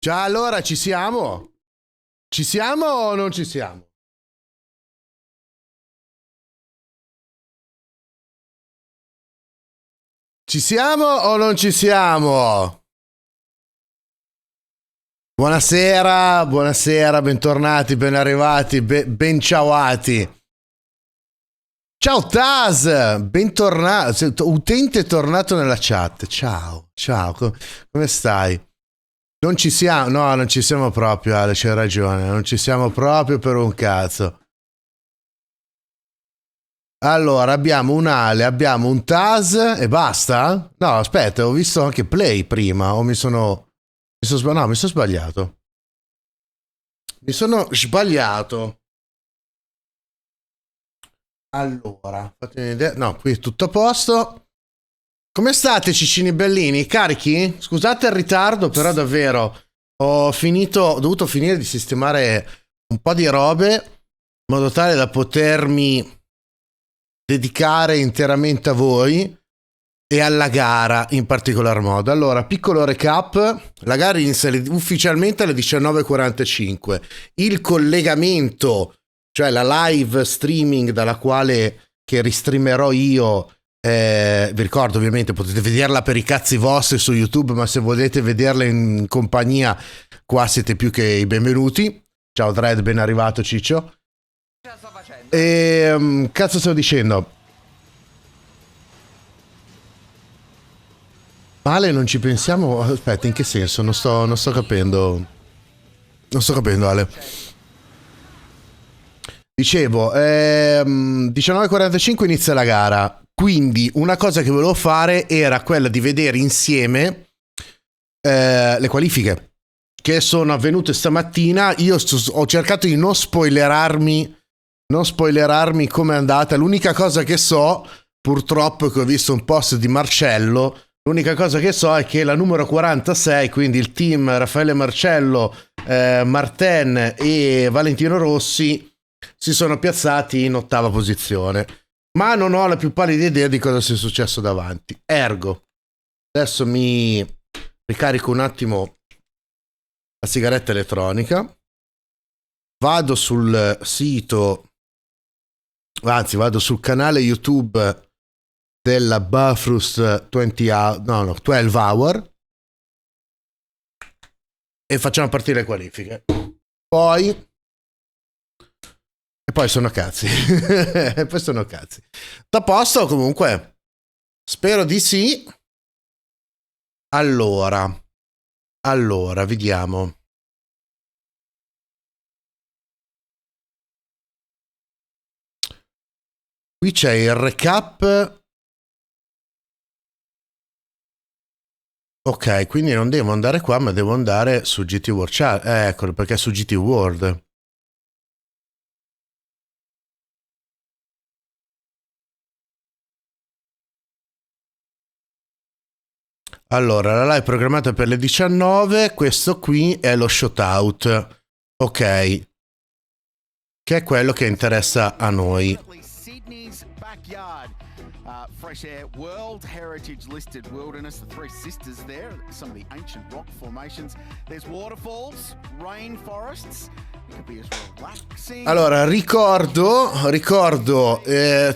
Già, allora ci siamo? Ci siamo o non ci siamo? Ci siamo o non ci siamo? Buonasera, buonasera, bentornati, ben arrivati, ben ciauati. Ciao Taz, bentornato, utente tornato nella chat. Ciao, ciao, come stai? Non ci siamo, no, non ci siamo proprio, Ale, c'hai ragione, non ci siamo proprio per un cazzo. Allora, abbiamo un Ale, abbiamo un Taz e basta? No, aspetta, ho visto anche Play prima, o no, mi sono sbagliato. Mi sono sbagliato. Allora, fatemi vedere. No, qui è tutto a posto. Come state, cicini bellini? Carichi? Scusate il ritardo, però davvero ho dovuto finire di sistemare un po' di robe in modo tale da potermi dedicare interamente a voi e alla gara in particolar modo. Allora, piccolo recap, la gara inizia ufficialmente alle 19:45. Il collegamento, cioè la live streaming dalla quale che ristreamerò io, vi ricordo ovviamente potete vederla per i cazzi vostri su YouTube, ma se volete vederla in compagnia qua siete più che i benvenuti. Ciao Dredd, ben arrivato Ciccio. Cosa sto facendo? Cazzo stavo dicendo? Male, non ci pensiamo. Aspetta, in che senso? Non sto capendo. Non sto capendo, Ale. Dicevo, 19:45 inizia la gara. Quindi una cosa che volevo fare era quella di vedere insieme le qualifiche che sono avvenute stamattina. Io ho cercato di non spoilerarmi come è andata. L'unica cosa che so, purtroppo, che ho visto un post di Marcello. L'unica cosa che so è che la numero 46, quindi il team Raffaele Marcello, Martin e Valentino Rossi, si sono piazzati in 8ª posizione. Ma non ho la più pallida idea di cosa sia successo davanti. Ergo, adesso mi ricarico un attimo la sigaretta elettronica. Vado sul sito, anzi vado sul canale YouTube della BATHURST 12 Hour e facciamo partire le qualifiche. Poi sono cazzi. E poi sono cazzi. Da posto comunque. Spero di sì. Allora, vediamo. Qui c'è il recap. Ok, quindi non devo andare qua, ma devo andare su GT World. Eccolo, perché è su GT World. Allora, la live è programmata per le 19. Questo qui è lo shootout. Ok. Che è quello che interessa a noi. Fresh air, World Heritage listed wilderness, the Three Sisters there, some of the ancient rock formations. There's waterfalls, rainforests. Allora, ricordo,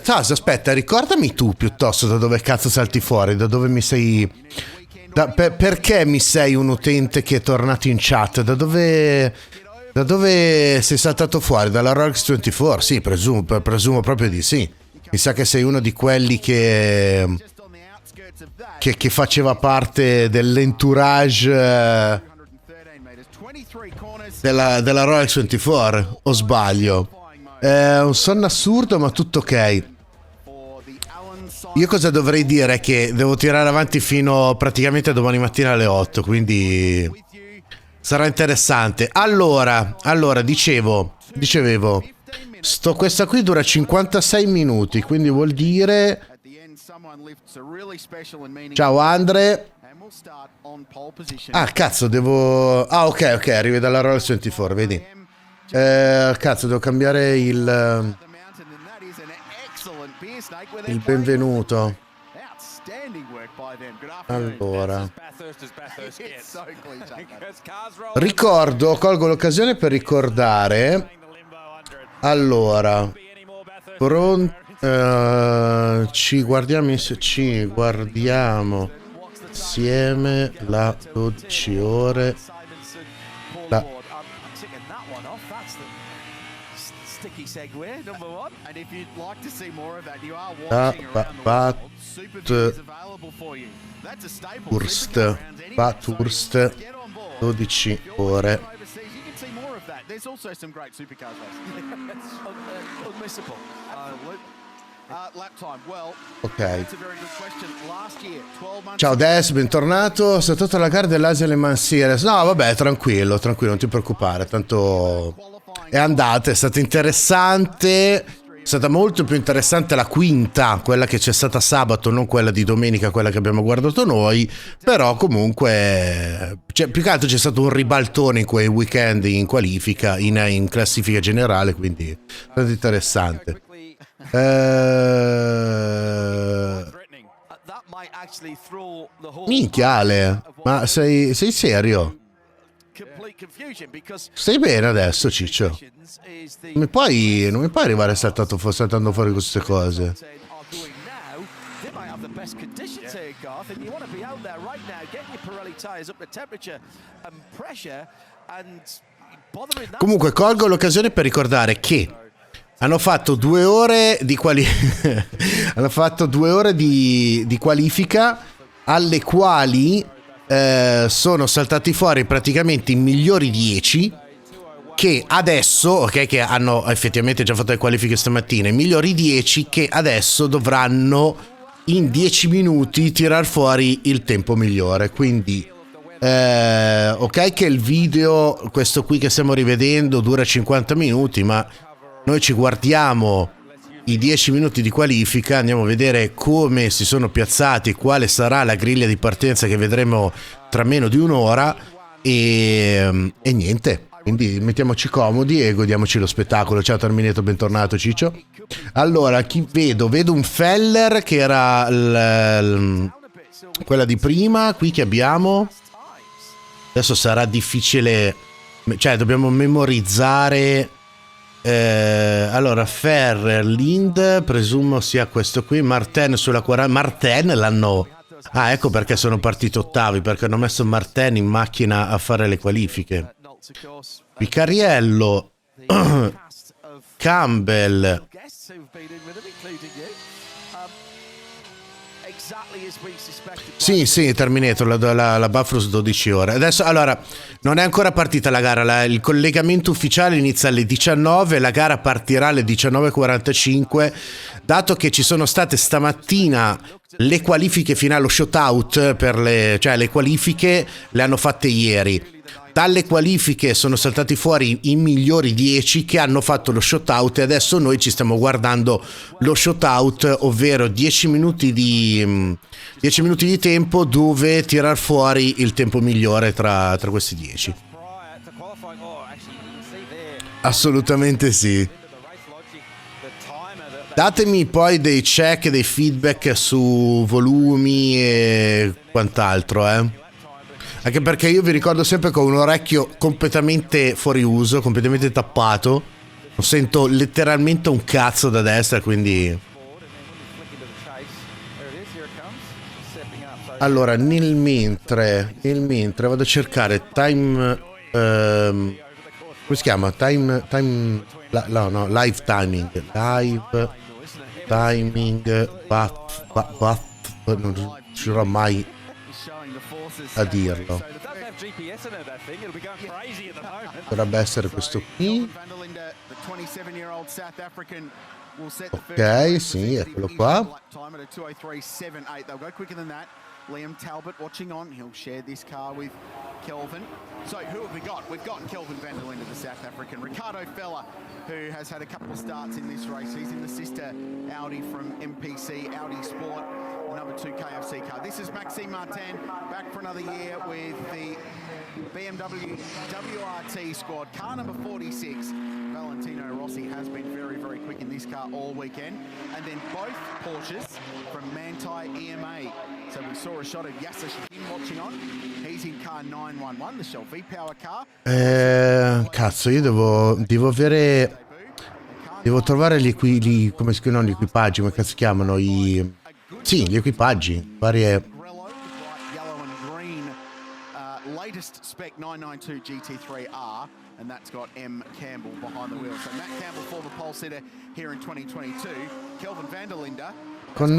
Taz, aspetta, ricordami tu piuttosto da dove cazzo salti fuori, da dove mi sei... perché mi sei un utente che è tornato in chat? Da dove sei saltato fuori? Dalla Rolex 24? Sì, presumo proprio di sì. Mi sa che sei uno di quelli che faceva parte dell'entourage della Rolex 24, o sbaglio? È un sonno assurdo, ma tutto ok. Io cosa dovrei dire? È che devo tirare avanti fino praticamente a domani mattina alle 8, quindi sarà interessante. Allora, dicevo, questa qui dura 56 minuti, quindi vuol dire... Ciao Andre. Ah, cazzo, devo... Ah, ok, arrivi dalla Rolex 24, vedi? Cazzo, devo cambiare il benvenuto. Allora, ricordo, colgo l'occasione per ricordare. Allora, ci guardiamo insieme la 12 ore. BATHURST 12 ore. Ok. Ciao Des, bentornato. Sono stato alla gara dell'Asia Le Mans. No, vabbè, tranquillo, non ti preoccupare. Tanto è andata, è stata interessante. È stata molto più interessante la quinta, quella che c'è stata sabato, non quella di domenica, quella che abbiamo guardato noi. Però comunque, più che altro c'è stato un ribaltone in quei weekend in qualifica, in classifica generale, quindi è stato interessante. Minchia Ale, ma sei serio? Stai bene adesso, Ciccio? Non mi puoi arrivare saltando fuori queste cose. Comunque colgo l'occasione per ricordare che hanno fatto 2 ore di hanno fatto 2 ore di qualifica, alle quali sono saltati fuori praticamente i migliori 10 che adesso, ok, che hanno effettivamente già fatto le qualifiche stamattina, i migliori 10 che adesso dovranno in 10 minuti tirar fuori il tempo migliore. Quindi ok che il video, questo qui che stiamo rivedendo, dura 50 minuti, ma noi ci guardiamo i 10 minuti di qualifica, andiamo a vedere come si sono piazzati, quale sarà la griglia di partenza che vedremo tra meno di un'ora e niente. Quindi mettiamoci comodi e godiamoci lo spettacolo. Ciao Terminator, bentornato Ciccio. Allora, chi vedo? Vedo un Feller che era quella di prima, qui che abbiamo. Adesso sarà difficile, cioè dobbiamo memorizzare. Allora Ferrer, Lind, presumo sia questo qui. Martin sulla 40. Martin l'hanno. Ah, ecco perché sono partito ottavi, perché hanno messo Martin in macchina a fare le qualifiche. Vicariello, Campbell. Sì, Terminator, la BATHURST 12 ore. Adesso, allora, non è ancora partita la gara, il collegamento ufficiale inizia alle 19, la gara partirà alle 19:45, dato che ci sono state stamattina le qualifiche fino allo shootout, cioè le qualifiche le hanno fatte ieri. Dalle qualifiche sono saltati fuori i migliori 10 che hanno fatto lo shootout e adesso noi ci stiamo guardando lo shootout, ovvero 10 minuti di tempo dove tirar fuori il tempo migliore tra questi 10. Assolutamente sì. Datemi poi dei check, dei feedback su volumi e quant'altro, Anche perché io vi ricordo sempre con un orecchio completamente fuori uso, completamente tappato. Non sento letteralmente un cazzo da destra, quindi... Allora, nel mentre vado a cercare time... come si chiama? Live timing. Live timing... non riuscirò mai a dirlo. Dovrebbe essere questo qui. Ok, sì, eccolo qua. Liam Talbot watching on. He'll share this car with Kelvin. So who have we got? We've gotten Kelvin van der Linde, the South African. Ricardo Feller, who has had a couple of starts in this race. He's in the sister Audi from MPC, Audi Sport, number 2 KFC car. This is Maxime Martin, back for another year with the BMW WRT squad. Car number 46, Valentino Rossi, has been very, very quick in this car all weekend. And then both Porsches from Manthey EMA. So we saw a shot of Yasser Shahim watching on. He's in car 911, the Shell V-Power car. Cazzo, io devo avere... Devo trovare gli equipaggi, come cazzo si chiamano? Sì, gli equipaggi, varie... Yellow and green, latest spec 992 GT3R, and that's got M. Campbell behind the wheel. So Matt Campbell, former pole sitter here in 2022. Kelvin van der Linde. Con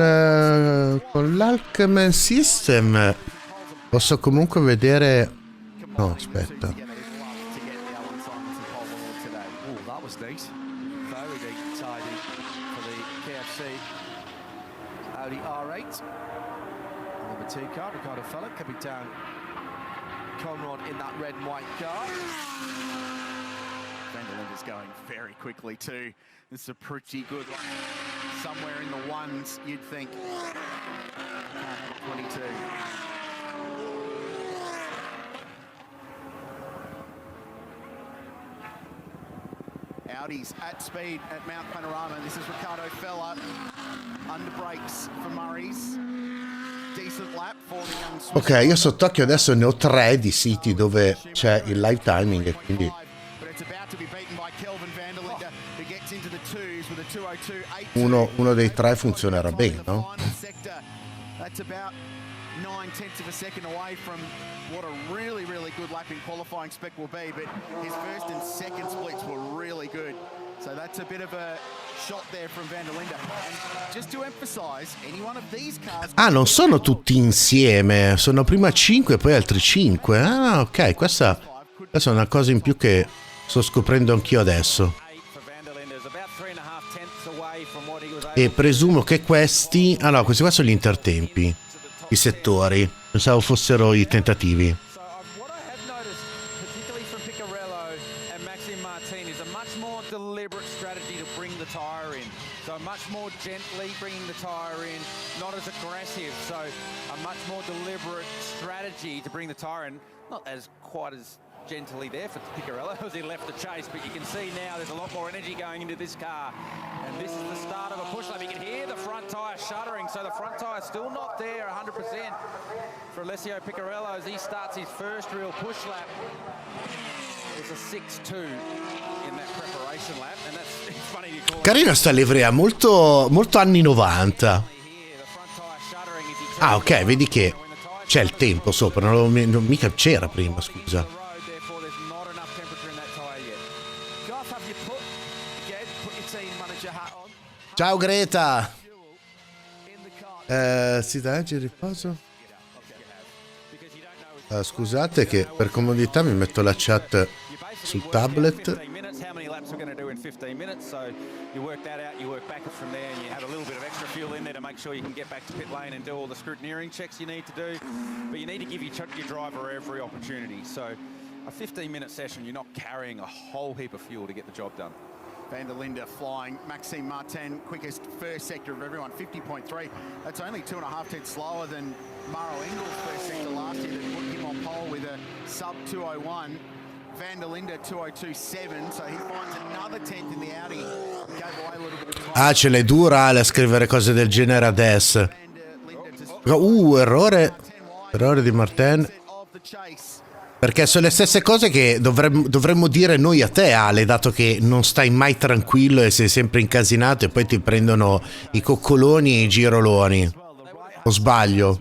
l'Alchemy System posso comunque vedere... No, aspetta. Oh, that was neat. Very neat, tidy for the KFC Audi R8. Number 2 car, Ricardo Fella coming down Conrad in that red and white car. Van der Linde's going very quickly too. This is a pretty good one. Somewhere in the ones, you'd think. 22. Audis at speed at Mount Panorama. This is Ricardo Fella. Under brakes for Murray's. Decent lap for the young Swiss. Ok, io sott'occhio adesso ne ho 3 di siti dove c'è il live timing e quindi... But it's about to be beaten by Kelvin van der Linde, who gets into the twos with a 202.82. Uno dei 3 funzionerà bene, no? That's about 9/10 of a second away from what a really, really good lap in qualifying spec will be, but his first and second splits were really good. So that's a bit of a shot there from van der Linde. And just to emphasize, any one of these cars... Ah, non sono tutti insieme, sono prima 5 e poi altri 5. Ah, ok, questa è una cosa in più che sto scoprendo anch'io adesso. E presumo che questi... Ah no, questi qua sono gli intertempi, i settori. Pensavo fossero i tentativi. What I have noticed, particularly from Picarello and Maxime Martin, is a much more deliberate strategy to bring the tyre in. So much more gently bringing the tyre in, not as aggressive. So a much more deliberate strategy to bring the tyre in, not as quite as gently there for Picarello as he left the chase, but you can see now there's a lot more energy going into this car, and this is the start of a push lap. You can hear the front tyre shuddering, so the front tyre still not there 100% for Alessio Picarello as he starts his first real push lap. There's a 6-2 in that preparation lap, and that's it's funny you call Carina sta livrea, molto anni 90. Ah, ok, vedi che c'è il tempo sopra, non mica c'era prima, scusa. Ciao Greta! Si dà oggi riposo? Scusate che per comodità mi metto la chat sul tablet. A 15-minute session, you're not carrying a whole heap of fuel to get the job done. Van der Linde flying. Maxime Martin, quickest first sector of everyone, 50.3. That's only 2.5 tenths slower than Maro Engel's first sector last year that put him on pole with a sub 201. Van der Linde 202.7, so he finds another tenth in the Audi. Gave away a little bit of time. Ah, ce l'hai dura a scrivere cose del genere adesso. Errore di Martin. Perché sono le stesse cose che dovremmo dire noi a te, Ale, dato che non stai mai tranquillo e sei sempre incasinato e poi ti prendono i coccoloni e i giroloni. O sbaglio?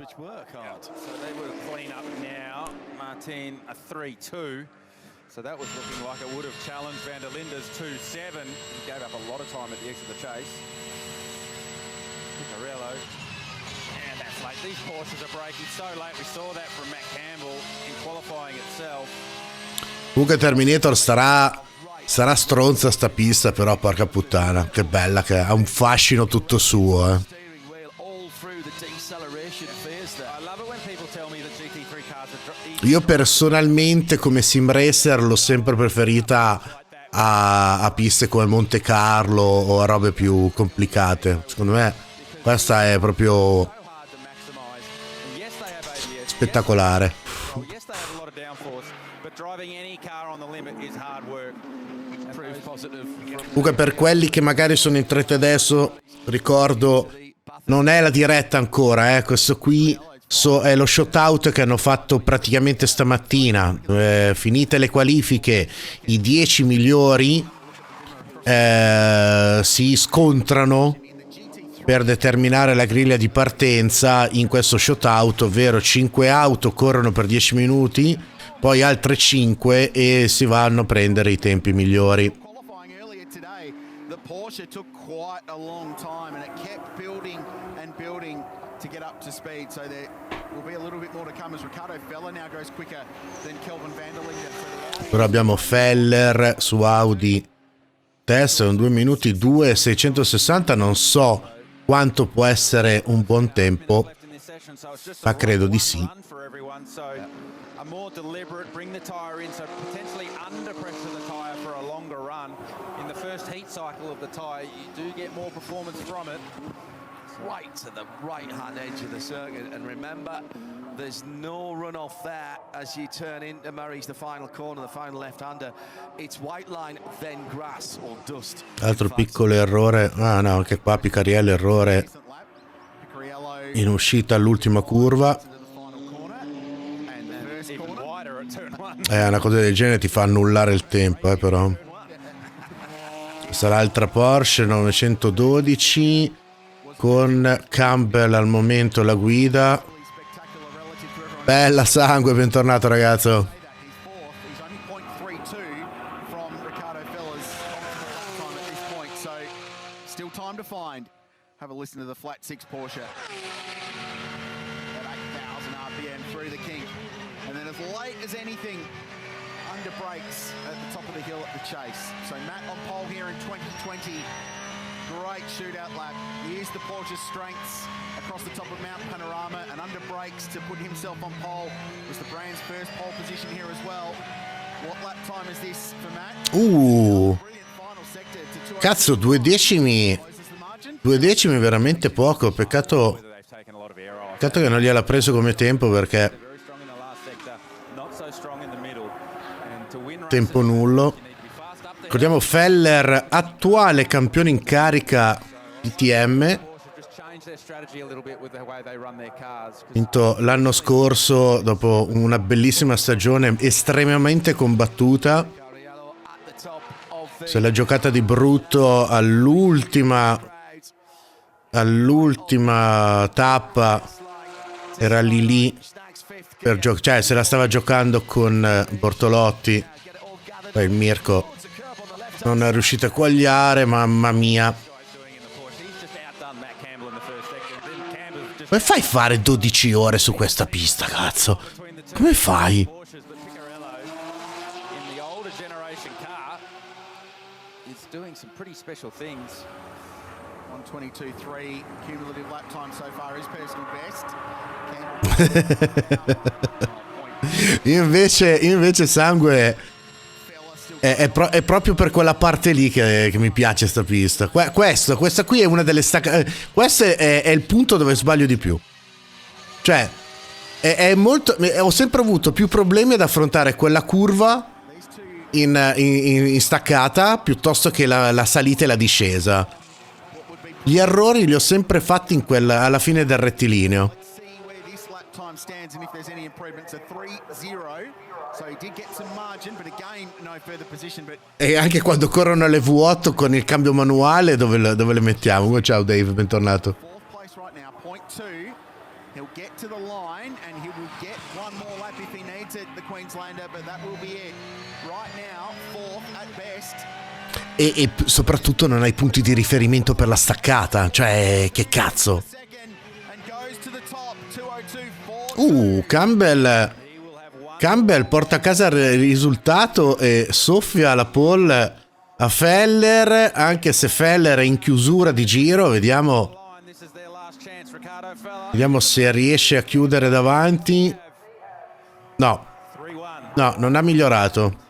So that was looking like it would have challenged Van der Linde's 2-7. He gave up a lot of time at the exit of the chase. Picarello. And that's late. These Porsches are breaking so late. We saw that from Matt Campbell in qualifying itself. Comunque Terminator sarà stronza sta pista, però porca puttana, che bella che ha un fascino tutto suo, eh. Io personalmente come sim racer l'ho sempre preferita a piste come Monte Carlo o a robe più complicate. Secondo me questa è proprio spettacolare. Comunque per quelli che magari sono entrati adesso, ricordo, non è la diretta ancora, questo qui è lo shootout che hanno fatto praticamente stamattina. Finite le qualifiche, i 10 migliori si scontrano per determinare la griglia di partenza in questo shootout, ovvero 5 auto corrono per 10 minuti, poi altre 5 e si vanno a prendere i tempi migliori. Ora abbiamo Feller su Audi test, con 2 minuti 2,660, non so quanto può essere un buon tempo, ma credo di sì. Right to the right-hand edge of the circuit, and remember, there's no runoff there as you turn into Murray's, the final corner, the final left-hander. It's white line, then grass or dust. Altro piccolo errore, no, anche qua Picariello errore in uscita all'ultima curva. Una cosa del genere ti fa annullare il tempo, però. Questa è l'altra Porsche 912 con Campbell al momento la guida. Bella sangue, bentornato ragazzo. Have a listen to the flat six Porsche at 8,000 RPM through the kink, and then as late as anything under brakes at the top of the hill at the chase. So Matt on pole here in 2020. Great shootout lap. Here's the Porsche's strengths across the top of Mount Panorama, and under brakes to put himself on pole was the brand's first pole position here as well. What lap time is this for Matt? Cazzo, 2 decimi veramente poco. Peccato che non gliel'ha preso come tempo, perché tempo nullo. Ricordiamo Feller, attuale campione in carica ITM, vinto l'anno scorso dopo una bellissima stagione estremamente combattuta. Se l'ha giocata di brutto all'ultima tappa, era lì per cioè se la stava giocando con Bortolotti, poi il Mirko non è riuscito a quagliare, mamma mia. Come fai a fare 12 ore su questa pista, cazzo? Come fai? Doing some pretty special things. 1:22.3 cumulative lap time so far, his personal best. Invece sangue è proprio per quella parte lì che mi piace sta pista. Questa qui è una delle questo è il punto dove sbaglio di più. Cioè è molto, ho sempre avuto più problemi ad affrontare quella curva in staccata piuttosto che la salita e la discesa. Gli errori li ho sempre fatti alla fine del rettilineo. E anche quando corrono alle V8 con il cambio manuale, dove le mettiamo? Ciao Dave, bentornato. E soprattutto non hai punti di riferimento per la staccata, cioè che cazzo. Campbell porta a casa il risultato e soffia la pole a Feller, anche se Feller è in chiusura di giro. Vediamo se riesce a chiudere davanti. No, non ha migliorato.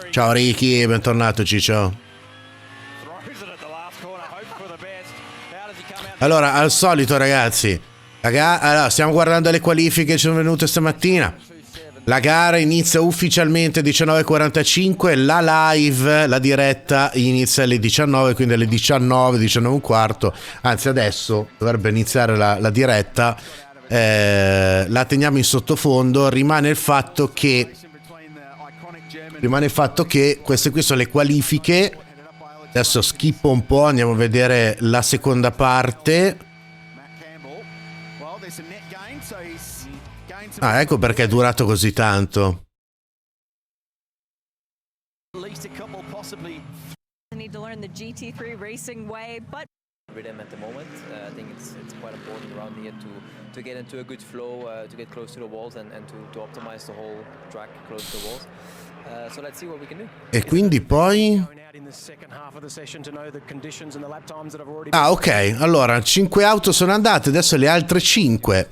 Ciao Ricky, bentornato Ciccio. Allora, al solito ragazzi, allora, stiamo guardando le qualifiche che ci sono venute stamattina. La gara inizia ufficialmente alle 19:45, la live, la diretta inizia alle 19, quindi alle 19, 19 e un quarto, anzi adesso dovrebbe iniziare la diretta, la teniamo in sottofondo, rimane il fatto che queste qui sono le qualifiche. Adesso schippo un po', andiamo a vedere la seconda parte. Ah, ecco perché è durato così tanto. Need to learn the GT3 racing way, but rhythm at the moment. I think it's quite important around here to get into a good flow, to get close to the walls and to optimize the whole track close to the walls. So let's see what we can do. E quindi poi... Ah, ok, allora 5 auto sono andate, adesso le altre 5.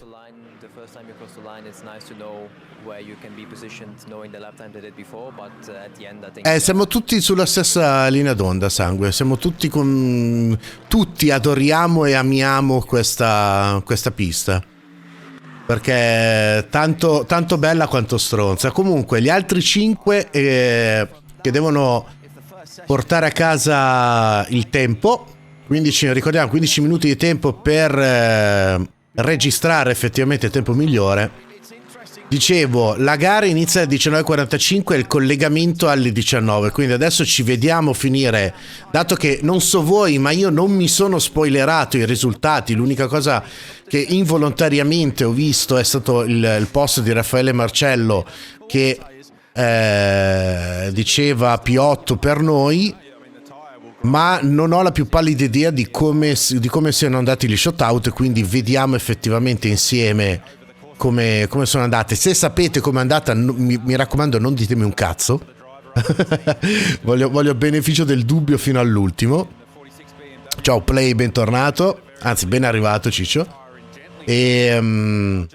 The first time you cross the line, it's nice to know where you can be positioned, knowing the lap time they did before, but at the end I think... Siamo tutti sulla stessa linea d'onda, sangue. Siamo tutti tutti adoriamo e amiamo questa pista. Perché è tanto bella quanto stronza. Comunque, gli altri 5 che devono portare a casa il tempo. 15, ricordiamo, 15 minuti di tempo per registrare effettivamente il tempo migliore. Dicevo, la gara inizia alle 19:45 e il collegamento alle 19, quindi adesso ci vediamo finire, dato che non so voi, ma io non mi sono spoilerato i risultati, l'unica cosa che involontariamente ho visto è stato il post di Raffaele Marcello che diceva P8 per noi, ma non ho la più pallida idea di come siano andati gli shootout, quindi vediamo effettivamente insieme come sono andate. Se sapete com'è andata, mi raccomando, non ditemi un cazzo. voglio beneficio del dubbio fino all'ultimo. Ciao Play, bentornato, anzi ben arrivato Ciccio. E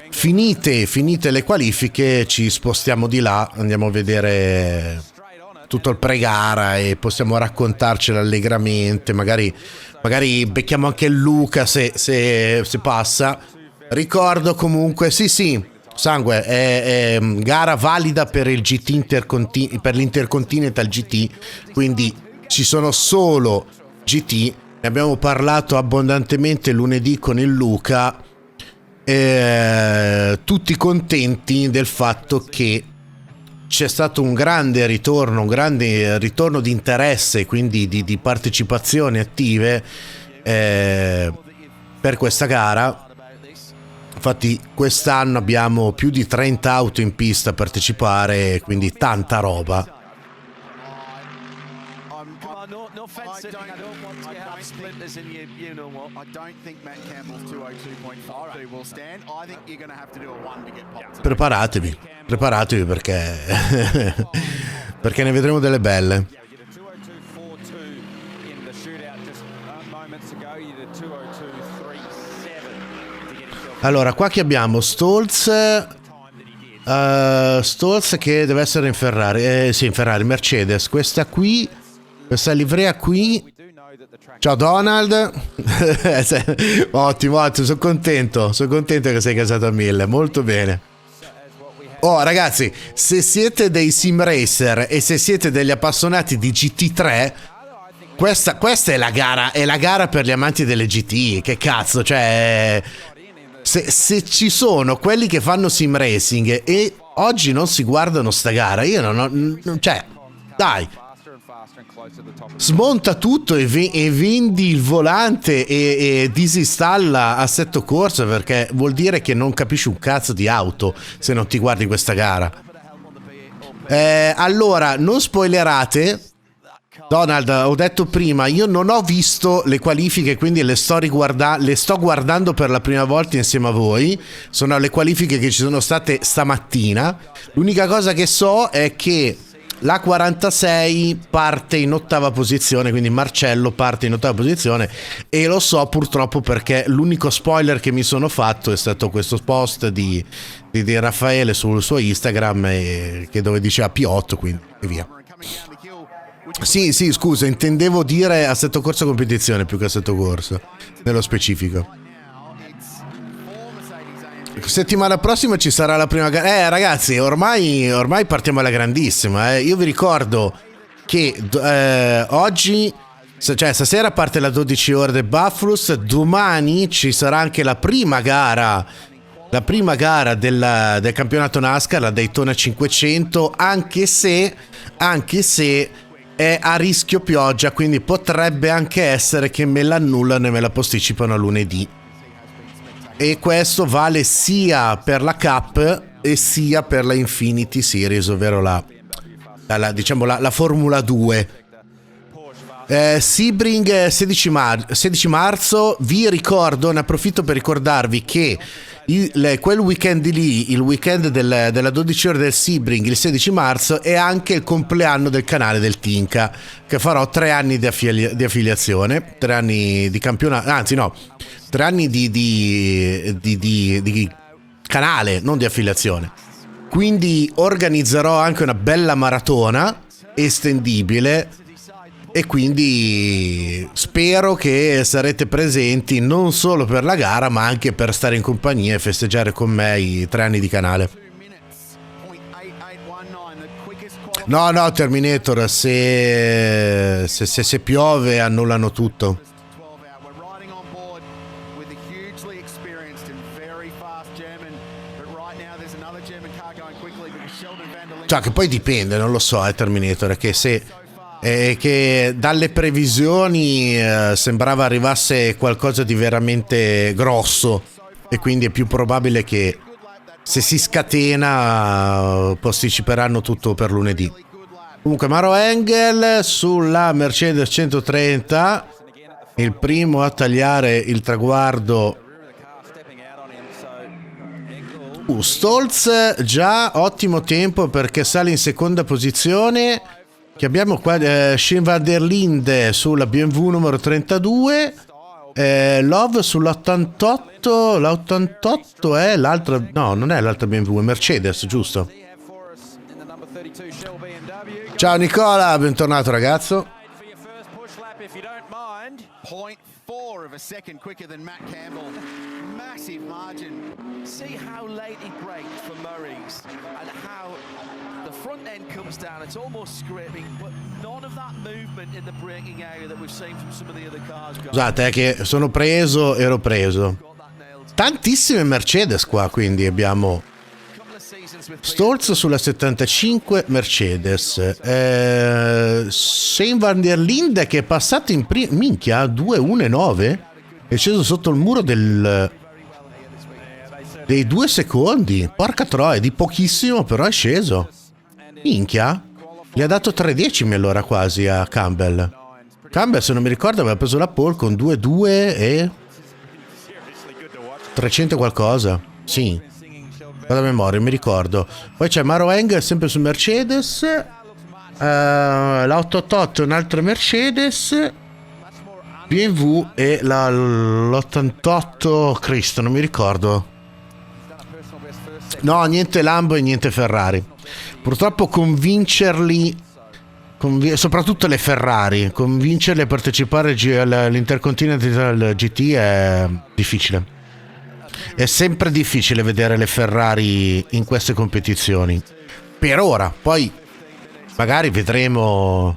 finite le qualifiche ci spostiamo di là, andiamo a vedere tutto il pre-gara e possiamo raccontarcelo allegramente, magari becchiamo anche Luca se passa. Ricordo comunque, sì, sangue, è gara valida per il GT per l'Intercontinental GT, quindi ci sono solo GT. Ne abbiamo parlato abbondantemente lunedì con il Luca, tutti contenti del fatto che c'è stato un grande ritorno di interesse, quindi di partecipazioni attive per questa gara. Infatti quest'anno abbiamo più di 30 auto in pista a partecipare, quindi tanta roba. Preparatevi perché perché ne vedremo delle belle. Allora, qua che abbiamo Stolz che deve essere in Ferrari, sì, in Ferrari, Mercedes, questa livrea qui. Ciao Donald. Ottimo, sono contento che sei casato a 1000, molto bene. Oh ragazzi, se siete dei sim racer e se siete degli appassionati di GT3, questa è la gara per gli amanti delle GT, che cazzo, cioè... Se ci sono quelli che fanno sim racing e oggi non si guardano sta gara, io non cioè, dai, smonta tutto e vendi il volante e disinstalla Assetto Corsa, perché vuol dire che non capisci un cazzo di auto se non ti guardi questa gara. Allora, non spoilerate. Donald, ho detto prima, io non ho visto le qualifiche, quindi le sto guardando per la prima volta insieme a voi. Sono le qualifiche che ci sono state stamattina. L'unica cosa che so è che la 46 parte in 8ª posizione, quindi Marcello parte in 8ª posizione, e lo so purtroppo perché l'unico spoiler che mi sono fatto è stato questo post di Raffaele sul suo Instagram che dove diceva P8, quindi e via. Sì, scusa, intendevo dire Assetto Corsa competizione più che Assetto Corsa, nello specifico. settimana prossima ci sarà la prima gara. Ragazzi, ormai partiamo alla grandissima. Io vi ricordo che oggi, cioè stasera parte la 12 ore del BATHURST, domani ci sarà anche la prima gara del campionato NASCAR, la Daytona 500, anche se è a rischio pioggia, quindi potrebbe anche essere che me l'annullano e me la posticipano a lunedì. E questo vale sia per la Cup e sia per la Infinity Series, ovvero la Formula 2. Sebring 16 marzo, vi ricordo, ne approfitto per ricordarvi che quel weekend lì, il weekend della 12 ore del Sebring, il 16 marzo, è anche il compleanno del canale del Tinka, che farò 3 anni di affiliazione, 3 anni di campionato, anzi no, 3 anni di canale, non di affiliazione. Quindi organizzerò anche una bella maratona estendibile e quindi spero che sarete presenti non solo per la gara ma anche per stare in compagnia e festeggiare con me i 3 anni di canale. No, Terminator, se piove annullano tutto. Cioè, che poi dipende, non lo so, Terminator, che dalle previsioni sembrava arrivasse qualcosa di veramente grosso e quindi è più probabile che se si scatena posticiperanno tutto per lunedì. Comunque Maro Engel sulla Mercedes 130, il primo a tagliare il traguardo. Stolz già ottimo tempo perché sale in seconda posizione. Che abbiamo qua Shane van der Linde sulla BMW numero 32, Love sull'88. L'88 è l'altra, no, non è l'altra BMW, è Mercedes, giusto? Ciao Nicola, bentornato ragazzo. 0.4 of a second quicker than Matt Campbell. Massive margin. See how late he braked for Murray's and how the front end comes down. It's almost scraping, but none of that movement in the braking area that we've seen from some of the other cars. Scusate, che ero preso. Tantissime Mercedes qua, quindi abbiamo Stolz sulla 75 Mercedes, Shane van der Linde che è passato in minchia 2.1.9, è sceso sotto il muro dei 2 secondi, porca troia, di pochissimo però è sceso, minchia, gli ha dato 3 decimi allora quasi a Campbell, se non mi ricordo aveva preso la pole con 2.2 e 300 qualcosa, sì. Da memoria, mi ricordo. Poi c'è Maro Engel sempre su Mercedes, la 888 un'altra Mercedes, BMW e l'88 Cristo, non mi ricordo. No, niente Lambo e niente Ferrari. Purtroppo convincerli, soprattutto le Ferrari, convincerli a partecipare all'Intercontinental GT è difficile. È sempre difficile vedere le Ferrari in queste competizioni. Per ora, poi magari vedremo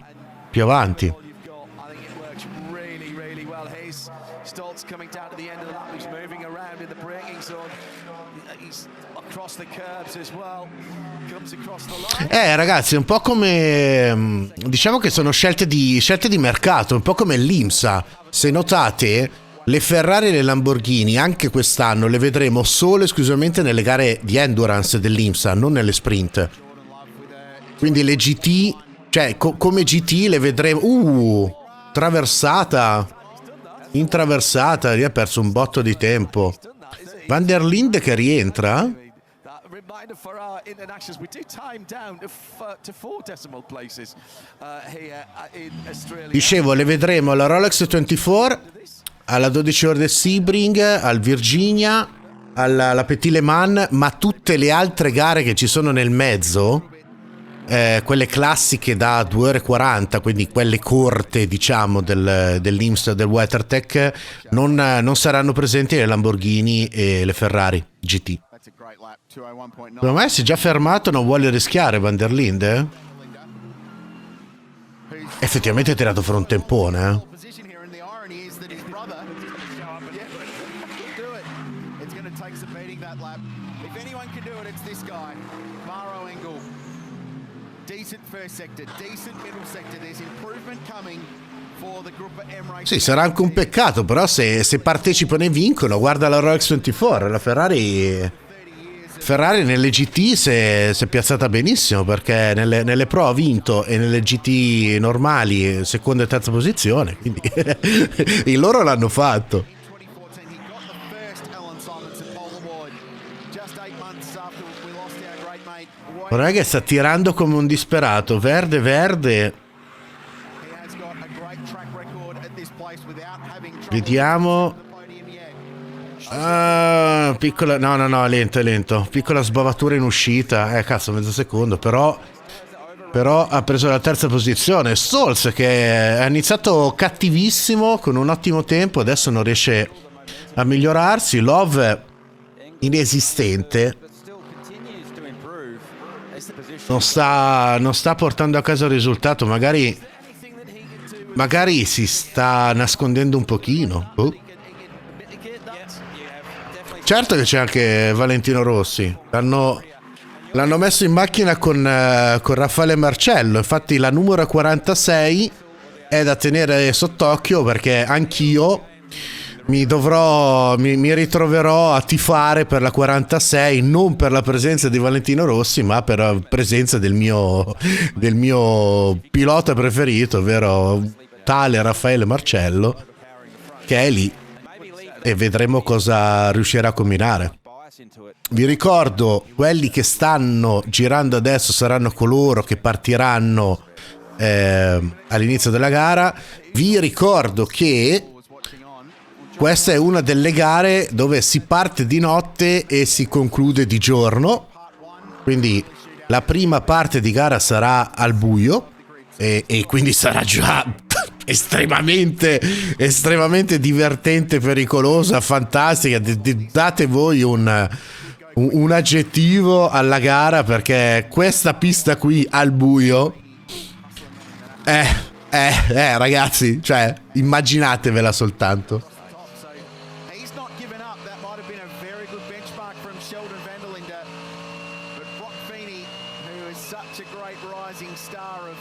più avanti. Ragazzi, è un po' come, diciamo che sono scelte di mercato, un po' come l'IMSA. Se notate, le Ferrari e le Lamborghini anche quest'anno le vedremo solo e esclusivamente nelle gare di endurance dell'IMSA, non nelle sprint. Quindi le GT, cioè come GT le vedremo. Intraversata, lì ha perso un botto di tempo. Van der Linde che rientra. Dicevo, le vedremo alla Rolex 24, alla 12 ore del Sebring, al Virginia, alla Petit Le Mans, ma tutte le altre gare che ci sono nel mezzo, quelle classiche da 2 ore 40, quindi quelle corte, diciamo, dell'IMSA, del WeatherTech, non saranno presenti le Lamborghini e le Ferrari GT. That's a great lap. 201.9. Secondo me si è già fermato, non vuole rischiare Van der Linde. Effettivamente ha tirato fuori un tempone, Position here, and the irony is that his brother could do it. It's going to take some beating that lap. If anyone can do it, it's this guy, Maro Engel. Decent first sector, decent middle sector. There's improvement coming for the Gruppo M Racing. Sì, sarà anche un peccato, però se partecipano e vincono, guarda la Rolex 24, la Ferrari nelle GT si è piazzata benissimo, perché nelle Pro ha vinto e nelle GT normali seconda e terza posizione, quindi e loro l'hanno fatto. 2014, he got the first Alan Simonson pole award just 8 months after we lost our great mate. Guarda che sta tirando come un disperato, verde. He has got a great track record at this place without having trouble Vediamo. the podium yet. Piccola, no, lento. Piccola sbavatura in uscita. Cazzo, mezzo secondo, però ha preso la terza posizione. Stolz, che ha iniziato cattivissimo con un ottimo tempo, adesso non riesce a migliorarsi. Love inesistente. Non sta portando a casa il risultato. Magari si sta nascondendo un pochino. Certo che c'è anche Valentino Rossi. L'hanno messo in macchina con Raffaele Marcello. Infatti la numero 46 è da tenere sott'occhio, perché anch'io mi ritroverò a tifare per la 46, non per la presenza di Valentino Rossi, ma per la presenza del mio pilota preferito, ovvero tale Raffaele Marcello, che è lì, e vedremo cosa riuscirà a combinare. Vi ricordo, quelli che stanno girando adesso saranno coloro che partiranno all'inizio della gara. Vi ricordo che questa è una delle gare dove si parte di notte e si conclude di giorno, quindi la prima parte di gara sarà al buio e quindi sarà già estremamente divertente, pericolosa, fantastica. Date voi un aggettivo alla gara, perché questa pista qui al buio ragazzi, cioè immaginatevela soltanto. He's not given up. That might have been a very good benchmark from Sheldon van der Linde. But Brock Feeney, who is such a great rising star of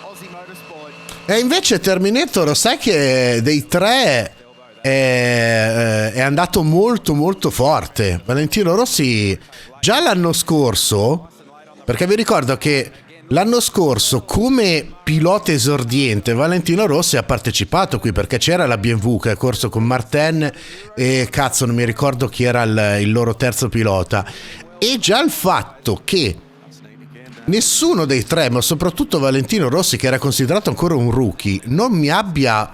Aussie motorsport. E invece Terminator, sai che dei tre è andato molto forte. Valentino Rossi già l'anno scorso, perché vi ricordo che l'anno scorso come pilota esordiente Valentino Rossi ha partecipato qui, perché c'era la BMW che ha corso con Martin e cazzo non mi ricordo chi era il loro terzo pilota, e già il fatto che nessuno dei tre, ma soprattutto Valentino Rossi, che era considerato ancora un rookie, non mi abbia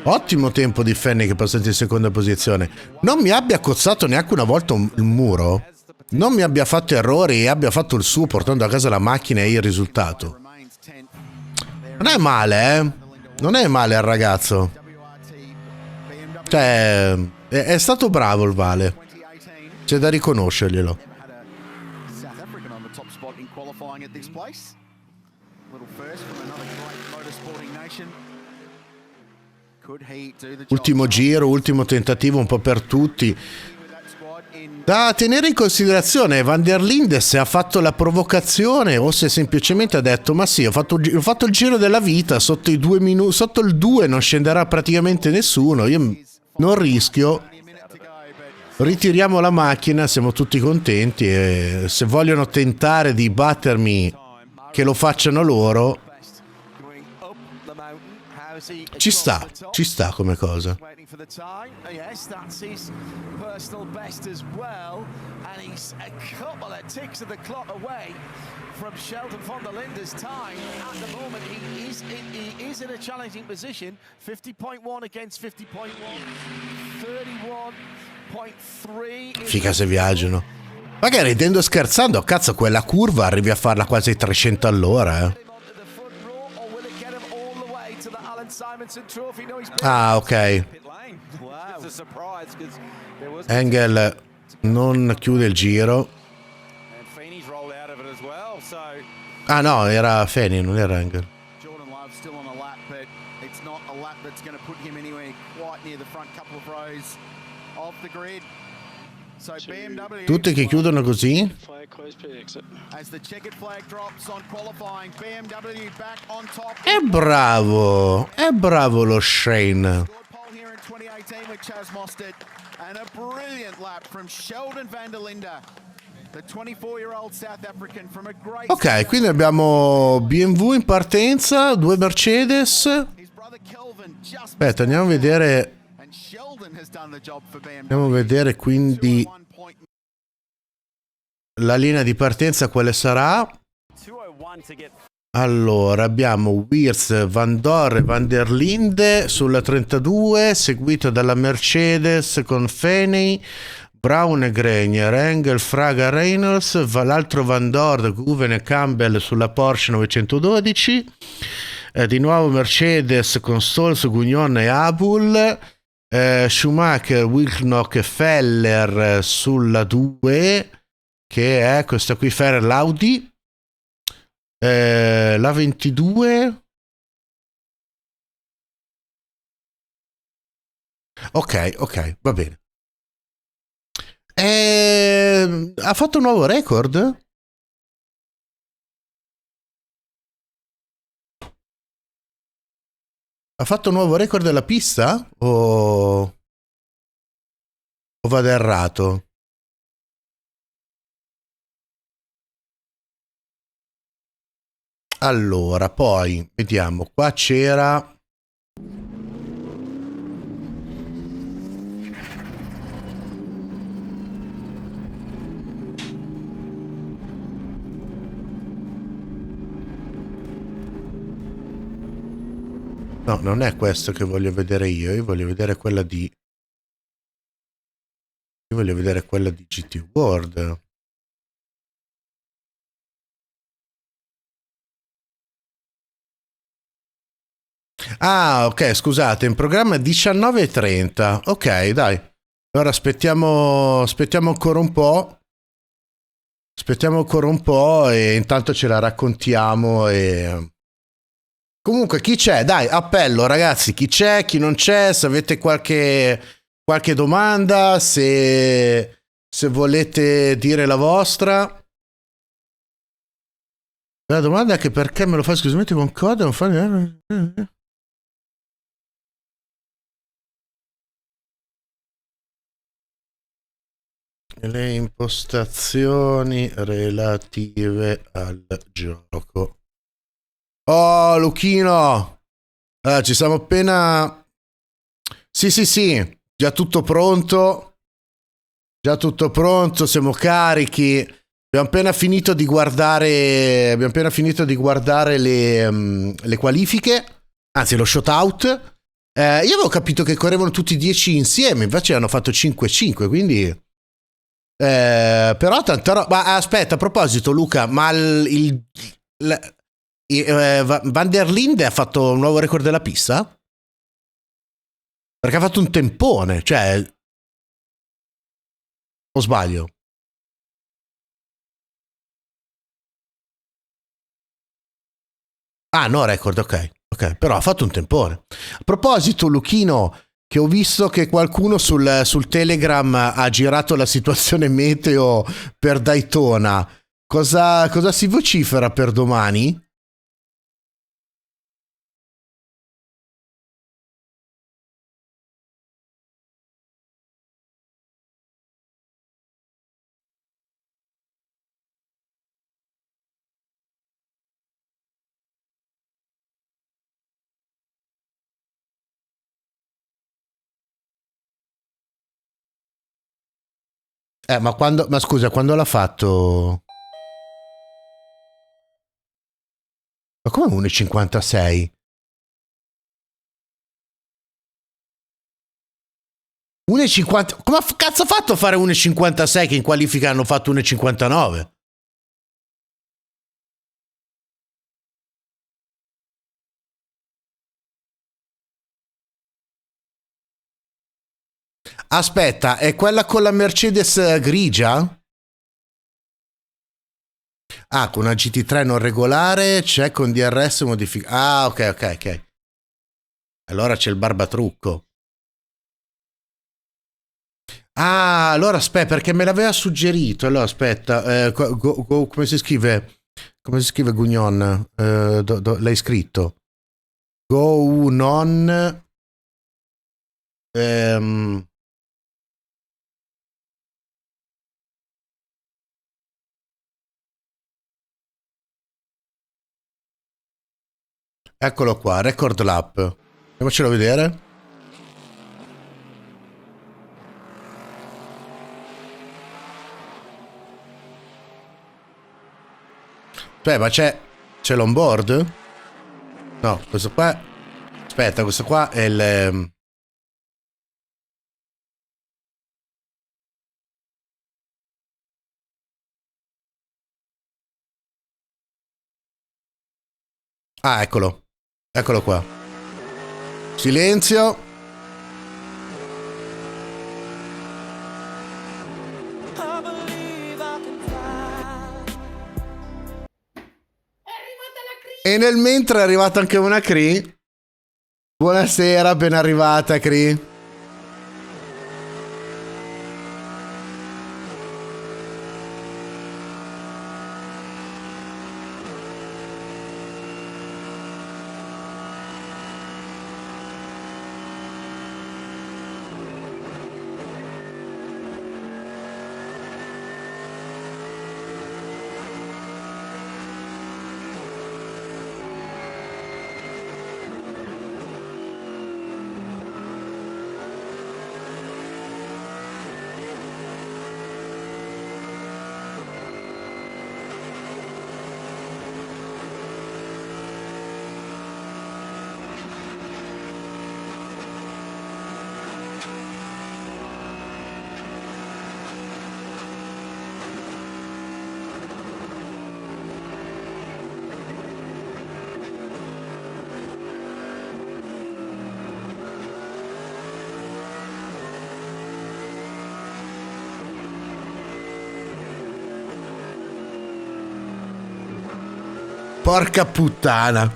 ottimo tempo di Fanny, che è passato in seconda posizione, non mi abbia cozzato neanche una volta il muro, non mi abbia fatto errori e abbia fatto il suo portando a casa la macchina e il risultato. Non è male, non è male il ragazzo, cioè è stato bravo il Vale, c'è da riconoscerglielo. South African on the top spot in qualifying at this place. Little first from another great motorsporting nation. Could he do the job? Ultimo giro, ultimo tentativo un po' per tutti. Da tenere in considerazione Van der Linde, se ha fatto la provocazione o se semplicemente ha detto ma sì, ho fatto il giro della vita, sotto i 2 minuti, sotto il 2 non scenderà praticamente nessuno, io non rischio, ritiriamo la macchina, siamo tutti contenti, e se vogliono tentare di battermi che lo facciano loro, ci sta come cosa. For the time, yes, that's his personal best as well, and he's a couple of ticks of the clock away from Sheldon van der Linde's time. At the moment, he is in a challenging position. 50.1 against 50.1, 31.3. Figa se viaggiano. Magari ridendo e scherzando, cazzo, quella curva arrivi a farla quasi 300 all'ora, Oh, will it get him all the way to the Alan Simonson Trophy? No, he's Ah, ok. again. Wow. It's a surprise because there was. Engel non chiude il giro. And Feeney's rolled out of it as well. So. Ah no, era Feni, non era Engel. Jordan Love still on a lap, but it's not a lap that's going to put him anywhere quite near the front couple of rows of the grid. So BMW. Tutte che chiudono così. As the checkered flag drops on qualifying, BMW back on top. È bravo lo Shane. Scored pole here in 2018 with Chaz Mostert, and a brilliant lap from Sheldon van der Linde, the 24-year-old South African from a great. Ok, quindi abbiamo BMW in partenza, 2 Mercedes. His brother Kelvin just. Aspetta, andiamo a vedere. And Sheldon has done the job for BMW. Andiamo a vedere quindi 201 point. la linea di partenza quale sarà. 201 to get. Allora, abbiamo Wirtz, Van Dorre, Van der Linde sulla 32, seguito dalla Mercedes con Feney, Brown e Grenier, Engel, Fraga, Reynolds, l'altro Van Dorre, Guven e Campbell sulla Porsche 912, di nuovo Mercedes con Stolz, Gugnon e Abul, Schumacher, Wilknock e Feller sulla 2, che è questa qui, Feller, l'Audi. La 22. Ok, va bene. Ha fatto un nuovo record? Ha fatto un nuovo record della pista? O vado errato? Allora, poi vediamo, qua c'era. No, non è questo che voglio vedere io voglio vedere quella di. Io voglio vedere quella di GT World. Ah, ok, scusate, in programma 19:30. Ok, dai. Allora aspettiamo ancora un po'. Aspettiamo ancora un po' e intanto ce la raccontiamo e. Comunque chi c'è? Dai, appello ragazzi, chi c'è, chi non c'è, se avete qualche domanda, se volete dire la vostra. La domanda è che perché me lo fa esclusivamente con code, non fa. Le impostazioni relative al gioco. Oh, Luchino! Ci siamo appena. Sì, già tutto pronto. Siamo carichi. Abbiamo appena finito di guardare. Le qualifiche. Anzi, lo shootout. Io avevo capito che correvano tutti 10 insieme, invece hanno fatto 5-5, quindi. Però tanta roba. Ma aspetta, a proposito, Luca, ma Van der Linde ha fatto un nuovo record della pista? Perché ha fatto un tempone, cioè. O sbaglio? Ah, no, record, ok, però ha fatto un tempone. A proposito, Luchino, che ho visto che qualcuno sul Telegram ha girato la situazione meteo per Daytona. Cosa si vocifera per domani? Ma scusa, quando l'ha fatto? Ma come 1,56? 1,50? Come cazzo ha fatto a fare 1,56 che in qualifica hanno fatto 1,59? Aspetta, è quella con la Mercedes grigia? Ah, con una GT3 non regolare, c'è con DRS modificato. Ah, ok, ok, ok. Allora c'è il barbatrucco. Ah, allora aspetta, perché me l'aveva suggerito. Allora aspetta, come si scrive? Come si scrive Gugnon? L'hai scritto? Go non... ehm, eccolo qua, record lap. Andiamocelo a vedere. Beh, ma c'è l'onboard? No, questo qua... Aspetta, questo qua è il... Ah, eccolo. Eccolo qua. Silenzio. E nel mentre è arrivata anche una Cree. Buonasera, ben arrivata Cree. Porca puttana.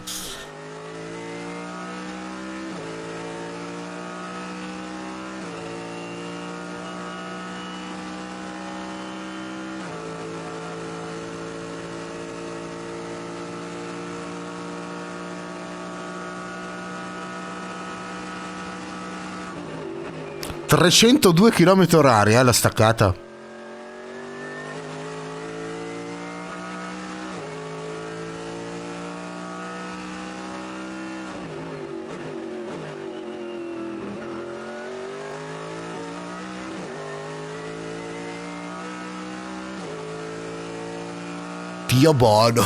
$302 km/h, la staccata. Dio buono.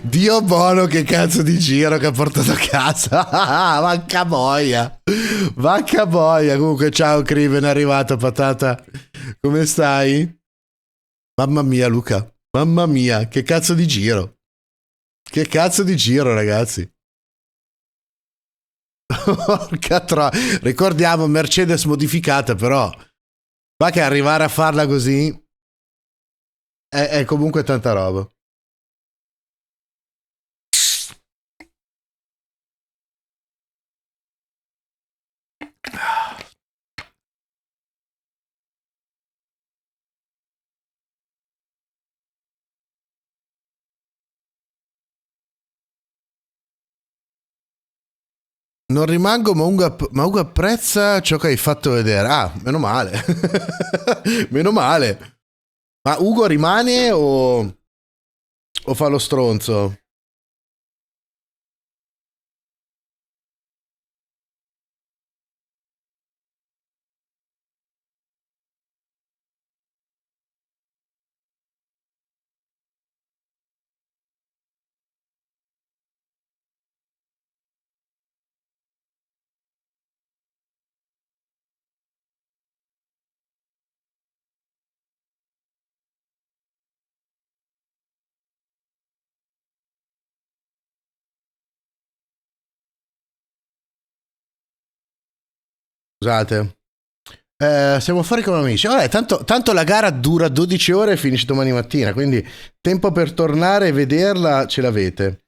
Dio buono, che cazzo di giro che ha portato a casa. Vacca boia. Vacca boia. Comunque ciao Criven, è arrivato patata. Come stai? Mamma mia Luca. Mamma mia, che cazzo di giro. Che cazzo di giro ragazzi. Porca ricordiamo Mercedes modificata, però va che arrivare a farla così è comunque tanta roba. Non rimango, ma Ugo apprezza ciò che hai fatto vedere. Ah, meno male. Meno male. Ma Ugo rimane o fa lo stronzo? Scusate. Siamo fuori come amici. Vabbè, tanto la gara dura 12 ore e finisce domani mattina, quindi tempo per tornare e vederla ce l'avete.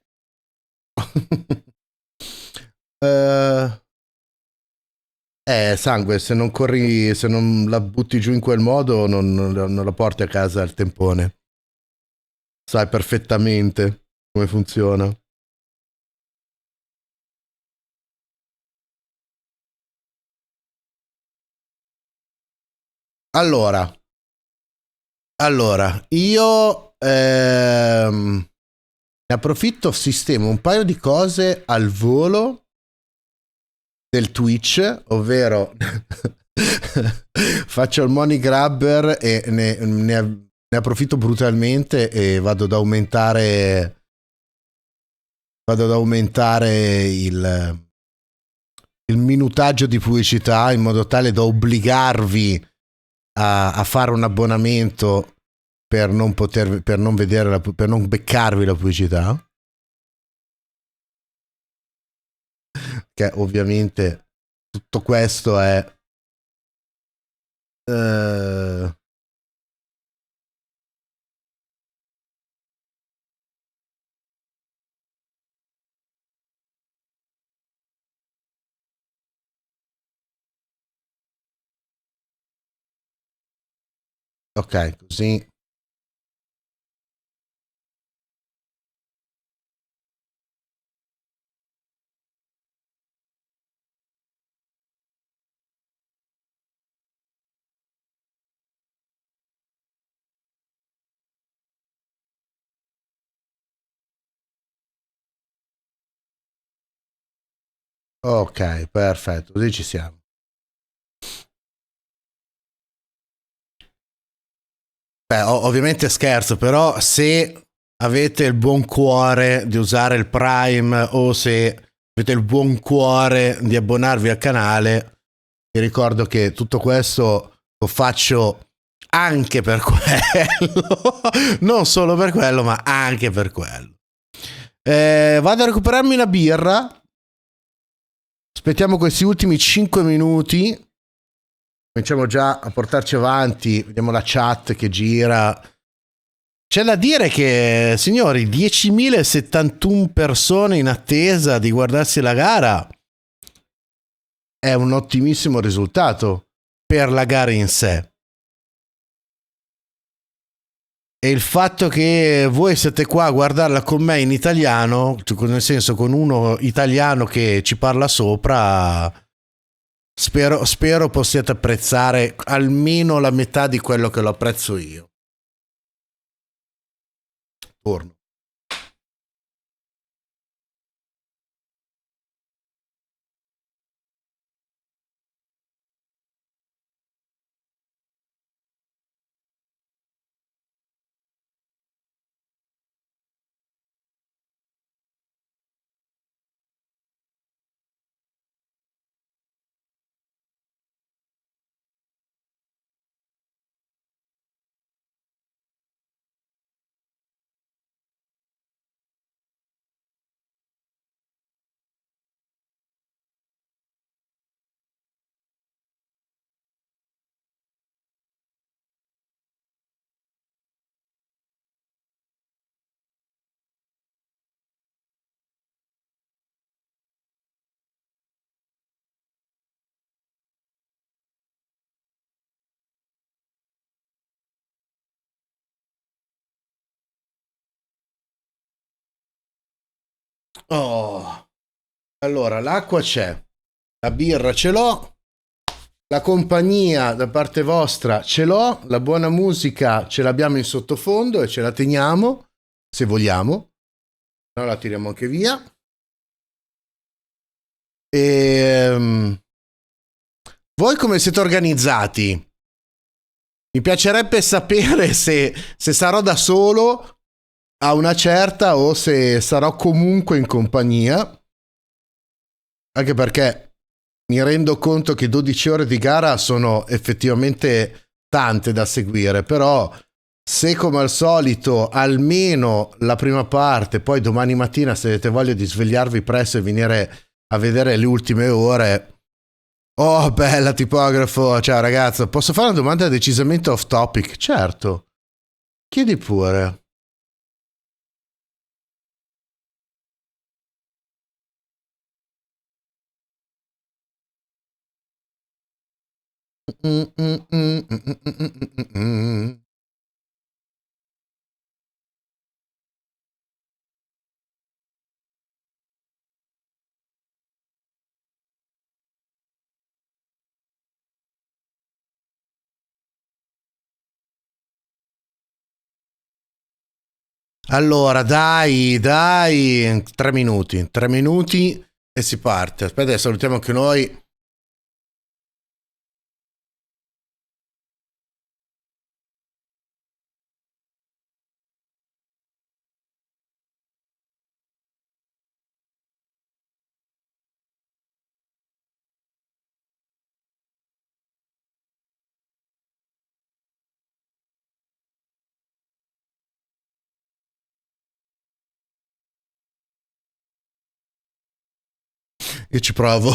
Sangue, se non corri, se non la butti giù in quel modo, non la porti a casa al tempone. Sai perfettamente come funziona. Allora, io ne approfitto, sistemo un paio di cose al volo del Twitch, ovvero faccio il money grabber e ne approfitto brutalmente e vado ad aumentare il minutaggio di pubblicità in modo tale da obbligarvi a fare un abbonamento per non vedere per non beccarvi la pubblicità, che ovviamente tutto questo è ok, così. Ok, perfetto, così ci siamo. Beh, ovviamente scherzo, però se avete il buon cuore di usare il Prime o se avete il buon cuore di abbonarvi al canale, vi ricordo che tutto questo lo faccio anche per quello, non solo per quello, ma anche per quello. Vado a recuperarmi una birra. Aspettiamo questi ultimi 5 minuti. Cominciamo già a portarci avanti. Vediamo la chat che gira. C'è da dire che, signori, 10.071 persone in attesa di guardarsi la gara è un ottimissimo risultato per la gara in sé. E il fatto che voi siete qua a guardarla con me in italiano, nel senso con uno italiano che ci parla sopra, spero possiate apprezzare almeno la metà di quello che lo apprezzo io. Torno. Oh. Allora, l'acqua c'è, la birra ce l'ho, la compagnia da parte vostra ce l'ho, la buona musica ce l'abbiamo in sottofondo e ce la teniamo, se vogliamo, no la tiriamo anche via. Voi come siete organizzati? Mi piacerebbe sapere se sarò da solo a una certa o se sarò comunque in compagnia, anche perché mi rendo conto che 12 ore di gara sono effettivamente tante da seguire, però se come al solito almeno la prima parte, poi domani mattina se avete voglia di svegliarvi presto e venire a vedere le ultime ore, Oh, bella tipografo. Ciao ragazzo, posso fare una domanda decisamente off topic? Certo. Chiedi pure. Allora, dai, 3 minuti e si parte. Aspetta, salutiamo anche noi. Io ci provo.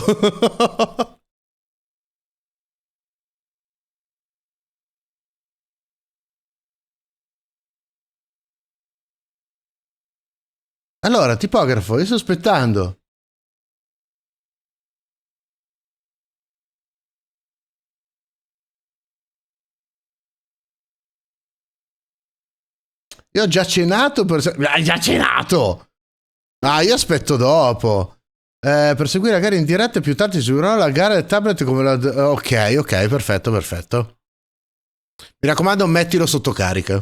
Allora, tipografo, io sto aspettando. Io ho già cenato Hai già cenato? Ah, io aspetto dopo. Per seguire la gara in diretta più tardi seguirò la gara del tablet come la... Ok, perfetto, perfetto. Mi raccomando, mettilo sotto carica.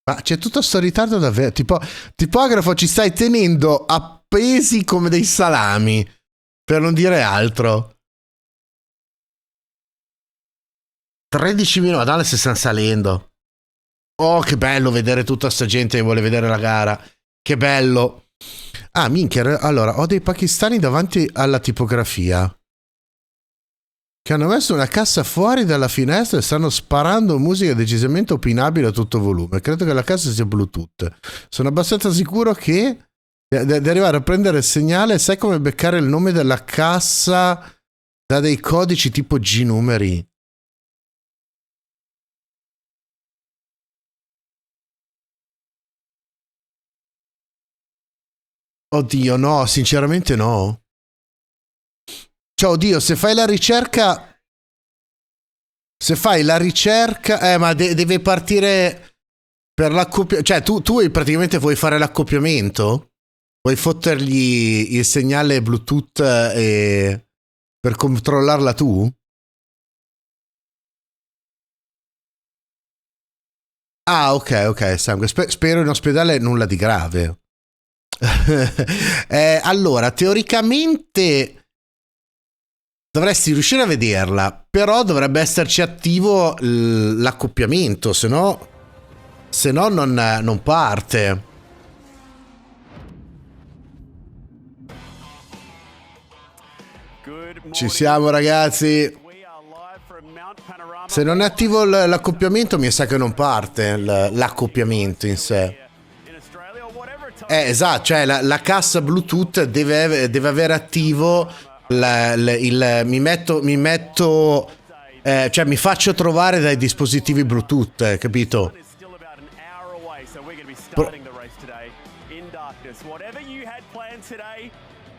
Ma c'è tutto sto ritardo davvero. Tipografo, ci stai tenendo appesi come dei salami. Per non dire altro. 13 minuti, madonna, se stanno salendo. Oh, che bello vedere tutta sta gente che vuole vedere la gara. Che bello. Ah, minchia, allora, ho dei pakistani davanti alla tipografia che hanno messo una cassa fuori dalla finestra e stanno sparando musica decisamente opinabile a tutto volume. Credo che la cassa sia Bluetooth. Sono abbastanza sicuro che di arrivare a prendere il segnale, sai come beccare il nome della cassa da dei codici tipo G numeri. Oddio, no, sinceramente no. Cioè, oddio, se fai la ricerca... Se fai la ricerca... ma deve partire per l'accoppiamento... Cioè, tu praticamente vuoi fare l'accoppiamento? Vuoi fottergli il segnale Bluetooth per controllarla tu? Ah, ok, sangue. Spero in ospedale nulla di grave. Allora, teoricamente... Dovresti riuscire a vederla, però dovrebbe esserci attivo l'accoppiamento, se no non parte. Ci siamo ragazzi. Se non è attivo l'accoppiamento mi sa che non parte l'accoppiamento in sé. Esatto, cioè la cassa Bluetooth deve avere attivo mi metto cioè mi faccio trovare dai dispositivi Bluetooth, capito?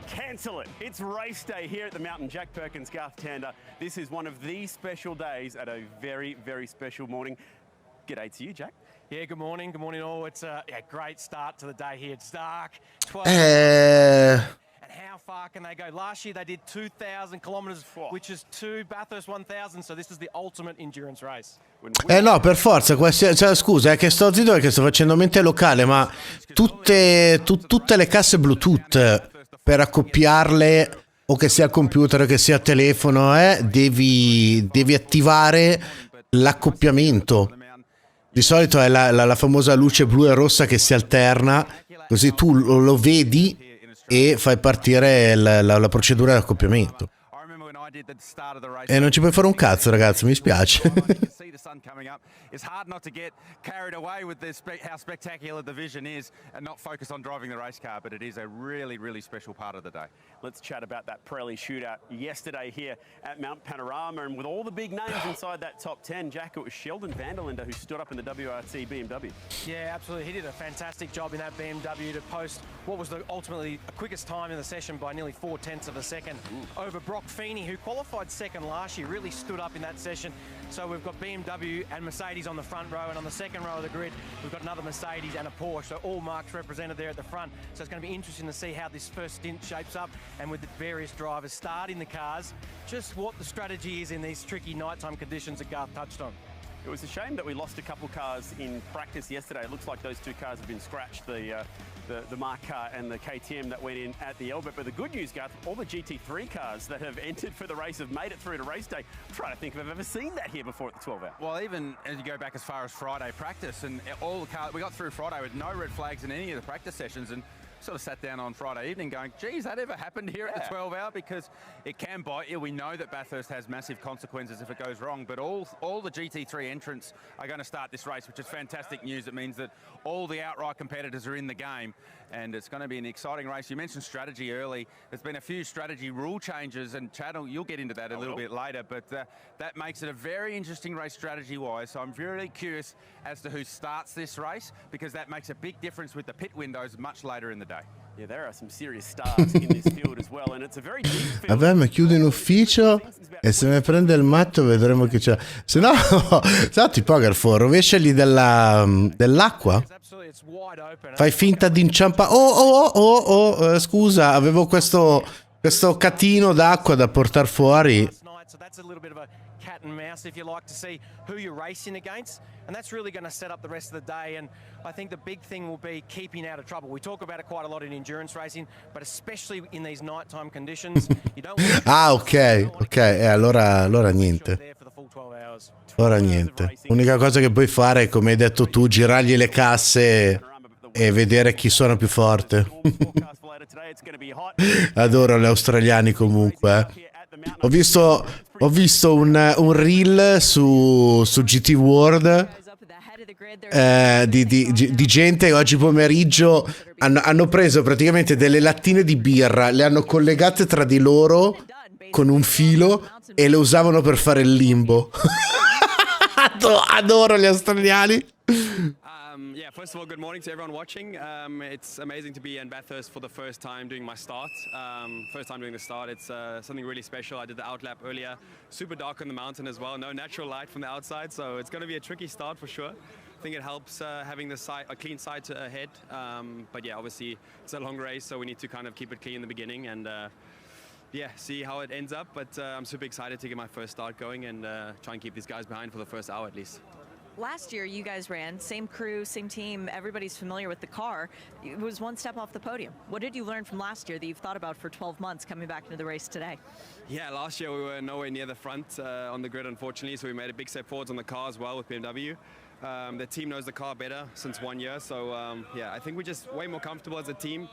Cancel it. It's race day here at the Mountain Jack Perkins Garth Tander. This is one of the special days at a very, very special morning. G'day to you, Jack. Yeah, good morning all. It's a great start to the day here. It's dark. 12 And how far can they go? Last year they did 2,000 kilometers, which is 2 Bathurst 1,000. So this is the ultimate endurance race. No, per forza. Cioè, scusa, che sto zitto perché sto facendo mente locale, ma tutte le casse Bluetooth per accoppiarle, o che sia computer o che sia telefono, devi attivare l'accoppiamento. Di solito è la famosa luce blu e rossa che si alterna, così tu lo vedi e fai partire la procedura di accoppiamento. E non ci puoi fare un cazzo, ragazzi, mi spiace. It's hard not to get carried away with this, how spectacular the vision is and not focus on driving the race car, but it is a really, really special part of the day. Let's chat about that Pirelli shootout yesterday here at Mount Panorama, and with all the big names inside that top 10, Jack, it was Sheldon Vanderlinde who stood up in the WRT BMW. Yeah, absolutely. He did a fantastic job in that BMW to post what was ultimately the quickest time in the session by nearly 4/10 of a second over Brock Feeney, who qualified second last year, really stood up in that session. So we've got BMW and Mercedes on the front row, and on the second row of the grid, we've got another Mercedes and a Porsche. So all marques represented there at the front. So it's going to be interesting to see how this first stint shapes up, and with the various drivers starting the cars, just what the strategy is in these tricky nighttime conditions that Garth touched on. It was a shame that we lost a couple cars in practice yesterday. It looks like those two cars have been scratched, the Mark car and the KTM that went in at the Elbit. But the good news, Garth, all the GT3 cars that have entered for the race have made it through to race day. I'm trying to think if I've ever seen that here before at the 12 hour. Well, even as you go back as far as Friday practice, and all the cars, we got through Friday with no red flags in any of the practice sessions, and sort of sat down on Friday evening going, geez, that ever happened here at the 12 hour? Because it can bite you. We know that Bathurst has massive consequences if it goes wrong, but all the GT3 entrants are going to start this race, which is fantastic news. It means that all the outright competitors are in the game, and it's going to be an exciting race. You mentioned strategy early. There's been a few strategy rule changes, and Chad, you'll get into that a little bit later, but that makes it a very interesting race strategy-wise. So I'm really curious as to who starts this race, because that makes a big difference with the pit windows much later in the day. Yeah, there are some serious stars in this field as well, and it's a very deep field. Vabbè, mi chiudo in ufficio e se mi prende il matto vedremo che c'è. Se no, sa tipografo, rovesciagli dell'acqua. Fai finta di inciampare. Scusa, avevo questo catino d'acqua da portare fuori. So that's a little bit of a cat and mouse, if you like, to see who you're racing against, and that's really going to set up the rest of the day. And I think the big thing will be keeping out of trouble. We talk about it quite a lot in endurance racing, but especially in these nighttime conditions, you don't want to Ok, allora niente. Ora niente. L'unica cosa che puoi fare è, come hai detto tu, girargli le casse e vedere chi suona più forte. Adoro gli australiani comunque. Ho visto un reel su GT World di gente oggi pomeriggio hanno preso praticamente delle lattine di birra, le hanno collegate tra di loro con un filo e le usavano per fare il limbo. Adoro gli australiani. Yeah, first of all, good morning to everyone watching. It's amazing to be in Bathurst for the first time doing my start. First time doing the start. It's something really special. I did the outlap earlier. Super dark on the mountain as well. No natural light from the outside, so it's going to be a tricky start for sure. I think it helps having a clean side to ahead. But yeah, obviously it's a long race, so we need to kind of keep it clean in the beginning and yeah, see how it ends up. But I'm super excited to get my first start going and try and keep these guys behind for the first hour at least. Last year, you guys ran, same crew, same team, everybody's familiar with the car. It was one step off the podium. What did you learn from last year that you've thought about for 12 months coming back into the race today? Yeah, last year we were nowhere near the front on the grid, unfortunately, so we made a big step forwards on the car as well with BMW. The team knows the car better since 1 year, so yeah, I think we're just way more comfortable as a team.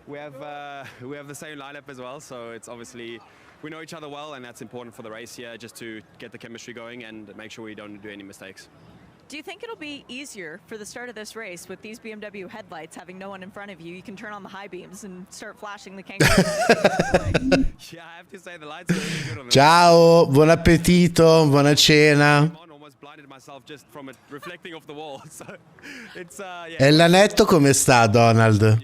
We have the same lineup as well, so it's obviously we know each other well, and that's important for the race here, just to get the chemistry going and make sure we don't do any mistakes. Do you think it'll be easier for the start of this race with these BMW headlights, having no one in front of you? You can turn on the high beams and start flashing the kangaroo. Yeah, I have to say the lights are really good on this. Ciao, buon appetito, buona cena. Almost blinded myself just from it reflecting off the wall. So it's yeah. E l'anetto come sta, Donald?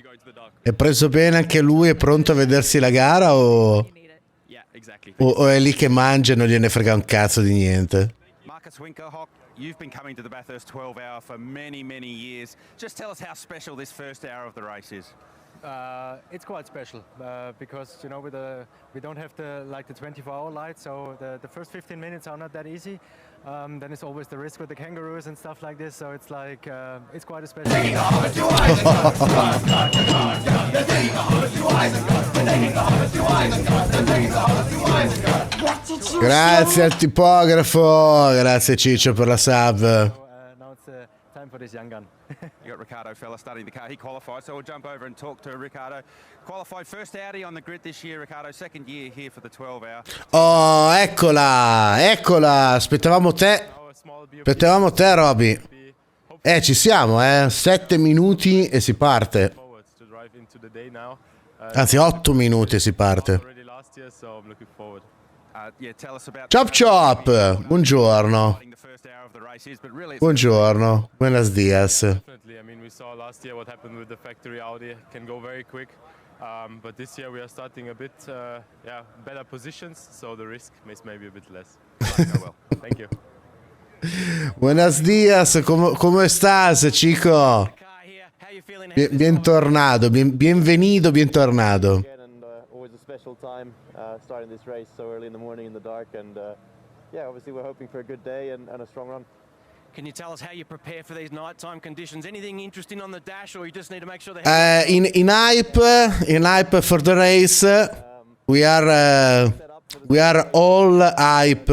È preso bene anche lui? È pronto a vedersi la gara o è lì che mangia e non gliene frega un cazzo di niente? Marcus Winkelhock, you've been coming to the Bathurst 12 hour for many, many years. Just tell us how special this first hour of the race is. It's quite special because, you know, we don't have the 24-hour light, so the first 15 minutes are not that easy. Then it's always the risk with the kangaroos and stuff like this, so it's like it's quite a special. Grazie al tipografo, grazie Ciccio per la sub. Now it's time for this young gun. You got Riccardo Fella starting the car. He qualified, so we'll jump over and talk to Riccardo. Qualified first Audi on the grid this year, Riccardo. Second year here for the 12 hour. Oh, eccola. Aspettavamo te, Roby. Ci siamo, 7 minuti e si parte. Anzi, 8 minuti e si parte. Chop, buongiorno. Buongiorno, buenos dias. But this year we are starting a bit, better positions, so the risk is maybe a bit less. Well, thank you. Buenos dias, ¿cómo estás, chico? Bentornado, bienvenido. Always a special time starting this race so early in the morning in the dark, and obviously we're hoping for a good day and a strong run. Can you tell us how you prepare for these nighttime conditions? Anything interesting on the dash, or you just need to make sure they in hype for the race. We are all hype.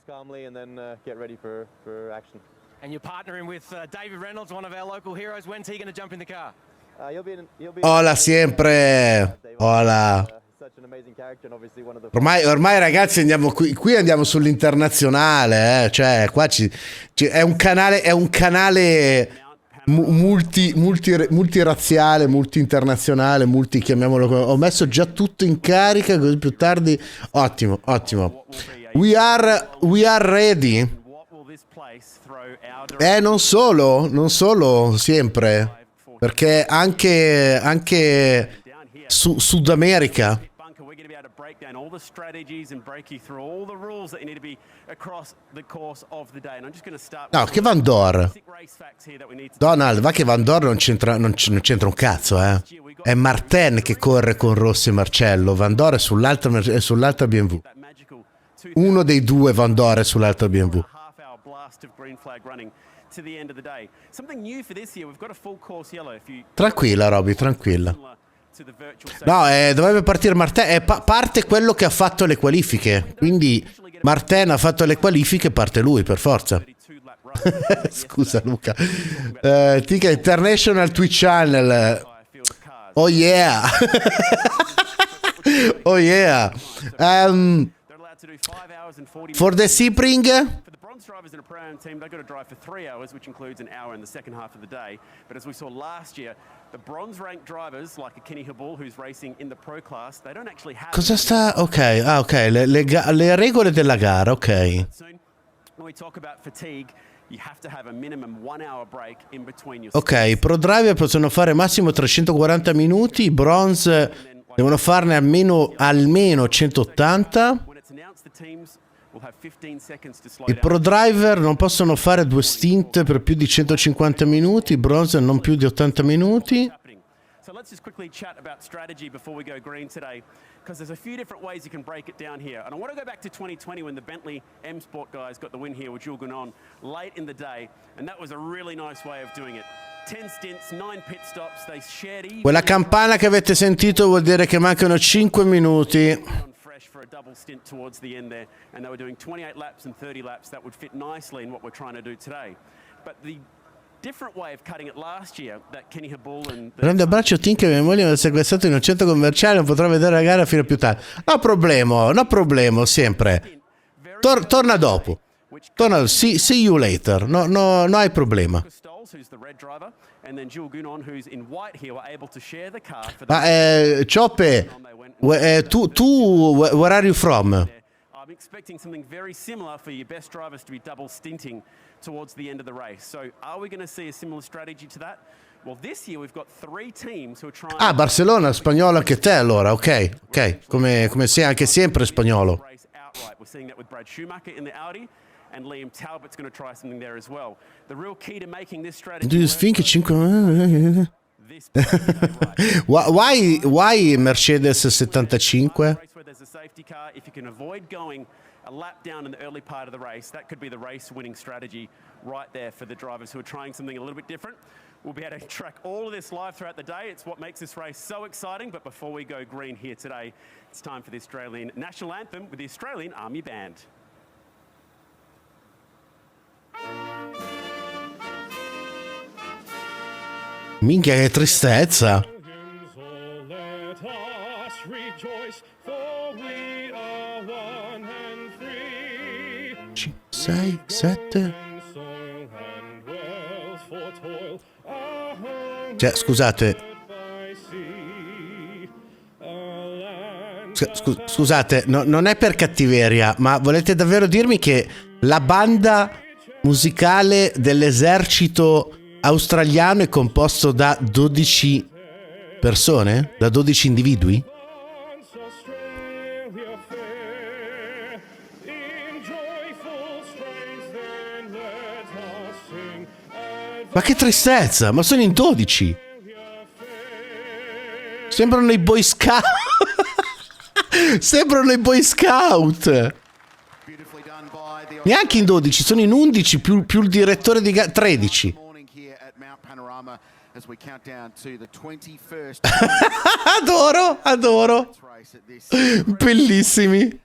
Calmly and then get ready for action. And you're partnering with David Reynolds, one of our local heroes. When's he going to jump in the car? He'll be Hola sempre. Hola. Ormai ragazzi andiamo qui andiamo sull'internazionale, cioè qua è un canale multirazziale, multi-internazionale, chiamiamolo come. Ho messo già tutto in carica così più tardi. Ottimo. We are ready. Non solo sempre, perché anche Sud America. All the strategies and break you through all the rules that you need to be across the course of the day. And I'm just going to start. No, che Van Dor. Donald, va che Van Dor non c'entra un cazzo, È Martin che corre con Rossi e Marcello. Van Dor è sull'altra BMW. Uno dei due Van Dor è sull'altra BMW. Tranquilla, Roby, tranquilla. No, dovrebbe partire Martin. Parte quello che ha fatto le qualifiche. Quindi Martin ha fatto le qualifiche, parte lui per forza. Scusa Luca. Tica International Twitch Channel. Oh yeah. Oh yeah. For the Sebring. Drivers in a pro-am team, they've got to drive for 3 hours, which includes an hour in the second half of the day. But as we saw last year, the bronze-ranked drivers, like a Kenny Habul, who's racing in the pro class, they don't actually have... Cosa sta... Ok, le regole della gara, ok. When we talk about fatigue, you have to have a minimum 1 hour break in between your... Ok, i pro driver possono fare massimo 340 minuti, i bronze devono farne almeno 180. I pro driver non possono fare 2 stint per più di 150 minuti, i bronze non più di 80 minuti. So let's just quickly chat about strategy before we go green today, because there's a few different ways you can break it down here. And I want to go back to 2020 when the Bentley M Sport guys got the win here with Jules Gounon late in the day, and that was a really nice way of doing it. 10 stints, 9 pit stops, they shared even. Quella campana che avete sentito vuol dire che mancano 5 minuti. For a double stint towards the end there, and they were doing 28 laps and 30 laps. That would fit nicely in what we're trying to do today. But the different way of cutting it last year, that Kenny Habul and Grande abbraccio Tinka, mia moglie mi ha sequestrato in un centro commerciale, non potrò vedere la gara fino a più tardi. No problema, sempre. Torna dopo. See you later. No hai problema. Ma Cioppe, tu where are you from? I'm expecting something very similar for your best drivers to be double stinting towards the end of the race. So are we going to see a similar strategy to that? Well, this year we've got 3 teams who are trying... Ah, Barcellona, spagnolo anche te allora, ok. Come sei anche sempre spagnolo. We're seeing that with Brad Schumacher in the Audi, and Liam Talbot's going to try something there as well. The real key to making this strategy... Do you think 5... Why Mercedes 75? There's a safety car. If you can avoid going a lap down in the early part of the race, that could be the race-winning strategy right there for the drivers who are trying something a little bit different. We'll be able to track all of this live throughout the day. It's what makes this race so exciting. But before we go green here today, it's time for the Australian National Anthem with the Australian Army Band. Minchia, che tristezza. 6, 7. Cioè, scusate. Scusate, non è per cattiveria, ma volete davvero dirmi che la banda musicale dell'esercito australiano è composto da 12 persone? Da 12 individui? Ma che tristezza, ma sono in 12. Sembrano i Boy Scout. Sembrano i Boy Scout. Neanche in 12, sono in 11 più il direttore di 13. Adoro. Bellissimi.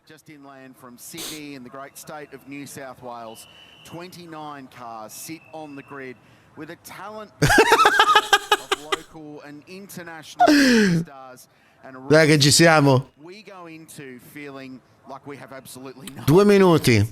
29 cars sit on the grid with a talent of local and international stars. Dai che ci siamo. We go into feeling like we have absolutely no 2 minuti.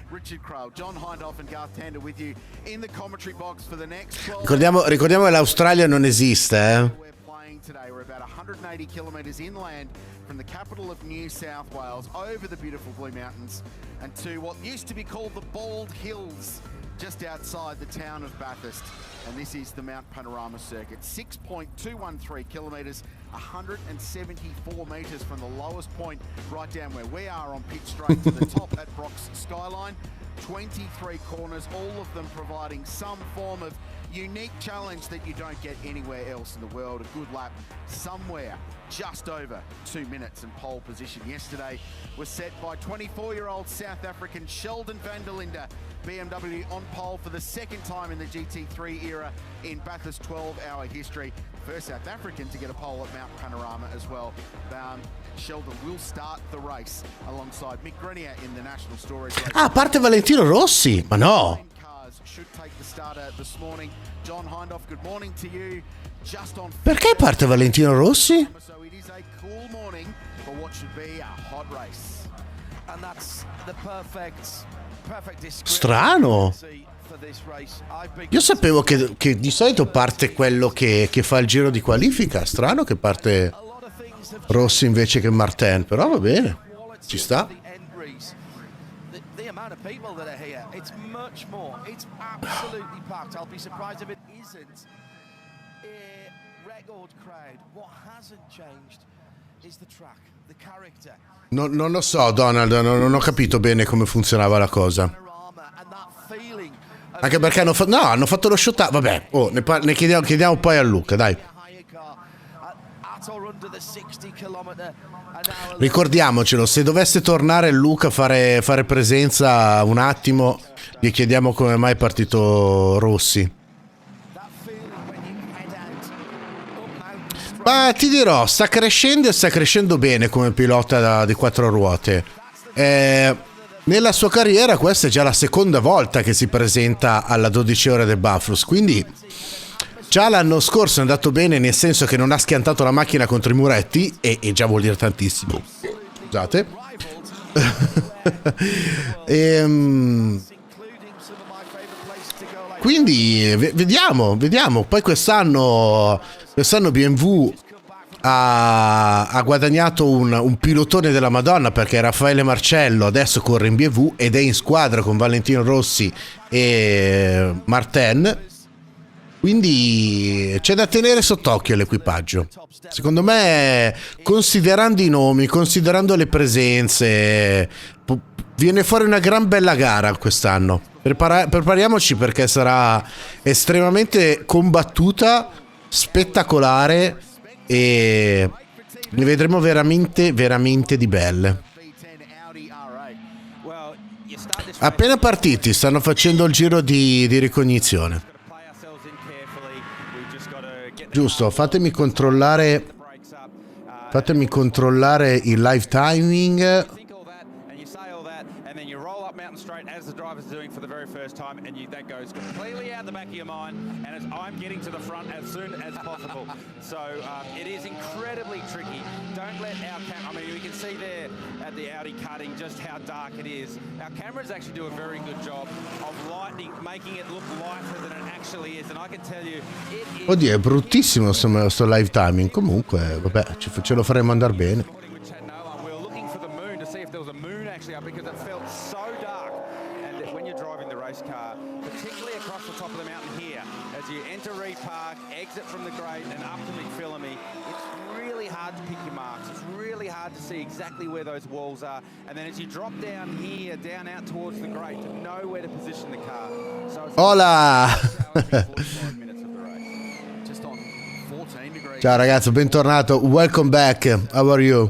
Richard Crowe, John Hindhoff and Garth Tander with you in the commentary box for the next 12. Ricordiamo che l'Australia non esiste, We're playing today. We're about 180 kilometers inland from the capital of New South Wales over the beautiful Blue Mountains and to what used to be called the Bald Hills, just outside the town of Bathurst. And this is the Mount Panorama circuit. 6.213 kilometres, 174 metres from the lowest point right down where we are on pitch straight to the top at Brock's Skyline. 23 corners, all of them providing some form of unique challenge that you don't get anywhere else in the world. A good lap somewhere just over 2 minutes, and pole position yesterday was set by 24-year-old South African Sheldon van der Linde. BMW on pole for the second time in the GT3 era in Bathurst 12-hour history. First South African to get a pole at Mount Panorama as well. Sheldon will start the race alongside Mick Grenier in the National Storage race. Ah, parte Valentino Rossi, ma no. Should take the starter this morning. John Hindhoff, good morning to you. Just on. Perché parte Valentino Rossi? So it is a cool morning for what should be a hot race. And that's the perfect Strano. Io sapevo che di solito parte quello che fa il giro di qualifica. Strano che parte Rossi invece che Martin, però va bene, ci sta. The amount of people that are here, it's much more. It's absolutely packed. I'll be surprised if it isn't a record crowd. What hasn't changed is the track, the character. Non lo so, Donald, non ho capito bene come funzionava la cosa. Anche perché hanno fatto lo shot. Vabbè, ne chiediamo poi a Luca, dai. Ricordiamocelo, se dovesse tornare Luca a fare presenza un attimo, gli chiediamo come mai è partito Rossi. Ma ti dirò, sta crescendo e sta crescendo bene come pilota di 4 ruote. Nella sua carriera questa è già la seconda volta che si presenta alla 12 ore del Bathurst, quindi già l'anno scorso è andato bene, nel senso che non ha schiantato la macchina contro i muretti, e già vuol dire tantissimo. Scusate. Quindi vediamo. Poi quest'anno BMW ha guadagnato un pilotone della Madonna, perché Raffaele Marcello adesso corre in BMW ed è in squadra con Valentino Rossi e Martin. Quindi c'è da tenere sott'occhio l'equipaggio. Secondo me, considerando i nomi, considerando le presenze, viene fuori una gran bella gara quest'anno. Prepariamoci, perché sarà estremamente combattuta, spettacolare, e ne vedremo veramente di belle. Appena partiti stanno facendo il giro di ricognizione. Giusto, fatemi controllare il live timing. concentrate as the driver's doing for the very first time, and that goes completely out the back of your mind, and I'm getting to the front as soon as possible. So it is incredibly tricky. Don't let our camera, I mean, we can see there at the Audi cutting just how dark it is. Our cameras actually do a very good job of lighting, making it look lighter than it actually is, and I can tell you, it is... Oddio, è bruttissimo sto live timing. Comunque, vabbè, ce lo faremo andare bene. We were looking for the moon to see if there was a moon actually up, because it felt so dark. And when you're driving the race car, particularly across the top of the mountain here, as you enter Reed Park, exit from the grade and up to McPhillamy, it's really hard to pick your marks. It's really hard to see exactly where those walls are. And then as you drop down here, down out towards the grade, to know where to position the car. So it's Hola! Ciao ragazzi, bentornato. Welcome back. How are you?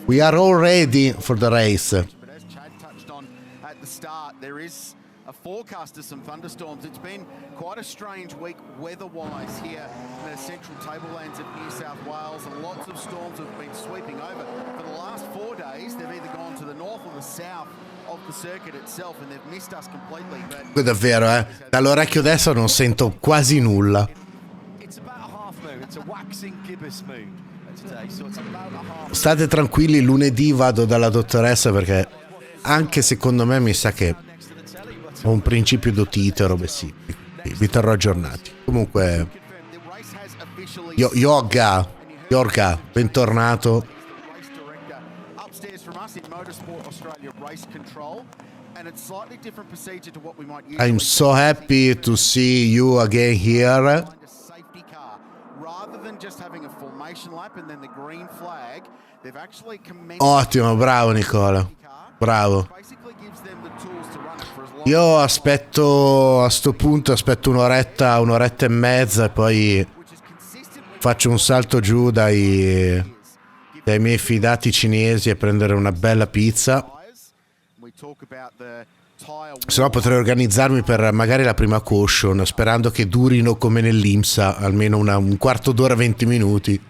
We are all ready for the race. But as Chad touched on at the start, there is a forecast of some thunderstorms. It's been quite a strange week weather-wise here in the central tablelands of New South Wales, and lots of storms have been sweeping over. For the last 4 days, they've either gone to the north or the south of the circuit itself, and they've missed us completely. But Davvero, dall'orecchio destro non sento quasi nulla. It's about a half moon. It's a waxing gibbous moon today, so it's about a half. State tranquilli, lunedì vado dalla dottoressa perché anche secondo me mi sa che ho un principio d'otite, robe sì. Vi terrò aggiornati. Comunque, Yoga, bentornato. I'm so happy to see you again here. Ottimo, bravo Nicola, bravo. Io aspetto, a sto punto aspetto un'oretta e mezza e poi faccio un salto giù dai miei fidati cinesi a prendere una bella pizza. Se no potrei organizzarmi per magari la prima caution, sperando che durino come nell'IMSA, almeno un quarto d'ora, 20 minuti.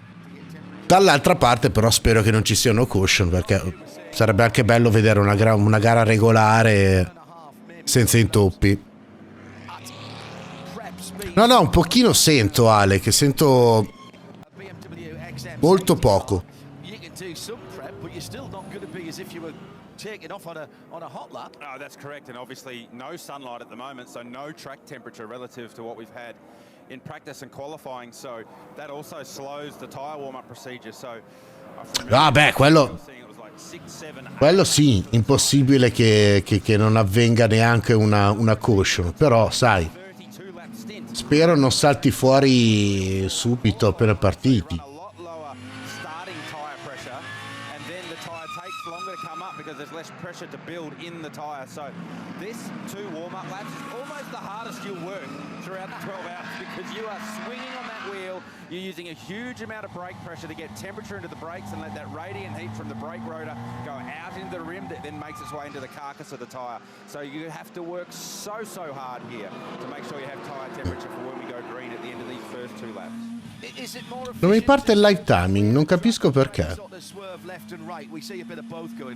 Dall'altra parte però spero che non ci siano caution, perché sarebbe anche bello vedere una gara regolare senza intoppi. No, un pochino sento, Ale, che sento molto poco. Taking off on a hot lap. Oh, that's correct, and obviously no sunlight at the moment, so no track temperature relative to what we've had in practice and qualifying, so that also slows the tyre warm-up procedure. So beh, quello sì, impossibile che non avvenga neanche una caution, però sai, spero non salti fuori subito appena partiti. Pressure to build in the tyre, so this 2 warm-up laps is almost the hardest you'll work throughout the 12 hours, because you are swinging on that wheel, you're using a huge amount of brake pressure to get temperature into the brakes and let that radiant heat from the brake rotor go out into the rim that then makes its way into the carcass of the tyre. So you have to work so hard here to make sure you have tyre temperature for when we go green at the end of these first 2 laps. Non mi parte il live timing, non capisco perché.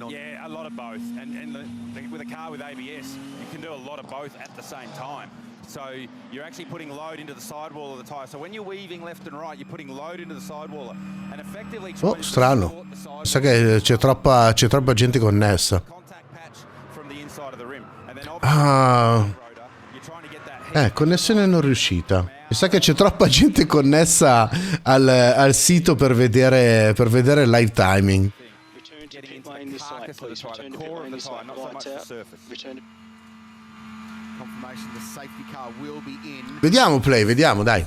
Yeah, a lot of both, and with a car with ABS, you can do a lot of both at the same time. So you're actually putting load into the sidewall of the tyre. So when you're weaving left and right, you're putting load into the sidewall and effectively. Oh, strano. Mi sa che c'è troppa gente connessa. Connessione non riuscita. Mi sa che c'è troppa gente connessa al sito per vedere il live timing. Vediamo Play, dai.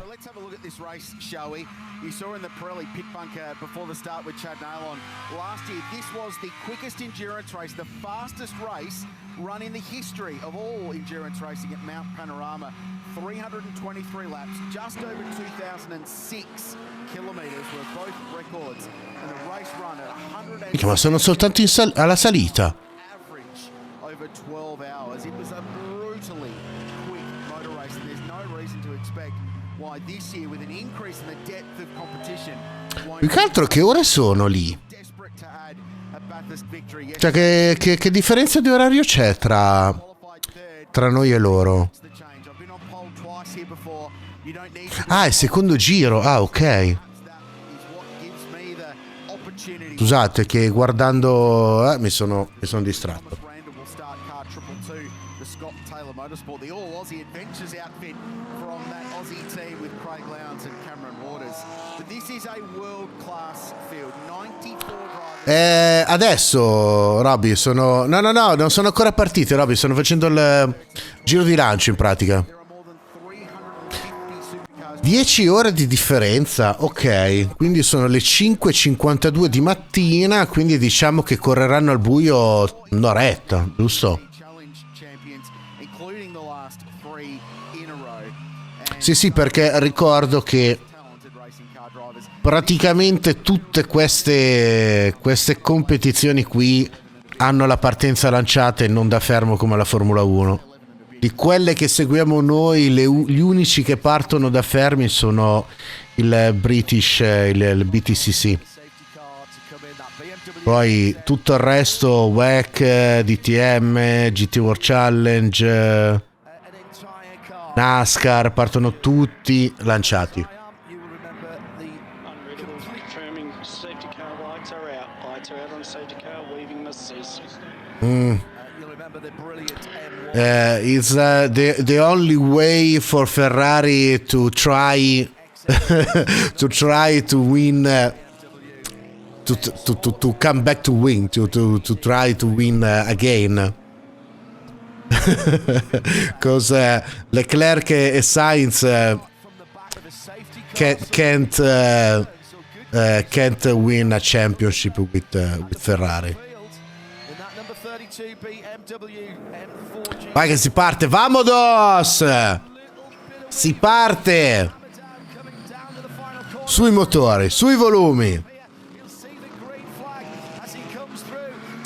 You saw in the Pirelli pit bunker before the start with Chad Nailon last year. This was the quickest endurance race, the fastest race run in the history of all endurance racing at Mount Panorama. 323 laps, just over 2006 kilometers were both records, and the race run at 100. Ma sono soltanto alla salita. Average over 12 hours. It was a brutally quick motor race, and there's no reason to expect why this year, with an increase in the depth of competition. Più che altro che ore sono lì? Desperate to add a Cioè, che differenza di orario c'è tra noi e loro? Ah, è secondo giro. Ah, ok. Scusate che guardando mi sono distratto. Adesso Robby sono no non sono ancora partiti, Robby, stanno facendo il giro di lancio in pratica. 10 ore di differenza, ok, quindi sono le 5:52 di mattina, quindi diciamo che correranno al buio un'oretta, giusto? Sì, perché ricordo che praticamente tutte queste competizioni qui hanno la partenza lanciata e non da fermo come la Formula 1. Di quelle che seguiamo noi, gli unici che partono da fermi sono il British, il BTCC. Poi tutto il resto, WEC, DTM, GT World Challenge, NASCAR, partono tutti lanciati. It's the only way for Ferrari to try to win, to come back to win, to try to win again. Because Leclerc e Sainz can't win a championship with Ferrari. Vai che si parte, vamonos! Si parte! Sui motori, sui volumi.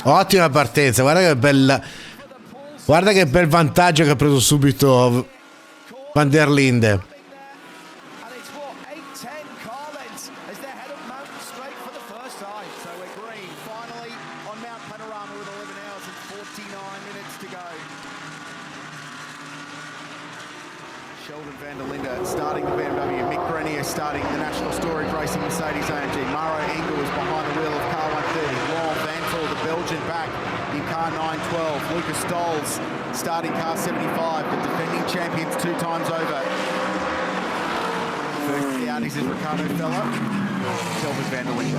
Ottima partenza, guarda che bella. Guarda che bel vantaggio che ha preso subito Van der Linde. Starting the BMW, Mick Grenier starting the National Storage Racing Mercedes AMG. Maro Engel was behind the wheel of car 130. Laurent Vantel, the Belgian, back in car 912. Lucas Stolz starting car 75, the defending champions 2 times over. First to the Audis is Ricardo Fella, Kelvin van der Linde.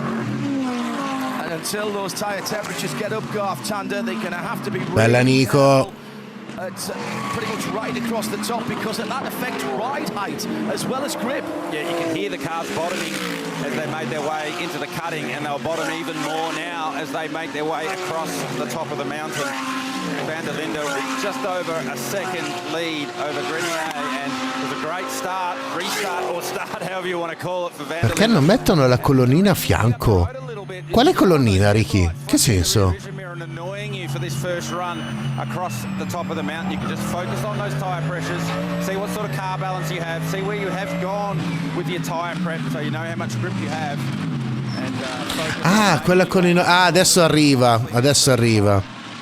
And until those tyre temperatures get up, Garth Tander, they're going to have to be Bella Nico. It's pretty much right across the top because that affects ride height as well as grip. Yeah, you can hear the cars bottoming as they made their way into the cutting, and they'll bottom even more now as they make their way across the top of the mountain. Van der Linde just over a second lead over Grenier, and it was a great start, restart or start, however you want to call it, for Van der Linde. Perché non mettono la colonnina a fianco? Quale colonnina, Ricky? Che senso? For this first run across the top of the mountain, you can just focus on those tyre pressures, see what sort of car balance you have, see where you have gone with your tyre prep, so you know how much grip you have. And, quella con i adesso arriva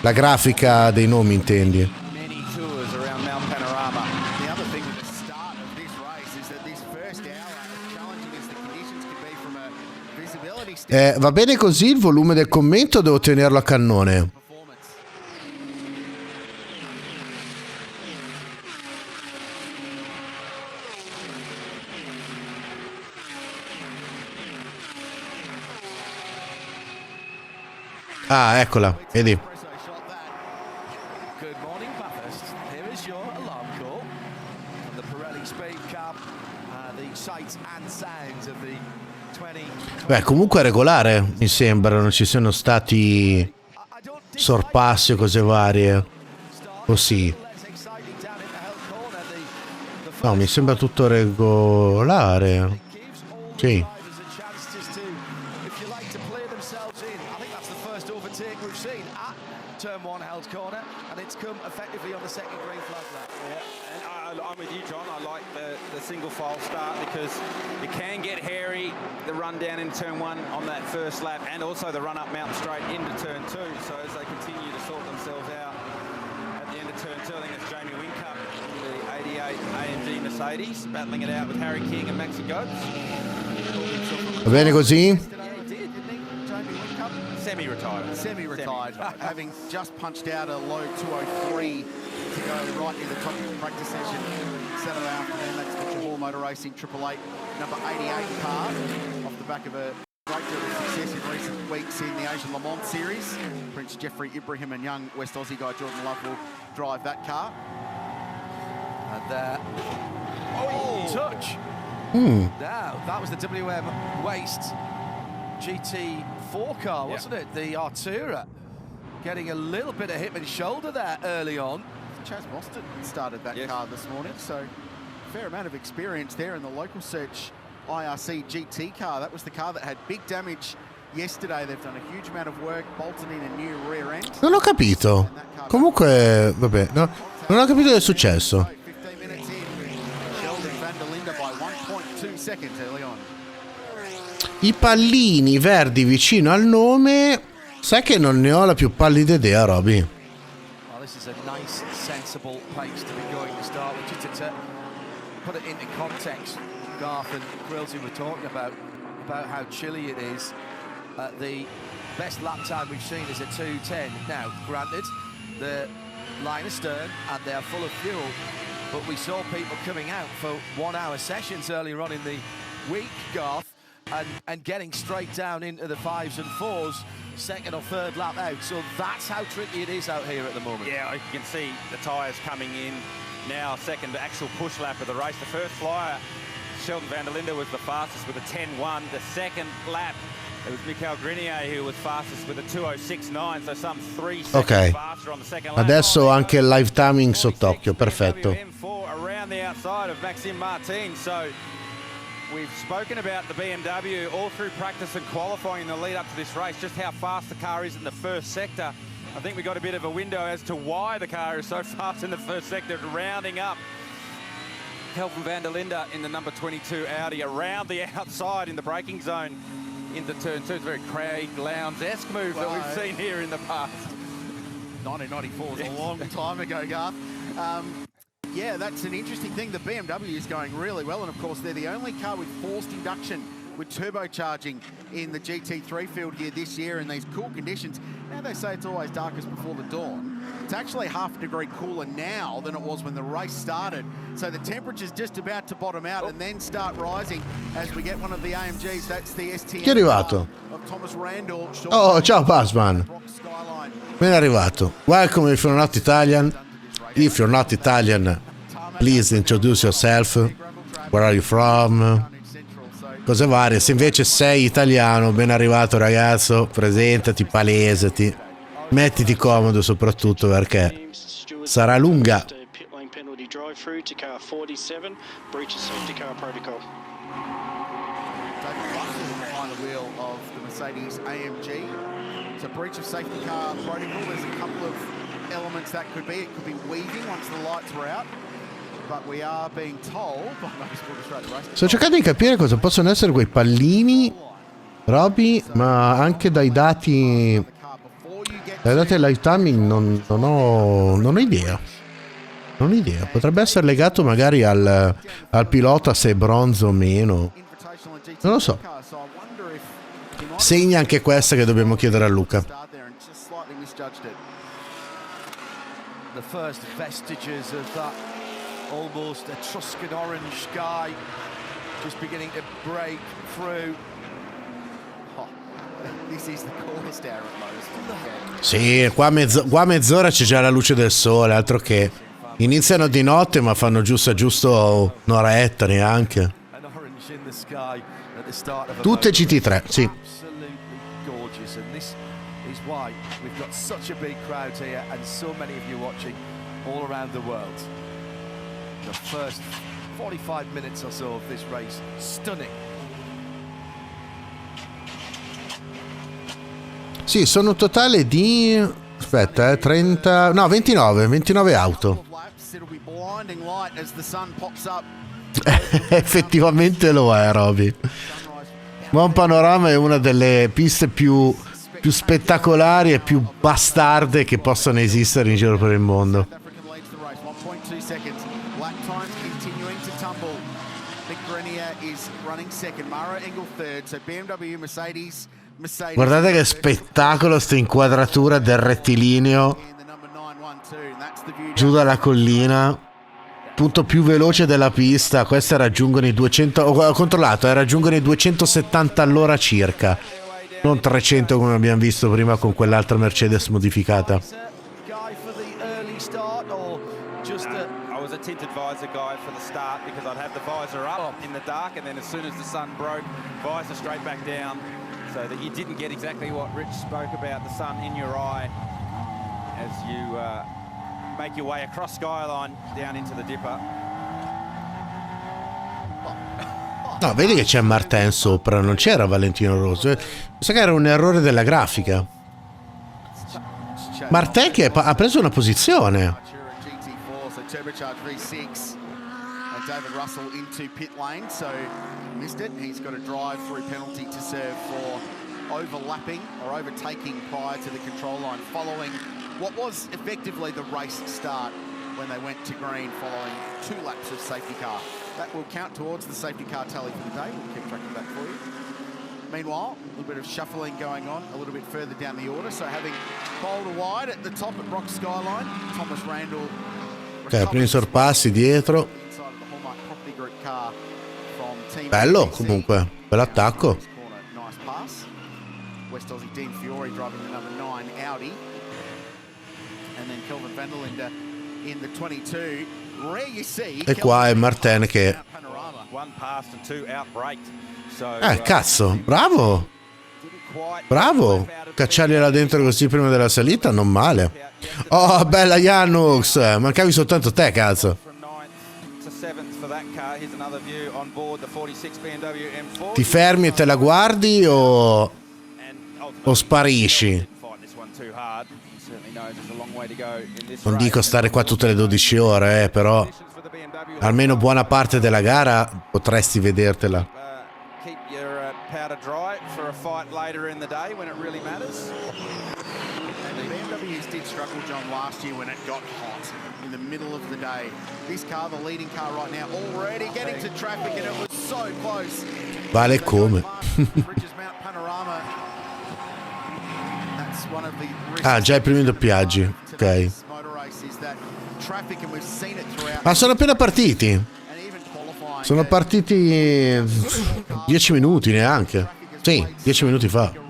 la grafica dei nomi, intendi? Many tours around Mount Panorama. The other thing with the start of this race is that this first hour, as challenging as the conditions can be from a visibility standpoint. Va bene così il volume del commento o devo tenerlo a cannone? Ah, eccola, vedi. Good morning, Bathurst. Here is your alarm call from the Pirelli Speed Cup, the sights and sounds of the 20. Beh, comunque è regolare, mi sembra, non ci siano stati sorpassi o cose varie. O sì? No, mi sembra tutto regolare. Sì. Turn 1 held corner, and it's come effectively on the second green flag lap. Yeah, and I'm with you, John. I like the single file start because it can get hairy, the run down in turn 1 on that first lap, and also the run up Mountain Straight into turn 2. So as they continue to sort themselves out at the end of turn 2, I think it's Jamie Whincup, the 88 AMG Mercedes, battling it out with Harry King and Maxi Goetz. Va bene così? Semi-retired. Semi-retired, having just punched out a low 203 to go right near the top of the practice session Saturday afternoon. That's the Johor Motor Racing 888 number 88 car off the back of a great deal of success in recent weeks in the Asian Le Mans Series. Prince Jeffrey Ibrahim and young West Aussie guy Jordan Love will drive that car. And there, touch. Now, that was the WM Waste GT4 car, wasn't it? The Artura getting a little bit of hip and shoulder there early on. Chaz Boston started that car this morning, so fair amount of experience there in the local search IRC GT car. That was the car that had big damage yesterday. They've done a huge amount of work, bolted in a new rear end. Non ho capito. Comunque, vabbè, no, non ho capito che è successo. 15 minutes in, Sheldon van der Linde by 1.2 seconds early on. I pallini verdi vicino al nome, sai che non ne ho la più pallida idea, Roby. Well, this is a nice, sensible pace to be going to start with. Just to put it into context, Garth and Quilty were talking about how chilly it is. The best lap time we've seen is a 2:10. Now, granted, the line astern and they're full of fuel, but we saw people coming out for 1 hour sessions earlier on in the week, Garth, and getting straight down into the 5s and 4s, second or third lap out. So that's how tricky it is out here at the moment. Yeah, you can see the tyres coming in now, second actual push lap of the race. The first flyer, Sheldon van der Linde, was the fastest with a 10.1. The second lap, it was Michael Grenier who was fastest with a 2:06.9, so some 3 seconds faster on the second lap. Adesso anche il live timing sott'occhio, perfetto. M4 around the outside of Maxime Martin. So we've spoken about the BMW all through practice and qualifying in the lead up to this race, just how fast the car is in the first sector. I think we got a bit of a window as to why the car is so fast in the first sector, rounding up Kelvin van der Linde in the number 22 Audi around the outside in the braking zone into turn 2. It's a very Craig Lowndes-esque move that we've seen here in the past. 1994 was a long time ago, Garth. Yeah, that's an interesting thing. The BMW is going really well, and of course they're the only car with forced induction with turbocharging in the GT3 field here this year in these cool conditions. Now they say it's always darkest before the dawn. It's actually half a degree cooler now than it was when the race started. So the temperature's just about to bottom out and then start rising as we get one of the AMGs. That's the STM Chi è arrivato? of Thomas Randall. Oh, ciao Passman. Ben arrivato. Welcome if you're not Italian. If you're not Italian, please introduce yourself. Where are you from? Cose varie. Se invece sei italiano, ben arrivato ragazzo, presentati, palesati, mettiti comodo soprattutto perché sarà lunga. Mercedes AMG. It's a breach of safety car protocol. There's a couple of elements that could be. It could be weaving once the lights were out. But we are being told by Motorsport Australia. Sto cercando di capire cosa possono essere quei pallini, Roby, ma anche dai dati live timing non ho idea. Non ho idea. Potrebbe essere legato magari al pilota, se è bronzo o meno. Non lo so. Segna anche questa che dobbiamo chiedere a Luca. The first vestiges of that almost Etruscan orange sky just beginning to break through. Oh, this is the coolest hour at most. Sì, qua mezz'ora c'è già la luce del sole, altro che iniziano di notte ma fanno giusto un'oretta neanche. Tutte GT3, sì. Gorgeous, and this is why we've got such a big crowd here and so many of you watching all around the world. The first 45 minutes or so of this race, stunning. Sì, sono un totale di 29 auto. It'll be blinding light as the sun pops up Effettivamente lo è, Roby. Mount Panorama è una delle piste più spettacolari e più bastarde che possano esistere in giro per il mondo. Guardate che spettacolo sta inquadratura del rettilineo giù dalla collina, punto più veloce della pista. Queste raggiungono i 200, ho controllato, raggiungono i 270 all'ora circa, non 300 come abbiamo visto prima con quell'altra Mercedes modificata. I was a tinted visor guy for the start because I'd have the visor up in the dark, and then as soon as the sun broke, visor straight back down, so that you didn't get exactly what Rich spoke about, the sun in your eye as you make your way across Skyline down into the dipper. No, vedi che c'è Martin sopra, non c'era Valentino Rossi. Penso che era un errore della grafica. Martin che ha preso una posizione. Turbocharged V6 and David Russell into pit lane, so missed it. He's got a drive-through penalty to serve for overlapping or overtaking prior to the control line, following what was effectively the race start when they went to green following 2 laps of safety car. That will count towards the safety car tally for the day. We'll keep track of that for you. Meanwhile, a little bit of shuffling going on a little bit further down the order, so having bowled wide at the top at Rock Skyline, Thomas Randall. Ok, primi sorpassi dietro. Bello comunque, bell'attacco. E qua è Martin che... cazzo, bravo! Bravo! Cacciargliela dentro così prima della salita, non male. Oh, bella Janux! Mancavi soltanto te, cazzo. Ti fermi e te la guardi o sparisci? Non dico stare qua tutte le 12 ore, però almeno buona parte della gara potresti vedertela. The BMWs did struggle, John, last year when it got hot in the middle of the day. This car, the leading car right now, already getting to traffic, and it was so close. Vale come. Mount Panorama. That's one of the già i primi doppiaggi. Ok. Ma sono appena partiti. Sono partiti 10 minuti neanche. Sì, 10 minuti fa.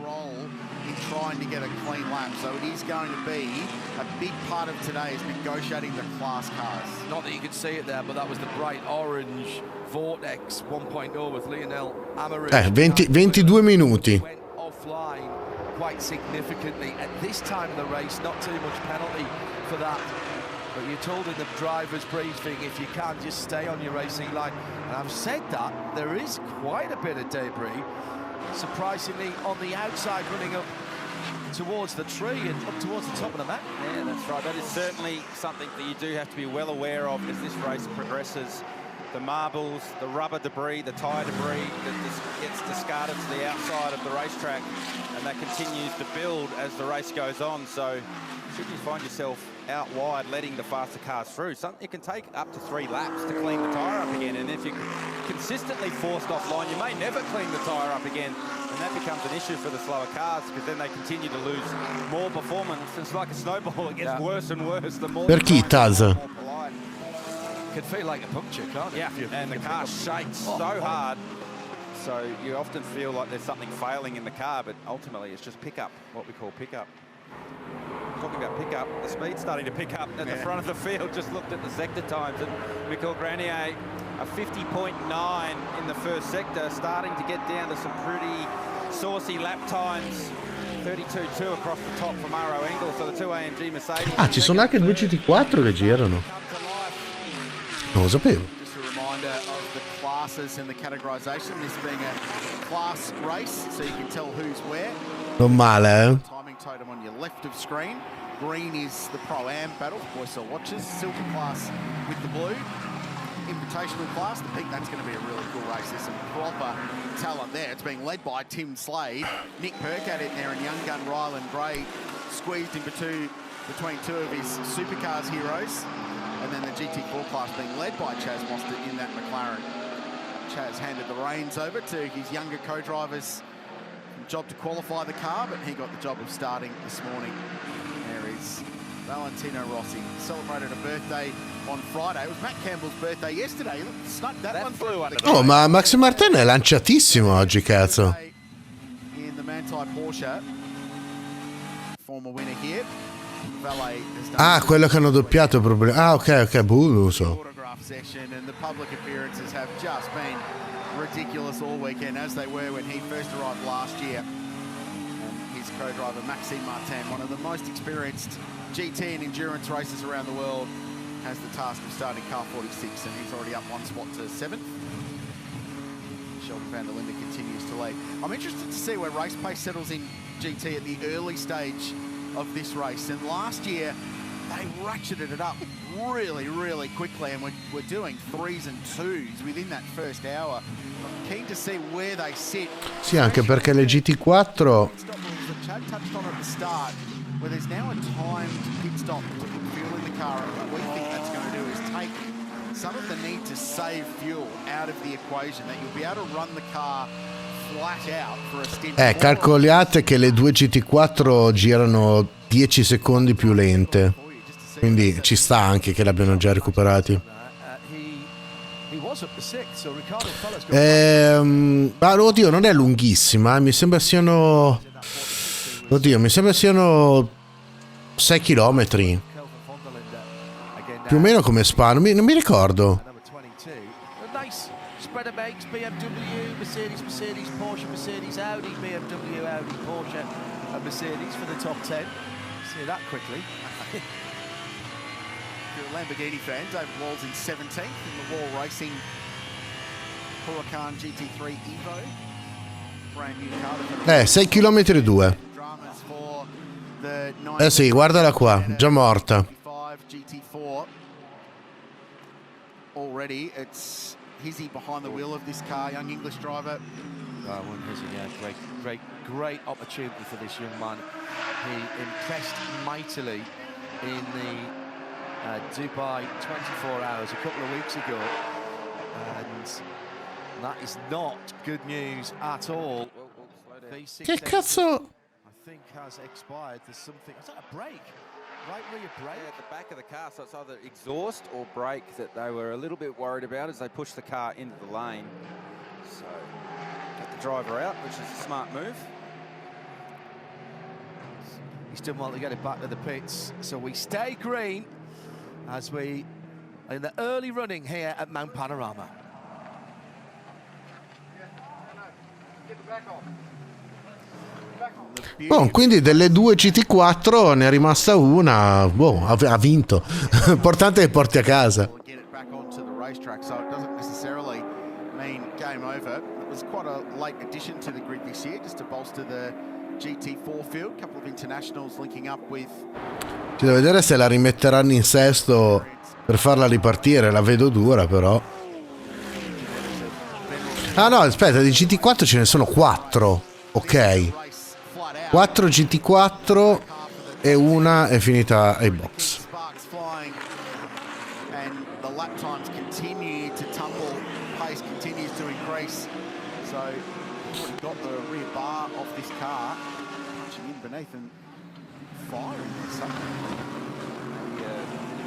Today is negotiating the class cars. Not that you could see it there, but that was the bright orange Vortex 1.0 with Lionel Amarillo. 22 minuti. Went offline quite significantly at this time of the race. Not too much penalty for that. But you're told in the driver's briefing, if you can't just stay on your racing line. And I've said that, there is quite a bit of debris. Surprisingly, on the outside, running up towards the tree and up towards the top of the map. Yeah, that's right. That is certainly something that you do have to be well aware of as this race progresses. The marbles, the rubber debris, the tyre debris that gets discarded to the outside of the racetrack, and that continues to build as the race goes on. So should you find yourself out wide letting the faster cars through, it can take up to 3 laps to clean the tyre up again, and if you're consistently forced offline, you may never clean the tyre up again, and that becomes an issue for the slower cars because then they continue to lose more performance. It's like a snowball, it gets worse and worse the more. Per chi Taz? Could feel like a puncture, can't it? Yeah, and the car shakes so hard, so you often feel like there's something failing in the car, but ultimately it's just pickup, what we call pickup. Talking about pickup, the speed's starting to pick up at the front of the field. Just looked at the sector times, and Michael Grenier, a 50.9 in the first sector, starting to get down to some pretty saucy lap times. 32.2 across the top from Aro Engel, so the 2 AMG Mercedes. Ci sono anche 2 GT4 che girano. Non lo sapevo. Just a reminder of the classes and the categorization. This being a class race, so you can tell who's where. Non male, eh? Timing totem on your left of screen. Green is the Pro-Am battle, voice or watches. Silver class with the blue. Invitational class, I think that's going to be a really cool race. There's some proper talent there. It's being led by Tim Slade, Nick Percat in there, and young gun Ryland Gray squeezed in between two of his supercars heroes. And then the GT4 class being led by Chaz Mostert in that McLaren. Chaz handed the reins over to his younger co-drivers. Job to qualify the car, but he got the job of starting this morning. There is Valentino Rossi. Celebrated a birthday on Friday. It was Matt Campbell's birthday yesterday. Look, snuck that one through under the Oh, ma Max Martin è lanciatissimo oggi, cazzo. in the Manti Porsche. Former winner here. Ah, quello che hanno doppiato proprio. Ah, ok, non lo so. Autograph session, and the public appearances have just been ridiculous all weekend, as they were when he first arrived last year. And his co-driver Maxime Martin, one of the most experienced GT and endurance racers around the world, has the task of starting car 46, and he's already up one spot to 7th. Sheldon van der Linde continues to lead. I'm interested to see where race pace settles in GT at the early stage of this race. And last year, they ratcheted it up really quickly, and we're doing 3s and 2s within that first hour. Keen to see where they sit. Sì, anche perché le GT4... Chad touched on at the start, where there's now a timed pit stop to put fuel in the car, and what we think that's going to do is take some of the need to save fuel out of the equation, that you'll be able to run the car flat out for a stint. Calcolate che le due GT4 girano 10 secondi più lente, quindi ci sta anche che l'abbiano già recuperati. Ma oddio, non è lunghissima, mi sembra siano 6 chilometri più o meno, come Spa, non mi ricordo. Spreader makes BMW, Mercedes, Porsche, Mercedes, Audi, BMW, Audi, Porsche, and Mercedes for the top 10. See that quickly. If you're a Lamborghini fan, David Wall's in 17th in the Wall Racing Huracan GT3 Evo. Brand new car. 6 km 2. Sì, guardala qua, già morta. GT4. Already, it's Hizzy behind the wheel of this car, young English driver. Hizzy, yeah, great opportunity for this young man. He impressed mightily in the Dubai 24 hours a couple of weeks ago, and that is not good news at all. Che cazzo? I think has expired. There's something. Is that a brake? Right rear brake? Yeah, at the back of the car, so it's either exhaust or brake that they were a little bit worried about as they pushed the car into the lane. So, got the driver out, which is a smart move. He's done well to get it back to the pits. So we stay green as we are in the early running here at Mount Panorama. Quindi delle due GT4 ne è rimasta una, ha vinto. L'importante è che porti a casa. Ci devo vedere se la rimetteranno in sesto per farla ripartire, la vedo dura però. Ah no, aspetta, di GT4 ce ne sono 4, ok. 4 GT4 e una è finita ai box.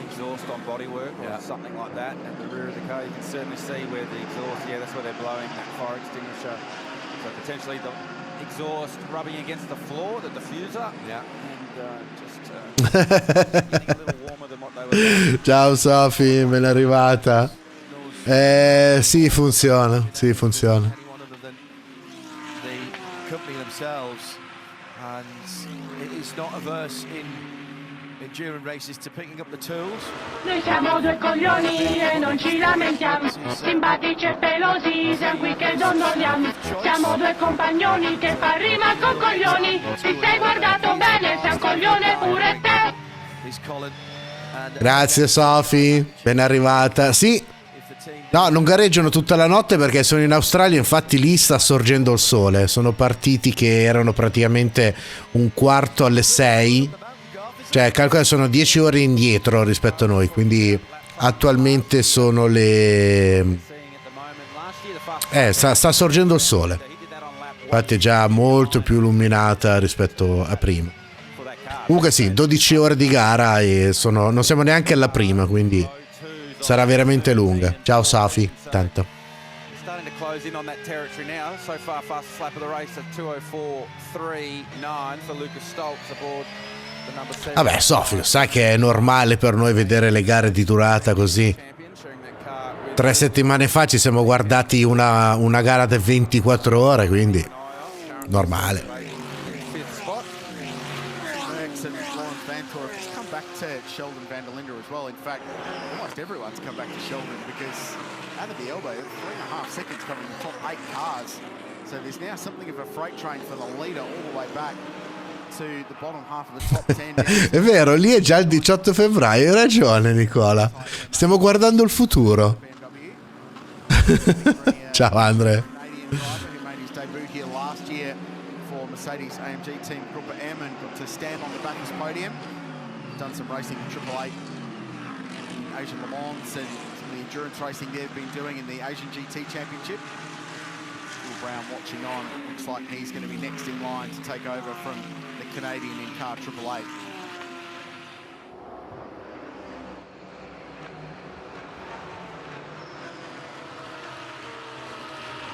Exhaust on bodywork or something like that at the rear of the car. You can certainly see where the exhaust, that's where they're blowing that fire extinguisher. So potentially the exhaust rubbing against the floor, the diffuser, and just getting a little warmer than what they were doing. Ciao Sofi, ben arrivata. Sì, funziona. Sì, funziona. The company themselves, and it is not averse in endurance races to picking up the tools. Noi siamo due coglioni e non ci lamentiamo, simpatici e pelosi, siamo qui che dondoliamo. Siamo due compagnoni che fa rima con coglioni. Ti sei guardato bene, sei un coglione pure te. Grazie Sofi, ben arrivata. Sì, No, non gareggiano tutta la notte perché sono in Australia, infatti lì sta sorgendo il sole. Sono partiti che erano praticamente un quarto alle 6. Cioè, calcola, sono 10 ore indietro rispetto a noi, quindi attualmente sono le... sta sorgendo il sole. Infatti è già molto più illuminata rispetto a prima. Comunque sì, 12 ore di gara e non siamo neanche alla prima, quindi sarà veramente lunga. Ciao Safi, tanto. Starting to close in on that territory now. So far, fastest lap of the race at 2:04.39 for Lucas Stoltz aboard the number 7. Vabbè, Sofio, sai che è normale per noi vedere le gare di durata così. 3 settimane fa ci siamo guardati una gara di 24 ore, quindi normale. Sheldon van der Linde as well. In fact, almost everyone's come back to Sheldon because out of the elbow, 3.5 seconds covering the top 8 cars. So there's now something of a freight train for the leader all the way back to the bottom half of the top 10. È vero, lì è già il 18 febbraio, hai ragione Nicola. Stiamo guardando il futuro. Ciao Andre. Mercedes AMG team Group M and got to stand on the Bathurst podium. Done some racing in Triple Eight, Asian Le Mans, and some of the endurance racing they've been doing in the Asian GT Championship. Will Brown watching on. Looks like he's going to be next in line to take over from the Canadian in car Triple Eight.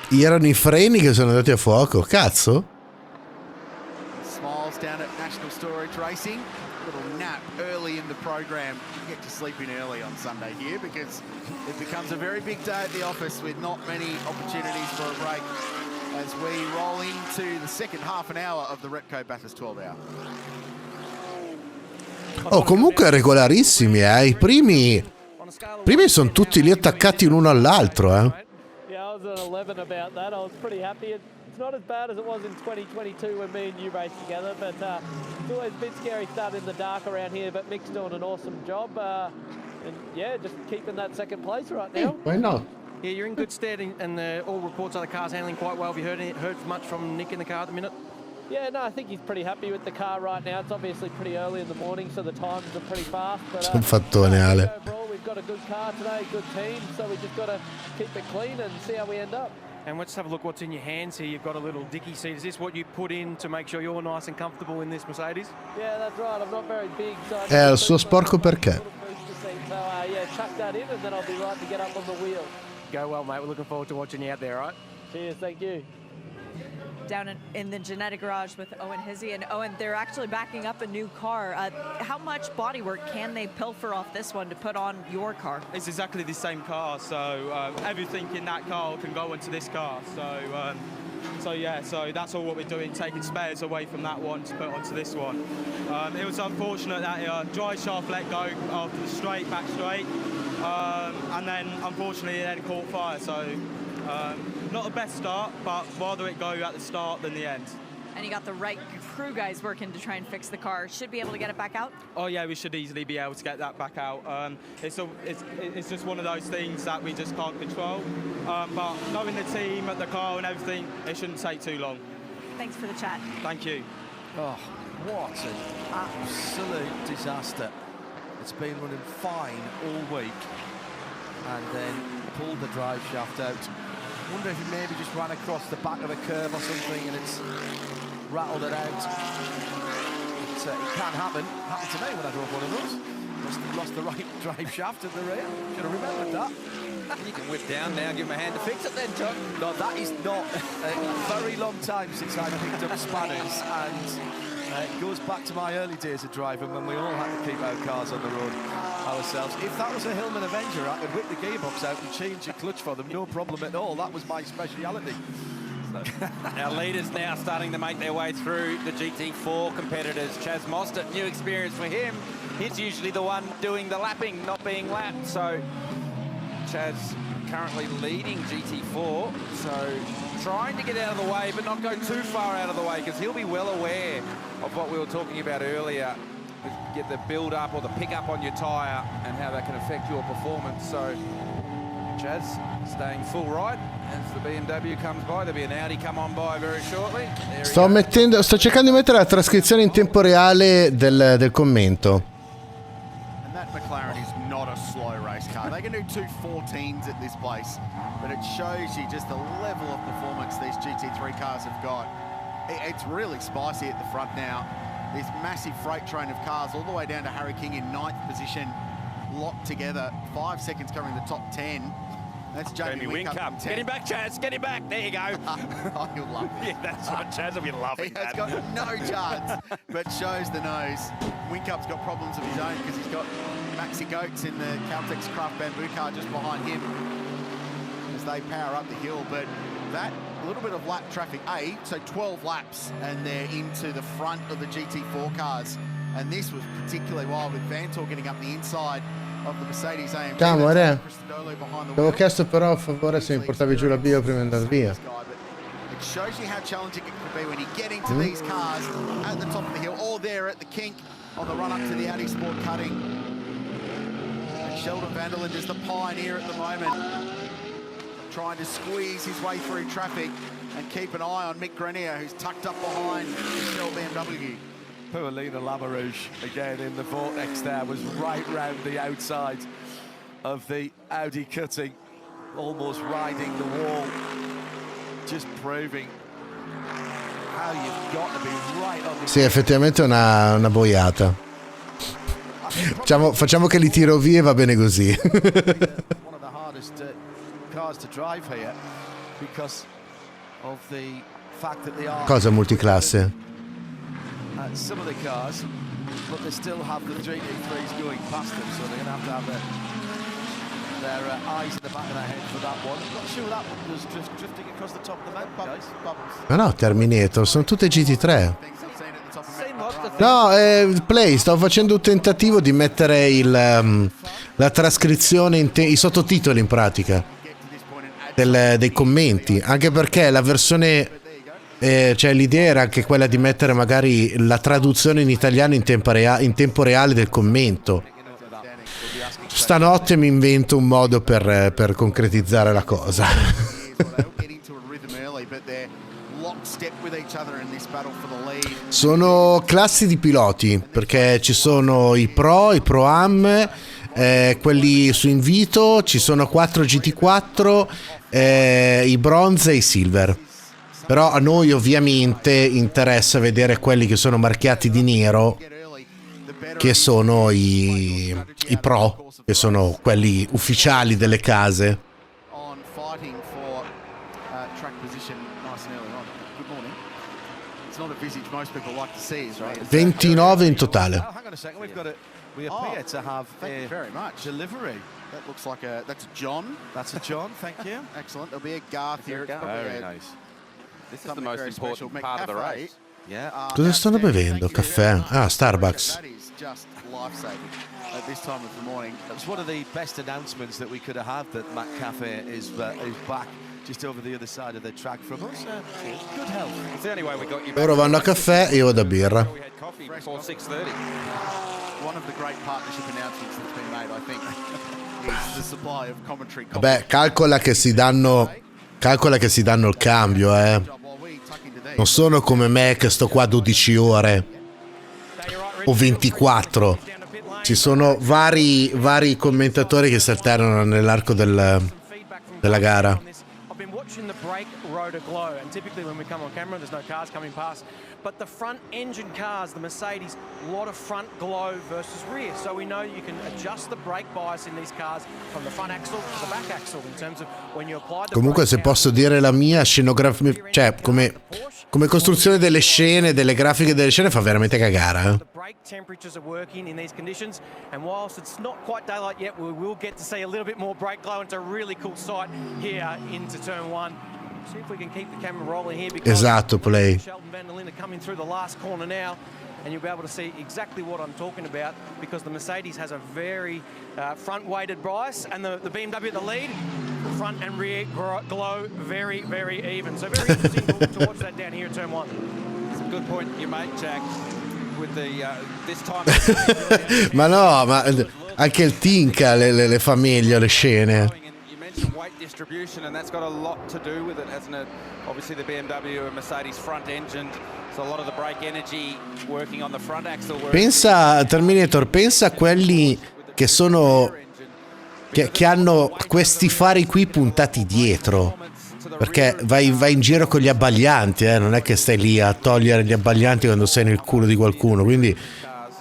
Erano i freni che sono andati a fuoco, cazzo. Smiles down at National Storage Racing. Little nap early in the program. You get to sleep in early on Sunday here because it becomes a very big day at the office with not many opportunities for a break as we roll into the second half an hour of the Repco Bathurst 12 hour. Oh, comunque regolarissimi, I primi sono tutti lì attaccati l'uno all'altro, Yeah, I was at 11 about that. I was pretty happy. It's not as bad as it was in 2022 when me and you raced together, but it's always a bit scary starting in the dark around here, but Mick's doing an awesome job. And yeah, just keeping that second place right now. Why not? Yeah, you're in good stead, and all reports are the car's handling quite well. Have you heard much from Nick in the car at the minute? Yeah, no, I think he's pretty happy with the car right now. It's obviously pretty early in the morning, so the times are pretty fast. But un fattone, Ale. overall, we've got a good car today, good team, so we just got to keep it clean and see how we end up. And let's have a look what's in your hands here. You've got a little dicky seat. Is this what you put in to make sure you're nice and comfortable in this Mercedes? Yeah, that's right. I'm not very big, so Il suo sporco perché? So yeah, chuck that in, and then I'll be right to get up on the wheel. Go well, mate. We're looking forward to watching you out there, all right? Cheers, thank you. Down in the genetic garage with Owen Hizzy, and Owen, they're actually backing up a new car. How much bodywork can they pilfer off this one to put on your car? It's exactly the same car, so everything in that car can go into this car. So that's all what we're doing, taking spares away from that one to put onto this one. It was unfortunate that drive shaft let go after the back straight, and then unfortunately it then caught fire. So not the best start, but rather it go at the start than the end. And you got the right crew guys working to try and fix the car. Should be able to get it back out? Oh yeah, we should easily be able to get that back out. It's just one of those things that we just can't control. But knowing the team, the car and everything, it shouldn't take too long. Thanks for the chat. Thank you. Oh, what an absolute disaster. It's been running fine all week and then pulled the drive shaft out. I wonder if he maybe just ran across the back of a curve or something and it's rattled it out. It can happen. Happened to me when I drove one of those. Lost the right drive shaft at the rear. Should have remembered that. You can whip down now, give him a hand to fix it then, John. No, that is not a very long time since I picked up spanners, and it goes back to my early days of driving when we all had to keep our cars on the road ourselves. If that was a Hillman Avenger, I could whip the gearbox out and change the clutch for them, no problem at all. That was my speciality. Our leaders now starting to make their way through the GT4 competitors. Chaz Mostert, new experience for him. He's usually the one doing the lapping, not being lapped. So Chaz currently leading GT4. So trying to get out of the way, but not go too far out of the way, because he'll be well aware of what we were talking about earlier. Get the build up or the pick up on your tyre and how that can affect your performance. So Chaz staying full right as the BMW comes by. There'll be an Audi come on by very shortly. Sto cercando di mettere la trascrizione in tempo reale del commento. And that McLaren is not a slow race car. They can do 2:14s at this place, but it shows you just the level of performance these GT3 cars have got. It's really spicy at the front now. This massive freight train of cars all the way down to Harry King in 9th position, locked together. 5 seconds covering the top 10. That's Jamie Whincup. Get him back, Chaz. Get him back. There you go. Oh, you'll love it. Yeah, that's right. Chaz will be loving He has that. got no chance, but shows the nose. Winkup's got problems of his own because he's got Maxi Goetz in the Caltex Craft Bamboo car just behind him as they power up the hill. But that little bit of lap traffic, so 12 laps, and they're into the front of the GT4 cars. And this was particularly wild with Vantor getting up the inside of the Mercedes AMG. Camore, avevo chiesto però a favore se mi portavi giù la bio prima di andare via. It shows you how challenging it can be when you get into these cars at the top of the hill, or there at the kink on the run up to the Audi Sport cutting. And Sheldon Vanderlinde is the pioneer at the moment, trying to squeeze his way through traffic and keep an eye on Mick Grenier, who's tucked up behind the Shell BMW. Poor Lena Lamarouche, again in the vortex there, was right round the outside of the Audi cutting, almost riding the wall, just proving how you've got to be right on the... Sì, effettivamente è una boiata. Facciamo che li tiro via e va bene così. One of the hardest cars to drive here because of the fact that they are... Cosa multiclasse? Some of the cars, but they still have the GT3s going past them, so they're going to have their eyes in the back of their head for that one. I'm not sure that one was just drifting across the top of the mountain, guys. Ma no, Terminator, sono tutte GT3. No, Play, stavo facendo un tentativo di mettere la trascrizione, i sottotitoli in pratica, dei commenti, anche perché la versione... cioè l'idea era anche quella di mettere magari la traduzione in italiano in tempo reale del commento. Stanotte mi invento un modo per concretizzare la cosa. Sono classi di piloti, perché ci sono i Pro Am, quelli su invito, ci sono 4 GT4, i Bronze e i Silver. Però a noi ovviamente interessa vedere quelli che sono marchiati di nero, che sono i Pro, che sono quelli ufficiali delle case. 29 in totale. We appear to have thank you very much. Delivery. That looks like that's a John. That's a John, thank you. Excellent. There'll be a Garth here. Very nice. This is the most important part of the race. Yeah. Cosa stanno bevendo? Caffè? Ah, Starbucks. That is just life-saving at this time of the morning. It's one of the best announcements that we could have had, that Mac Cafe is back just over the other side of the track from us. Good health. It's the only way we got you back. Loro vanno a caffè e io vado a birra. We had coffee before 6:30. One of the great partnership announcements that's been made, I think, is the supply of commentary. Vabbè, calcola che si danno il cambio, Non sono come me che sto qua 12 ore o 24. Ci sono vari commentatori che si alternano nell'arco della gara. Watching the brake rotor glow, and typically when we come on camera there's no cars coming past, but the front engine cars, the Mercedes, a lot of front glow versus rear, so we know you can adjust the brake bias in these cars from the front axle to the back axle in terms of when you apply the Comunque, se posso dire la mia scenografia, cioè come costruzione delle scene, delle grafiche delle scene, fa veramente cagare. The brake temperatures are working in these conditions, and whilst it's not quite daylight yet, we will get to see a little bit more brake glow. It's a really cool sight here into turn one. See if we can keep the camera rolling here, because Esatto, Play. Sheldon Vanderlinde coming through the last corner now, and you'll be able to see exactly what I'm talking about, because the Mercedes has a very front-weighted bias, and the BMW at the lead, front and rear glow very, very even. So very interesting to watch that down here in turn one. It's a good point you make, Jack. With the this time. Ma no, ma anche il Tinka le fa meglio le scene. mentioned weight distribution, and that's got a lot to do with it, hasn't it? Obviously the BMW and Mercedes front engine, so a lot of the brake energy working on the front axle. Pensa, Terminator, pensa a quelli che sono che hanno questi fari qui puntati dietro, perché vai in giro con gli abbaglianti, non è che stai lì a togliere gli abbaglianti quando sei nel culo di qualcuno, quindi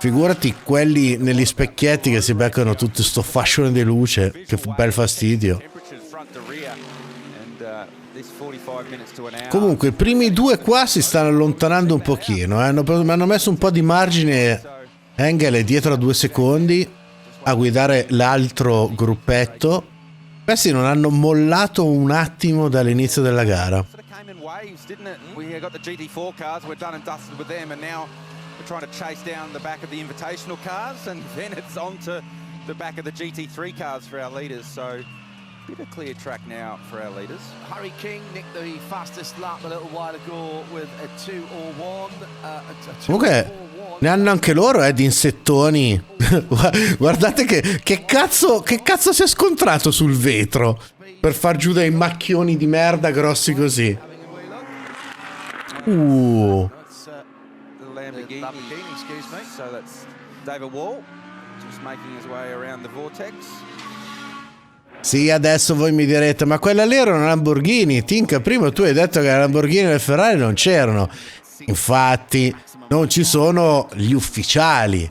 figurati quelli negli specchietti che si beccano tutto sto fascione di luce, che bel fastidio. Comunque i primi due qua si stanno allontanando un pochino, mi hanno messo un po' di margine. Engel è dietro a 2 secondi a guidare l'altro gruppetto. Questi non hanno mollato un attimo dall'inizio della gara. Trying to chase down the back of the invitational cars, and then it's on to the back of the GT3 cars for our leaders. So bit of clear track now for our leaders. Harry King nicked the fastest lap a little while ago with a 2:01. Comunque ne hanno anche loro di insettoni. Guardate che cazzo si è scontrato sul vetro per far giù dei macchioni di merda grossi così. Lamborghini, excuse me. So that's David Wall just making his way around the vortex. Sì, adesso voi mi direte, ma quella lì era una Lamborghini. Tinka, prima tu hai detto che la Lamborghini e le Ferrari non c'erano. Infatti non ci sono gli ufficiali,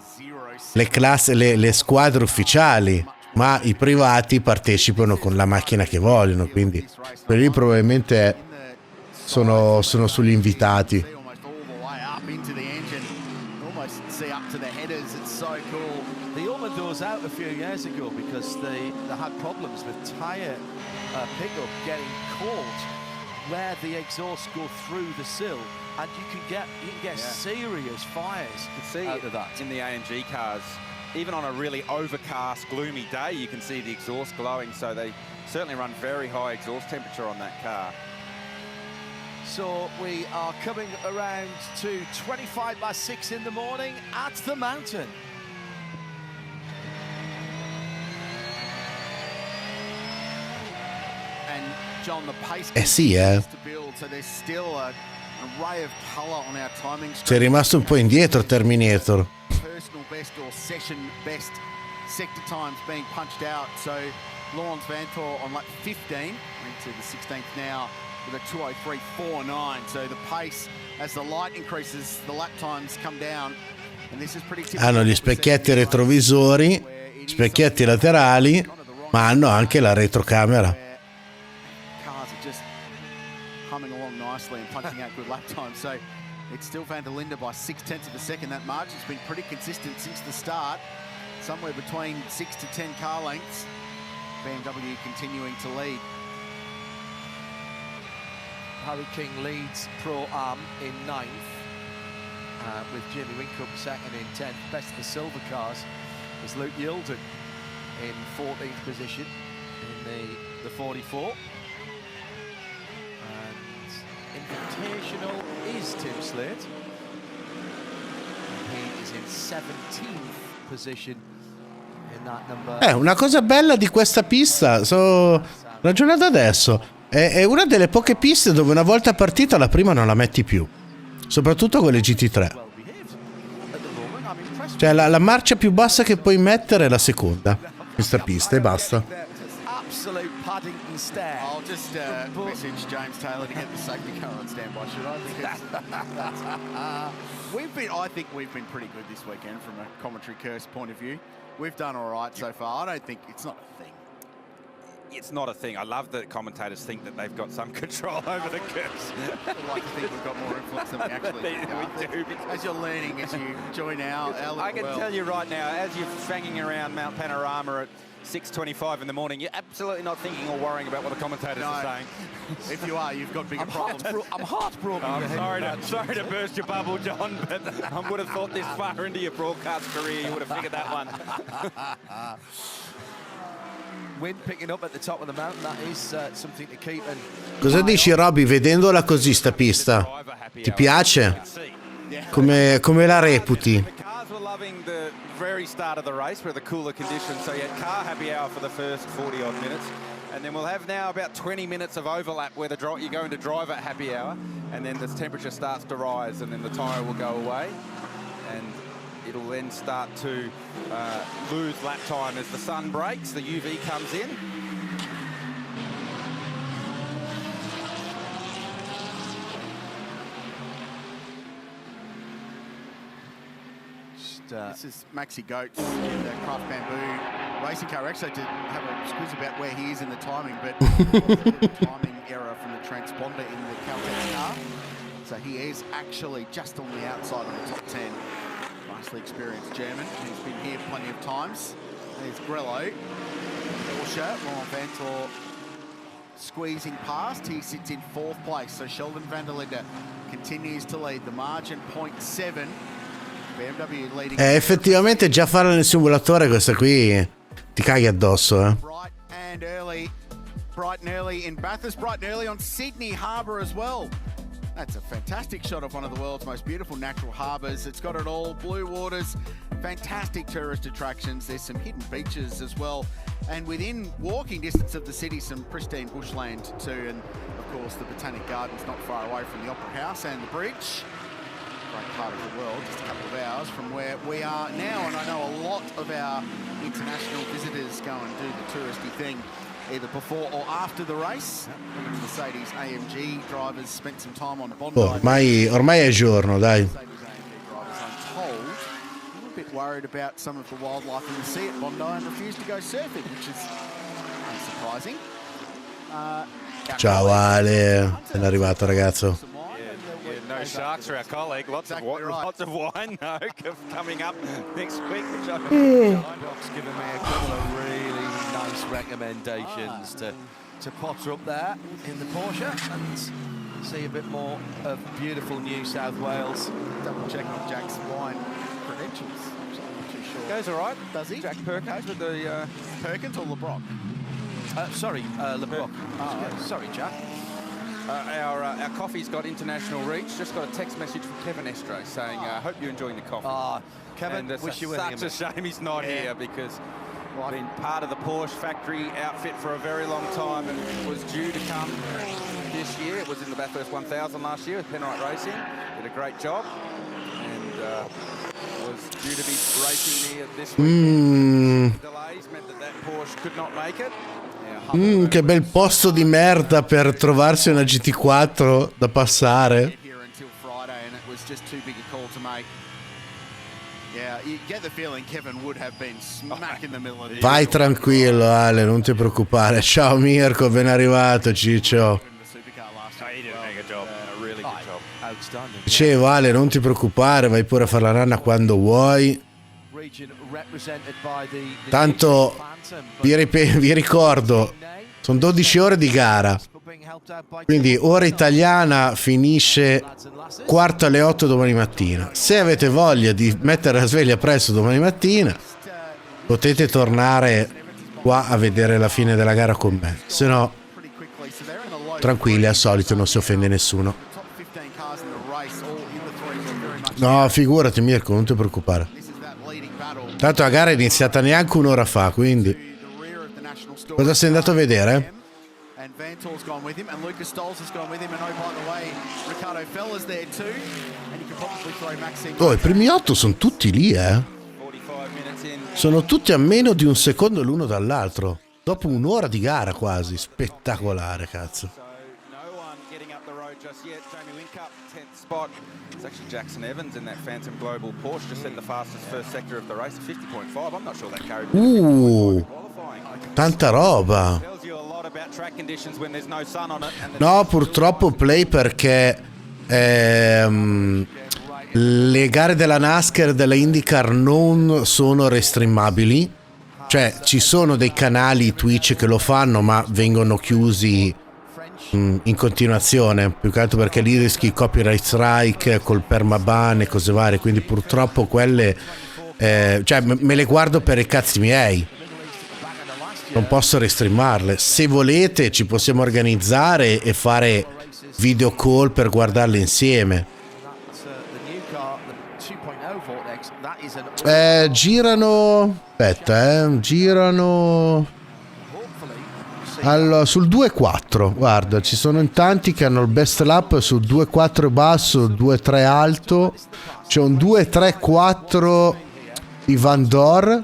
le squadre ufficiali, ma i privati partecipano con la macchina che vogliono, quindi quelli probabilmente sono sugli invitati. Was out a few years ago because they had problems with tyre pickup getting caught where the exhausts go through the sill, and you can get serious fires out of that. In the AMG cars, even on a really overcast, gloomy day, you can see the exhaust glowing, so they certainly run very high exhaust temperature on that car. So we are coming around to 6:25 in the morning at the mountain. John, the pace Sì, to build, so there's still an array of color on our timing. Sei rimasto un po' indietro, Terminator. Personal best or session best sector times being punched out. So Lawrence Vantor on lap 15 into the 16th now with a 2:03.49. So the pace, as the light increases, the lap times come down, and this is pretty typical. Hanno gli specchietti retrovisori, specchietti laterali, ma hanno anche la retrocamera. Humming along nicely and punching out good lap time. So it's still Van der Linde by 0.6 of a second. That margin's been pretty consistent since the start, somewhere between 6 to 10 car lengths. BMW continuing to lead. Harry King leads Pro-Am in 9th, with Jamie Whincup second in 10th. Best of the silver cars is Luke Yilden in 14th position in the 44. Invitational is Tim Slade. He is in 17th position in that number. Una cosa bella di questa pista, ragionando adesso, è una delle poche piste dove una volta partita la prima non la metti più, soprattutto con le GT3. Cioè la marcia più bassa che puoi mettere è la seconda, questa pista, e basta. Absolute Paddington stare. I'll just message James Taylor to get the safety car on standby, should I? I think we've been pretty good this weekend from a commentary curse point of view. We've done all right so far. I don't think it's not a thing. It's not a thing. I love that commentators think that they've got some control over the curse. I'd like to think we've got more influence than we actually do. As you're learning, as you join our I can tell you right now, as you're fanging around Mount Panorama at 6:25 in the morning, you're absolutely not thinking or worrying about what the commentators are saying. If you are, you've got bigger problems. I'm heartbroken. I'm sorry to burst your bubble, John, but I would have thought this far into your broadcast career you would have figured that one. Wind picking up at the top of the mountain, that is something to keep. Cosa dici, Robby, vedendola così sta pista? Ti piace? Come la reputi? Loving the very start of the race with the cooler conditions, so you had car happy hour for the first 40 odd minutes, And then we'll have now about 20 minutes of overlap where you're going to drive at happy hour, and then the temperature starts to rise, and then the tyre will go away, and it'll then start to lose lap time as the sun breaks, the UV comes in. This is Maxi Goetz in the Craft Bamboo racing car. Actually, to have a squiz about where he is in the timing, but timing error from the transponder in the Caltex car. So he is actually just on the outside of the top 10. Nicely experienced German. He's been here plenty of times. There's Grello. Porsche, Laurent Vanthoor squeezing past. He sits in 4th place. So Sheldon van der Linde continues to lead. The margin 0.7. BMW leading. Effettivamente già farlo nel simulatore questa qui ti caghi addosso, eh. Bright and early in Bathurst, bright and early on Sydney Harbour as well. That's a fantastic shot of one of the world's most beautiful natural harbours. It's got it all, blue waters, fantastic tourist attractions. There's some hidden beaches as well. And within walking distance of the city, some pristine bushland too. And of course, the Botanic Gardens not far away from the Opera House and the bridge. Great part of the world, just a couple of hours from where we are now. And I know a lot of our international visitors go and do the touristy thing either before or after the race. Mercedes AMG drivers spent some time on Bondi. Ormai è giorno, dai. I'm told a little bit worried about some of the wildlife in the sea at Bondi and refused to go surfing, which is unsurprising. Ciao Ale, è arrivato ragazzo. No sharks for our colleague. Lots of wine though coming up next week. Which Doc's given me a couple of really nice recommendations to potter up there in the Porsche and see a bit more of beautiful New South Wales. Double checking Jack's wine credentials. I'm not too sure. Goes all right. Does he? Jack Perkins with the Perkins or LeBrock? Sorry, LeBrock. Sorry, Jack. Our coffee's got international reach. Just got a text message from Kevin Estro saying, "Hope you're enjoying the coffee." Kevin, wish you were such a shame he's not here because I've been part of the Porsche factory outfit for a very long time and was due to come this year. It was in the Bathurst 1000 last year with Penrite Racing. Did a great job and was due to be racing here this week. Delays meant that Porsche could not make it. Che bel posto di merda per trovarsi una GT4 da passare. Vai tranquillo Ale, non ti preoccupare. Ciao Mirko, ben arrivato Ciccio. Dicevo Ale, non ti preoccupare, vai pure a fare la ranna quando vuoi. Tanto vi ricordo, sono 12 ore di gara, quindi ora italiana finisce quarto alle 8 domani mattina. Se avete voglia di mettere la sveglia presto domani mattina potete tornare qua a vedere la fine della gara con me, se no tranquilli, al solito non si offende nessuno. No, figurati Mirko, non ti preoccupare. Tanto la gara è iniziata neanche un'ora fa, quindi cosa sei andato a vedere? Oh, i primi 8 sono tutti lì, eh? Sono tutti a meno di un secondo l'uno dall'altro. Dopo un'ora di gara quasi. Spettacolare, cazzo. It's actually Jackson Evans in that Phantom Global Porsche just set the fastest first sector of the race, 50.5. I'm not sure that carried tanta roba. No, purtroppo play perché le gare della NASCAR e della IndyCar non sono restreamabili. Cioè ci sono dei canali Twitch che lo fanno ma vengono chiusi in continuazione, più che altro perché lì rischi il copyright strike col permaban e cose varie, quindi purtroppo quelle cioè me le guardo per i cazzi miei, non posso restreamarle. Se volete ci possiamo organizzare e fare video call per guardarle insieme. Girano Allora, sul 2-4, guarda, ci sono in tanti che hanno il best lap sul 2-4 basso, 2-3 alto. C'è un 2-3-4 di Van Dor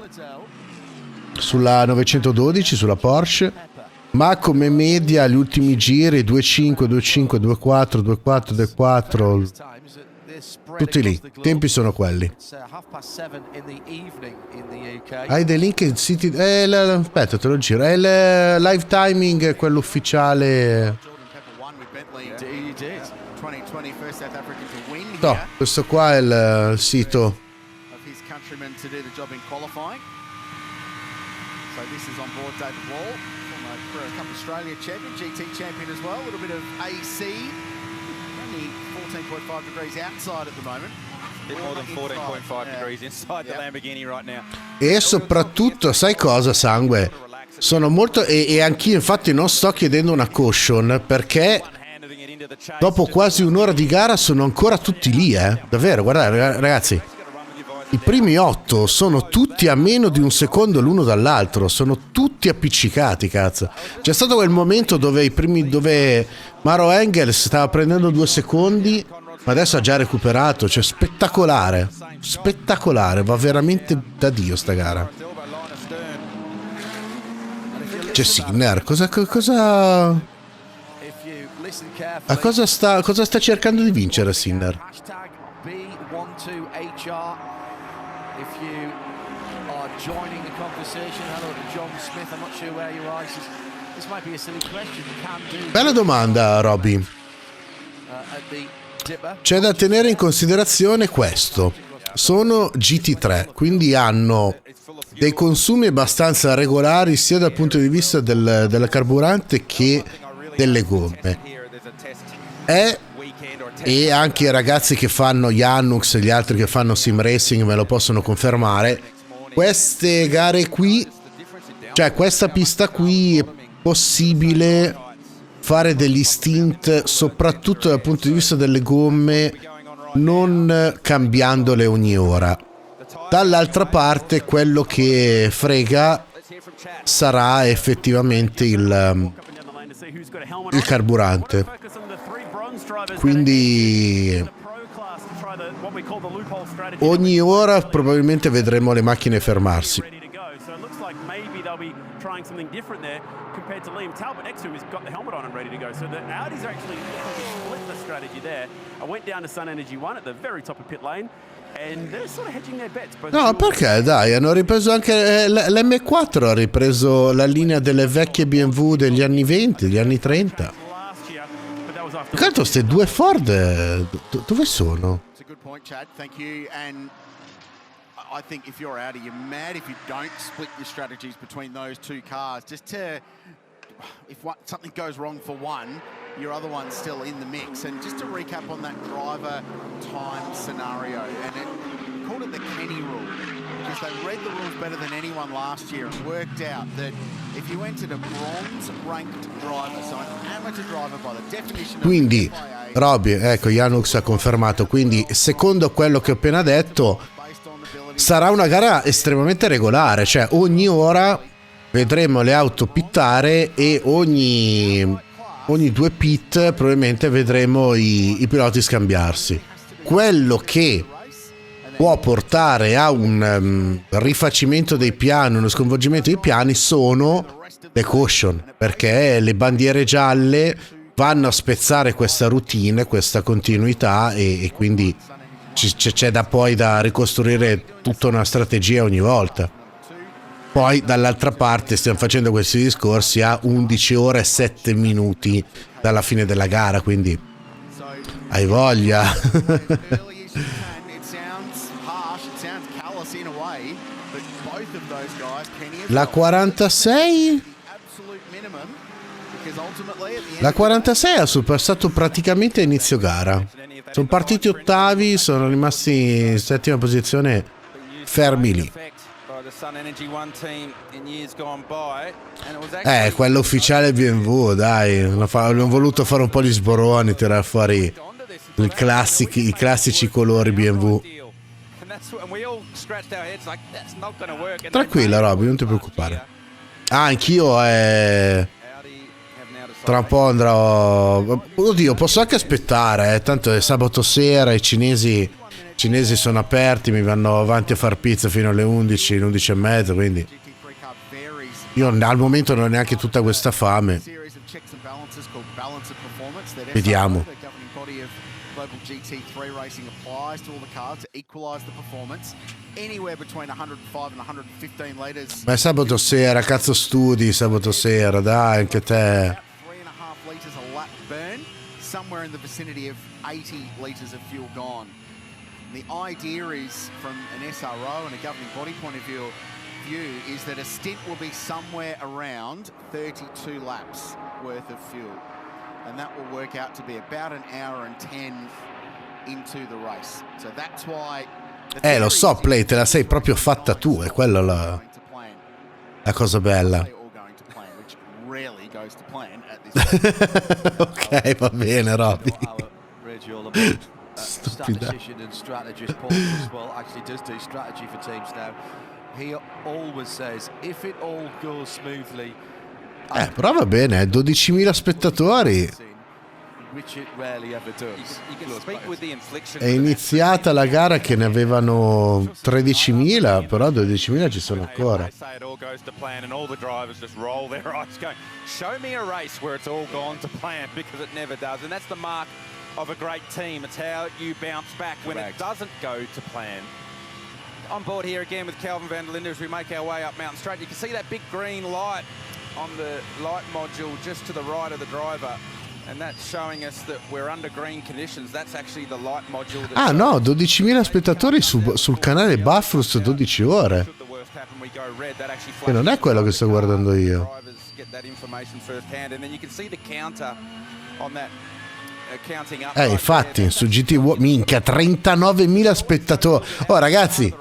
sulla 912, sulla Porsche. Ma come media gli ultimi giri 2-5, 2-5, 2-4, 2-4, 2-4, tutti lì, i tempi sono quelli. Hai dei link in siti... aspetta, te lo giro. È il live timing, quello ufficiale. No, questo qua è il sito. So this is on board David Wall, former Cup Australia champion, GT champion as well. A little bit of AC, only 14.5 degrees outside at the moment. A bit more than 14.5 degrees inside the Lamborghini right now. E soprattutto, sai cosa, sangue? Sono molto... E anch'io infatti non sto chiedendo una caution, perché dopo quasi un'ora di gara sono ancora tutti lì, davvero, guardate ragazzi. I primi 8 sono tutti a meno di un secondo l'uno dall'altro, sono tutti appiccicati, cazzo. C'è stato quel momento dove Maro Engels stava prendendo 2 secondi, ma adesso ha già recuperato, cioè spettacolare, va veramente da Dio sta gara. C'è Sinner, cosa sta cercando di vincere Sinner? If you are joining the conversation, hello to John Smith. I'm not sure where you are. This might be a silly question. Bella domanda, Robby. C'è da tenere in considerazione questo. Sono GT3, quindi hanno dei consumi abbastanza regolari sia dal punto di vista del carburante che delle gomme. E anche i ragazzi che fanno Janux e gli altri che fanno sim racing me lo possono confermare. Queste gare qui, cioè questa pista qui, è possibile fare degli stint soprattutto dal punto di vista delle gomme, non cambiandole ogni ora. Dall'altra parte quello che frega sarà effettivamente il carburante. Quindi ogni ora probabilmente vedremo le macchine fermarsi. No, perché dai, hanno ripreso anche l'M4, ha ripreso la linea delle vecchie BMW degli anni 20, degli anni 30. Intanto queste due Ford dove sono? It's a good point, Chad. Thank you. And I think if you're Audi, you're mad if you don't split your strategies between those two cars. Just to, if something goes wrong for one, your other one's still in the mix. And just to recap on that driver time scenario, and it called it the Kenny rule, because they read the rules better than anyone last year and worked out that if you entered a bronze-ranked driver, so an amateur driver by the definition of Quindi, Robby, ecco, Janux ha confermato, quindi secondo quello che ho appena detto sarà una gara estremamente regolare, cioè ogni ora vedremo le auto pittare e ogni 2 pit probabilmente vedremo i piloti scambiarsi. Quello che può portare a un rifacimento dei piani, uno sconvolgimento dei piani, sono le caution, perché le bandiere gialle vanno a spezzare questa routine, questa continuità e quindi c'è da ricostruire tutta una strategia ogni volta. Poi dall'altra parte stiamo facendo questi discorsi a 11 ore e 7 minuti dalla fine della gara, quindi hai voglia. La 46? La 46 ha surpassato praticamente a inizio gara. Sono partiti ottavi, sono rimasti in settima posizione fermi lì. Quello ufficiale BMW, dai, hanno voluto fare un po' gli sboroni, tirare fuori i classici colori BMW. Tranquilla, Robby, non ti preoccupare. Anch'io Tra un po' andrò. Oddio, posso anche aspettare, tanto è sabato sera, i cinesi sono aperti, mi vanno avanti a far pizza fino alle 11, 11 e mezza, quindi io al momento non ho neanche tutta questa fame. Vediamo. Global GT3 racing applies to all the cars to equalise the performance anywhere between 105 and 115 litres. Ma è sabato sera, cazzo studi sabato sera, dai, anche te. 3.5 litres a lap burn, somewhere in the vicinity of 80 litres of fuel gone. The idea is, from an SRO and a governing body point of view is that a stint will be somewhere around 32 laps worth of fuel. And that will work out to be about an hour and 10 into the race. So that's why Lo so, Play, te la sei proprio fatta tu, è quella la cosa bella. Ok, va bene, Robby. Stupida. Però va bene, 12.000 spettatori. È iniziata la gara che ne avevano 13.000, però 12.000 ci sono ancora. Show me a race where it's all gone to plan, because it never does, and that's the mark of a great team. It's how you bounce back when it doesn't go to plan. On board here again with Calvin van der Linde as we make our way up Mountain Straight. You can see that big green light on the light module just to the right of the driver, and that's showing us that we're under green conditions. That's actually the light module. Ah no, 12.000 spettatori sul canale BATHURST 12 ore. Che non è quello che sto guardando io. Infatti su GT minchia 39.000 spettatori. Oh ragazzi,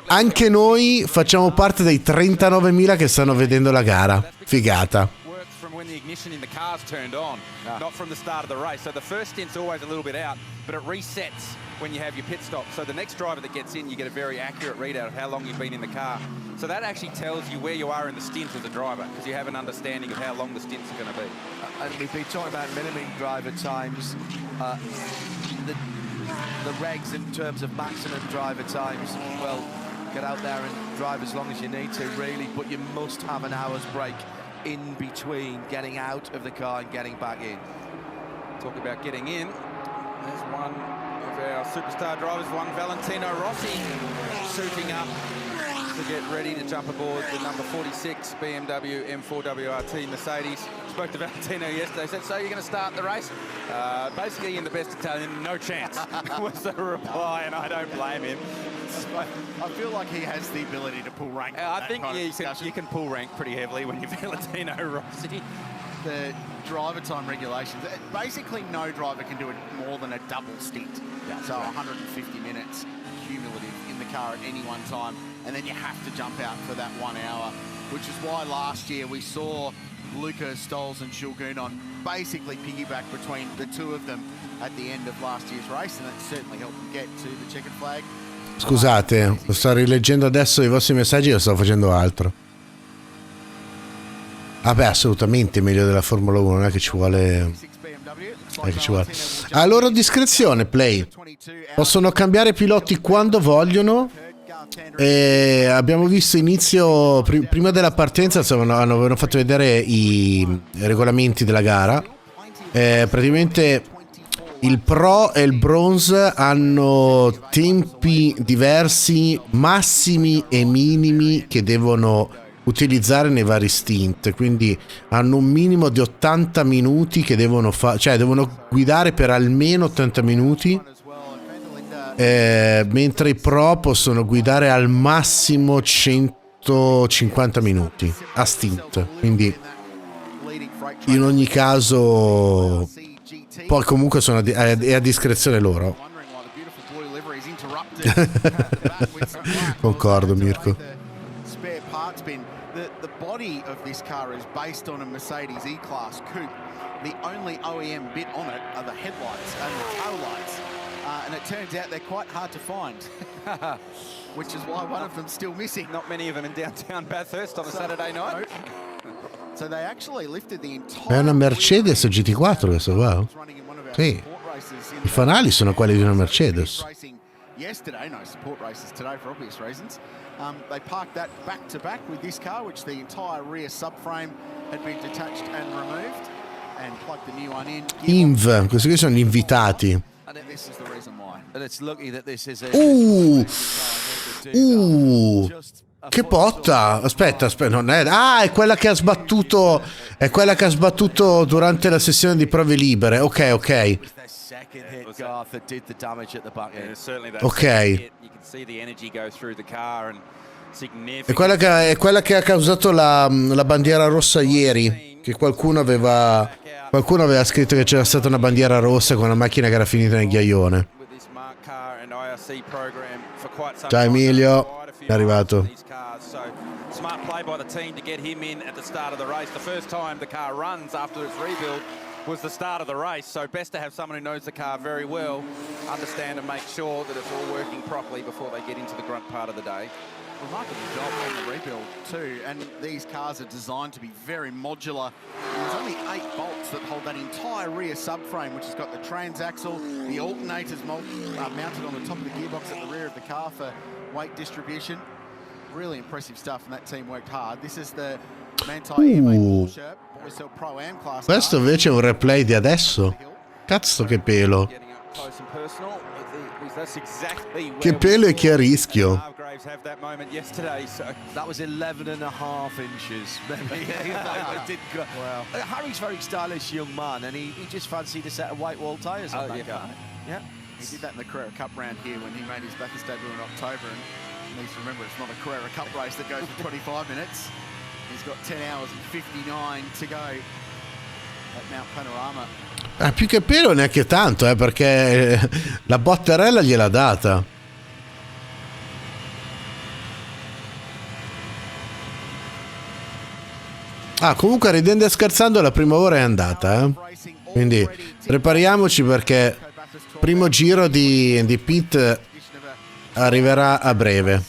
anche noi facciamo parte dei 39.000 che stanno vedendo la gara. Figata. When the ignition in the car's turned on, not from the start of the race. So the first stint's always a little bit out, but it resets when you have your pit stop. So the next driver that gets in, you get a very accurate readout of how long you've been in the car. So that actually tells you where you are in the stint as a driver, because you have an understanding of how long the stints are going to be. And we've been talking about minimum driver times, the regs in terms of maximum driver times. Well, get out there and drive as long as you need to, really, but you must have an hour's break in between getting out of the car and getting back in. Talk about getting in. There's one of our superstar drivers, one Valentino Rossi, suiting up to get ready to jump aboard the number 46 BMW M4 WRT Mercedes. Spoke to Valentino yesterday, said, so you're going to start the race? Basically, in the best Italian, no chance, was the reply, and I don't blame him. I feel like he has the ability to pull rank. I think you can pull rank pretty heavily when you're Valentino Rossi. The driver time regulations, basically no driver can do it more than a double stint. So 150 minutes cumulative in the car at any one time, and then you have to jump out for that 1 hour, which is why last year we saw Luca Stoles and Shulgunon basically piggyback between the two of them at the end of last year's race, and that certainly helped them get to the checkered flag. Scusate, sto rileggendo adesso i vostri messaggi, io sto facendo altro. Vabbè, assolutamente meglio della Formula 1, non è che ci vuole. A loro discrezione, Play. Possono cambiare piloti quando vogliono. E abbiamo visto inizio prima della partenza, insomma, avevano fatto vedere i regolamenti della gara. Praticamente il Pro e il Bronze hanno tempi diversi, massimi e minimi, che devono utilizzare nei vari stint, quindi hanno un minimo di 80 minuti che devono fare, cioè devono guidare per almeno 80 minuti, mentre i Pro possono guidare al massimo 150 minuti a stint, quindi in ogni caso poi comunque è a discrezione loro. Concordo, Mirko. The body of this car is based on a Mercedes E-Class coupe. The only OEM bit on it are the headlights and the tail lights. And it turns out they're quite hard to find, which is why one of them's still missing. Not many of them in downtown Bathurst on a Saturday night. No. So they actually lifted the entire È una Mercedes GT4 questo qua? Sì. I fanali sono quelli di una Mercedes. Yesterday, no support races today for obvious reasons. They parked that back to back with this car, which the entire rear subframe had been detached and removed, and plugged the new one in. Inv, questi qui sono gli invitati. And this is the reason why. And it's lucky that this is Che botta! Aspetta, non è. Ah, è quella che ha sbattuto. È quella che ha sbattuto durante la sessione di prove libere. Ok. Ok. È quella che ha causato la bandiera rossa ieri. Che qualcuno aveva scritto che c'era stata una bandiera rossa con una macchina che era finita nel ghiaione. Ciao Emilio, è arrivato. Smart play by the team to get him in at the start of the race. The first time the car runs after its rebuild was the start of the race, so best to have someone who knows the car very well, understand and make sure that it's all working properly before they get into the grunt part of the day. Remarkable job on the rebuild too, and these cars are designed to be very modular. There's only 8 bolts that hold that entire rear subframe, which has got the transaxle, the alternators mounted on the top of the gearbox at the rear of the car for weight distribution. Really impressive stuff, and that team worked hard. This is the Manti EMA Porsche Boysel Pro-Am class. Questo invece è un replay di adesso. Cazzo che pelo. Che pelo e che rischio. Have that moment yesterday, so that was 11.5 inches. Wow. Harry's a very stylish young man, and he just fancied a set of white wall tyres on that car. Yeah, he did that in the Carrera Cup round here when he made his Bathurst debut in October. And he needs to remember it's not a Carrera Cup race that goes for 25 minutes. He's got 10 hours and 59 to go at Mount Panorama. Più che pelo neanche tanto, perché la botterella gliel'ha data. Comunque ridendo e scherzando la prima ora è andata, quindi prepariamoci perché primo giro di pit arriverà a breve.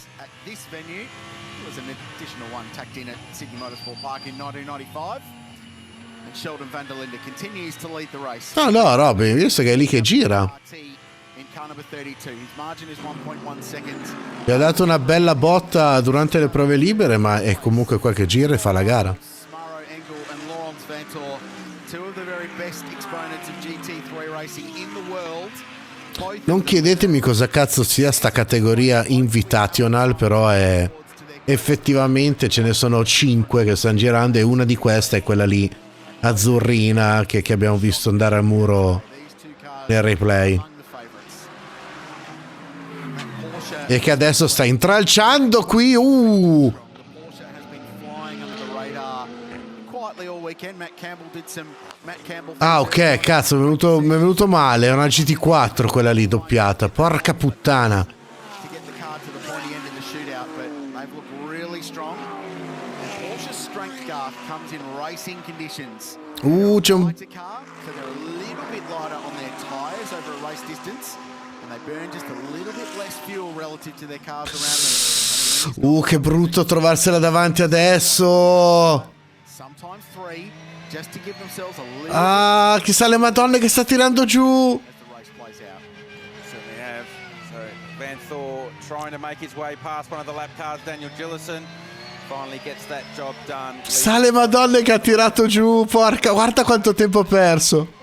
No, Robby, visto che è lì che gira. Gli ha dato una bella botta durante le prove libere, ma è comunque qua che gira e fa la gara. Non chiedetemi cosa cazzo sia sta categoria Invitational, però è effettivamente ce ne sono 5 che stanno girando e una di queste è quella lì azzurrina che abbiamo visto andare al muro nel replay e che adesso sta intralciando qui. Ok, cazzo, mi è venuto male. È una GT4 quella lì doppiata. Porca puttana. C'è un... che brutto trovarsela davanti adesso. Chissà le madonne che sta tirando giù. Sa le madonne che ha tirato giù. Porca, guarda quanto tempo ha perso.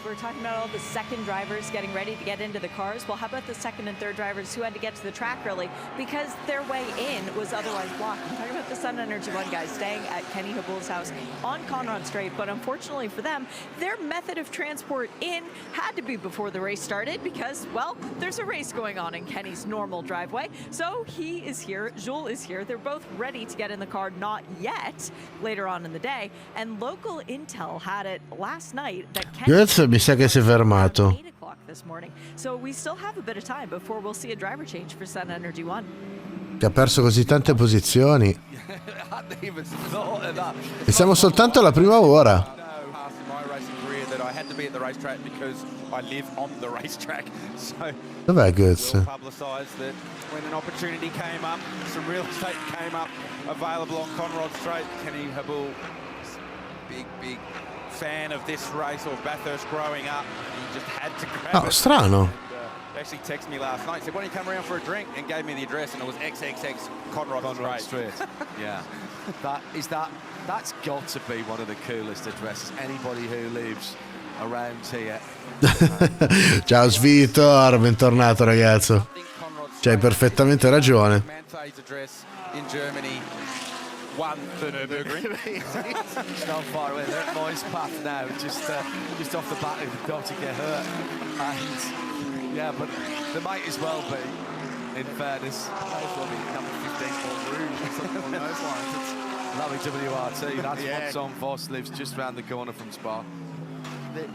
We're talking about all the second drivers getting ready to get into the cars. Well, how about the second and third drivers who had to get to the track early because their way in was otherwise blocked? I'm talking about the Sun Energy One guys staying at Kenny Habul's house on Conrad Strait, but unfortunately for them, their method of transport in had to be before the race started because, well, there's a race going on in Kenny's normal driveway. So he is here, Jules is here. They're both ready to get in the car, not yet, later on in the day. And local intel had it last night that Kenny... mi sa che si è fermato. So we still have a bit of time before we'll see a driver change for Sun Energy One. Che ha perso così tante posizioni. E siamo soltanto alla prima ora. Dov'è Götz? When an opportunity came up, some real estate came up available on Conrad Strait, Kenny Habul big fan of this race or Bathurst growing up. He just had to grab Oh, it. strano. He actually texted me last night. He said, "Why don't you come around for a drink?" and gave me the address, and it was XXX Conrod Street. Yeah, that's got to be one of the coolest addresses. Anybody who lives around here. Ciao Svitor, bentornato ragazzo. C'hai perfettamente ragione. Manfay's address in Germany won the Nürburgring. It's not far away. They're at Moy's Path now, just off the back of the dog to get hurt. And yeah, but there might as well be, in fairness. Might as well be number 15 for Rouge or something along those lines. Lovely WRT. That's what Son Voss lives just round the corner from Spa.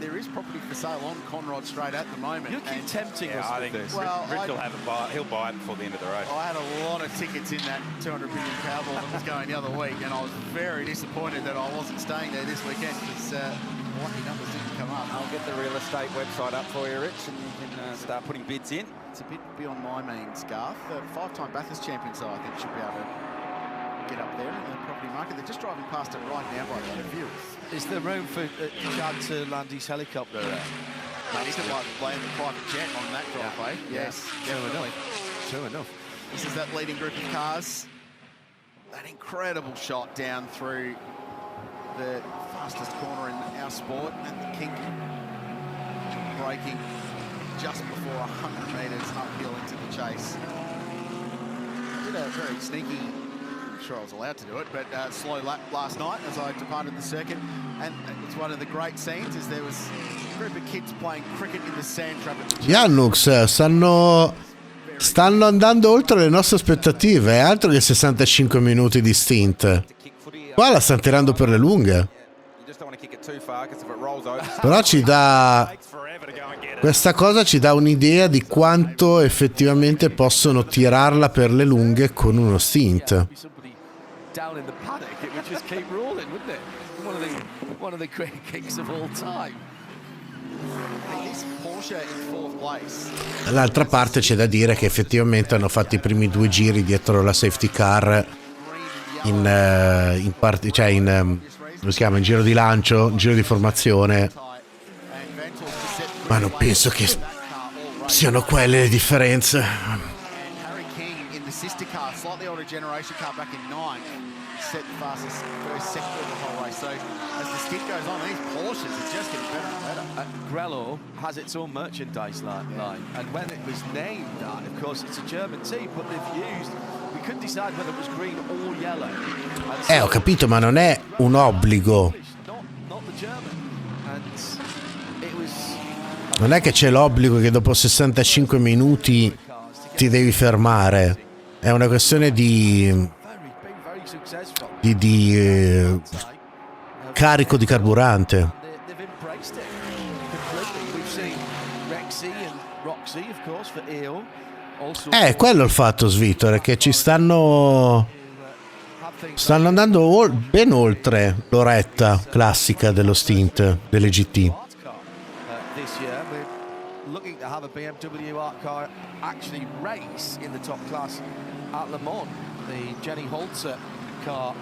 There is property for sale on Conrod Straight at the moment. You keep tempting us I with think this. Well, Rick will have it he'll buy it before the end of the race. I had a lot of tickets in that 200 million Powerball that was going the other week, and I was very disappointed that I wasn't staying there this weekend because lucky numbers didn't come up. I'll get the real estate website up for you, Rich, and you can start putting bids in. It's a bit beyond my means, Garth. The 5-time Bathurst champions, I think, should be able to get up there in the property market. They're just driving past it right now by the view. Is there room for Chad to land his helicopter there? He could like land the private jet on that driveway. Yes, definitely. True enough. This is that leading group of cars. That incredible shot down through the fastest corner in our sport, and the kink braking just before 100 metres uphill into the chase. Did a very sneaky, I'm sure I was allowed to do it, but slow lap last night as I departed the circuit. And it's one of the great scenes is there was a group of kids playing cricket in the sand trap. Jannux, stanno andando oltre le nostre aspettative, altro che 65 minuti di stint. Qua la stanno tirando per le lunghe. Però ci dà, questa cosa ci dà un'idea di quanto effettivamente possono tirarla per le lunghe con uno stint. Down in the paddock, it would just keep rolling, wouldn't it? One of the great kicks of all time. This Porsche in fourth place. Dall'altra parte c'è da dire che effettivamente hanno fatto i primi 2 giri dietro la safety car in come si chiama, in giro di lancio, in giro di formazione, ma non penso che siano quelle le differenze. Harry King in the sister car, slightly older generation car back in 9, set the fastest first sector of the whole race. So as the skid goes on, these Porsches are just getting better and better. Grello has its own merchandise line, and when it was named that, of course, it's a German team, but they've used. We couldn't decide whether it was green or yellow. Ho capito, ma non è un obbligo. Not the German, and it was. Non è che c'è l'obbligo che dopo 65 minuti ti devi fermare. È una questione di carico di carburante. Quello è il fatto, Svitor, che ci stanno andando ben oltre l'oretta classica dello stint delle GT. Looking to have a BMW art car actually race in the top class at Le Mans. The Jenny Holzer car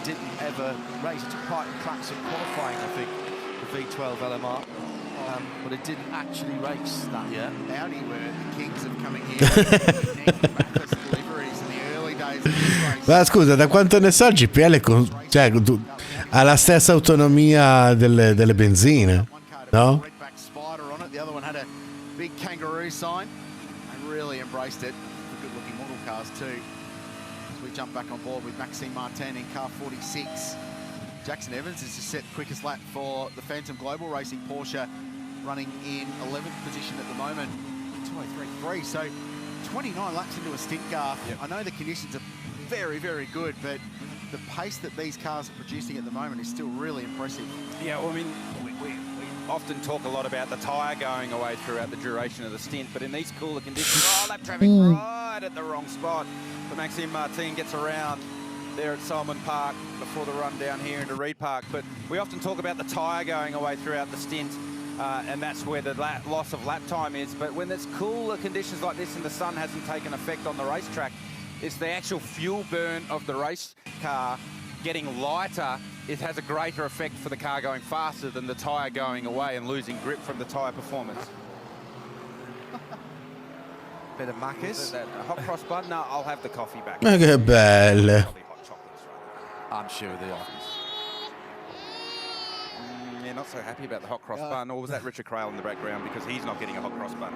didn't ever race. It took part in classic qualifying, I think, the V12 LMR, but it didn't actually race that year. Audi were the kings of coming here. Deliveries in the early days of this race. Ma scusa, da quanto ne so, il GPL ha la stessa autonomia delle benzine, no? The other one had a big kangaroo sign and really embraced it. Good looking model cars too. As we jump back on board with Maxime Martin in car 46. Jackson Evans has just set the quickest lap for the Phantom Global Racing Porsche, running in 11th position at the moment, 2:03.3. So 29 laps into a stint car. Yep. I know the conditions are very, very good, but the pace that these cars are producing at the moment is still really impressive. Yeah, well, I mean, we often talk a lot about the tyre going away throughout the duration of the stint, but in these cooler conditions, lap traffic right at the wrong spot. But Maxime Martin gets around there at Solomon Park before the run down here into Reed Park. But we often talk about the tyre going away throughout the stint, and that's where the loss of lap time is. But when there's cooler conditions like this and the sun hasn't taken effect on the racetrack, it's the actual fuel burn of the race car getting lighter it has a greater effect for the car going faster than the tyre going away and losing grip from the tyre performance. Bit of Macca's. That hot cross bun? No, I'll have the coffee back. Ma che belle. I'm sure they are. Yeah, not so happy about the hot cross bun. Or was that Richard Crail in the background because he's not getting a hot cross bun?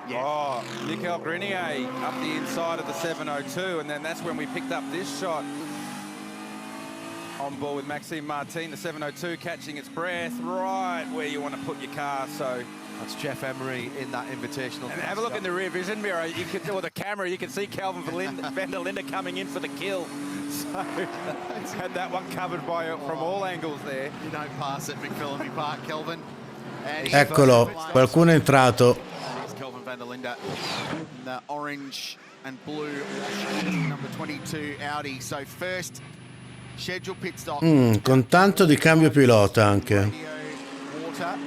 Yeah. Oh, Michael Grenier up the inside of the 702, and then that's when we picked up this shot. On board with Maxime Martin, the 702 catching its breath right where you want to put your car. So that's Jeff Emery in that invitational. And have a look in the rear vision mirror. You can, or the camera, you can see Calvin van der Linde coming in for the kill. So it's had that one covered by from all angles there. You don't pass at McPhillamy Park, Kelvin. Eccolo, qualcuno è entrato. Kelvin van der Linde in the orange and blue number 22 Audi. So first schedule pit stop. Con tanto di cambio pilota anche.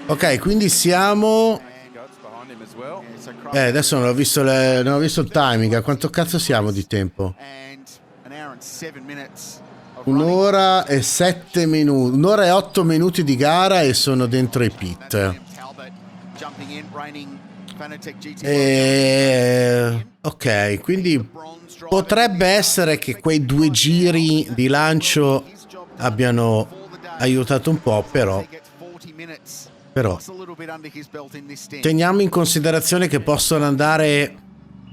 Ok, quindi siamo... adesso non ho visto, non ho visto il timing. A quanto cazzo siamo di tempo? Un'ora e 7 minuti. Un'ora e 8 minuti di gara e sono dentro i pit. Ok, quindi potrebbe essere che quei 2 giri di lancio abbiano aiutato un po', però teniamo in considerazione che possono andare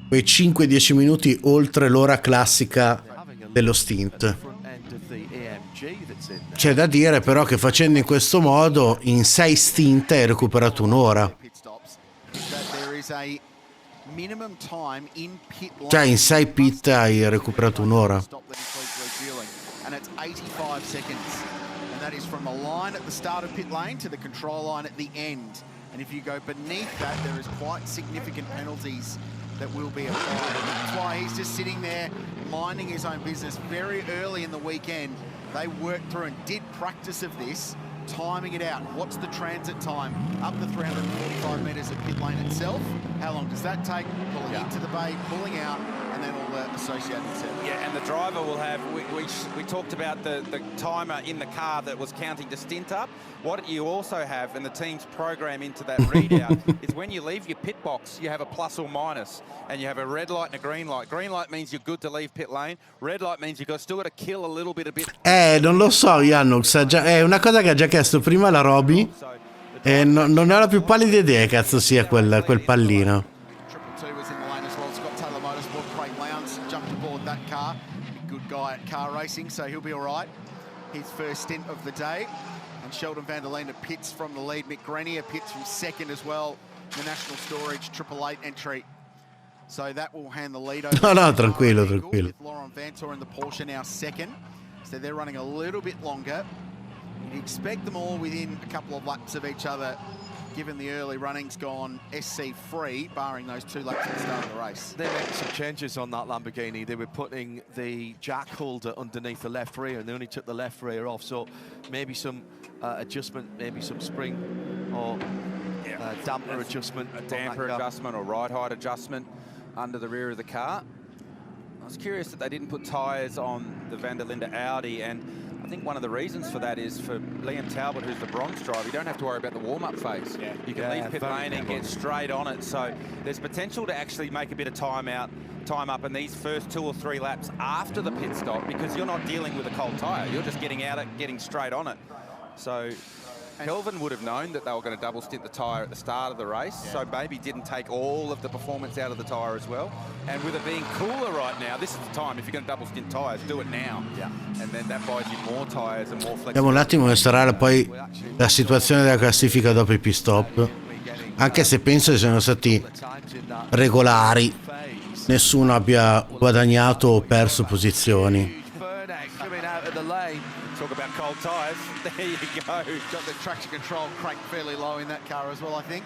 quei 5-10 minuti oltre l'ora classica dello stint. C'è da dire però che facendo in questo modo in 6 stint hai recuperato un'ora. Cioè in 6 pit hai recuperato un'ora. That is from the line at the start of pit lane to the control line at the end. And if you go beneath that, there is quite significant penalties that will be applied. And that's why he's just sitting there minding his own business. Very early in the weekend, they worked through and did practice of this, timing it out. What's the transit time up the 345 metres at pit lane itself? How long does that take? Pulling into the bay, pulling out, and then all the associated setup. Yeah, and the driver will have, we talked about the timer in the car that was counting the stint up. What you also have, and the team's program into that readout, is when you leave your pit box, you have a plus or minus, and you have a red light and a green light. Green light means you're good to leave pit lane. Red light means you've still got to kill a little bit. Non lo so, Jannux, è una cosa che ha già chiesto prima la Roby, e non ho la più pallida idea che cazzo sia quel pallino. Good guy at car racing, so he'll be all right. His first stint of the day. And Sheldon van der Linde pits from the lead. Mick Grenier pits from second as well. The National Storage 888 entry. So that will hand the lead over. No, tranquillo. With Laurent Vantor in the Porsche now second. So they're running a little bit longer. You expect them all within a couple of laps of each other, given the early running's gone SC free, barring those 2 laps at the start of the race. They made some changes on that Lamborghini. They were putting the jack holder underneath the left rear, and they only took the left rear off. So maybe some adjustment, maybe some spring or damper adjustment. A damper adjustment or ride height adjustment under the rear of the car. I was curious that they didn't put tyres on the van der Linde Audi, and I think one of the reasons for that is for Liam Talbot, who's the bronze driver, you don't have to worry about the warm-up phase. Yeah. You can leave pit lane and get straight on it. So there's potential to actually make a bit of time up in these first 2 or 3 laps after the pit stop, because you're not dealing with a cold tyre. You're just getting out it, getting straight on it. So Kelvin would have known that they were going to double stint the tyre at the start of the race, so maybe didn't take all of the performance out of the tyre as well. And with it being cooler right now, this is the time. If you're going to double stint tyres, do it now. Yeah. And then that buys you more tyres and more flexibility. Vediamo un attimo come sarà poi la situazione della classifica dopo i pit stop. Anche se penso che siano stati regolari, nessuno abbia guadagnato o perso posizioni. Talk about cold tyres. There you go. Got the traction control cranked fairly low in that car as well, I think.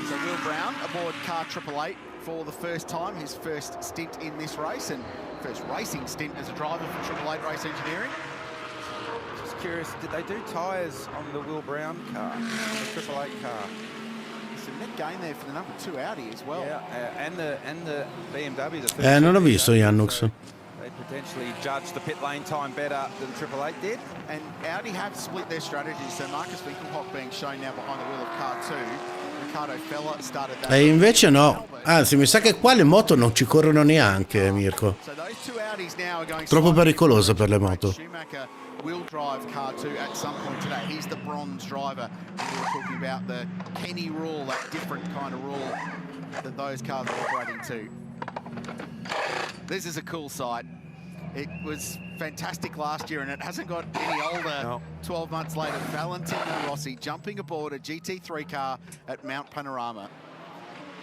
So Will Brown aboard car 888 for the first time, his first stint in this race and first racing stint as a driver for 888 Race Engineering. Just curious, did they do tyres on the Will Brown car, the 888 car? Some net gain there for the number 2 Audi as well. Yeah, and the BMW. Non ho visto Jannux. They potentially judged the pit lane time better than Triple Eight did. And Audi have split their strategies, so Marcus Winkelhock being shown now behind the wheel of car 2. Riccardo Fella started that. E invece no. Anzi, mi sa che qua le moto non ci corrono neanche, Mirko. So those two Audis now are going Troppo pericoloso per le moto. Schumacher will drive car 2 at some point today. He's the bronze driver. We were talking about the Kenny rule, that different kind of rule that those cars are operating to. This is a cool sight. It was fantastic last year and it hasn't got any older. No. 12 months later, Valentino Rossi jumping aboard a GT3 car at Mount Panorama.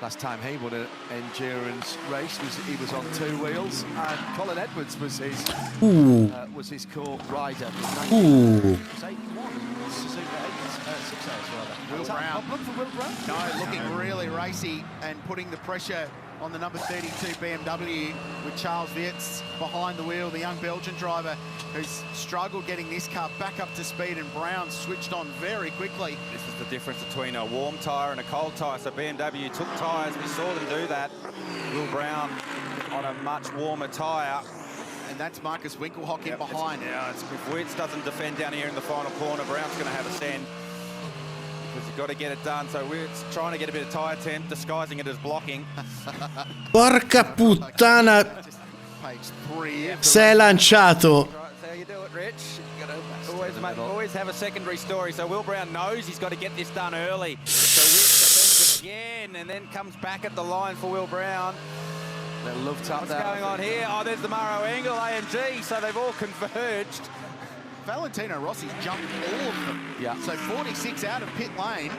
Last time he won an endurance race, he was on 2 wheels, and Colin Edwards was his co-rider. Ooh. Will Brown. No, looking really racy and putting the pressure on the number 32 BMW with Charles Wietz behind the wheel, the young Belgian driver who's struggled getting this car back up to speed, and Brown switched on very quickly. This is the difference between a warm tyre and a cold tyre. So BMW took tyres, we saw them do that. Will Brown on a much warmer tyre. And that's Marcus Winkelhock in behind. If Wietz doesn't defend down here in the final corner, Brown's going to have a send. Because you've got to get it done. So we're trying to get a bit of tyre temp, disguising it as blocking. Porca puttana. Page 3. Si è lanciato. That's how you do it, Rich. You gotta always have a secondary story. So Will Brown knows he's got to get this done early. So Wietz defends again and then comes back at the line for Will Brown. What's going on here? Oh, there's the Maro angle, AMG. So they've all converged. Valentino Rossi's jumped all of them. Yeah. So 46 out of pit lane,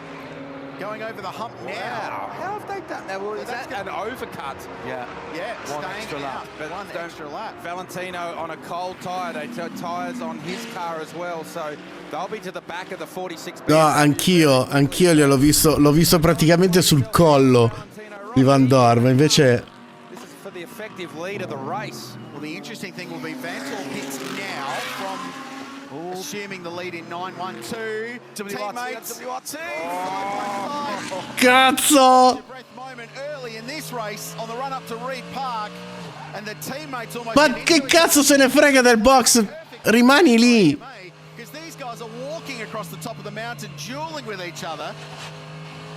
going over the hump now. Wow. How have they done that? Well, is that an overcut? Yeah. Yeah, One staying extra lap. out. But One extra lap. Valentino on a cold tyre. They took tyres on his car as well. So they'll be to the back of the 46. No, anch'io gliel'ho visto praticamente sul collo di Van Dorn, invece This is for the effective lead of the race. Well, the interesting thing will be Vantor hits now from assuming the lead in 9-1-2. Teammates. WRT. cazzo! Breath moment early in this race on the run up to Reed Park, and the teammates almost. Ma che cazzo se ne frega del box? Rimani lì. Because these guys are walking across the top of the mountain, dueling with each other.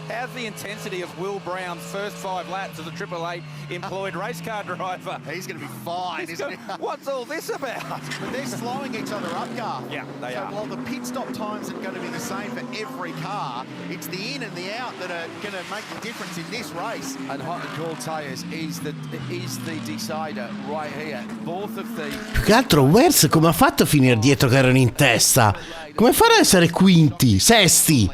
How's the intensity of Will Brown's first 5 laps as a Triple Eight employed race car driver? He's going to be fine, isn't he? What's all this about? But they're slowing each other up, Garth. Yeah, they so are. While the pit stop times are going to be the same for every car, it's the in and the out that are going to make the difference in this race. And hot and cold tyres is the decider right here. Both of the. Più che altro Wers come ha fatto a finire dietro che erano in testa? Come farà ad essere quinti, sesti,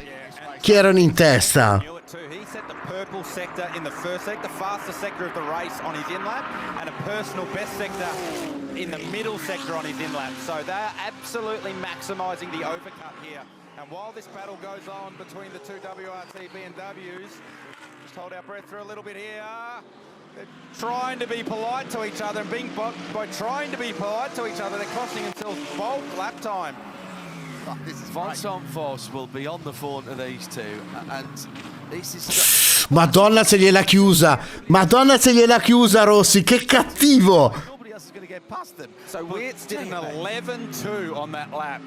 che erano in testa? He set the purple sector in the first sector, fastest sector of the race on his inlap, and a personal best sector in the middle sector on his inlap. So they're absolutely maximising the overcut here. And while this battle goes on between the two WRT BMWs, just hold our breath through a little bit here. They're trying to be polite to each other, and by trying to be polite to each other, they're costing themselves bulk lap time. Oh, this is Vincent Voss will be on the phone to these two, and this is. Madonna se gliel'ha chiusa. Madonna se gliel'ha chiusa Rossi, che cattivo. Nobody else is going to get past them. So Wietz did an 11-2 on that lap.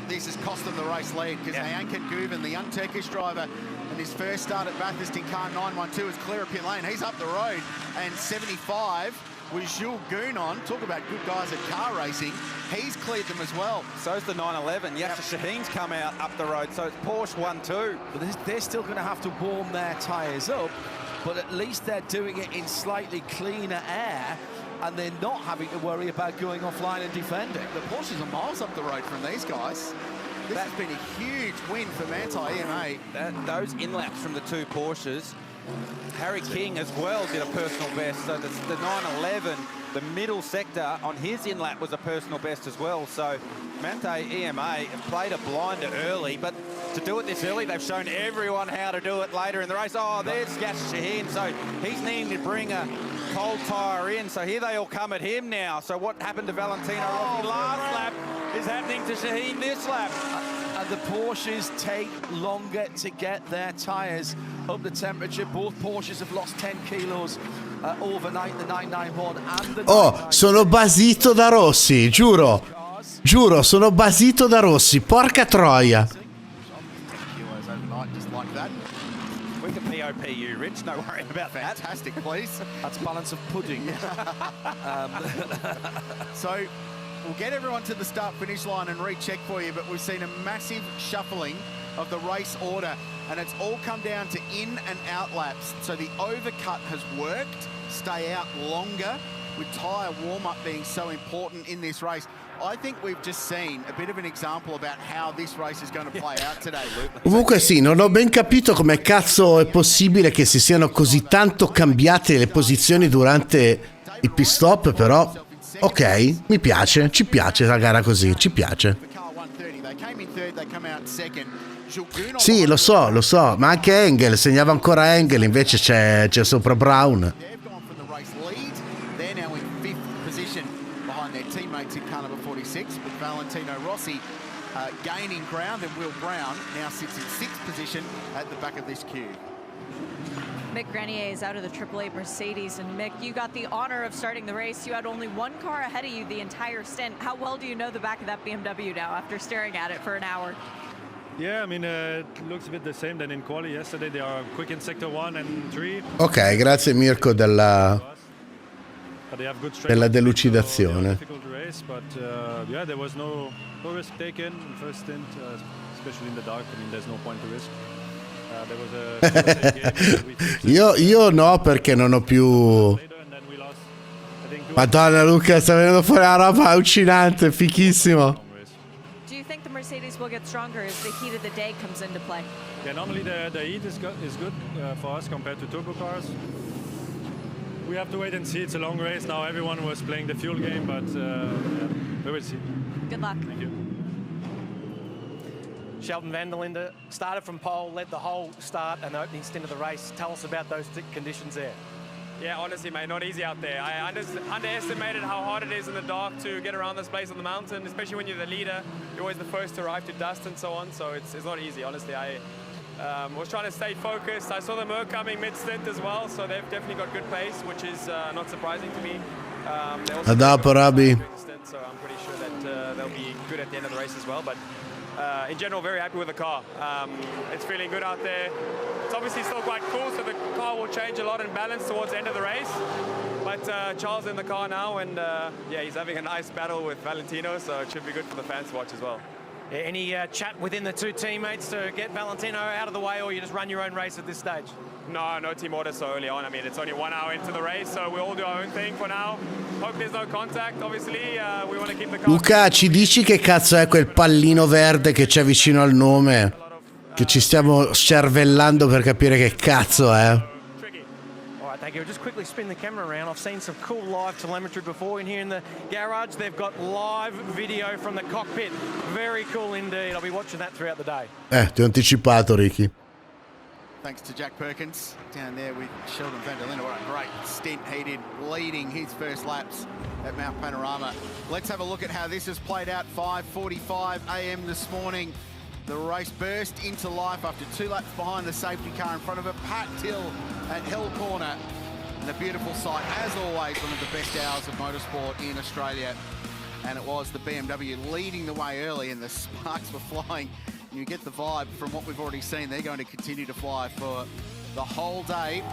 This has cost them the race lead because Ayankan Guven, the young Turkish driver, and his first start at Bathurst in car 912 is clear of pit lane. He's up the road, and 75 with Jules Gounon. Talk about good guys at car racing. He's cleared them as well. So's the 911. Yasser Shaheen's come out up the road, so it's Porsche 1-2. But they're still going to have to warm their tyres up, but at least they're doing it in slightly cleaner air, and they're not having to worry about going offline and defending. The Porsches are miles up the road from these guys. This has been a huge win for Manti EMA. Those in-laps from the two Porsches. Harry King as well did a personal best. So the 911, the middle sector on his in-lap was a personal best as well. So Manti EMA have played a blinder early, but to do it this early, they've shown everyone how to do it later in the race. Oh, there's Yasser Shaheen. So he's needing to bring a cold tyre in. So here they all come at him now. So what happened to Valentino Rossi last lap is happening to Shaheen this lap. The Porsches take longer to get their tyres up the temperature. Both Porsches have lost 10 kilos overnight, the 991 and the 992. Sono basito da Rossi, giuro. Giuro, sono basito da Rossi, porca troia. We can POP you, Rich. No worry about that. Fantastic, please. That's balance of pudding. So we'll get everyone to the start-finish line and recheck for you, but we've seen a massive shuffling of the race order, and it's all come down to in and out laps. So the overcut has worked, stay out longer, with tyre warm-up being so important in this race. I think we've just seen a bit of an example about how this race is going to play out today, Luke. Comunque sì, non ho ben capito come cazzo è possibile che si siano così tanto cambiate le posizioni durante il pit stop, però ok, mi piace, ci piace la gara così, ci piace. Sì, lo so, ma anche Engel, segnava ancora Engel, invece c'è sopra Brown. Teammates in car number 46, but Valentino Rossi gaining ground, and Will Brown now sits in 6th position at the back of this queue. Mick Grenier is out of the AAA Mercedes, and Mick, you got the honor of starting the race. You had only one car ahead of you the entire stint. How well do you know the back of that BMW now after staring at it for an hour? Yeah, I mean, it looks a bit the same than in quali yesterday. They are quick in sector 1 and 3. Ok, grazie Mirko della delucidazione. But yeah, there was no risk taken in first stint, especially in the dark. I mean, there's no point to risk. There was a io no, perché non ho più. Madonna Luca, sta venendo fuori una roba allucinante, fichissimo. Do you think the Mercedes will get stronger as the heat of the day comes into play? Yeah, normally the heat is good for us compared to turbo cars. We have to wait and see. It's a long race now. Everyone was playing the fuel game, but yeah, we will see. Good luck. Thank you. Sheldon van der Linde started from pole, led the whole start and the opening stint of the race. Tell us about those conditions there. Yeah, honestly, mate, not easy out there. I underestimated how hard it is in the dark to get around this place on the mountain, especially when you're the leader. You're always the first to arrive to dust and so on, so it's not easy, honestly. I was trying to stay focused. I saw the Merc coming mid-stint as well, so they've definitely got good pace, which is not surprising to me. A dopo, Roby. So I'm pretty sure that they'll be good at the end of the race as well. But in general, very happy with the car. It's feeling good out there. It's obviously still quite cool, so the car will change a lot in balance towards the end of the race. But Charles in the car now, and yeah, he's having a nice battle with Valentino, so it should be good for the fans to watch as well. Any chat within the two teammates to get Valentino out of the way, or you just run your own race at this stage? No team order so early on. I mean, it's only 1 hour into the race, so we all do our own thing for now. Hope there's no contact, obviously. We want to keep the car. Luca, ci dici che cazzo è quel pallino verde che c'è vicino al nome? Che ci stiamo scervellando per capire che cazzo è. Thank you. Just quickly spin the camera around. I've seen some cool live telemetry before in here in the garage. They've got live video from the cockpit. Very cool indeed. I'll be watching that throughout the day. Ti ho anticipato, Ricky. Thanks to Jack Perkins down there with Sheldon van der Linde. What a great stint he did, leading his first laps at Mount Panorama. Let's have a look at how this has played out. 5:45 a.m. this morning. The race burst into life after 2 laps behind the safety car in front of it. Packed hill at Hill Corner. And a beautiful sight, as always, one of the best hours of motorsport in Australia. And it was the BMW leading the way early, and the sparks were flying. And you get the vibe from what we've already seen. They're going to continue to fly for the whole day.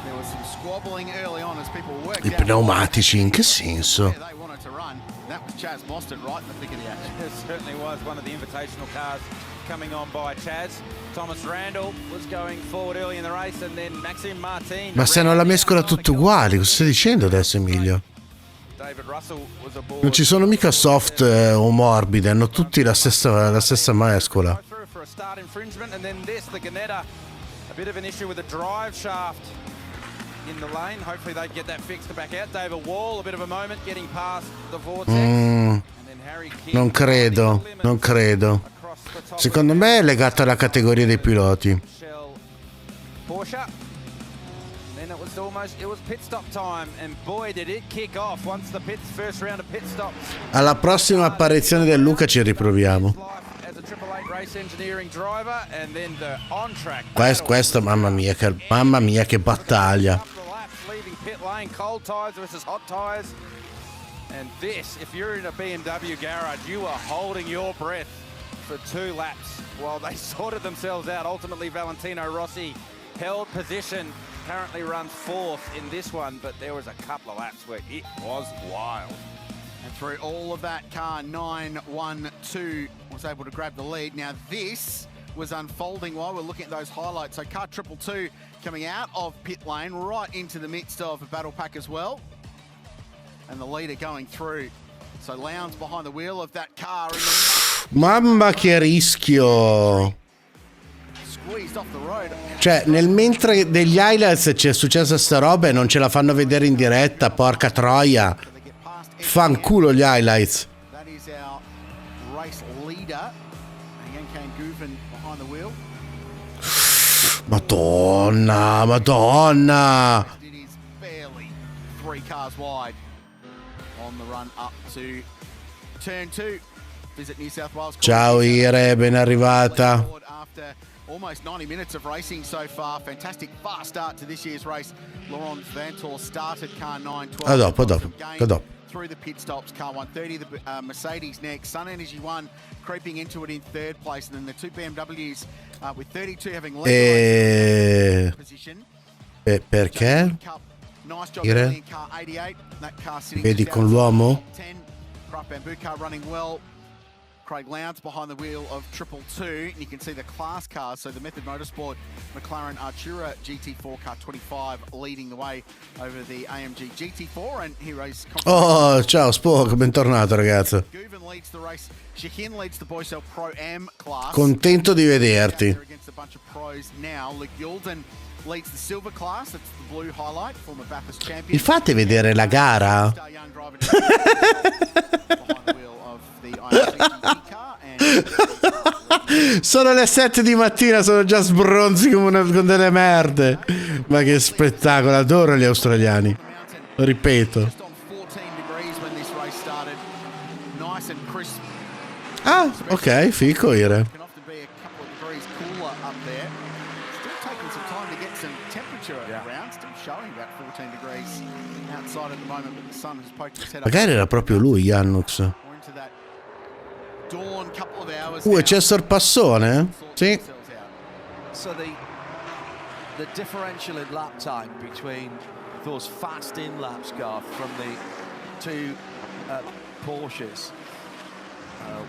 There was some squabbling early on as people worked I pneumatici, in che senso? they wanted to run. That was Chaz Mostert right in the thick of the action. It certainly was one of the invitational cars coming on by Chaz. Thomas Randall was going forward early in the race, and then Maxime Martin. Ma se non la mescola tutte uguali, cosa stai dicendo adesso, Emilio? David Russell was aboard. Non ci sono mica soft o morbide, hanno tutti la stessa mescola. For a start infringement, and then this, the Ginetta, a bit of an issue with the drive shaft in the lane. Hopefully they get that fixed to back out. David Wall, a bit of a moment getting past the vortex. And then Harry King. Non credo. Secondo me è legato alla categoria dei piloti. Porsche. Then it was pit stop time, and boy did it kick off once the first round of pit stops. Alla prossima apparizione del Luca ci riproviamo. As a Triple Eight race engineering driver, and then the on-track. Questo, mamma mia che battaglia. Leaving pit lane, cold tyres versus hot tyres. And this, if you're in a BMW garage, you are holding your breath for 2 laps while they sorted themselves out. Ultimately, Valentino Rossi held position, currently runs 4th in this one, but there was a couple of laps where it was wild. And through all of that, car 912 was able to grab the lead. Now this was unfolding while we're looking at those highlights. So car 222 coming out of pit lane right into the midst of a battle pack as well. And the leader going through. So Lowndes behind the wheel of that car. Mamma che rischio. Squeezed off the road. Cioè, nel mentre degli highlights c'è successa sta roba e non ce la fanno vedere in diretta, porca troia. Fanculo gli highlights. That is our race leader. Again came Guven behind the wheel. Madonna. It is barely 3 cars wide on the run up to turn 2. Visit New South Wales. Ciao Ire, ben arrivata. After almost 90 minutes of racing so far, fantastic fast start to this year's race. Laurent Vantor started car 912. A dopo. Through the pit stops, car 130, the Mercedes next, Sun Energy 1 creeping into it in 3rd place, and then the 2 BMWs with 32 having led position. Perché? Nice job Ire? in car 88. That car sitting Vedi just con outside l'uomo? the top 10. Craft Bamboo car running well. Craig Lowndes behind the wheel of 222, and you can see the class cars. So the Method Motorsport McLaren Artura GT4 car 25 leading the way over the AMG GT4, and Heroes. Oh, ciao Spock, bentornato ragazzo. Guven leads the race. Shahin leads the Boycell Pro Am class. Contento di vederti. Against a bunch of pros now. Luke Yulden leads the silver class. That's the blue highlight, former Bathurst champion. Mi fate vedere la gara? Sono le 7 di mattina, sono già sbronzi con delle merde. Ma che spettacolo, adoro gli australiani. Lo ripeto. Ah, ok, fico Ire. Magari era proprio lui, Jannux. E c'è il sorpassone? Sì. So the differential in lap time between those fast in laps, Garth, from the 2 Porsches.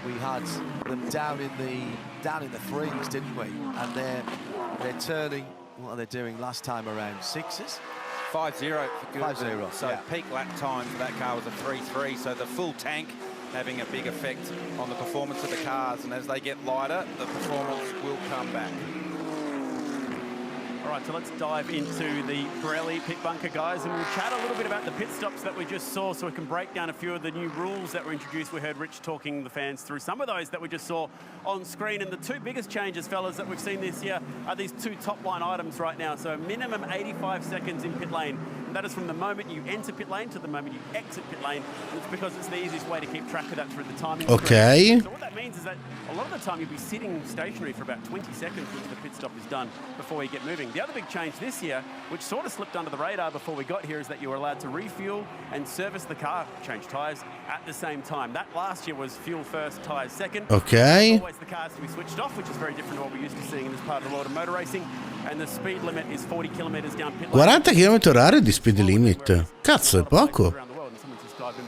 We had them down in the 3s, didn't we? And they're turning. What are they doing last time around? 6s? 5-0 for good. 5-0. So yeah. peak lap time for that car was a 3-3. So the full tank having a big effect on the performance of the cars, and as they get lighter, the performance will come back. All right, so let's dive into the Pirelli pit bunker, guys, and we'll chat a little bit about the pit stops that we just saw so we can break down a few of the new rules that were introduced. We heard Rich talking the fans through some of those that we just saw on screen. And the 2 biggest changes, fellas, that we've seen this year are these 2 top-line items right now. So minimum 85 seconds in pit lane. And that is from the moment you enter pit lane to the moment you exit pit lane. And it's because it's the easiest way to keep track of that through the timing. Okay. So what that means is that a lot of the time you'll be sitting stationary for about 20 seconds once the pit stop is done before you get moving. The other big change this year, which sort of slipped under the radar before we got here, is that you were allowed to refuel and service the car, change tyres at the same time. That last year was fuel first, tyres second. Okay. Always the cars to be switched off, which is very different to what we're used to seeing in this part of the world of motor racing. And the speed limit is 40 kilometers down pit lane. 40 km/h di speed limit. Cazzo, è poco.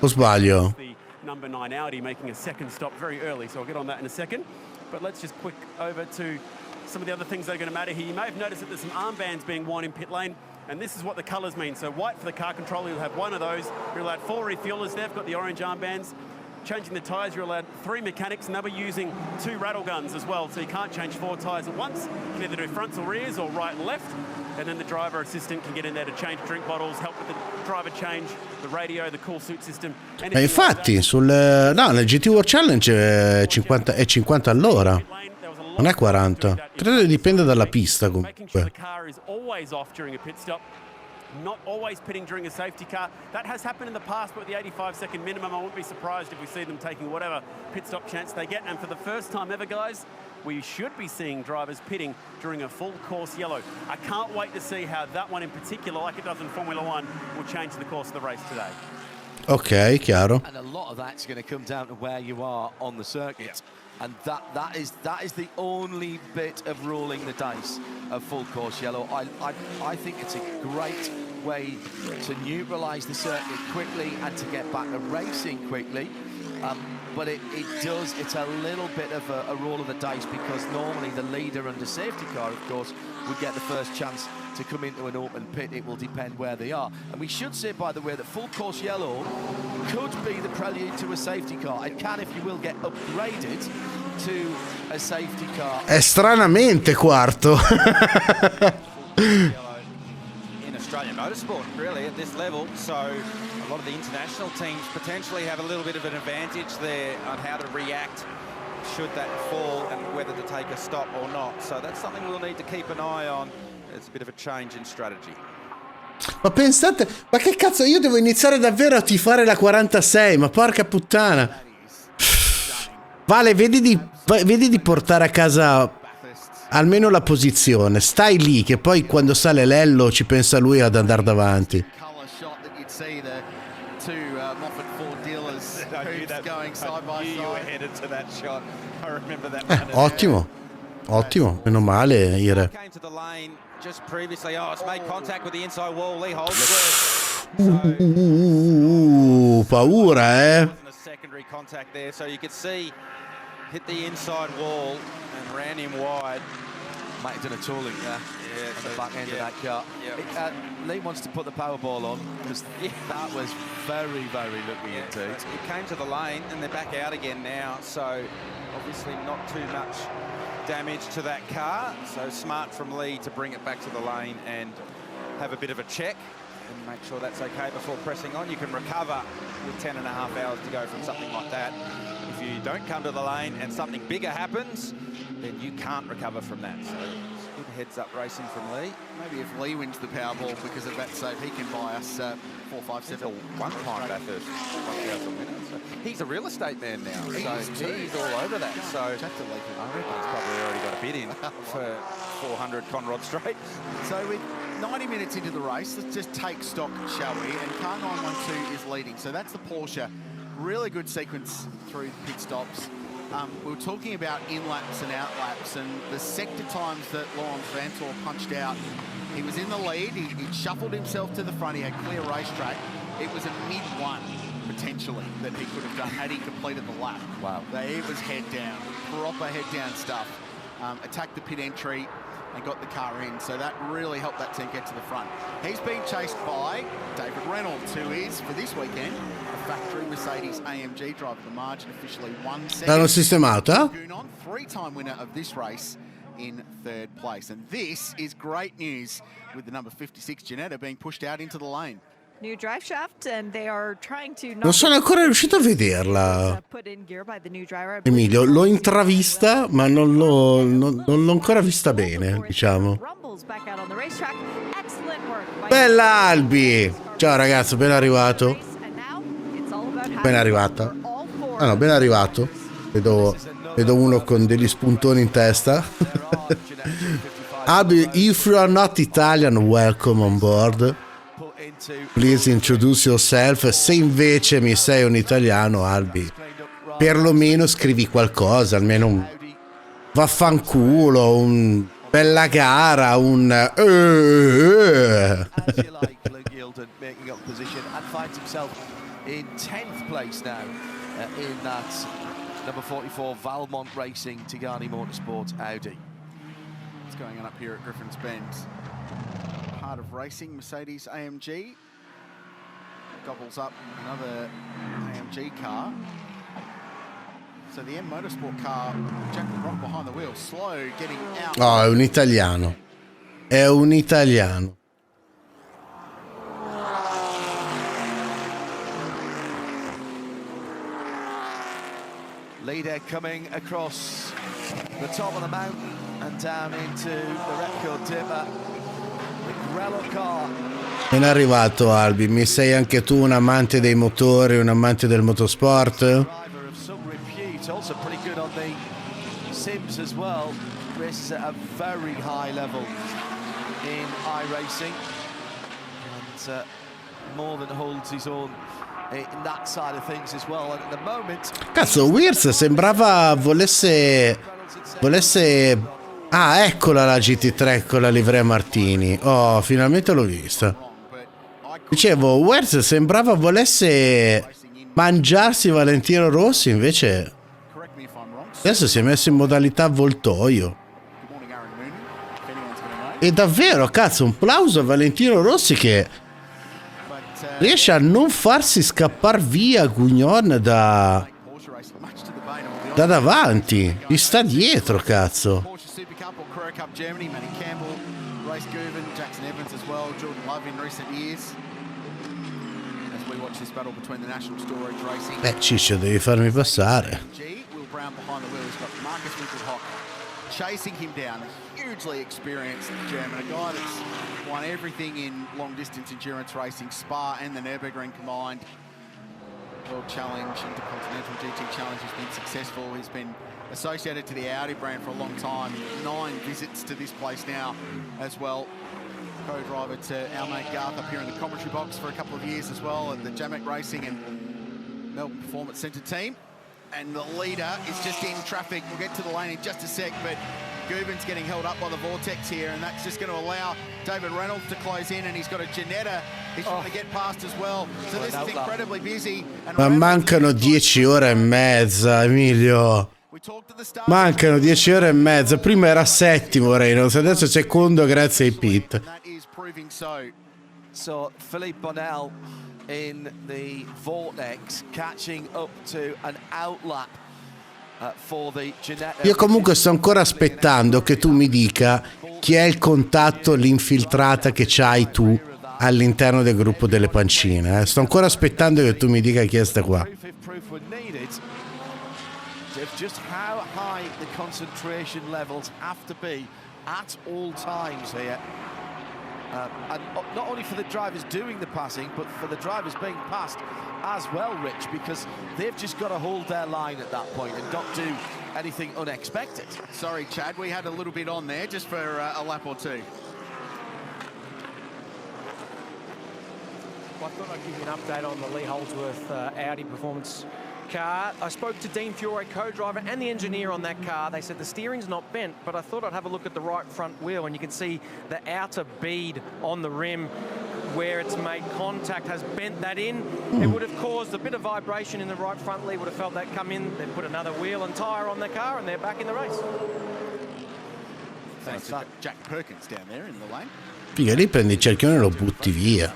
O sbaglio? The number 9 Audi making a second stop very early, so I'll get on that in a second. But let's just quick over to some of the other things that are going to matter here. You may have noticed that there's some armbands being worn in pit lane, and this is what the colours mean. So white for the car controller, you'll have 1 of those. You're allowed 4 refuelers. They've got the orange armbands. Changing the tyres, you're allowed 3 mechanics, and they'll be using 2 rattle guns as well. So you can't change 4 tyres at once. You can either do fronts or rears or right and left. And then the driver assistant can get in there to change drink bottles, help with the driver change, the radio, the cool suit system. E infatti, nel GT World Challenge è 50 all'ora. Non è 40. Credo dipenda dalla pista comunque. Not always pitting during a safety car. That has happened in the past, but with the 85-second minimum, I won't be surprised if we see them taking whatever pit stop chance they get. And for the first time ever, guys, we should be seeing drivers pitting during a full course yellow. I can't wait to see how that one in particular, like it does in Formula One, will change the course of the race today. Ok, chiaro. And a lot of that's going to come down to where you are on the circuit. And that is the only bit of rolling the dice of full course yellow. I think it's a great way to neutralise the circuit quickly and to get back to racing quickly. But it's a little bit of a roll of the dice, because normally the leader under safety car, of course, would get the first chance to come into an open pit. It will depend where they are. And we should say, by the way, that full course yellow could be the prelude to a safety car. It can, if you will, get upgraded to a safety car. È stranamente quarto. In Australian motorsport, really, at this level. So a lot of the international teams potentially have a little bit of an advantage there on how to react should that fall and whether to take a stop or not. So that's something we'll need to keep an eye on. It's a bit of a change in strategy. Ma pensate, ma che cazzo, io devo iniziare davvero a tifare la 46, ma porca puttana. Vale, vedi di portare a casa almeno la posizione. Stai lì, che poi quando sale Lello ci pensa lui ad andare davanti. Ottimo, ottimo, meno male, Ire. Just previously, it's made contact with the inside wall. Lee holds Paura, eh? Secondary contact there, so you could see hit the inside wall and ran him wide. Might have done a tooling there at the back end of that car. Lee wants to put the Powerball on, because that was very, very lucky indeed. It came to the lane and they're back out again now, so obviously not too much damage to that car. So smart from Lee to bring it back to the lane and have a bit of a check and make sure that's okay before pressing on. You can recover with 10.5 hours to go from something like that. If you don't come to the lane and something bigger happens, then you can't recover from that. So good heads-up racing from Lee. Maybe if Lee wins the Powerball because of that save, he can buy us 4, 5, 7. One-time Bathurst 1,000 winners. So he's a real estate man now, so he's all over that. So I reckon he's probably already got a bid in for 400 Conrod Straight. So with 90 minutes into the race, let's just take stock, shall we? And car 912 is leading. So that's the Porsche. Really good sequence through pit stops. We were talking about in-laps and out-laps, and the sector times that Laurens Vanthoor punched out. He was in the lead, he shuffled himself to the front, he had clear racetrack. It was a mid-1, potentially, that he could have done had he completed the lap. Wow. It was head down, proper head down stuff. Attacked the pit entry and got the car in, so that really helped that team get to the front. He's been chased by David Reynolds, who is, for this weekend, a factory Mercedes AMG driver. The margin officially 1 second. L'hanno sistemata? Gunon, 3-time winner of this race, in 3rd place. And this is great news, with the number 56 Ginetta being pushed out into the lane. New drive shaft, and they are trying to Non sono ancora riuscito a vederla. put in gear by the new driver. Emilio, l'ho intravista, ma non l'ho ancora vista bene, diciamo. Rumbles back out on the racetrack. Excellent work by Bella Albi! Ciao ragazzo, ben arrivato. Ben arrivata. Ah no, ben arrivato. Vedo uno con degli spuntoni in testa. Albi, if you are not Italian, welcome on board. Please introduce yourself. Se invece mi sei un italiano, Albi, perlomeno scrivi qualcosa, almeno un vaffanculo, un bella gara, un making up position and finds himself in 10th place now in that number 44 Valmont Racing Tigani Motorsports Audi. What's going on up here at Griffin's Bend? Heart of racing, Mercedes AMG gobbles up another AMG car. So the M Motorsport car, Jack Rock behind the wheel, slow getting out. Oh, è un italiano. È un italiano. Leader coming across the top of the mountain and down into the Repco Tipper. The Grello car. Ben arrivato Albi, mi sei anche tu un amante dei motori, un amante del motorsport? Also pretty good on the Sims as well races at a very high level in iRacing and more than holds his own in that side of things as well. And at the moment, Cazzo, Wirtz sembrava volesse... Ah, eccola la GT3 con la livrea Martini. Oh, finalmente l'ho vista. Dicevo, Wirtz sembrava volesse mangiarsi Valentino Rossi, invece adesso si è messo in modalità avvoltoio. E davvero, cazzo, un plauso a Valentino Rossi che riesce a non farsi scappar via Gugnon da davanti. Gli sta dietro, cazzo. Ciccio, devi farmi passare. Chasing him down, hugely experienced German, a guy that's won everything in long distance endurance racing, Spa and the Nürburgring combined. World Challenge, Intercontinental GT Challenge, has been successful. He's been associated to the Audi brand for a long time. 9 visits to this place now as well. Co-driver to our mate Garth up here in the commentary box for a couple of years as well at the Jamek Racing and Melbourne Performance Centre team. And the leader is just in traffic. We'll get to the lane in just a sec, but Guben's getting held up by the vortex here, and that's just going to allow David Reynolds to close in, and he's got a Ginetta he's trying to get past as well. So this is incredibly busy. Ma mancano 10 ore e mezza, Emilio. Mancano 10 ore e mezza. Prima era settimo Reynolds, adesso è secondo grazie ai pit. So Philippe Bonnell in the vortex catching up to an outlap for the Ginetta. Io comunque sto ancora aspettando che tu mi dica chi è il contatto, l'infiltrata che c'hai tu all'interno del gruppo delle pancine. Sto ancora aspettando che tu mi dica chi è sta qua. Just how high the concentration levels have to be at all times here. And not only for the drivers doing the passing, but for the drivers being passed as well, Rich, because they've just got to hold their line at that point and not do anything unexpected. Sorry, Chad, we had a little bit on there just for a lap or two. Well, I thought I'd give you an update on the Lee Holdsworth Audi Performance car. I spoke to Dean Fiore, co-driver, and the engineer on that car. They said the steering's not bent, but I thought I'd have a look at the right front wheel, and you can see the outer bead on the rim where it's made contact has bent that in. It would have caused a bit of vibration in the right front lead, would have felt that come in. They've put another wheel and tyre on the car, and they're back in the race. Thanks to Jack Perkins down there in the lane. Figa, lì prendi il cerchione e lo butti via.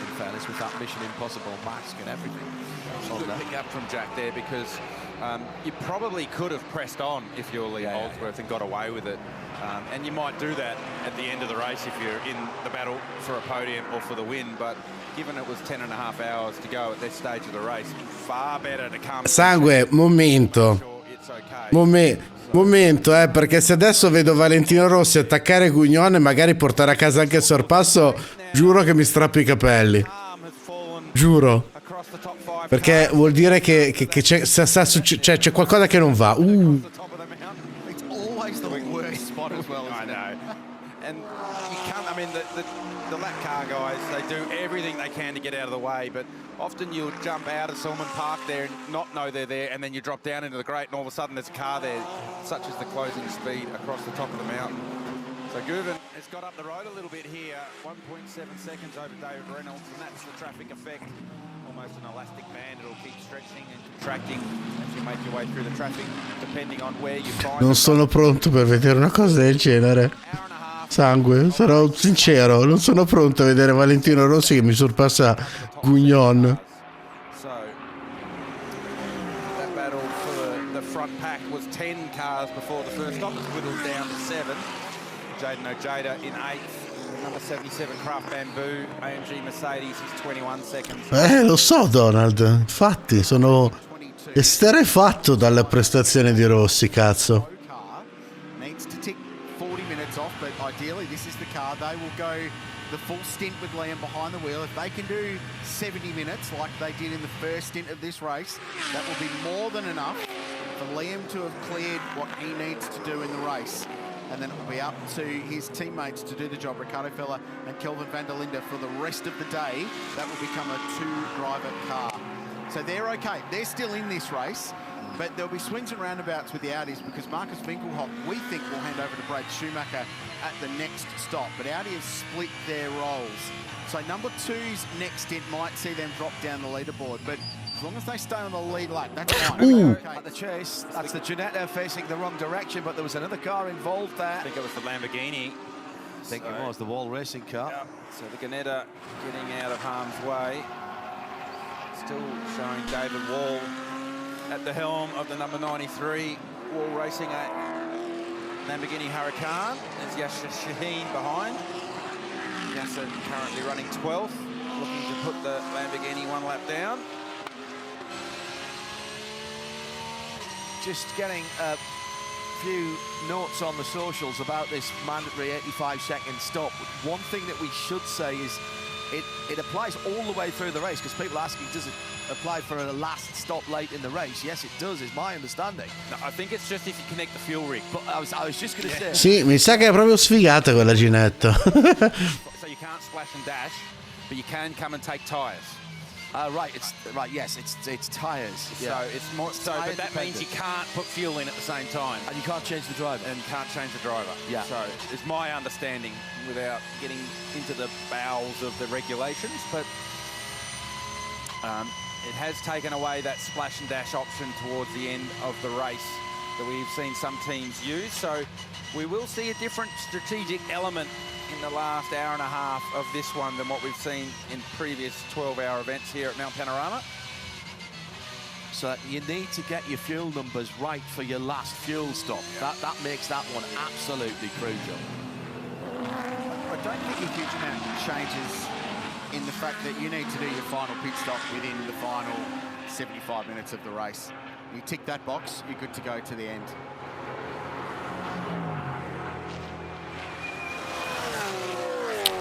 In fairness, with that Mission Impossible mask and everything. Good pick up from Jack there, because you probably could have pressed on if you're Lee Holdsworth and got away with it. And you might do that at the end of the race if you're in the battle for a podium or for the win. But given it was 10.5 hours to go at this stage of the race, far better to come. Sangue, momento. Momento, perché se adesso vedo Valentino Rossi attaccare Gugnon e magari portare a casa anche il sorpasso, giuro che mi strappo i capelli. Giuro. Perché vuol dire che c'è qualcosa che non va. I mean, the lap car guys, they do everything they can to get out of the way, but often you'll jump out of someone parked there and not know they're there, and then you drop down into the grate and all of a sudden there's a car there, such as the closing speed across the top of the mountain. So Guven has got up the road a little bit here, 1.7 seconds over David Reynolds, and that's the traffic effect. Almost an elastic band, it'll keep stretching and contracting as you make your way through the traffic, depending on where you find. Non sono pronto per vedere una cosa del genere. Sangue, sarò sincero, non sono pronto a vedere Valentino Rossi che mi sorpassa Gugnon. So that battle for the front pack was 10 cars before the first stop. It's whittled down to 7. Jaden Ojeda in 8th. Number 77 Craft Bamboo, AMG Mercedes is 21 seconds. Lo so Donald, infatti sono esterrefatto dalla prestazione di Rossi, cazzo. But ideally this is the car. They will go the full stint with Liam behind the wheel. If they can do 70 minutes like they did in the first stint of this race, that will be more than enough for for Liam to have cleared what he needs to do in the race. And then it will be up to his teammates to do the job, Ricardo Feller and Kelvin van der Linde, for the rest of the day. That will become a 2-driver car. So they're okay. They're still in this race, but there'll be swings and roundabouts with the Audis because Marcus Winkelhock, we think, will hand over to Brad Schumacher at the next stop. But Audi have split their roles. So number 2's next stint might see them drop down the leaderboard, but as long as they stay on the lead lap, that's fine. Okay. At the chase, that's the Ginetta facing the wrong direction, but there was another car involved there. I think it was the Lamborghini. I think it was the Wall Racing car. Yeah. So the Ginetta getting out of harm's way. Still showing David Wall at the helm of the number 93. Wall racing a Lamborghini Huracan. There's Yasser Shaheen behind. Yasser currently running 12th, looking to put the Lamborghini one lap down. Just getting a few notes on the socials about this mandatory 85-second stop. One thing that we should say is it applies all the way through the race, because people are asking, does it apply for a last stop late in the race? Yes, it does, is my understanding. No, I think it's just if you connect the fuel rig. But I was just going to say... Sì, mi sa che è proprio sfigata quella Ginetto. So you can't splash and dash, but you can come and take tyres. Yes, it's tyres. Yeah. So it's more so, but that means you can't put fuel in at the same time, and you can't change the driver. And can't change the driver. Yeah. So it's my understanding, without getting into the bowels of the regulations, but it has taken away that splash and dash option towards the end of the race that we've seen some teams use. So we will see a different strategic element in the last hour and a half of this one than what we've seen in previous 12-hour events here at Mount Panorama. So you need to get your fuel numbers right for your last fuel stop. Yeah. That makes that one absolutely crucial. I don't think a huge amount changes in the fact that you need to do your final pit stop within the final 75 minutes of the race. You tick that box, you're good to go to the end.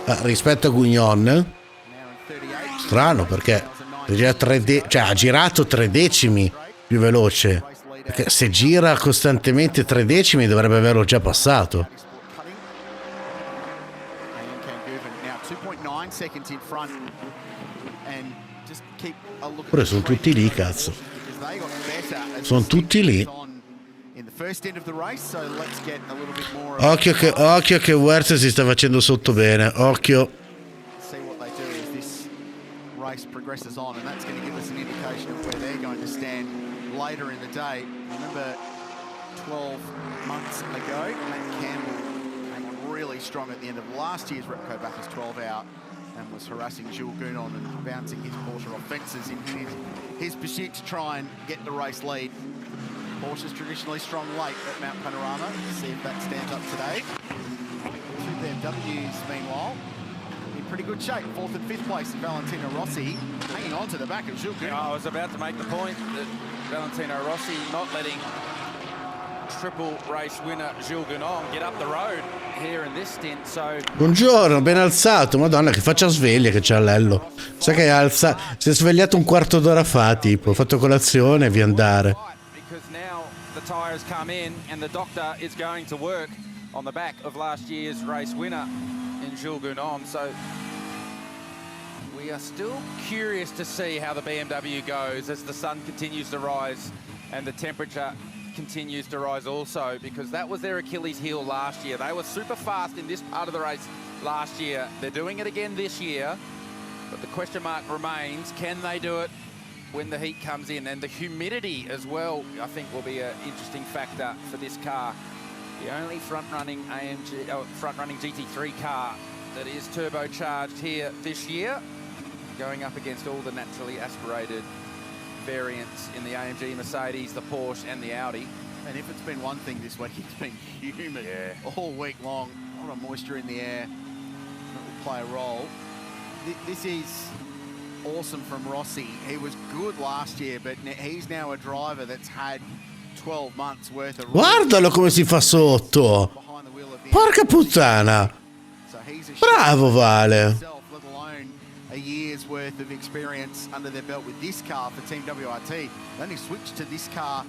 Rispetto a Gugnon, strano perché ha girato 3 decimi più veloce, perché se gira costantemente 3 decimi dovrebbe averlo già passato. Pure sono tutti lì, cazzo, sono tutti lì. Occhio che Wertz si sta facendo sotto bene, occhio. Race progresses on, and that's going to give us an indication of where they're going to stand later in the day. Remember 12 months ago, Matt Campbell came on really strong at the end of last year's Repco Bathurst 12-hour and was harassing Jules Gounon and bouncing his Porsche off fences in his pursuit to try and get the race lead. Porsche's traditionally strong late at Mount Panorama. See if that stands up today. 2 BMWs, meanwhile, in pretty good shape. 4th and 5th place in Valentino Rossi, hanging on to the back of Jules Gounon. I was about to make the point that Valentino Rossi not letting triple race winner Jules Gounon get up the road here in this stint. So buongiorno, ben alzato, madonna che faccia sveglia che c'ha Lello. Sa che si è svegliato un quarto d'ora fa, tipo, ha fatto colazione e via andare. Because now the tyres come in and the doctor is going to work on the back of last year's race winner in Jules Gounon. So we are still curious to see how the BMW goes as the sun continues to rise and the temperature continues to rise also, because that was their Achilles heel last year. They were super fast in this part of the race last year. They're doing it again this year, but the question mark remains, can they do it when the heat comes in? And the humidity as well, I think, will be an interesting factor for this car. The only front-running GT3 car that is turbocharged here this year, going up against all the naturally aspirated variants in the AMG, Mercedes, the Porsche and the Audi. And if it's been one thing this week, it's been humid all week long. A lot of moisture in the air. That will play a role. This is awesome from Rossi. He was good last year, but he's now a driver that's had 12 months worth of... Guardalo come si fa sotto! Porca puttana! Bravo Vale! A year's worth of experience under their belt with this car for Team WRT. They only switched to this car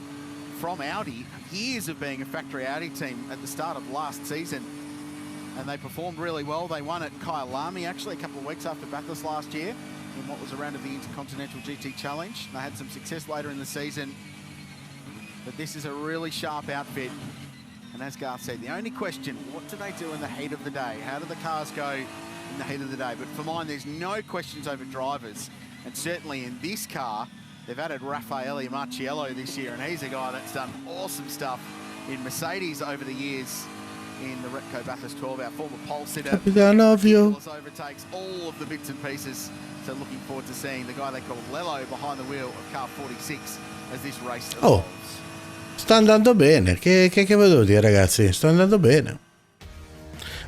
from Audi, years of being a factory Audi team at the start of last season. And they performed really well. They won at Kyalami actually a couple of weeks after Bathurst last year in what was a round of the Intercontinental GT Challenge. They had some success later in the season. But this is a really sharp outfit. And as Garth said, the only question, what do they do in the heat of the day? How do the cars go in the heat of the day? But for mine, there's no questions over drivers. And certainly in this car, they've added Raffaele Marciello this year, and he's a guy that's done awesome stuff in Mercedes over the years in the Repco Bathurst 12, our former pole sitter. Capitan'Ovio. Overtakes all of the bits and pieces. So looking forward to seeing the guy they call Lello behind the wheel of car 46 as this race evolves. Oh, sta andando bene. Che devo dire, ragazzi? Sta andando bene.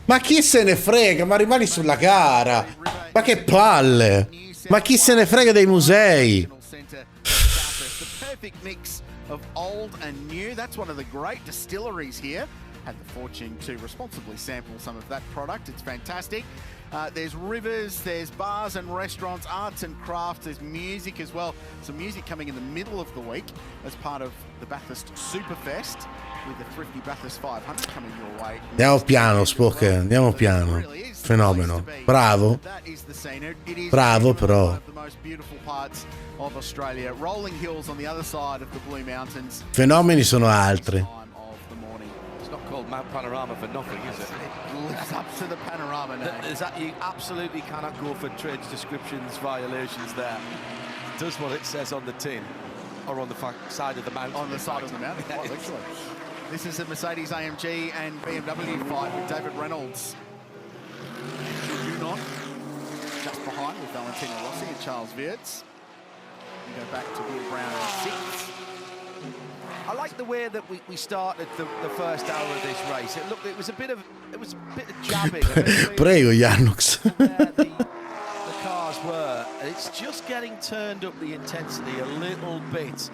Ma chi se ne frega? Ma rimani sulla gara. Ma che palle. Ma chi se ne frega dei musei? The perfect mix of old and new. That's one of the great distilleries here. Had the fortune to responsibly sample some of that product. It's fantastic. There's rivers, there's bars and restaurants, arts and crafts, there's music as well. Some music coming in the middle of the week as part of the Bathurst Superfest with the thrifty Bathurst 500 coming your way. Andiamo piano, Spoke, andiamo piano. Fenomeno. Bravo. Bravo però. Of Australia, rolling hills on the other side of the Blue Mountains. Fenomeni sono altri. It's not called Mount Panorama for nothing, is it? It lives up to the panorama name. Is that, you absolutely cannot go for trade descriptions violations there. It does what it says on the tin, or on the side of the mountain. On the side of the mountain, quite literally. This is the Mercedes AMG and BMW fight with David Reynolds. Not just behind with Valentino Rossi and Charles Wirtz. We go back to Will Brown in 6th. I like the way that we started the first hour of this race. It was a bit of jabbing. Prego, Janox. The cars were. It's just getting turned up the intensity a little bit.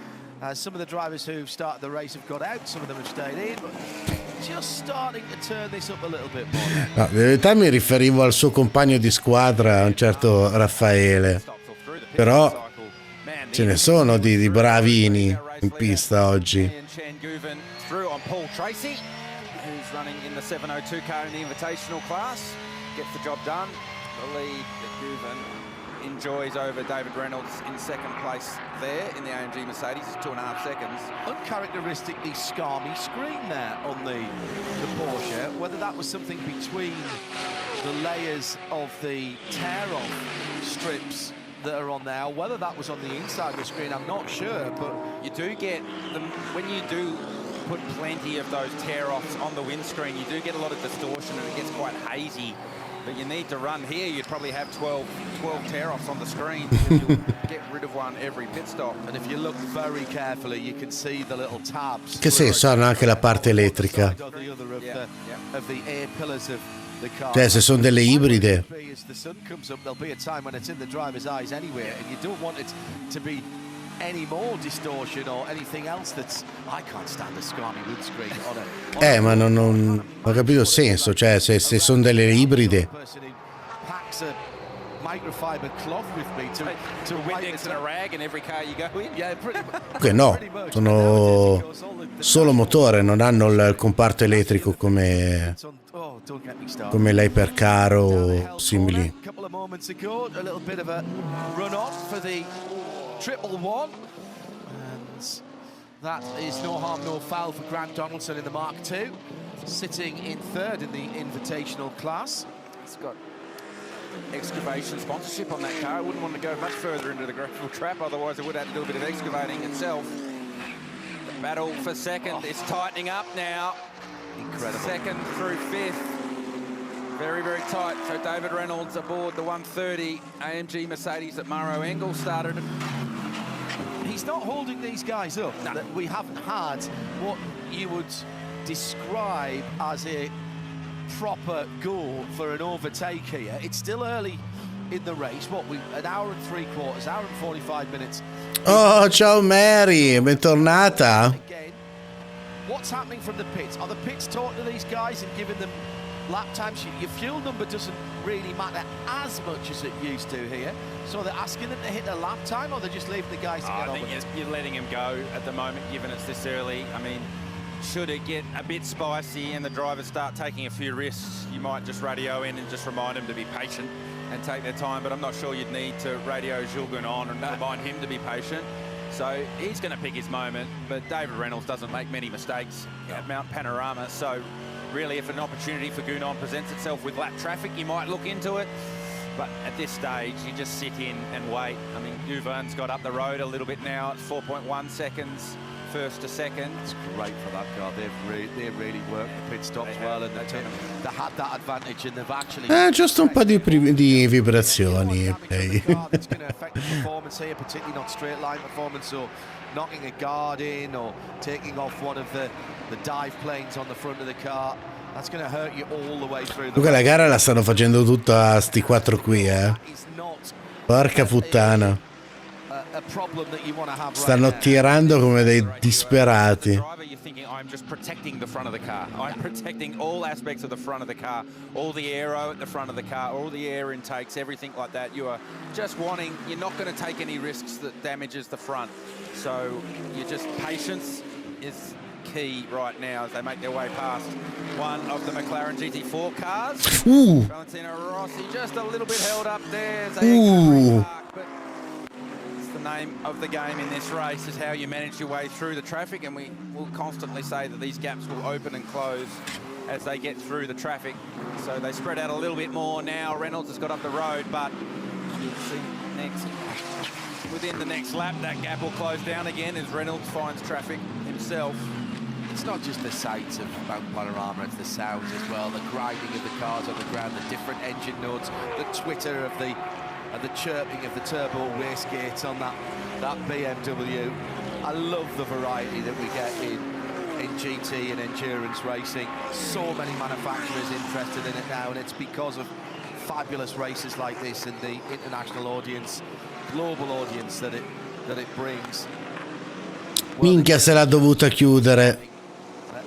Some of the drivers who've started the race have got out. Some of them have stayed in, but just starting to turn this up a little bit more. No, in realtà mi riferivo al suo compagno di squadra, un certo Raffaele. Però ce ne sono di bravini in pista oggi. Through on Paul Tracy, who's running in the 702 car in the Invitational class. Gets the job done. The lead that Guven enjoys over David Reynolds in second place there in the AMG Mercedes. It's 2.5 seconds. Uncharacteristically scarmy screen there on the Porsche. Whether that was something between the layers of the tear-off strips that are on there, whether that was on the inside of the screen, I'm not sure, but you do get them when you do put plenty of those tear-offs on the windscreen. You do get a lot of distortion and it gets quite hazy. But you need to run here. You'd probably have 12 tear-offs on the screen. You'll get rid of one every pit stop. And if you look very carefully, you can see the little tabs. Che senso hanno anche la parte elettrica? Cioè, se sono delle ibride. As the sun comes up, there'll be a time when it's in the driver's eyes anyway, and you don't want it to be any more distortion or anything else that's. I can't stand the scarmy windscreen on it. Ma non ho capito il senso, cioè se sono delle ibride. Microfiber cloth with me to Windex and a rag in every car you go in. Yeah, pretty much. Che no, sono solo motore, non hanno il comparto elettrico come l'hypercar o simili. A couple of moments ago, a little bit of a run off for the 111, and that is no harm, no foul for Grant Donaldson in the Mark II, sitting in third in the Invitational class. It's got excavation sponsorship on that car. I wouldn't want to go much further into the gravel trap, otherwise it would have to do a bit of excavating itself. The battle for second is tightening up now. Incredible. Second through fifth. Very, very tight. So David Reynolds aboard the 130 AMG Mercedes that Mauro Engel started. He's not holding these guys up. No. We haven't had what you would describe as a proper go for an overtake here. It's still early in the race. An hour and 3/4, hour and 45 minutes. Oh, ciao Mary, bentornata. Again, what's happening from the pits? Are the pits talking to these guys and giving them lap times, your fuel number doesn't really matter as much as it used to here. So they're asking them to hit a lap time, or they're just leaving the guys to get on with it? You're letting him go at the moment, given it's this early. I mean, should it get a bit spicy and the drivers start taking a few risks, you might just radio in and just remind them to be patient and take their time. But I'm not sure you'd need to radio Jules on and remind him to be patient. So he's going to pick his moment, but David Reynolds doesn't make many mistakes at Mount Panorama. So really, if an opportunity for Gounon presents itself with lap traffic, you might look into it. But at this stage, you just sit in and wait. I mean, Gouvern's got up the road a little bit now. It's 4.1 seconds, first to second. It's great for that car. They've really worked the pit stops well, and they had that advantage, and they've actually... giusto un po' di vibrazioni. It's going to affect the performance here, particularly not straight line performance, so knocking a guard in or taking off one of the dive planes on the front of the car. That's going to hurt you all the way through. Comunque la gara la stanno facendo tutta sti 4 qui, Porca puttana. Stanno tirando come dei disperati. You're thinking, I'm just protecting the front of the car. I'm protecting all aspects of the front of the car, all the aero at the front of the car, all the air intakes, everything like that. You are just wanting, you're not going to take any risks that damages the front. So you're just, patience is key right now as they make their way past one of the McLaren GT4 cars. Valentino Rossi just a little bit held up there. But it's the name of the game in this race, is how you manage your way through the traffic, and we will constantly say that these gaps will open and close as they get through the traffic. So they spread out a little bit more now. Reynolds has got up the road, but you'll see next, within the next lap, that gap will close down again as Reynolds finds traffic himself. It's not just the sights of Mount Panorama, it's the sounds as well, the grinding of the cars on the ground, the different engine notes, the twitter of the chirping of the turbo wastegates on that BMW. I love the variety that we get in GT and endurance racing. So many manufacturers interested in it now, and it's because of fabulous races like this and the international audience, global audience that it brings. Minchia, se l'ha dovuta chiudere.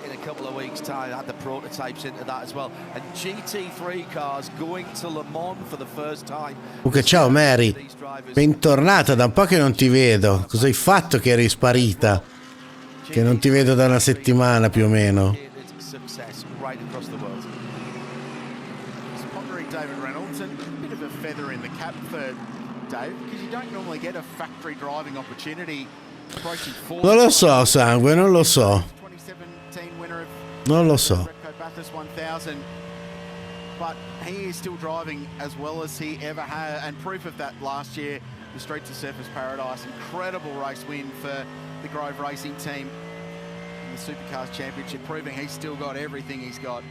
In a couple of weeks' time, add the prototypes into that as well. And GT3 cars going to Le Mans for the first time. Comunque, ciao Mary, bentornata, da un po' che non ti vedo. Cosa hai fatto che eri sparita? Che non ti vedo da una settimana più o meno. Success right across the world. Sponsoring David Reynolds, and a bit of a feather in the cap for Dave, because you don't normally get a factory driving opportunity. Non lo so, sangue, non lo so. Non lo so. BATHURST 1000, but he is still driving as well as he ever had, and proof of that last year, the Street to Surface Paradise. Incredible race win for the Grove Racing team in the Supercars Championship, proving he's still got everything he's got.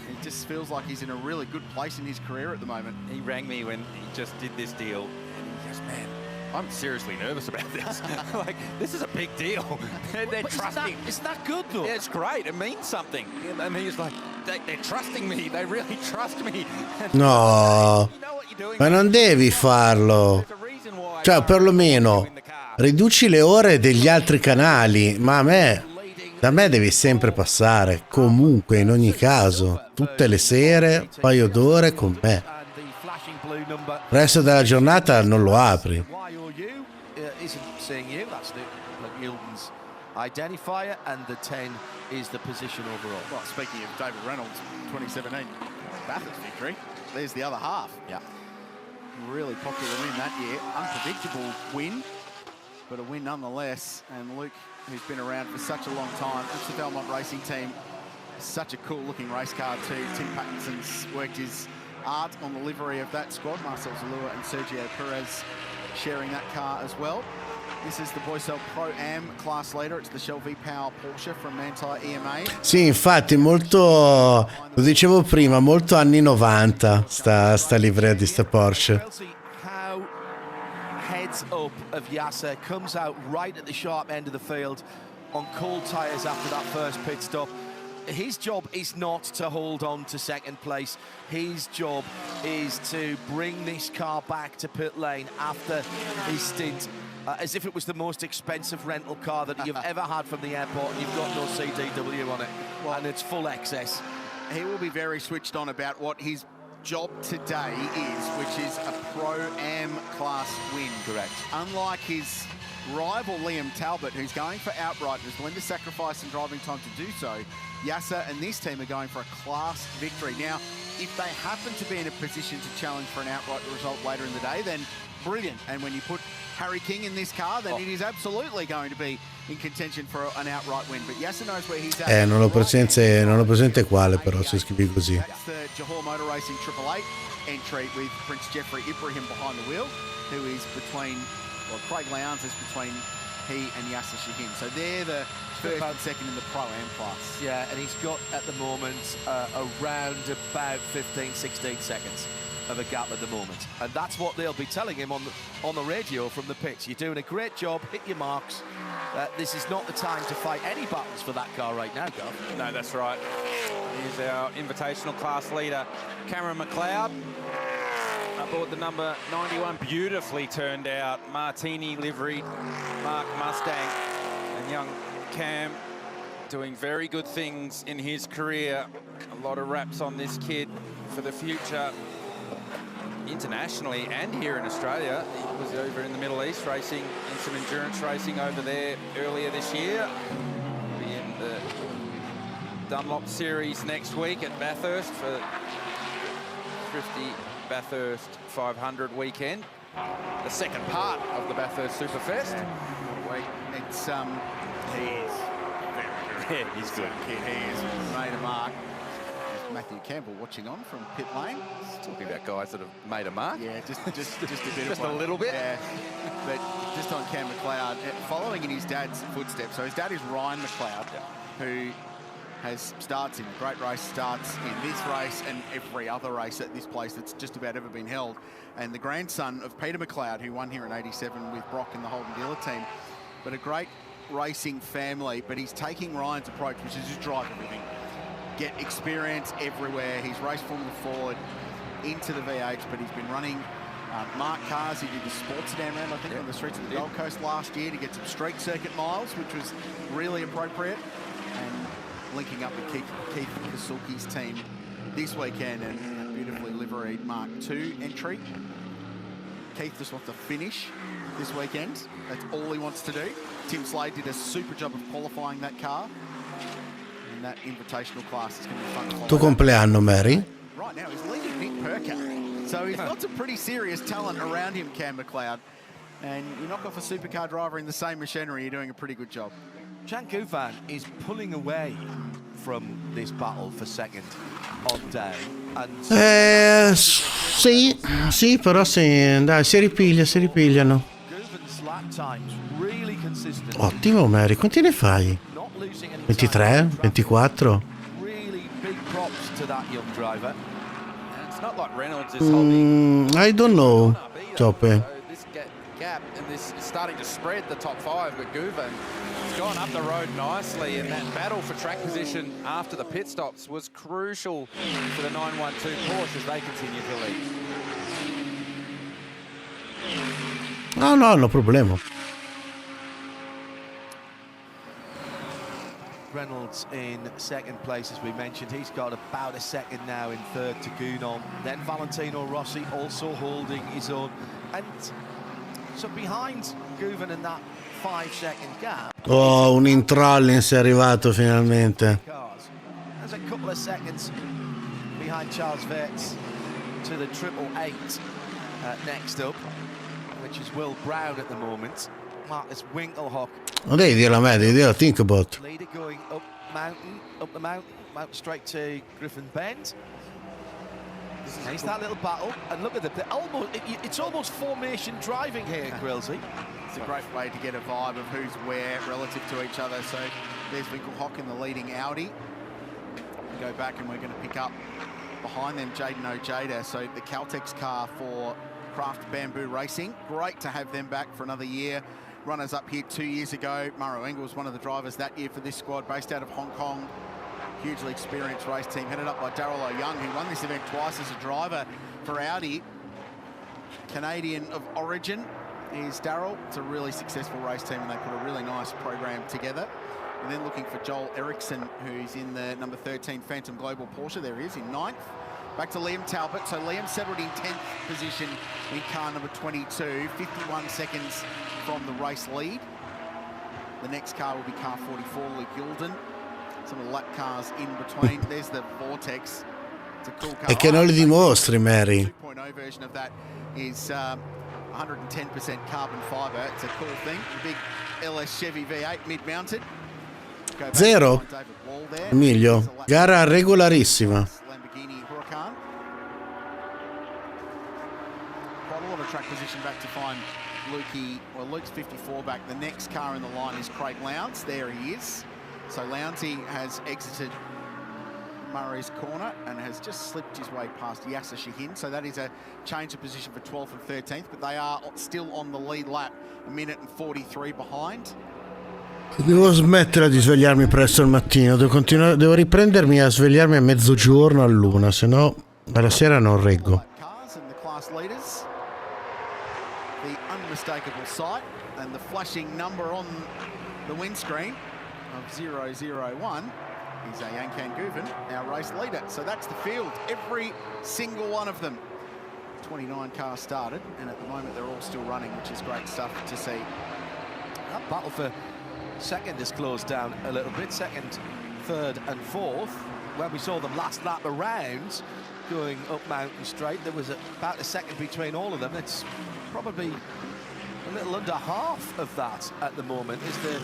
It just feels like he's in a really good place in his career at the moment. He rang me when he just did this deal, and he goes, man, I'm seriously nervous about this. Like, this is a big deal. They're trusting. Isn't that good, though? Yeah, it's great. It means something. And he's like, they're trusting me. They really trust me. No, ma non devi farlo. Cioè, perlomeno riduci le ore degli altri canali, ma da me devi sempre passare, comunque, in ogni caso, tutte le sere, un paio d'ore con me. Il resto della giornata non lo apri. Identifier, and the 10 is the position overall. Well, speaking of David Reynolds, 2017 BATHURST victory, there's the other half. Yeah. Really popular win that year. Unpredictable win, but a win nonetheless. And Luke, who's been around for such a long time, it's the Belmont Racing team. Such a cool looking race car too. Tim Pattinson's worked his art on the livery of that squad. Marcel Zalua and Sergio Perez sharing that car as well. This is the Boycel Pro-Am class leader. It's the Shell V-Power Porsche from Manthey EMA. Sì, infatti, molto, lo dicevo prima, molto anni 90 sta livrea di sta Porsche. How heads up of Yasser comes out right at the sharp end of the field on cold tyres after that first pit stop. His job is not to hold on to second place. His job is to bring this car back to pit lane after his stint. As if it was the most expensive rental car that you've ever had from the airport, and you've got no CDW on it, and it's full excess. he will be very switched on about what his job today is, which is a Pro-Am class win. Correct. Unlike his rival Liam Talbot, who's going for outright, who's willing to sacrifice some driving time to do so, Yasser and this team are going for a class victory. Now, if they happen to be in a position to challenge for an outright result later in the day, then brilliant. And when you put Harry King in this car, then it is absolutely going to be in contention for an outright win. But Yasser knows where he's at. Non ho presente quale, però se scrivi così. That's the Johor Motor Racing 888 entry with Prince Jeffrey Ibrahim behind the wheel, who is between, well, Craig Lowndes is between he and Yasser Shahin. So they're the first and second in the Pro-Am class. Yeah, and he's got at the moment around about 15, 16 seconds of a gap at the moment. And that's what they'll be telling him on the radio from the pits. You're doing a great job, hit your marks. This is not the time to fight any battles for that car right now, Gov. No, that's right. Here's our invitational class leader, Cameron McLeod. Aboard the number 91, beautifully turned out Martini liveried Mark Mustang. And young Cam doing very good things in his career. A lot of raps on this kid for the future, internationally and here in Australia. He was over in the Middle East racing in some endurance racing over there earlier this year. He'll be in the Dunlop Series next week at Bathurst for the 50 Bathurst 500 weekend. The second part of the Bathurst Superfest. It's he is very good. He's good. He is made a mark. Matthew Campbell watching on from pit lane. Talking about guys that have made a mark. Yeah, just a bit. Just a little bit. Yeah, but just on Cam McLeod, following in his dad's footsteps. So his dad is Ryan McLeod, who has starts in great race, starts in this race and every other race at this place that's just about ever been held. And the grandson of Peter McLeod, who won here in '87 with Brock and the Holden Dealer team. But a great racing family, but he's taking Ryan's approach, which is just drive everything. Get experience everywhere. He's raced Formula Ford into the V8, but he's been running marked cars. He did the sports sedan round, I think, on the streets of the Gold Coast last year to get some street circuit miles, which was really appropriate. And linking up with Keith Kasuki's team this weekend, and a beautifully liveried Mark II entry. Keith just wants to finish this weekend. That's all he wants to do. Tim Slade did a super job of qualifying that car. And that invitational class is going to be fun to follow. Tuo compleanno, Mary? Right now, he's leading Nick Perker. So he's got some pretty serious talent around him, Cam McLeod. And you knock off a supercar driver in the same machinery, you're doing a pretty good job. Jan Gouvan is pulling away from this battle for second on down. And Sì, però dai, si ripigliano. Gouvan's lap times really consistent. Ottimo, Mary, quanti ne fai? 23, 24? Really big props to that young driver. It's not like Reynolds is holding. I don't know, Choppe. This gap and this is starting to spread the top five, but Gouvan has gone up the road nicely, and that battle for track position after the pit stops was crucial for the 912 Porsche as they continue to lead. No problema. Reynolds in second place, as we mentioned. He's got about a second now in third to Gounon. Then Valentino Rossi also holding his own. And so behind Gouvan in that 5-second gap. Oh, un Introllins è arrivato finalmente. There's a couple of seconds behind Charles Vetz to the 888 next up, which is Will Brown at the moment. Marcus Winkelhock. Non devi dirla a me, devi dirla a Think About. Leader going up the mountain straight to Griffin Bend. It's that little battle, and look at it's almost formation driving here, Grillsy. It's a great way to get a vibe of who's where relative to each other. So there's Winkelhock in the leading Audi. We go back and we're going to pick up behind them Jaden Ojeda. So the Caltex car for Craft Bamboo Racing. Great to have them back for another year. Runners up here 2 years ago. Maro Engel was one of the drivers that year for this squad, based out of Hong Kong. Hugely experienced race team, headed up by Darryl O'Young, who won this event twice as a driver for Audi. Canadian of origin is Darryl. It's a really successful race team, and they put a really nice program together. And then looking for Joel Eriksson, who's in the number 13 Phantom Global Porsche. There he is in 9th. Back to Liam Talbot. So Liam settled in 10th position in car number 22, 51 seconds from the race lead. The next car will be car 44, Luke Youlden. Some of the lap cars in between. There's the Vortex. It's a cool car. E che non li dimostri, Mary. 2.0 version of that is 110% carbon fiber. It's a cool thing. The big LS Chevy V8 mid-mounted. Zero. Emilio, gara regolarissima. Lamborghini Huracan. Quite a lot of track position back to find Luke's 54 back. The next car in the line is Craig Lowndes. There he is. So Lowndesy has exited Murray's corner and has just slipped his way past Yasser Shahin. So that is a change of position for 12th and 13th, but they are still on the lead lap, a minute and 43 behind. Devo smettere di svegliarmi presto al mattino, devo riprendermi a svegliarmi a mezzogiorno all'una, se no alla sera non reggo. The unmistakable sight and the flashing number on the windscreen of 001 is a Yankan Guven, our race leader. So that's the field, every single one of them. 29 cars started, and at the moment they're all still running, which is great stuff to see. That battle for second has closed down a little bit. Second, third and fourth. When we saw them last lap around going up Mountain Straight, there was about a second between all of them. It's probably a little under half of that at the moment, as the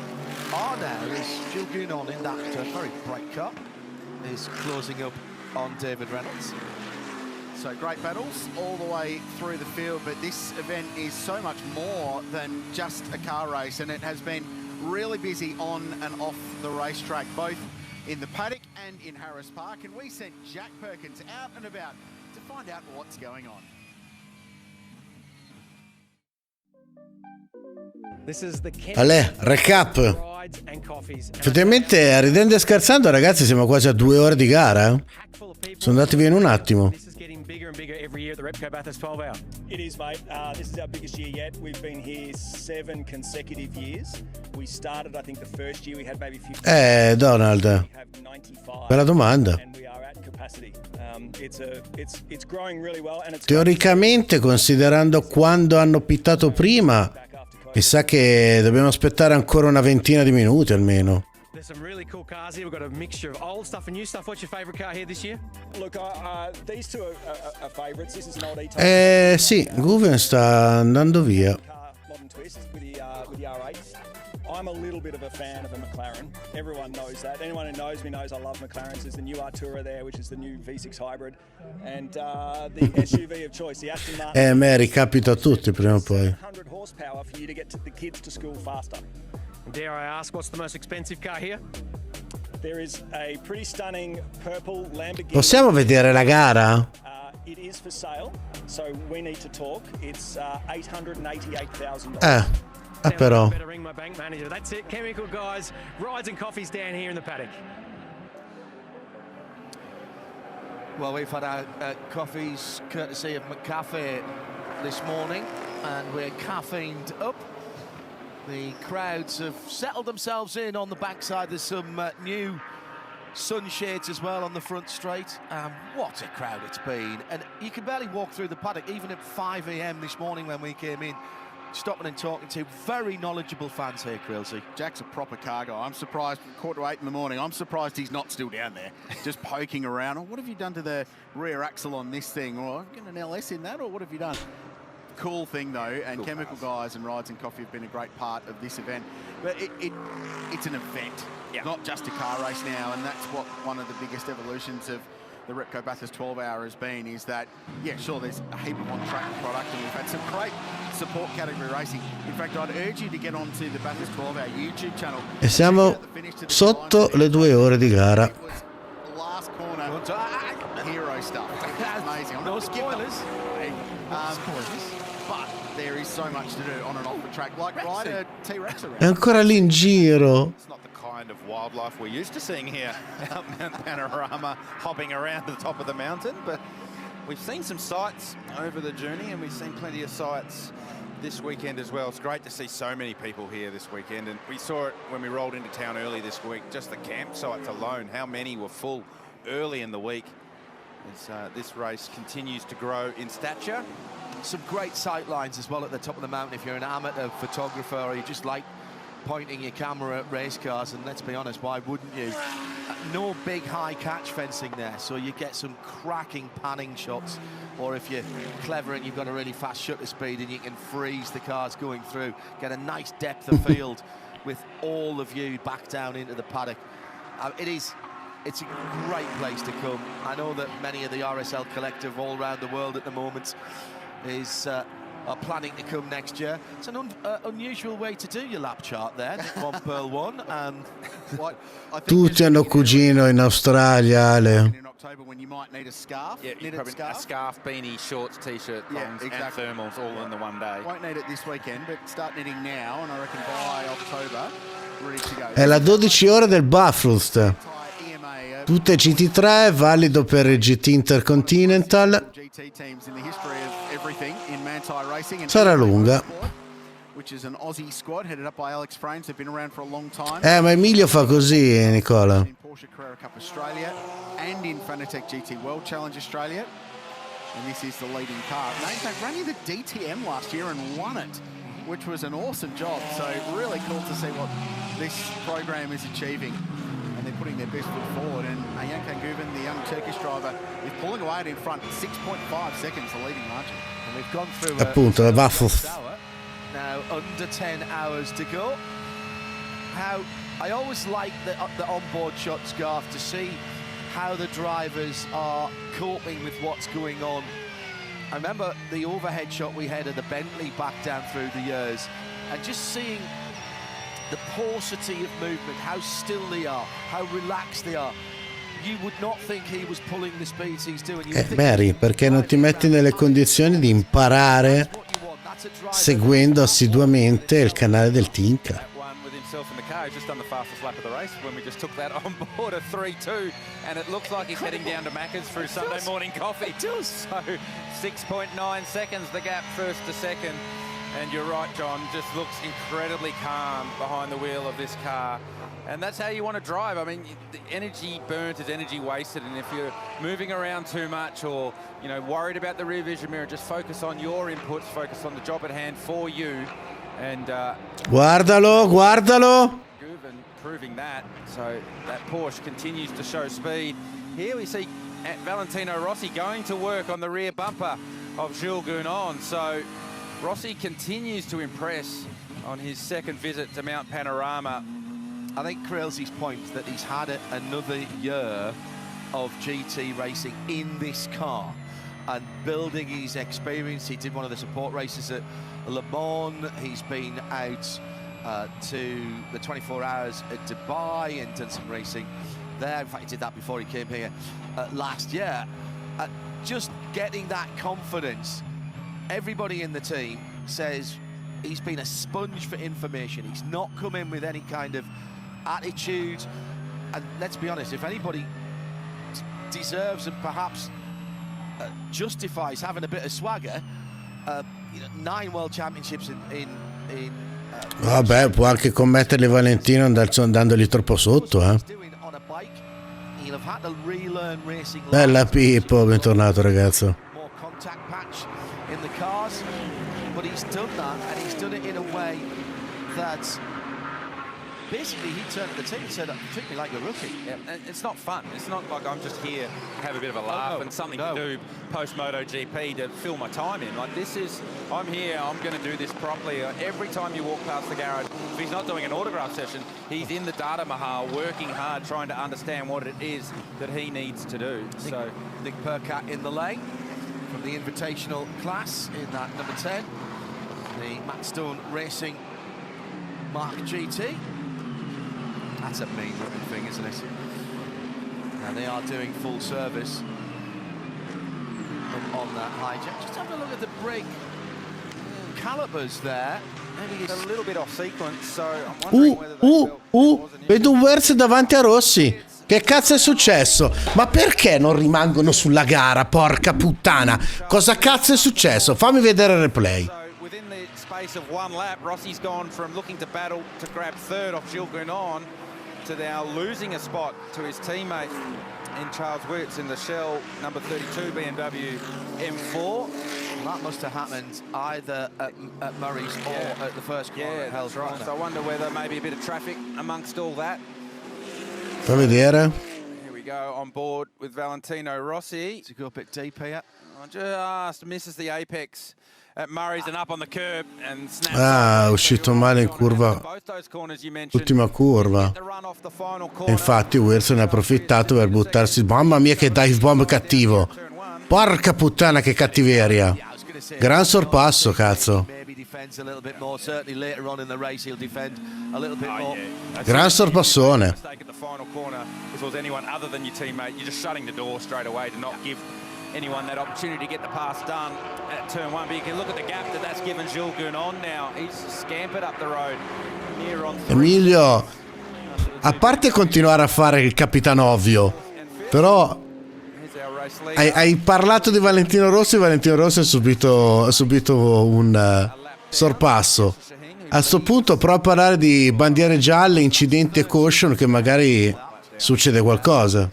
R now is jugging on in that very bright car, is closing up on David Reynolds. So great battles all the way through the field, but this event is so much more than just a car race, and it has been really busy on and off the racetrack, both in the paddock and in Harris Park, and we sent Jack Perkins out and about to find out what's going on. Ale, recap. Effettivamente, ridendo e scherzando, ragazzi, siamo quasi a 2 ore di gara. Sono andati via in un attimo. Bigger and bigger every year at the Repco Bathurst 12 Hour. It is, mate. This is our biggest year yet. We've been here 7 consecutive years. We started, I think, the first year we had maybe 50. Donald. Bella domanda. And we are at capacity. It's growing really well, and it's Teoricamente, considerando quando hanno pittato prima, mi sa che dobbiamo aspettare ancora una ventina di minuti almeno. There's some really cool cars here. We've got a mixture of old stuff and new stuff. What's your favourite car here this year? Look, these two are favourites. This is an old E-Type. Sì, Guven sta andando via. Modern twist with the R8. I'm a little bit of a fan of a McLaren. Everyone knows that. Anyone who knows me knows I love McLarens. There's the new Artura there, which is the new V6 hybrid, and the SUV of choice, the Aston Martin. Mary, capita a tutti prima o poi. 100 horsepower for you to get the kids to school faster. Dare I ask, what's the most expensive car here? There is a pretty stunning purple Lamborghini. Possiamo vedere la gara? It is for sale, so we need to talk. It's $888,000. Però. Better ring my bank manager. That's it. Chemical guys, rides and coffees down here in the paddock. Well, we've had our coffees courtesy of McCafe this morning, and we're caffeined up. The crowds have settled themselves in on the backside. There's some new sunshades as well on the front straight. What a crowd it's been. And you can barely walk through the paddock, even at 5 a.m. this morning when we came in. Stopping and talking to very knowledgeable fans here, Quilty. Jack's a proper car guy. I'm surprised, 7:45 in the morning, I'm surprised he's not still down there, just poking around. What have you done to the rear axle on this thing? Or I've got an LS in that, or what have you done? Cool thing though, and cool Chemical Guys and Rides and Coffee have been a great part of this event. But it's an event, not just a car race now, and that's what one of the biggest evolutions of the Repco Bathurst 12 Hour has been, is that, yeah, sure, there's a heap of on-track product, and we've had some great support category racing. In fact, I'd urge you to get onto the Bathurst 12 Hour YouTube channel. E siamo sotto le 2 ore di gara. Last corner, hero stuff. Amazing. No spoilers. But there is so much to do on and off the track, like ride a T-Rex around. È ancora lì in giro. It's not the kind of wildlife we're used to seeing here at Mount Panorama, hopping around the top of the mountain, but we've seen some sights over the journey, and we've seen plenty of sights this weekend as well. It's great to see so many people here this weekend, and we saw it when we rolled into town early this week. Just the campsites alone, how many were full early in the week. As this race continues to grow in stature. Some great sight lines as well at the top of the mountain if you're an amateur photographer or you just like pointing your camera at race cars, and let's be honest, why wouldn't you? No big high catch fencing there, so you get some cracking panning shots, or if you're clever and you've got a really fast shutter speed and you can freeze the cars going through, get a nice depth of field with all the view back down into the paddock. It's a great place to come. I know that many of the RSL collective all around the world at the moment are planning to come next year. It's an unusual way to do your lap chart there, Nick One Pearl One, and Tutti hanno cugino in Australia, Ale. In October, when you might need a scarf, yeah, knitted scarf. A scarf, beanie, shorts, t-shirt, thongs, and thermals all in the one day. Won't need it this weekend, but start knitting now, and I reckon by October, ready to go. È la 12 ore del Bathurst. Tutte GT3, valido per il GT Intercontinental. GT teams in the history of everything in Manti racing. Sarà lunga. Which is an Aussie squad headed up by Alex Frames. They've been around for a long time. Ma Emilio fa così, Nicola. In Porsche Carrera Cup Australia and in Fanatec GT World Challenge Australia. And this is the leading car. They ran in the DTM last year and won it, which was an awesome job. So really cool to see what this program is achieving. They're putting their best foot forward, and Ayhancan Guven, the young Turkish driver, is pulling away out in front, 6.5 seconds, the leading margin. And we've gone through appunto la Bathurst. Now under 10 hours to go. How I always like the onboard shots, Garth, to see how the drivers are coping with what's going on. I remember the overhead shot we had of the Bentley back down through the years, and just seeing the paucity of movement, how still they are, how relaxed they are. You would not think he was pulling the speeds he's doing. Mary, perché non ti metti nelle condizioni di imparare seguendo assiduamente il canale del Tinka. With himself in the car, he's just done the fastest lap of the race when we just took that on board, a 3-2, and it looks like he's heading down to Macca's through Sunday morning coffee. So 6.9 seconds the gap first to second. And you're right, John, just looks incredibly calm behind the wheel of this car. And that's how you want to drive. I mean, the energy burnt is energy wasted. And if you're moving around too much or, you know, worried about the rear vision mirror, just focus on your inputs, focus on the job at hand for you. And guardalo. Guven proving that. So that Porsche continues to show speed. Here we see Valentino Rossi going to work on the rear bumper of Jules Gounon. So Rossi continues to impress on his second visit to Mount Panorama. I think Krelsi's point that he's had another year of GT racing in this car and building his experience. He did one of the support races at Le Mans. He's been out to the 24 hours at Dubai and done some racing there. In fact, he did that before he came here last year. Just getting that confidence. Everybody in the team says he's been a sponge for information. He's not come in with any kind of attitude. And let's be honest, if anybody deserves and perhaps justifies having a bit of swagger, 9 World Championships in Vabbè, può anche commetterli Valentino andandogli troppo sotto, Bella Pippo, bentornato ragazzo. In the cars, but he's done that, and he's done it in a way that basically he turned to the team and said, treat me like a rookie. Yeah, and it's not fun. It's not like I'm just here to have a bit of a laugh and something to do post MotoGP to fill my time in. Like this is, I'm here, I'm going to do this properly. Every time you walk past the garage, if he's not doing an autograph session, he's in the data mahal working hard, trying to understand what it is that he needs to do. So Nick Percat in the lane from the Invitational class in that number 10. The Matt Stone Racing Mark GT. That's a mean looking thing, isn't it? And they are doing full service on that hijack. Just have a look at the brake calipers there. Maybe it's a little bit off sequence, so I'm wondering whether vedo un Wers davanti a Rossi. Che cazzo è successo? Ma perché non rimangono sulla gara, porca puttana? Cosa cazzo è successo? Fammi vedere il replay. space of one lap. Rossi's gone from looking to battle to grab third off Gilles Gounon to now losing a spot to his teammate in Charles Wirtz in the Shell number 32 BMW M4. That must have happened either at Murray's or at the first corner. Yeah, that's right. So I wonder whether maybe a bit of traffic amongst all that. Fa vedere. Here we go on board with Valentino Rossi. To go a bit deep here. Just misses the apex at Murray's and up on the curb and snaps. Ah, è uscito male in curva. Ultima curva. E infatti Wirtz ne ha approfittato per buttarsi. Mamma mia che dive bomb cattivo. Porca puttana che cattiveria. Gran sorpasso, cazzo. Gran sorpassone. Anyone that opportunity to get the pass done at turn one, but you can look at the gap that's given Gilles Gounon now. He's scampered up the road near on. Emilio, a parte continuare a fare il capitanovio, però hai parlato di Valentino Rossi. Valentino Rossi ha subito un sorpasso. A sto punto prova a parlare di bandiere gialle, incidenti e caution, che magari succede qualcosa.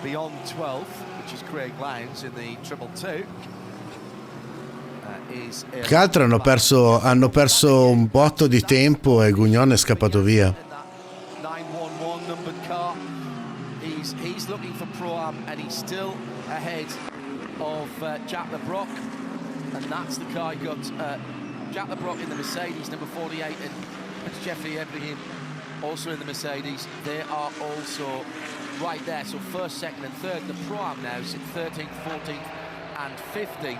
Beyond 12th, which is Craig Lowndes in the triple two. Che altro hanno perso un botto di tempo e Gounon è scappato via. 911 numbered car. He's looking for Pro-Am and he's still ahead of Jack LeBrock, and that's the car he got. Jack LeBrock in the Mercedes number 48 and it's Jeffrey Ibrahim also in the Mercedes. They are also right there, so first, second and third. The Pro-Am now is 13th, 14th and 15th,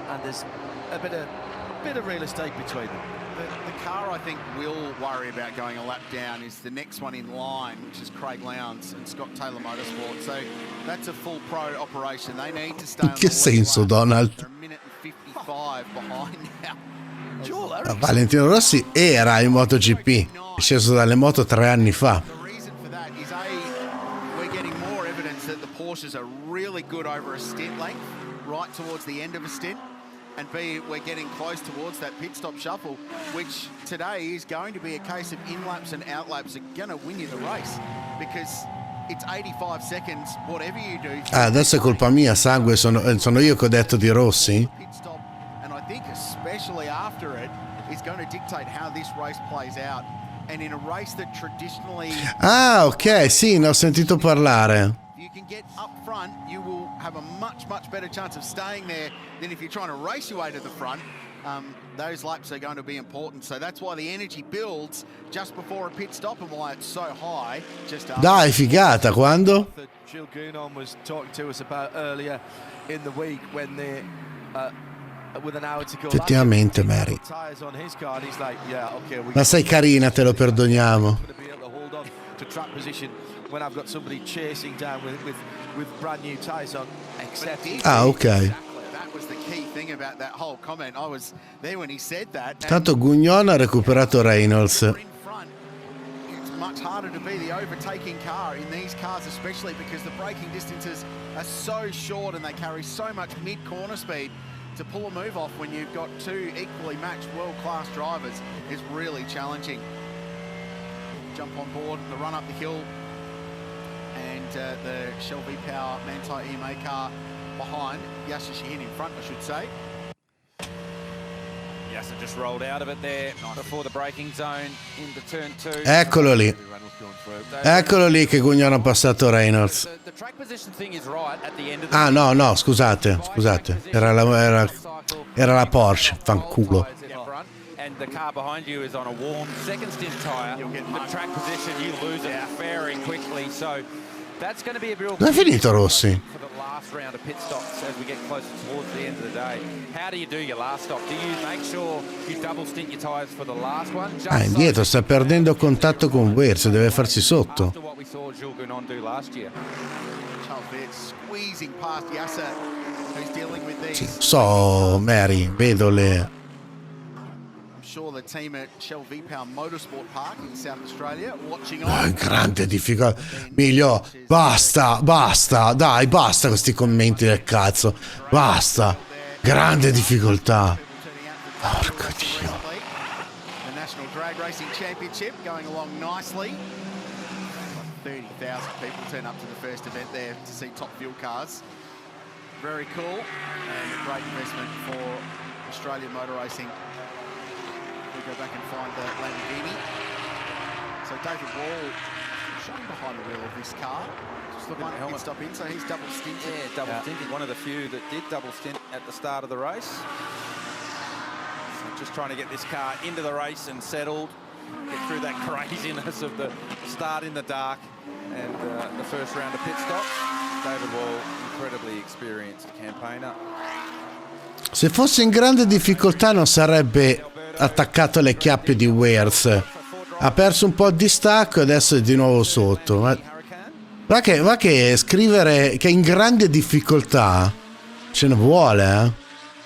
and there's a bit of real estate between them. The car I think will worry about going a lap down is the next one in line, which is Craig Lowndes and Scott Taylor Motorsport. So that's a full pro operation. They need to stay on Che senso, Donald? They're a minute and 55 behind now. Valentino Rossi era in MotoGP, è sceso dalle moto 3 anni fa. Porsches are really good over a stint length, right towards the end of a stint, and B, we're getting close towards that pit stop shuffle, which today is going to be a case of in-laps and out-laps are going to win you the race, because it's 85 seconds, whatever you do. Ah, adesso è colpa mia, sangue, sono io che ho detto di Rossi? Pit stop, and I think especially after it, is going to dictate how this race plays out, and in a race that traditionally... Ah, ok, sì, ne ho sentito parlare. You can get up front, you will have a much better chance of staying there than if you're trying to race your way to the front. Those laps are going to be important, so that's why the energy builds just before a pit stop and why it's so high. Dai, figata, quando? Gilles Gounon was talking to us about earlier in the week when they with an hour to go. Effettivamente, Mary. Ma sei carina, te lo perdoniamo. To track position when I've got somebody chasing down with brand new tyres on, except Ah, ok. That was the key thing about that whole comment. I was there when he said that. Tanto Gounon ha recuperato Reynolds. It's much harder to be the overtaking car in these cars, especially because the braking distances are so short and they carry so much mid-corner speed. To pull a move off when you've got two equally matched world-class drivers is really challenging. Jump on board, the run up the hill, and the Shell V-Power Manthey EMA car behind. Yasser Shahin in front, I should say. Yasser just rolled out of it there before the braking zone into turn 2. Eccolo lì. Eccolo lì che Gounon ha passato Reynolds. Ah, no, scusate. Era la Porsche, fanculo. And the car behind you is on a warm second stint tyre. The track position, you lose it very quickly. So that's going to be a real... Dove è finito Rossi? For the last round of pit stops as we get closer towards the end of the day. How do you do your last stop? Do you make sure you double stint your tyres for the last one? Ah, indietro, sta perdendo contatto con Wirtz, deve farsi sotto. After what we saw Gilles Gounon do last year. Charles Wirtz squeezing past Yasser, who's dealing with these. Sì, so, Mary, vedo le... Sure the team at Shell V-Power Motorsport Park in South Australia watching on. Grande difficoltà. Miglio, basta, dai, basta questi commenti del cazzo. Basta. Grande difficoltà. Porco Dio. The National Drag Racing Championship going along nicely. 30,000 people turn up to the first event there to see top fuel cars. Very cool and a great investment for Australian motor racing. We go back and find the Lamborghini. So David Wall showing behind the wheel of this car. Just the one pit stop in, so he's double stinted. Yeah, double stinted. One of the few that did double stint at the start of the race. So just trying to get this car into the race and settled. Get through that craziness of the start in the dark and the first round of pit stops. David Wall, incredibly experienced campaigner. Se fosse in grande difficoltà non sarebbe attaccato alle chiappe di Wares. Ha perso un po' di stacco e adesso è di nuovo sotto. Va che scrivere che è in grande difficoltà ce ne vuole, eh?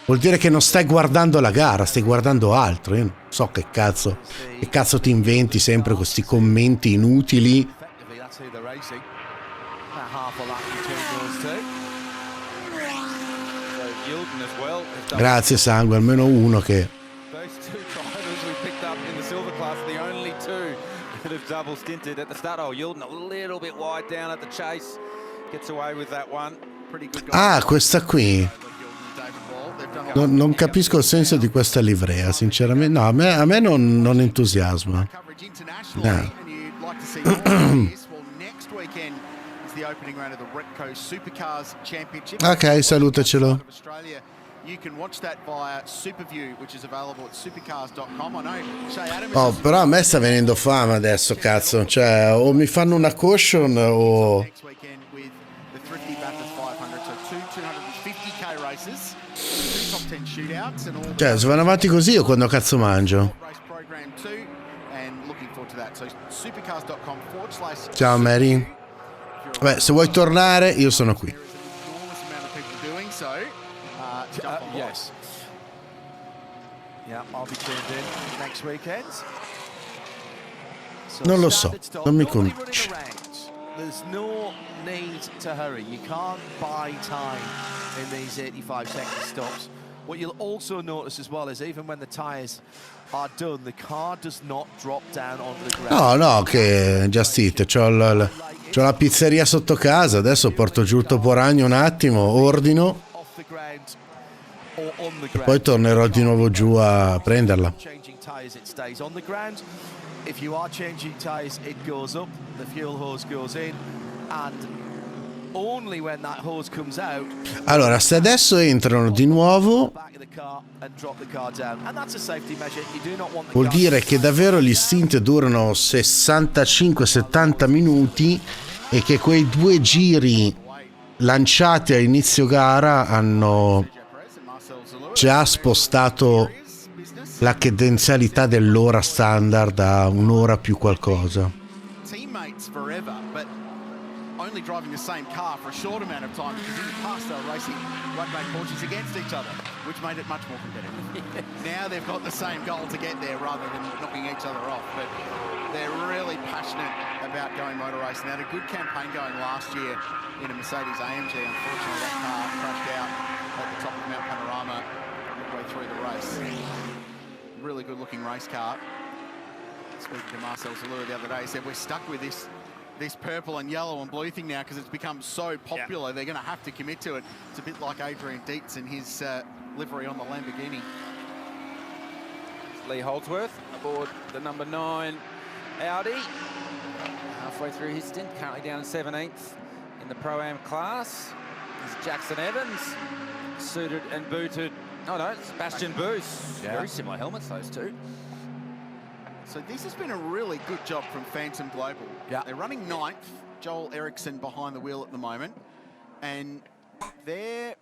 Vuol dire che non stai guardando la gara, stai guardando altro. Io non so che cazzo ti inventi sempre questi commenti inutili. Grazie sangue, almeno uno che... Double stinted at the start. Oh, Yilden a little bit wide down at the chase. Gets away with that one. Ah, questa qui. Non capisco il senso di questa livrea, sinceramente. No, a me non entusiasma. No. Ok, salutacelo. You can watch that via Superview, which is available at supercars.com. I know Shay Adams. Oh, però a me sta venendo fame adesso, cazzo. Cioè, o mi fanno una caution o... Next weekend with the Thrifty Bathurst 500, so two 250k races, two top 10 shootouts, and all. Cioè, se vanno avanti così io quando cazzo mangio? Race program too, and looking forward to that. So supercars.com/. Ciao Mary. Beh, se vuoi tornare, io sono qui. Doing so. Yes. Yeah, I'll be tuned in next weekend. So Non lo so, non mi convince. There's no need to hurry. You can't buy time in these 85-second stops. What you'll also notice as well is even when the tyres are done, the car does not drop down onto the ground. No, che just it, c'ho la pizzeria sotto casa, adesso porto giù il toporagno un attimo, ordino e poi tornerò di nuovo giù a prenderla. If you are changing tyres, it goes up, the fuel hose goes in, and only when that hose comes out. Allora, se adesso entrano di nuovo, vuol dire che davvero gli stint durano 65-70 minuti e che quei 2 giri lanciati a inizio gara hanno già spostato la cadenzialità dell'ora standard a un'ora più qualcosa. Teammates forever, but only driving the same car for a short amount of time because in the past they were racing one-make Porsches against each other, which made it much more competitive. Now they've got the same goal to get there rather than knocking each other off, but they're really passionate about going motor racing. They had a good campaign going last year in a Mercedes AMG. Unfortunately, that car crashed out at the top of Mount Panorama midway through the race. Really good looking race car. Speaking to Marcel Zalur the other day, he said we're stuck with this purple and yellow and blue thing now because it's become so popular. They're going to have to commit to it. It's a bit like Adrian Dietz and his livery on the Lamborghini. Lee Holdsworth aboard the number 9 Audi. Halfway through his stint, currently down in 17th in the Pro-Am class. There's Jackson Evans, suited and booted. Oh no, Sebastian Boos. Yeah. Very similar helmets, those two. So this has been a really good job from Phantom Global. Yeah. They're running 9th, Joel Eriksson behind the wheel at the moment. And they're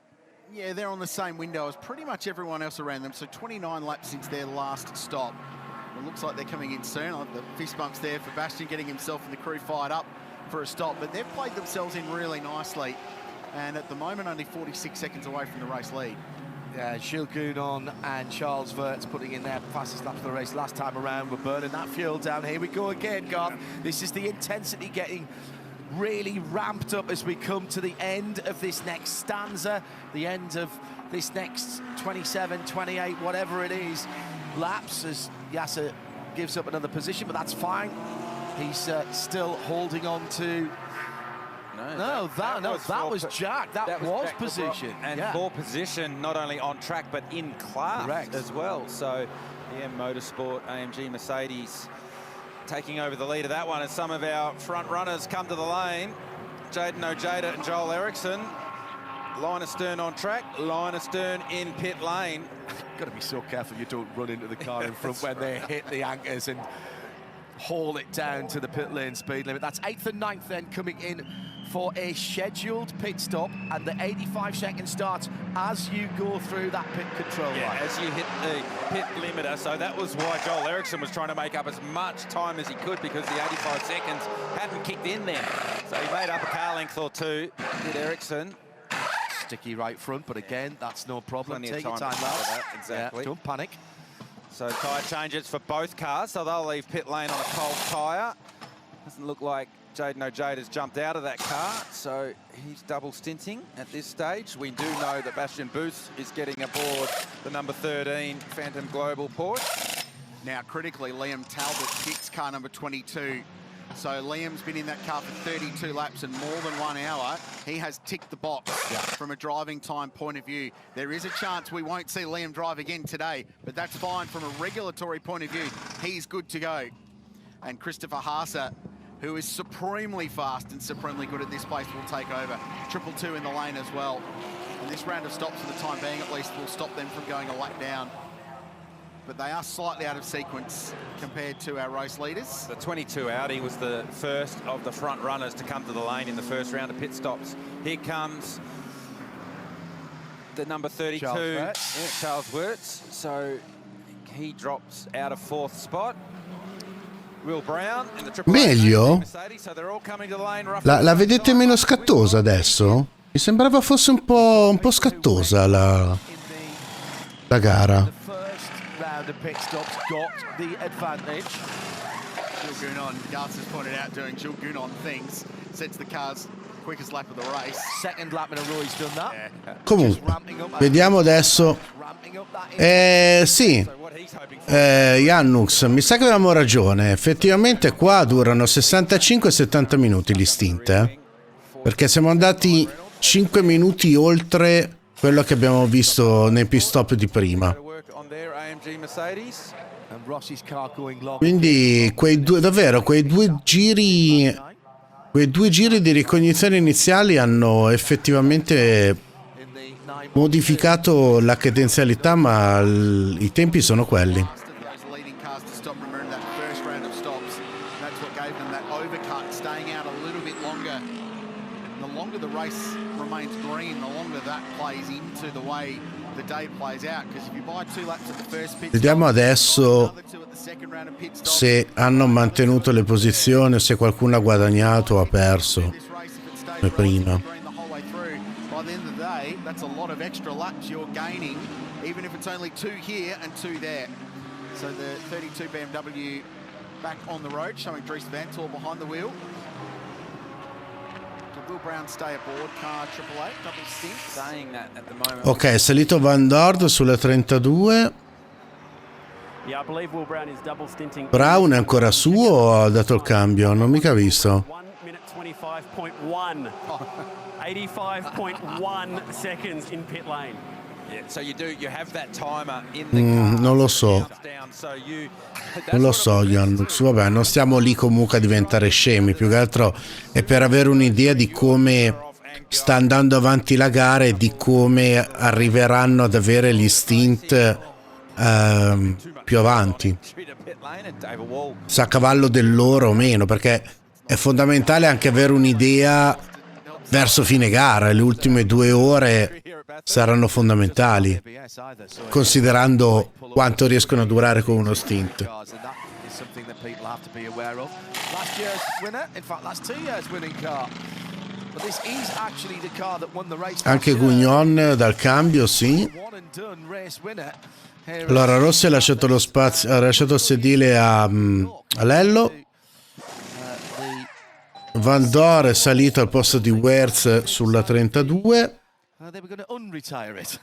on the same window as pretty much everyone else around them. So 29 laps since their last stop. It looks like they're coming in soon. I like the fist bumps there for Bastian, getting himself and the crew fired up for a stop. But they've played themselves in really nicely. And at the moment, only 46 seconds away from the race lead. Yeah, Gilles Goudon and Charles Verts putting in their fastest lap of the race last time around. We're burning that fuel down. Here we go again, Garth. This is the intensity getting really ramped up as we come to the end of this next stanza, the end of this next 27, 28, whatever it is, laps, as Yasser gives up another position, but that's fine. He's still holding on to... That was Jack. That was Jack position. And for position, not only on track, but in class as well. So EM Motorsport, AMG Mercedes taking over the lead of that one, as some of our front runners come to the lane. Jaden Ojeda and Joel Eriksson. Line astern on track, line astern in pit lane. Got to be so careful you don't run into the car in front when they hit the anchors and haul it down to the pit lane speed limit. That's 8th and 9th then coming in for a scheduled pit stop, and the 85-second starts as you go through that pit control line. As you hit the pit limiter. So that was why Joel Eriksson was trying to make up as much time as he could, because the 85 seconds hadn't kicked in then. So he made up a car length or two, did Eriksson. Sticky right front, but again, that's no problem. Plenty of Take your time time, after lads. that, exactly. Yeah, don't panic. So tyre changes for both cars, so they'll leave pit lane on a cold tyre. Doesn't look like Jaden Ojeda's jumped out of that car, so he's double stinting at this stage. We do know that Bastian Booth is getting aboard the number 13 Phantom Global Porsche. Now, critically, Liam Talbot kicks car number 22. So Liam's been in that car for 32 laps and more than 1 hour. He has ticked the box from a driving time point of view. There is a chance we won't see Liam drive again today, but that's fine from a regulatory point of view. He's good to go. And Christopher Haase, who is supremely fast and supremely good at this place, will take over. 222 in the lane as well. And this round of stops, for the time being at least, will stop them from going a lap down. But they are slightly out of sequence compared to our race leaders. The 22 Audi was the first of the front runners to come to the lane in the first round of pit stops. Here comes the number 32, Charles Wirtz. So he drops out of 4th spot. Will Brown in the triple Meglio? Mercedes, so they're all coming to the lane roughly. La vedete meno scattosa adesso? Mi sembrava fosse un po' scattosa la gara. Round of pit stops got the advantage. Jules Gounon, Garth has pointed out, doing Jules Gounon things, sets the car's quickest lap of the race. Second lap in a row he's done that. Comunque, vediamo adesso. Sì, Jannux, mi sa che avevamo ragione. Effettivamente qua durano 65-70 minuti gli stint, perché siamo andati 5 minuti oltre quello che abbiamo visto nei pit stop di prima. Quindi quei due giri di ricognizione iniziali hanno effettivamente modificato la cadenzialità, ma i tempi sono quelli. Vediamo adesso se hanno mantenuto le posizioni o se qualcuno ha guadagnato o ha perso come prima. That's a lot of extra laps you're gaining, even if it's only 2 here and 2 there. So the 32 BMW back on the road, showing Dries Van Tor behind the wheel. Will Brown stay aboard car 888, double stint. Saying that at the moment. Ok, è salito Van Dord sulla 32. Yeah, I believe Will Brown is double stinting. Brown è ancora su o ha dato il cambio? Non mica visto. 1 minute 25.1. 85.1 seconds in pit lane. Yeah, so you have that timer in the car. Non lo so. Non lo so, Jannux. Vabbè, non stiamo lì comunque a diventare scemi. Più che altro è per avere un'idea di come sta andando avanti la gara e di come arriveranno ad avere gli stint più avanti. Se a cavallo del loro o meno, perché è fondamentale anche avere un'idea verso fine gara. Le ultime 2 ore saranno fondamentali, considerando quanto riescono a durare con uno stint. Anche Gounon dal cambio, sì. Allora Rossi ha lasciato lo spazio, ha lasciato il sedile a Lello. Van Dor è salito al posto di Wertz sulla 32. They were going to unretire it.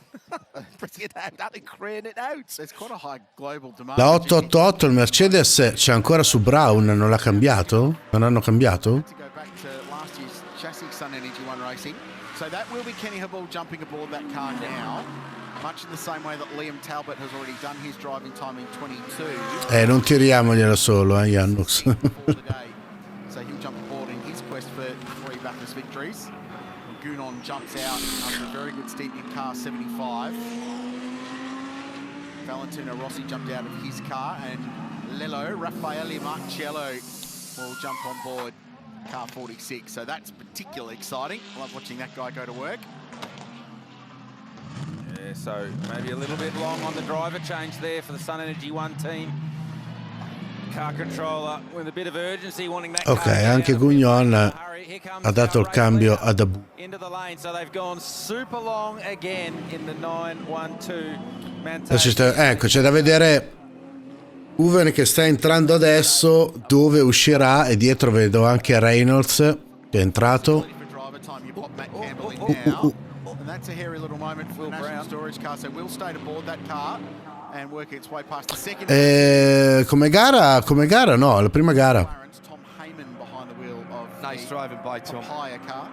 Bring it out, and crane it out. There's quite a high global demand. La 888 il Mercedes c'è ancora su Brown, non l'ha cambiato? Non hanno cambiato? To go back to last year's chassis Sun Energy One racing. So that will be Kenny Habul jumping aboard that car now. Much in the same way that Liam Talbot has already done his driving time in 22. Non tiriamogliela solo, Jannux. So he'll jump aboard in his quest for 3 Bathurst victories. Gunon jumps out after a very good stint in car 75. Valentino Rossi jumped out of his car, and Lello Raffaele Marcello will jump on board car 46. So that's particularly exciting. I love watching that guy go to work. Yeah, so maybe a little bit long on the driver change there for the Sun Energy One team. Car controller with a bit of urgency wanting that. Ok, anche Gugnon ha dato il cambio ad Abu. Into the lane, so they've gone super long again in the 912. Ecco, c'è da vedere Uven che sta entrando adesso, dove uscirà, e dietro vedo anche Reynolds che è entrato. And that's a hairy little moment for the National Storage car, so we'll stay aboard that car and work its way past the second. Come gara no, la prima gara. Nice driving by Tom.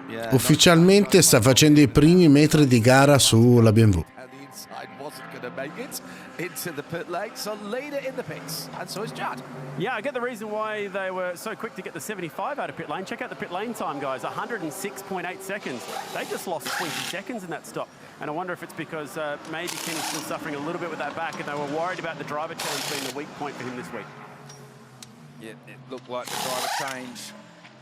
Yeah, Ufficialmente sta facendo i primi metri di gara sulla BMW. And the inside wasn't going to make it into the pit lane, so leader in the pits, and so is Judd. Yeah, I get the reason why they were so quick to get the 75 out of pit lane. Check out the pit lane time, guys, 106.8 seconds. They just lost 20 seconds in that stop. And I wonder if it's because maybe Kenny's still suffering a little bit with that back, and they were worried about the driver change being the weak point for him this week. Yeah, it looked like the driver change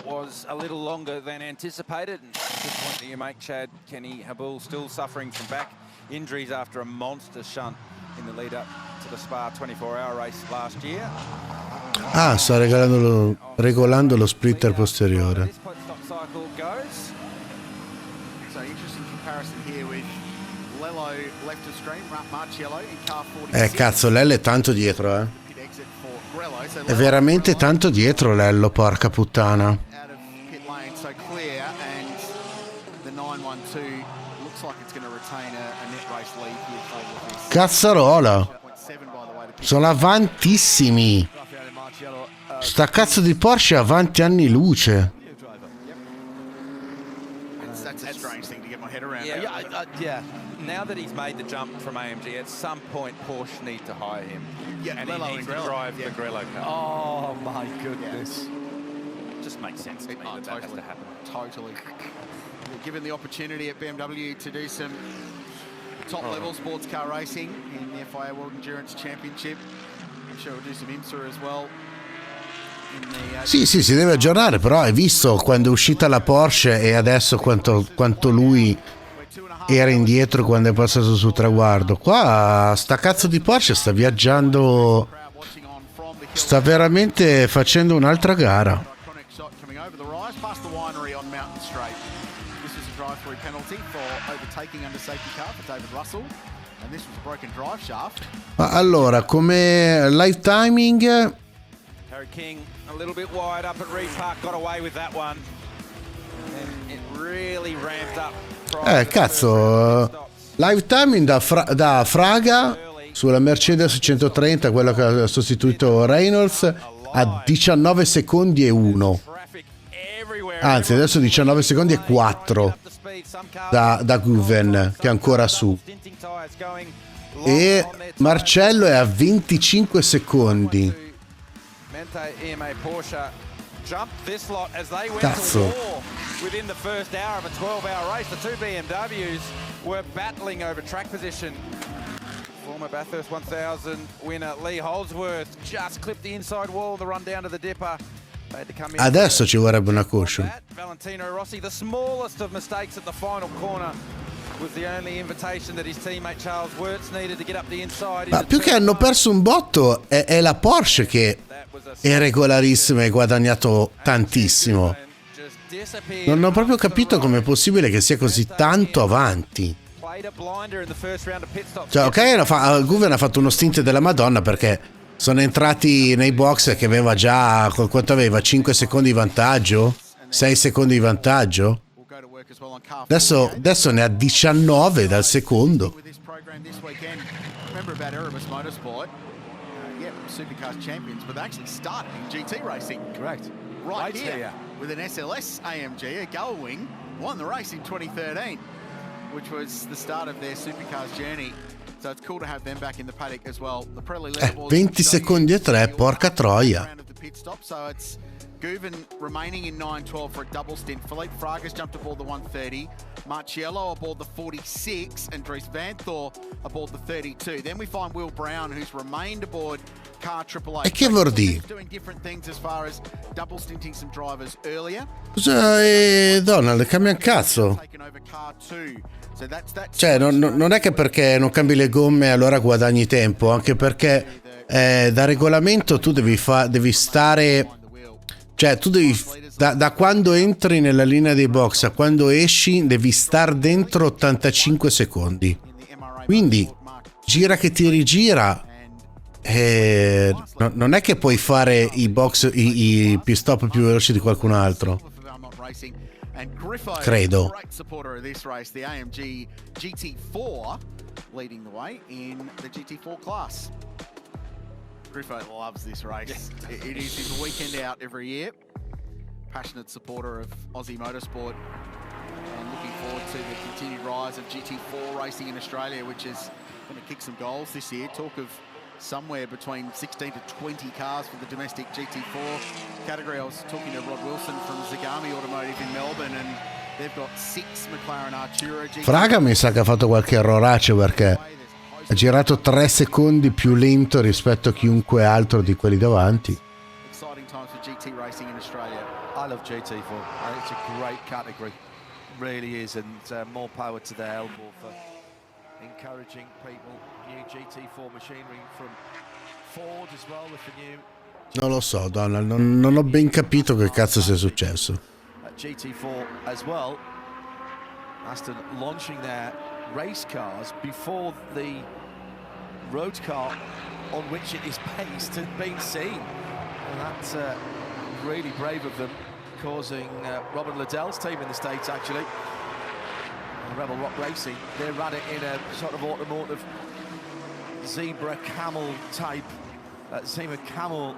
was a little longer than anticipated. And good point that you make, Chad. Kenny Habul still suffering from back injuries after a monster shunt in the lead up to the Spa 24-hour race last year. Ah, sta regolando lo splitter posteriore. So interesting comparison here with Lello left of screen, Marcello in car 46. Cazzo, Lello è tanto dietro, eh. È veramente tanto dietro Lello, porca puttana. Out of pit lane, so clear, and the 912 looks like it's going to retain a net race lead here for this. Cazzarola. Sono avantissimi. Sta cazzo di Porsche è avanti anni luce. That's a strange thing to get my head around. Yeah. Now that he's made the jump from AMG, at some point Porsche need to hire him. Yeah, and he needs to drive the Grello car. Oh my goodness. Yeah. Just makes sense to me that has to happen. Totally. Given the opportunity at BMW to do some top-level sports car racing in the FIA World Endurance Championship, I'm sure we'll do some IMSA as well. Sì, si deve aggiornare, però hai visto quando è uscita la Porsche e adesso quanto lui era indietro quando è passato sul traguardo. Qua sta cazzo di Porsche sta viaggiando, sta veramente facendo un'altra gara. Ma allora, come live timing, Harry King a little bit wide up at Reed Park, got away with that one. And it really ramped up. Cazzo, live timing da Fraga sulla Mercedes 130, quella che ha sostituito Reynolds, a 19 secondi e 1. Anzi, adesso 19 secondi e 4 da Guven, che è ancora su. E Marcello è a 25 secondi. Cazzo. Within the first hour of a 12-hour race, the two BMWs were battling over track position. Former Bathurst 1000 winner Lee Holdsworth just clipped the inside wall on the run down to the dipper. Adesso ci vorrebbe una caution. Valentino Rossi, the smallest of mistakes at the final corner, was the only invitation that his teammate Charles Wirtz needed to get up the inside. Ma più che hanno perso un botto è la Porsche che è regolarissima e ha guadagnato tantissimo. Non ho proprio capito com'è possibile che sia così tanto avanti. Cioè, ok, Guven ha fatto uno stint della Madonna perché sono entrati nei box che aveva già, quanto aveva? 5 secondi di vantaggio? 6 secondi di vantaggio. Adesso ne ha 19 dal secondo. Remember about Erebus Motorsport? Yep, Supercars champions, but they actually started in GT racing. Correct. Right here with an SLS AMG, a Gullwing, won the race in 2013, which was the start of their Supercars journey. So it's cool to have them back in the paddock as well. The Pirelli leaderboard 20 secondi e 3, porca troia. So it's Guven remaining in 9-12 for a double stint. Philippe Fraga's jumped aboard the 130. Marciello aboard the 46. And Dries Vanthoor aboard the 32. Then we find Will Brown, who's remained aboard car AAA. E che vuol dire? Doing different things as far as double stinting some drivers earlier. Scusa, Donald, cambia un cazzo. Cioè, non è che perché non cambi le gomme allora guadagni tempo, anche perché da regolamento tu devi stare, cioè tu devi da quando entri nella linea dei box a quando esci devi star dentro 85 secondi. Quindi gira che ti rigira, non è che puoi fare i box, i pit stop più veloci di qualcun altro. Credo. Supporter of this race, the AMG GT4 leading the way in the GT4 class. Griffo loves this race. It is his weekend out every year. Passionate supporter of Aussie motorsport and looking forward to the continued rise of GT4 racing in Australia, which is going to kick some goals this year. Talk of somewhere between 16 to 20 cars for the domestic GT4 category. I was talking to Rod Wilson from Zagami Automotive in Melbourne, and they've got 6 McLaren Artura GT4. Fraga mi sa che ha fatto qualche erroraccio perché ha girato 3 secondi più lento rispetto a chiunque altro di quelli davanti. Exciting times for GT racing in Australia. I love GT4. I think it's a great category, really is, and more power to their elbow for encouraging people. New GT4 machinery from Ford as well with the new. Non lo so, Donald, non ho ben capito che cazzo sia successo. GT4 as well. Aston launching their race cars before the road car on which it is based had been seen. And that's really brave of them, causing Robin Liddell's team in the States actually, Rebel Rock Racing, they ran it in a sort of automotive zebra camel type, zebra camel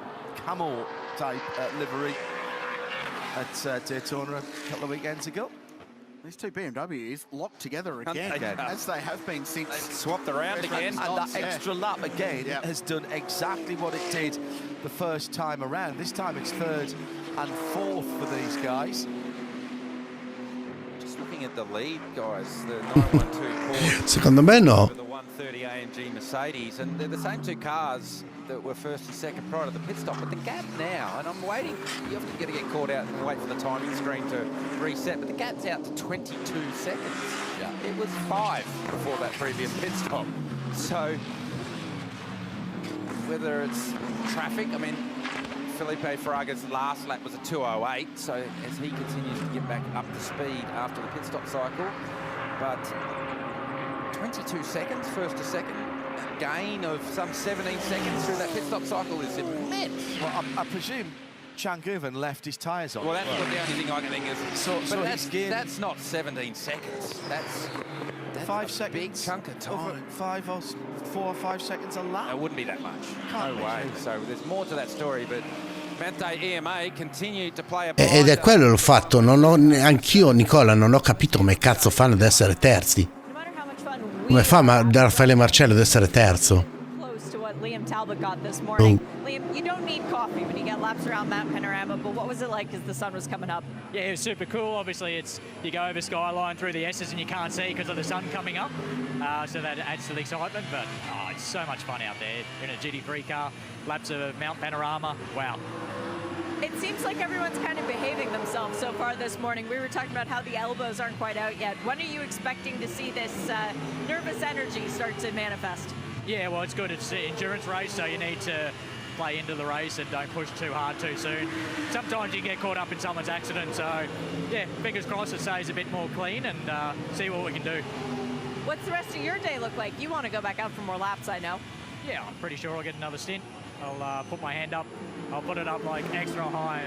type livery at Daytona a couple of weekends ago. These two BMWs locked together again, as they have been since. They've swapped around again. And that extra lap again has done exactly what it did the first time around. This time it's 3rd and 4th for these guys. Just looking at the lead, guys, the 912 Secondo me no. the 130 AMG Mercedes, and they're the same two cars that were first and second prior to the pit stop, but the gap now, and I'm waiting, you often get to get caught out and wait for the timing screen to reset, but the gap's out to 22 seconds. Yeah. It was 5 before that previous pit stop. So, whether it's traffic, I mean, Felipe Fraga's last lap was a 2:08, so as he continues to get back up to speed after the pit stop cycle, but 22 seconds, first to second, a gain of some 17 seconds through that pit stop cycle is immense. Well, I presume Chan Guven left his tyres on. Well, that's what the only thing I can think is. So that's not 17 seconds. That's 5 seconds. Big chunk of time. 4 or 5 seconds a lap. It wouldn't be that much. Can't no way. So there's more to that story, but Vante EMA continued to play a Ed è quello il fatto, anch'io, Nicola, non ho capito come cazzo fanno ad essere terzi. Come fa Raffaele Marcello ad essere terzo? Liam Talbot got this morning. Liam, you don't need coffee when you get laps around Mount Panorama, but what was it like as the sun was coming up? Yeah, it was super cool. Obviously, you go over Skyline through the S's and you can't see because of the sun coming up. So that adds to the excitement, but it's so much fun out there. In a GT3 car, laps of Mount Panorama, wow. It seems like everyone's kind of behaving themselves so far this morning. We were talking about how the elbows aren't quite out yet. When are you expecting to see this nervous energy start to manifest? Yeah, well, it's good. It's an endurance race, so you need to play into the race and don't push too hard too soon. Sometimes you get caught up in someone's accident, so yeah, fingers crossed it stays a bit more clean and see what we can do. What's the rest of your day look like? You want to go back out for more laps, I know. Yeah, I'm pretty sure I'll get another stint. I'll put my hand up. I'll put it up like extra high.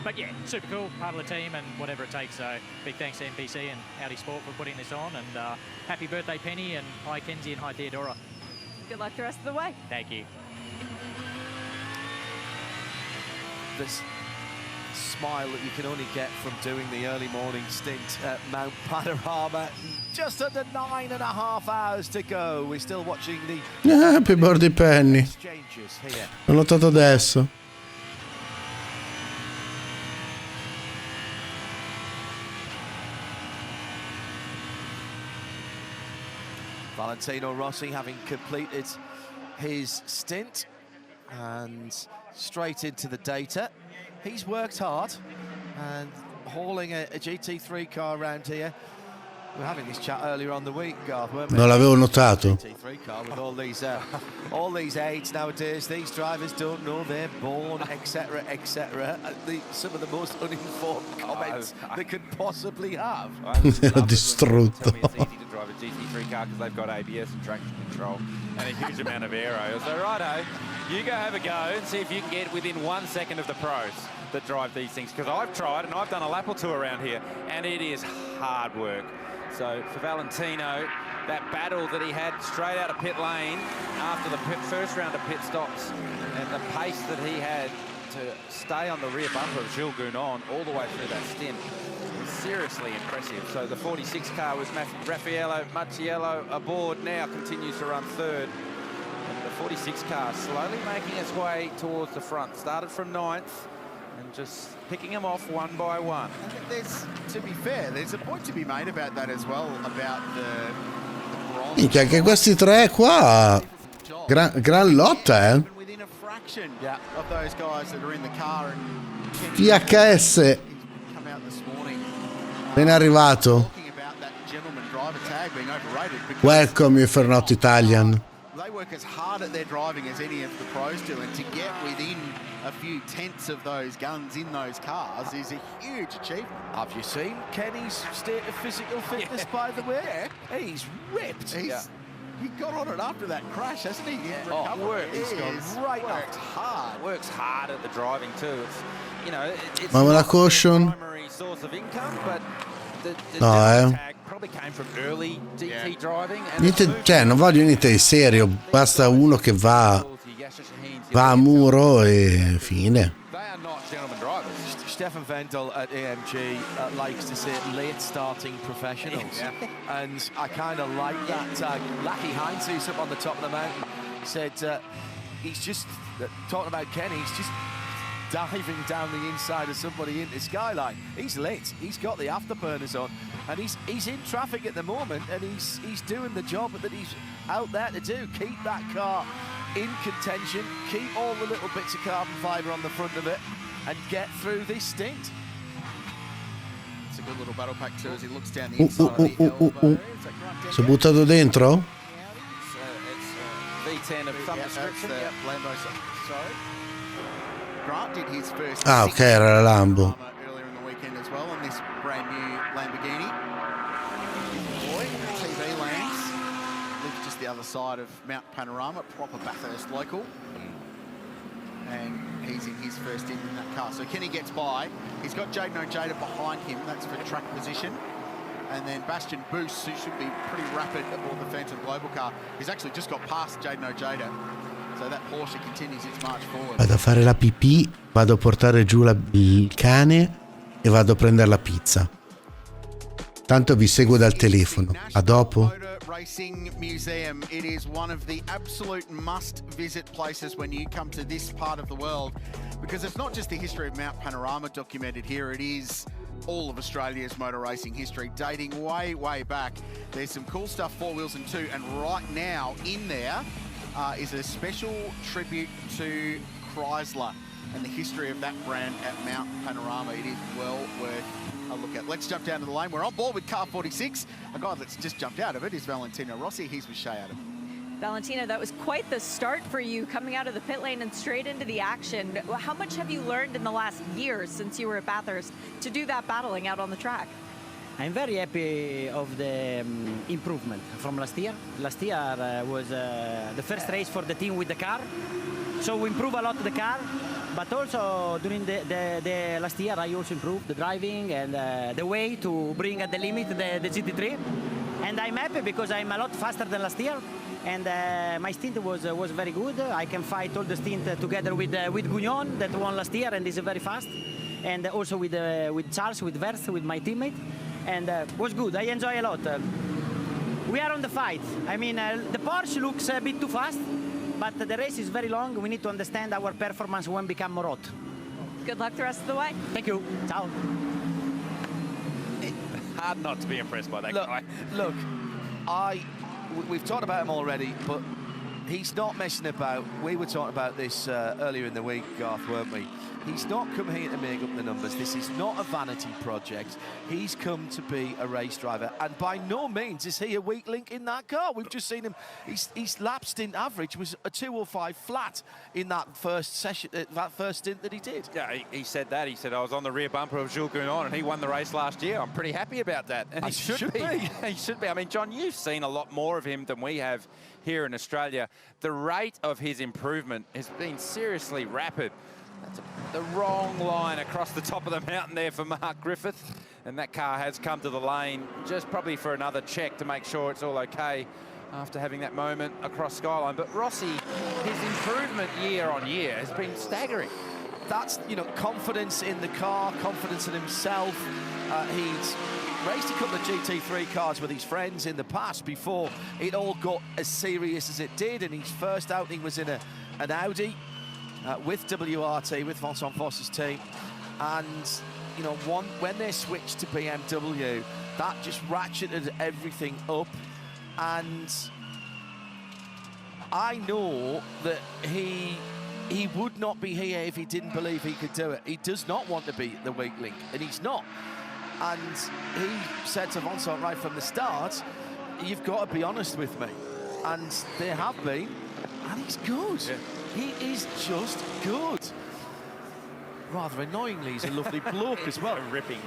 But yeah, super cool, part of the team and whatever it takes. So big thanks to NPC and Audi Sport for putting this on. And happy birthday, Penny, and hi, Kenzie, and hi, Theodora. Good luck the rest of the way. Thank you. This smile that you can only get from doing the early morning stint at Mount Panorama. Just under 9.5 hours to go. We're still watching the Happy birthday, Penny. exchanges here. L'ho notato adesso. Valentino Rossi having completed his stint and straight into the data. He's worked hard and hauling a GT3 car around here. We were having this chat earlier on the week, Garth, weren't we? Non l'avevo notato. GT3 car with all these aids nowadays. These drivers don't know they're born, etc., etc. Some of the most uninformed comments they could possibly have. Ero distrutto. It's easy to drive a GT3 car because they've got ABS and traction control and a huge amount of aero. So righto, you go have a go and see if you can get within 1 second of the pros that drive these things. Because I've tried and I've done a lap or two around here and it is hard work. So for Valentino, that battle that he had straight out of pit lane after the first round of pit stops and the pace that he had to stay on the rear bumper of Gilles Gounon all the way through that stint was seriously impressive. So the 46 car with Raffaello Macciello aboard now continues to run third. And the 46 car slowly making its way towards the front. Started from 9th. And just picking them off one by one. To be fair, there's a point to be made about that as well, about the bronze. Minchia, anche questi tre qua. Gran lotta, eh. Within a fraction of those guys that are in the car. And VHS. Come out this morning. Ben arrivato. Talking about that gentleman driver tag being overrated. Welcome, if you're not Italian. They work as hard at their driving as any of the pros do, and to get within a few tenths of those guns in those cars is a huge achievement. Have you seen Kenny's state of physical fitness, by the way? Yeah. He's ripped. He got on it after that crash, hasn't he? He's gone right worked hard. Works hard at the driving too. It's, you know, it's Ma me la caution. primary source of income, but the No, tag probably came from early GT driving. And Niente, cioè, non voglio niente di serio. Basta uno che va a muro e fine. They are not gentlemen drivers. Stefan Vendel at AMG likes to say late starting professionals. And I kind of like that. Lackey Heinz, who's up on the top of the mountain, said he's just, talking about Kenny, he's just diving down the inside of somebody into Skyline. He's late. He's got the afterburners on. And he's in traffic at the moment, and he's doing the job that he's out there to do. Keep that car in contention, keep all the little bits of carbon fibre on the front of it, and get through this stint. It's a good little battle pack too as he looks down the inside of the elbow. Si è buttato dentro? It's V10 of some description. Sorry. Grant did his first. Ah, ok, era la Lambo. Earlier in the weekend as well on this brand new Lamborghini. Boy, TV lands. Lives just the other side of Mount Panorama, proper Bathurst local. And he's in his first stint in that car. So Kenny gets by. He's got Jaden Ojeda behind him. That's for track position. And then Bastian Boos, who should be pretty rapid aboard the Phantom Global car, he's actually just got past Jaden Ojeda. So that Porsche continues its march forward. Vado a fare la pipì, vado a portare giù il cane e vado a prendere la pizza. Tanto vi seguo dal telefono. A dopo. Racing Museum. It is one of the absolute must-visit places when you come to this part of the world, because it's not just the history of Mount Panorama documented here, it is all of Australia's motor racing history, dating way, way back. There's some cool stuff, 4 wheels and 2, and right now in there is a special tribute to Chrysler and the history of that brand at Mount Panorama. It is well worth a look at. Let's jump down to the lane. We're on board with car 46. A guy that's just jumped out of it is Valentino Rossi. He's with Shea Adam. Valentino, that was quite the start for you, coming out of the pit lane and straight into the action. How much have you learned in the last year since you were at Bathurst to do that battling out on the track? I'm very happy of the improvement from last year. Last year was the first race for the team with the car, So we improve a lot the car, but also during the last year I also improved the driving and the way to bring at the limit the GT3. And I'm happy because I'm a lot faster than last year, and my stint was very good. I can fight all the stint together with Gugnon that won last year and is very fast, and also with Charles, with Verst, with my teammate, and was good. I enjoy a lot. We are on the fight. I mean, the Porsche looks a bit too fast, but the race is very long. We need to understand our performance when become more hot. Good luck the rest of the way. Thank you. Ciao. Hard not to be impressed by that guy. Look, we've talked about him already, but he's not messing about. We were talking about this earlier in the week, Garth, weren't we? He's not come here to make up the numbers. This is not a vanity project. He's come to be a race driver, and by no means is he a weak link in that car. We've just seen him. His lap stint average was a 205 flat in that first session, that first stint that he did. Yeah, he said that. He said, I was on the rear bumper of Jules Gounon and he won the race last year. I'm pretty happy about that. And he should be. He should be. I mean, John, you've seen a lot more of him than we have here in Australia. The rate of his improvement has been seriously rapid. That's the wrong line across the top of the mountain there for Mark Griffith. And that car has come to the lane just probably for another check to make sure it's all okay after having that moment across Skyline. But Rossi, his improvement year on year has been staggering. That's, you know, confidence in the car, confidence in himself. He's raced a couple of GT3 cars with his friends in the past before it all got as serious as it did. And his first outing was in an Audi. With WRT, with Vincent Voss's team, and you know, when they switched to BMW, that just ratcheted everything up. And I know that he would not be here if he didn't believe he could do it. He does not want to be the weak link, and he's not. And he said to Vincent right from the start, "You've got to be honest with me," and they have been, and he's good. Yeah. He is just good. Rather annoyingly, he's a lovely bloke as well. Ripping.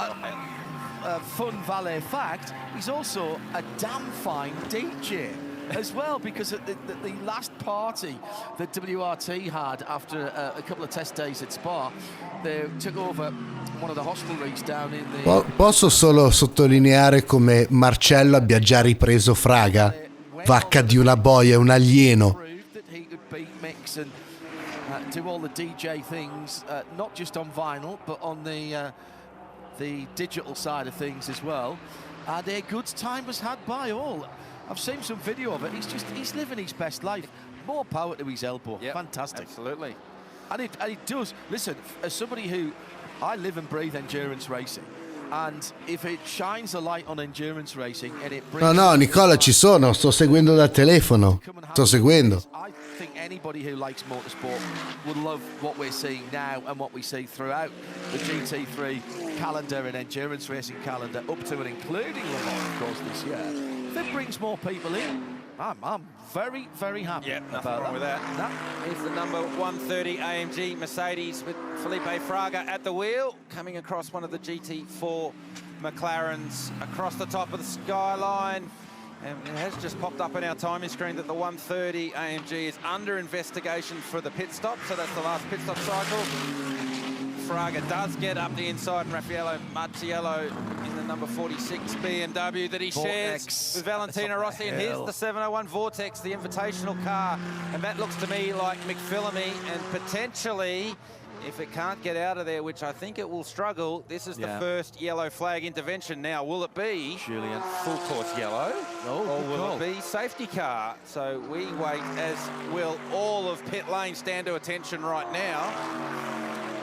Fun valet fact, he's also a damn fine DJ as well, because at the last party that WRT had after a couple of test days at Spa, they took over one of the hostelries down in the... Posso solo sottolineare come Marcello abbia già ripreso Fraga? Vacca di una boia, un alieno. And do all the DJ things, not just on vinyl, but on the digital side of things as well. And a good time was had by all. I've seen some video of it. He's living his best life. More power to his elbow. Yep, fantastic. Absolutely. And it does. Listen, as somebody who, I live and breathe endurance racing, and if it shines a light on endurance racing and it brings... No, Nicola, ci sono, sto seguendo dal telefono. Sto seguendo. I think anybody who likes motorsport would love what we're seeing now and what we see throughout the GT3 calendar and endurance racing calendar, up to and including Le Mans, of course, this year. If it brings more people in, I'm very, very happy about wrong with that. Here's the number 130 AMG Mercedes with Felipe Fraga at the wheel, coming across one of the GT4 McLarens across the top of the skyline. And it has just popped up on our timing screen that the 130 AMG is under investigation for the pit stop, so that's the last pit stop cycle. Fraga does get up the inside, and Raffaello Marciello in the number 46 BMW that he shares with Valentino Rossi. And here's the 701 Vortex, the invitational car. And that looks to me like McPhillamy, and potentially, if it can't get out of there, which I think it will struggle, this is the first yellow flag intervention. Now, will it be Julian full course yellow, or will it be safety car? So we wait, as will all of pit lane stand to attention right now.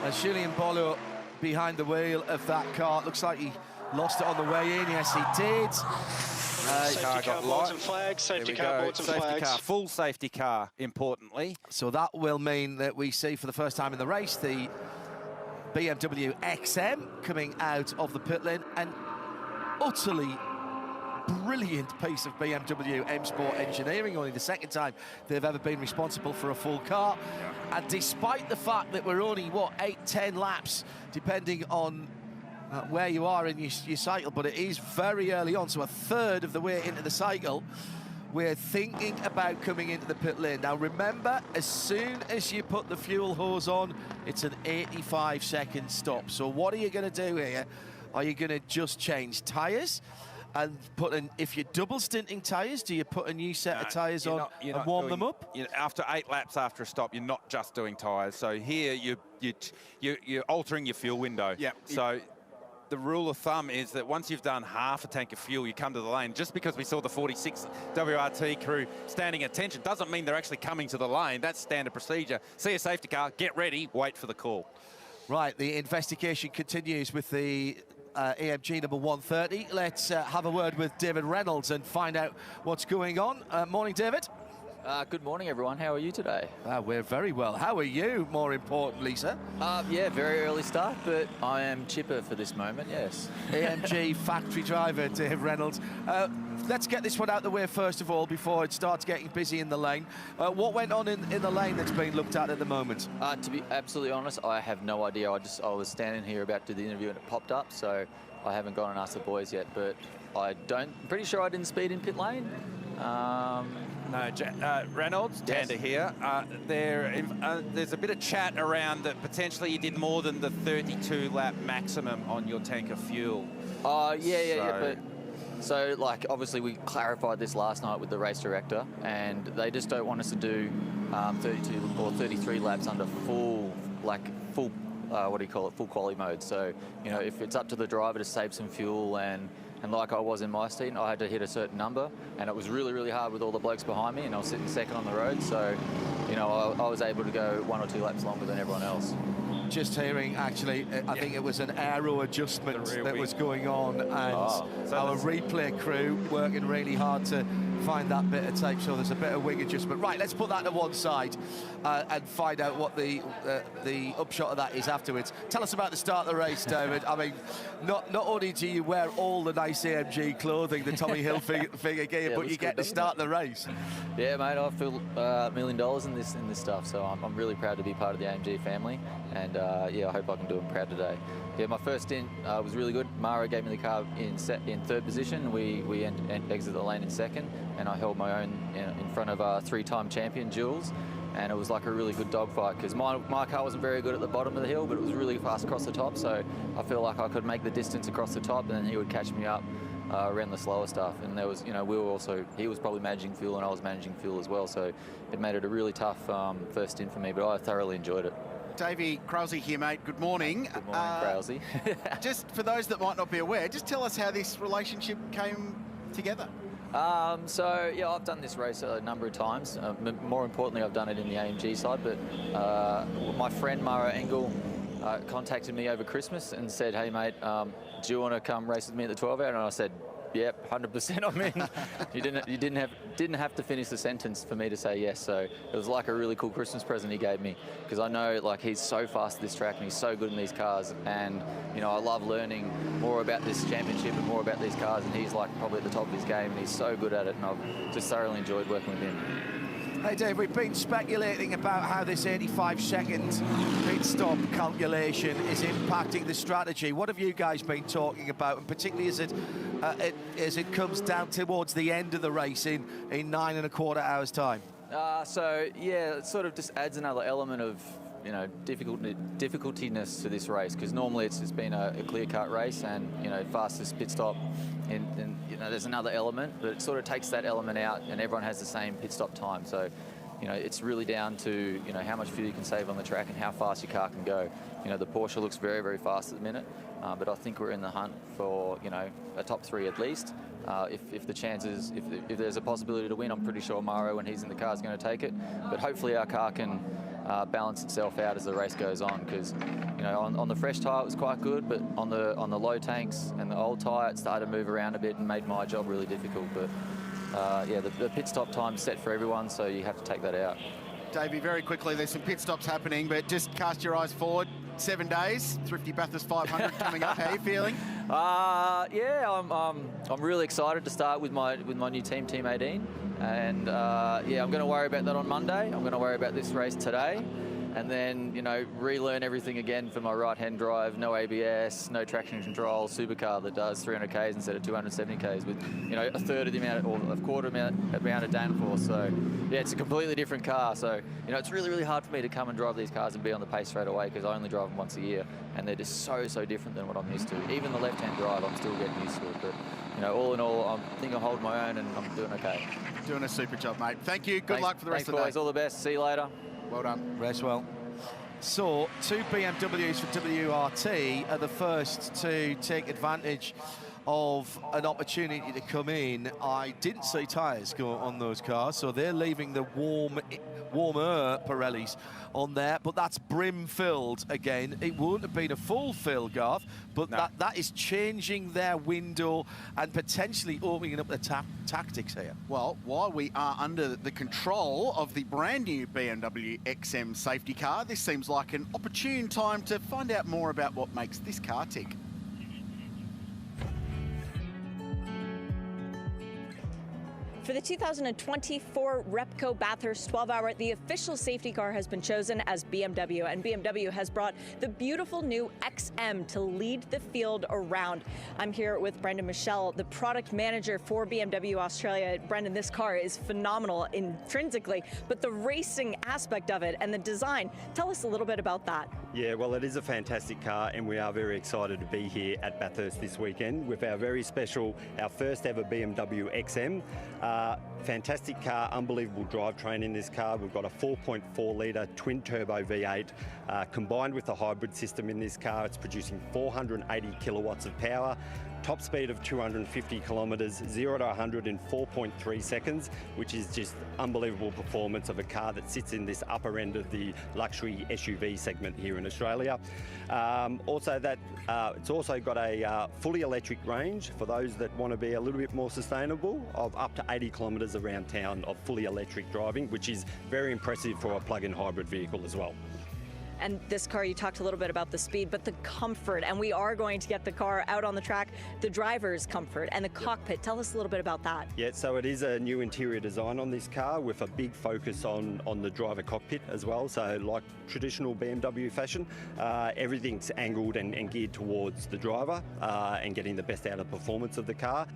As Julien Bolo behind the wheel of that car. Looks like he lost it on the way in. Yes, he did. Safety car boards and flags, safety car boards and flags. Car, full safety car, importantly. So that will mean that we see for the first time in the race the BMW XM coming out of the pit lane. An utterly brilliant piece of BMW M Sport engineering, only the second time they've ever been responsible for a full car. And despite the fact that we're only, what, 8-10 laps, depending on where you are in your cycle, but it is very early on, so a third of the way into the cycle, we're thinking about coming into the pit lane. Now remember, as soon as you put the fuel hose on, it's an 85-second stop. So what are you going to do here? Are you going to just change tyres? And if you're double stinting tyres, do you put a new set of tyres on and warm them up? After 8 laps after a stop, you're not just doing tyres. So here you're altering your fuel window. Yeah. So the rule of thumb is that once you've done half a tank of fuel, you come to the lane. Just because we saw the 46 WRT crew standing at attention doesn't mean they're actually coming to the lane. That's standard procedure. See a safety car, get ready, wait for the call. Right, the investigation continues with the AMG number 130. Let's have a word with David Reynolds and find out what's going on. Morning, David. Good morning, everyone. How are you today? We're very well. How are you, more importantly, sir? Yeah, very early start, but I am chipper for this moment, yes. AMG factory driver, Dave Reynolds. Let's get this one out of the way first of all before it starts getting busy in the lane. What went on in the lane that's being looked at the moment? To be absolutely honest, I have no idea. I was standing here about to do the interview and it popped up, so I haven't gone and asked the boys yet, but I'm pretty sure I didn't speed in pit lane. No, Reynolds, yes. Tander here. There's a bit of chat around that potentially you did more than the 32-lap maximum on your tank of fuel. So, like, obviously we clarified this last night with the race director, and they just don't want us to do 32 or 33 laps under full quality mode. So, you know, if it's up to the driver to save some fuel and like I was in my stint, I had to hit a certain number, and it was really, really hard with all the blokes behind me, and I was sitting second on the road. So, you know, I was able to go 1 or 2 laps longer than everyone else. Just hearing, actually, I think it was an aero adjustment that was going on, and our replay crew working really hard to find that bit of tape, so there's a bit of wing adjustment. Right, let's put that to one side and find out what the upshot of that is afterwards. Tell us about the start of the race, David. I mean, not only do you wear all the nice AMG clothing, the Tommy Hilfiger gear, but you get to start the race. Yeah, mate, I feel $1 million in this stuff, so I'm really proud to be part of the AMG family, and yeah, I hope I can do them proud today. Yeah, my first stint was really good. Mara gave me the car in third position. We exited the lane in second, and I held my own in front of 3-time champion Jules, and it was like a really good dogfight because my car wasn't very good at the bottom of the hill, but it was really fast across the top, so I feel like I could make the distance across the top, and then he would catch me up around the slower stuff. And there was, you know, he was probably managing fuel and I was managing fuel as well, so it made it a really tough first stint for me, but I thoroughly enjoyed it. Davey Krause here, mate. Good morning. Good morning, Krause. Just for those that might not be aware, just tell us how this relationship came together. So, yeah, I've done this race a number of times. More importantly, I've done it in the AMG side, but my friend Mara Engel contacted me over Christmas and said, hey, mate, do you want to come race with me at the 12-hour? And I said, yep, 100% I'm in. You didn't have to finish the sentence for me to say yes. So it was like a really cool Christmas present he gave me, because I know like he's so fast at this track and he's so good in these cars, and you know I love learning more about this championship and more about these cars, and he's like probably at the top of his game and he's so good at it, and I've just thoroughly enjoyed working with him. Hey Dave, we've been speculating about how this 85-second pit stop calculation is impacting the strategy. What have you guys been talking about, and particularly as it comes down towards the end of the race in 9 1/4 hours time? So yeah, it sort of just adds another element of, you know, difficultiness to this race, because normally it's been a clear-cut race, and you know, fastest pit stop, and you know, there's another element, but it sort of takes that element out, and everyone has the same pit stop time. So, you know, it's really down to, you know, how much fuel you can save on the track and how fast your car can go. You know, the Porsche looks very, very fast at the minute, but I think we're in the hunt for, you know, a top 3 at least. If the chances, if there's a possibility to win, I'm pretty sure Mauro, when he's in the car, is going to take it. But hopefully our car can balance itself out as the race goes on, because you know, on the fresh tyre it was quite good, but on the low tanks and the old tyre it started to move around a bit and made my job really difficult. But yeah, the pit stop time's set for everyone, so you have to take that out. Davey, very quickly, there's some pit stops happening, but just cast your eyes forward. 7 days, Thrifty Bathurst 500 coming up. How are you feeling? Yeah, I'm really excited to start with my new team, Team 18, and yeah, I'm going to worry about that on Monday. I'm going to worry about this race today, and then relearn everything again for my right-hand drive. No ABS, no traction control, supercar that does 300 k's instead of 270 k's with a third of the amount or a quarter amount of downforce. So yeah, it's a completely different car. So it's really hard for me to come and drive these cars and be on the pace straight away because I only drive them once a year, and they're just so different than what I'm used to. Even the left-hand drive, I'm still getting used to it. But all in all, I think I hold my own and I'm doing okay. Doing a super job, mate. Thank you. Good luck for the rest of the day. All the best. See you later. Well done. Race well. So, 2 BMWs for WRT are the first to take advantage of an opportunity to come in. I didn't see tyres go on those cars, so they're leaving the warmer Pirellis on there, but that's brim filled again. It wouldn't have been a full fill, Garth, but that is changing their window and potentially opening up the tactics here. Well, while we are under the control of the brand new BMW XM safety car, this seems like an opportune time to find out more about what makes this car tick. For the 2024 Repco Bathurst 12-hour, the official safety car has been chosen as BMW, and BMW has brought the beautiful new XM to lead the field around. I'm here with Brendan Michelle, the product manager for BMW Australia. Brendan, this car is phenomenal intrinsically, but the racing aspect of it and the design, tell us a little bit about that. Yeah, well, it is a fantastic car, and we are very excited to be here at Bathurst this weekend with our very special, our first ever BMW XM. Fantastic car, unbelievable drivetrain in this car. We've got a 4.4 litre twin turbo V8 combined with a hybrid system in this car. It's producing 480 kilowatts of power, top speed of 250 kilometres, 0 to 100 in 4.3 seconds, which is just unbelievable performance of a car that sits in this upper end of the luxury SUV segment here in Australia. It's also got a fully electric range for those that want to be a little bit more sustainable, of up to 80 kilometres around town of fully electric driving, which is very impressive for a plug-in hybrid vehicle as well. And this car, you talked a little bit about the speed, but the comfort, and we are going to get the car out on the track, the driver's comfort and the cockpit. Tell us a little bit about that. Yeah, so it is a new interior design on this car with a big focus on the driver cockpit as well. So like traditional BMW fashion, everything's angled and geared towards the driver and getting the best out of the performance of the car.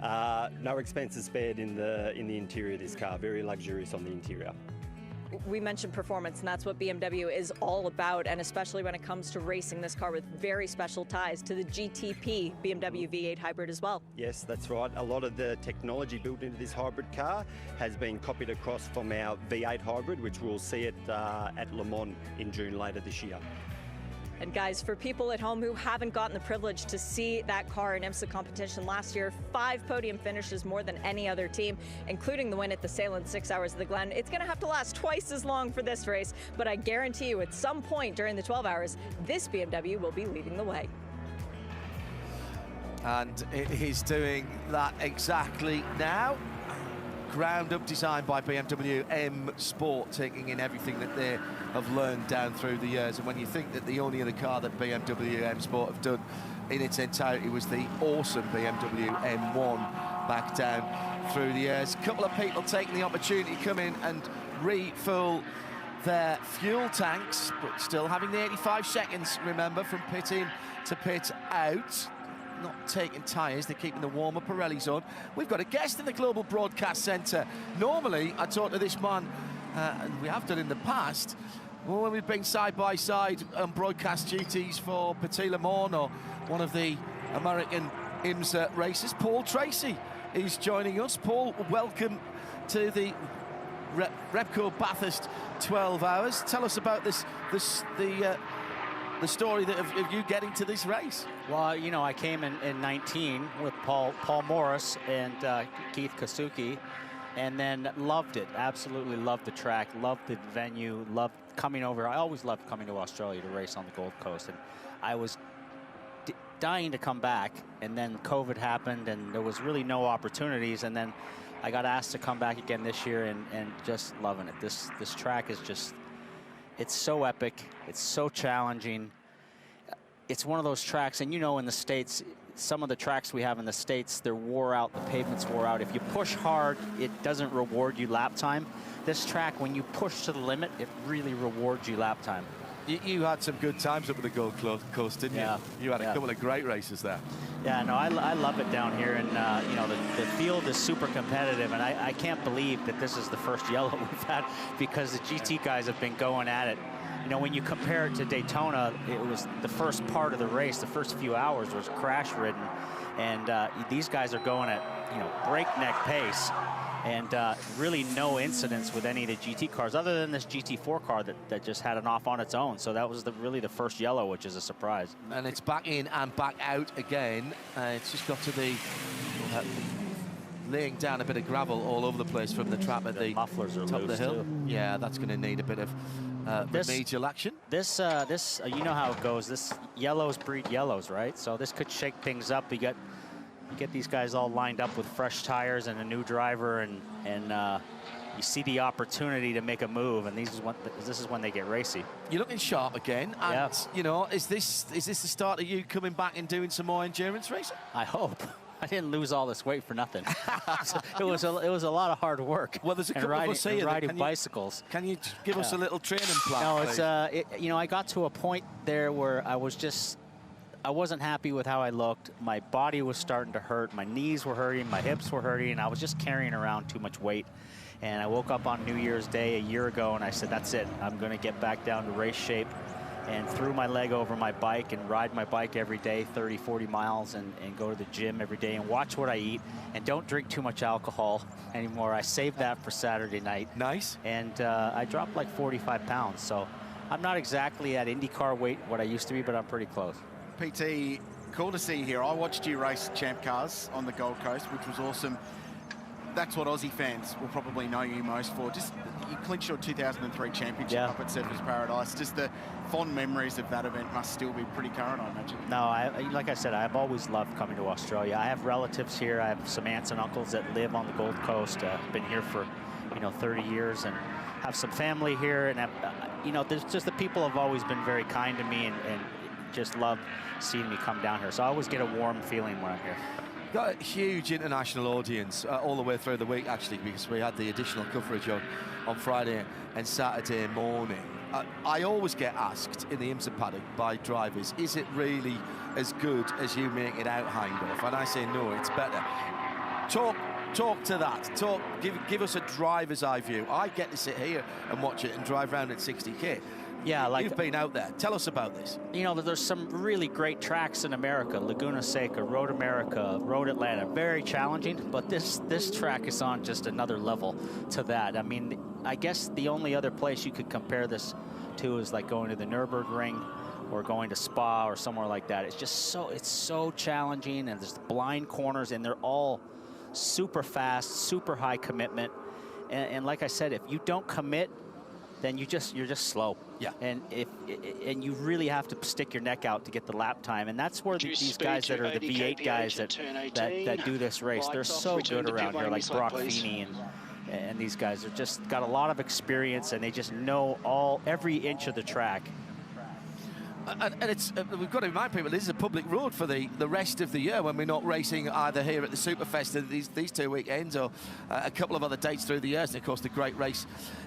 No expenses spared in the interior of this car, very luxurious on the interior. We mentioned performance, and that's what BMW is all about, and especially when it comes to racing this car with very special ties to the GTP BMW V8 hybrid as well. Yes, that's right. A lot of the technology built into this hybrid car has been copied across from our V8 hybrid, which we'll see at Le Mans in June later this year. And guys, for people at home who haven't gotten the privilege to see that car in IMSA competition last year, 5 podium finishes, more than any other team, including the win at the Salem 6 Hours of the Glen. It's going to have to last twice as long for this race, but I guarantee you at some point during the 12 hours, this BMW will be leading the way. And it is doing that exactly now. Ground up design by BMW M Sport, taking in everything that they have learned down through the years. And when you think that the only other car that BMW M Sport have done in its entirety was the awesome BMW M1 back down through the years. A couple of people taking the opportunity to come in and refill their fuel tanks, but still having the 85 seconds, remember, from pit in to pit out. Not taking tyres, they're keeping the warmer Pirellis on. We've got a guest in the Global Broadcast Centre. Normally, I talk to this man, and we have done in the past, when we've been side by side on broadcast duties for Petit Le Mans or one of the American IMSA races. Paul Tracy is joining us. Paul, welcome to the Repco Bathurst 12 Hours. Tell us about the story of you getting to this race. Well, you know, I came in 19 with Paul Morris and Keith Kasuki, and then loved it. Absolutely loved the track, loved the venue, loved coming over. I always loved coming to Australia to race on the Gold Coast, and I was dying to come back, and then COVID happened, and there was really no opportunities, and then I got asked to come back again this year, and just loving it. This track is just, it's so epic, it's so challenging. It's one of those tracks, and you know, in the States, some of the tracks we have in the States, they're wore out, the pavement's wore out. If you push hard, it doesn't reward you lap time. This track, when you push to the limit, it really rewards you lap time. You had some good times up at the Gold Coast, didn't you? You had a couple of great races there. Yeah, no, I love it down here, and you know, the field is super competitive, and I can't believe that this is the first yellow we've had, because the GT guys have been going at it. You know, when you compare it to Daytona, it was the first part of the race, the first few hours was crash-ridden, and these guys are going at, you know, breakneck pace, and really no incidents with any of the GT cars, other than this GT4 car that just had an off on its own. So that was really the first yellow, which is a surprise. And it's back in and back out again. It's just got to the laying down a bit of gravel all over the place from the trap at the mufflers are top of the loose hill. too. Yeah, that's going to need a bit of remedial action. This you know how it goes. This yellows breed yellows, right? So this could shake things up. You get these guys all lined up with fresh tires and a new driver, and you see the opportunity to make a move, and this is when they get racy. You're looking sharp again, and you know, is this the start of you coming back and doing some more endurance racing? I hope. I didn't lose all this weight for nothing. it was a lot of hard work. Well, there's a couple of us here riding bicycles. Can you give us a little training plan? No, it's you know, I got to a point there where I wasn't happy with how I looked. My body was starting to hurt. My knees were hurting. My hips were hurting. I was just carrying around too much weight. And I woke up on New Year's Day a year ago, and I said, that's it. I'm going to get back down to race shape. And threw my leg over my bike and ride my bike every day, 30, 40 miles, and go to the gym every day and watch what I eat. And don't drink too much alcohol anymore. I saved that for Saturday night. Nice. And I dropped like 45 pounds. So I'm not exactly at IndyCar weight, what I used to be, but I'm pretty close. PT, cool to see you here. I watched you race Champ Cars on the Gold Coast, which was awesome. That's what Aussie fans will probably know you most for. Just, you clinched your 2003 championship up at Surfers Paradise. Just the fond memories of that event must still be pretty current, I imagine. No, like I said, I've always loved coming to Australia. I have relatives here. I have some aunts and uncles that live on the Gold Coast. Been here for, 30 years, and have some family here. And there's just the people have always been very kind to me, and just love seeing me come down here. So I always get a warm feeling when I'm here. Got a huge international audience all the way through the week, actually, because we had the additional coverage on Friday and Saturday morning. I always get asked in the IMSA paddock by drivers, is it really as good as you make it out, Hindorf? And I say, no, it's better. Talk to that. Give us a driver's eye view. I get to sit here and watch it and drive around at 60k. Yeah, You've been out there. Tell us about this. There's some really great tracks in America. Laguna Seca, Road America, Road Atlanta. Very challenging, but this track is on just another level to that. I mean, I guess the only other place you could compare this to is like going to the Nürburgring or going to Spa or somewhere like that. It's just so challenging, and there's blind corners, and they're all super fast, super high commitment. And like I said, if you don't commit, then you're just slow. Yeah. And and you really have to stick your neck out to get the lap time. And that's where these guys that are the V8 guys that do this race, they're so good around here, like Brock Feeney and these guys are just got a lot of experience, and they just know every inch of the track. And it's we've got to remind people this is a public road for the rest of the year when we're not racing either here at the Superfest these 2 weekends or a couple of other dates through the years, and of course the great race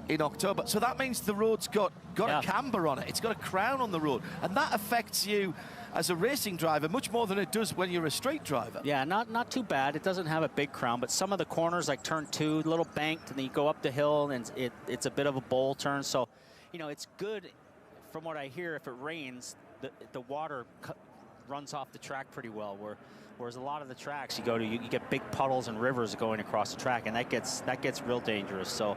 in October. So that means the road's got a camber on it. It's got a crown on the road, and that affects you as a racing driver much more than it does when you're a street driver. Yeah, not too bad. It doesn't have a big crown, but some of the corners, like turn 2, a little banked, and then you go up the hill, and it's a bit of a bowl turn. So, it's good. From what I hear, if it rains, the water runs off the track pretty well. Whereas a lot of the tracks you go to, you get big puddles and rivers going across the track, and that gets real dangerous. So,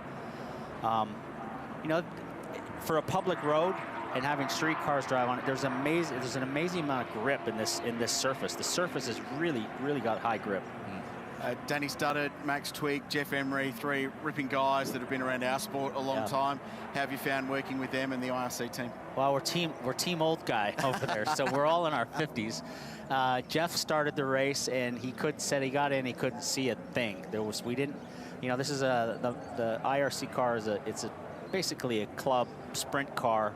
for a public road and having street cars drive on it, there's an amazing amount of grip in this surface. The surface has really got high grip. Danny Studdard, Max Twig, Jeff Emery, 3 ripping guys that have been around our sport a long time. How have you found working with them and the IRC team? Well, we're team old guy over there, so we're all in our 50s. Jeff started the race, and he got in, he couldn't see a thing. This is the IRC car it's basically a club sprint car,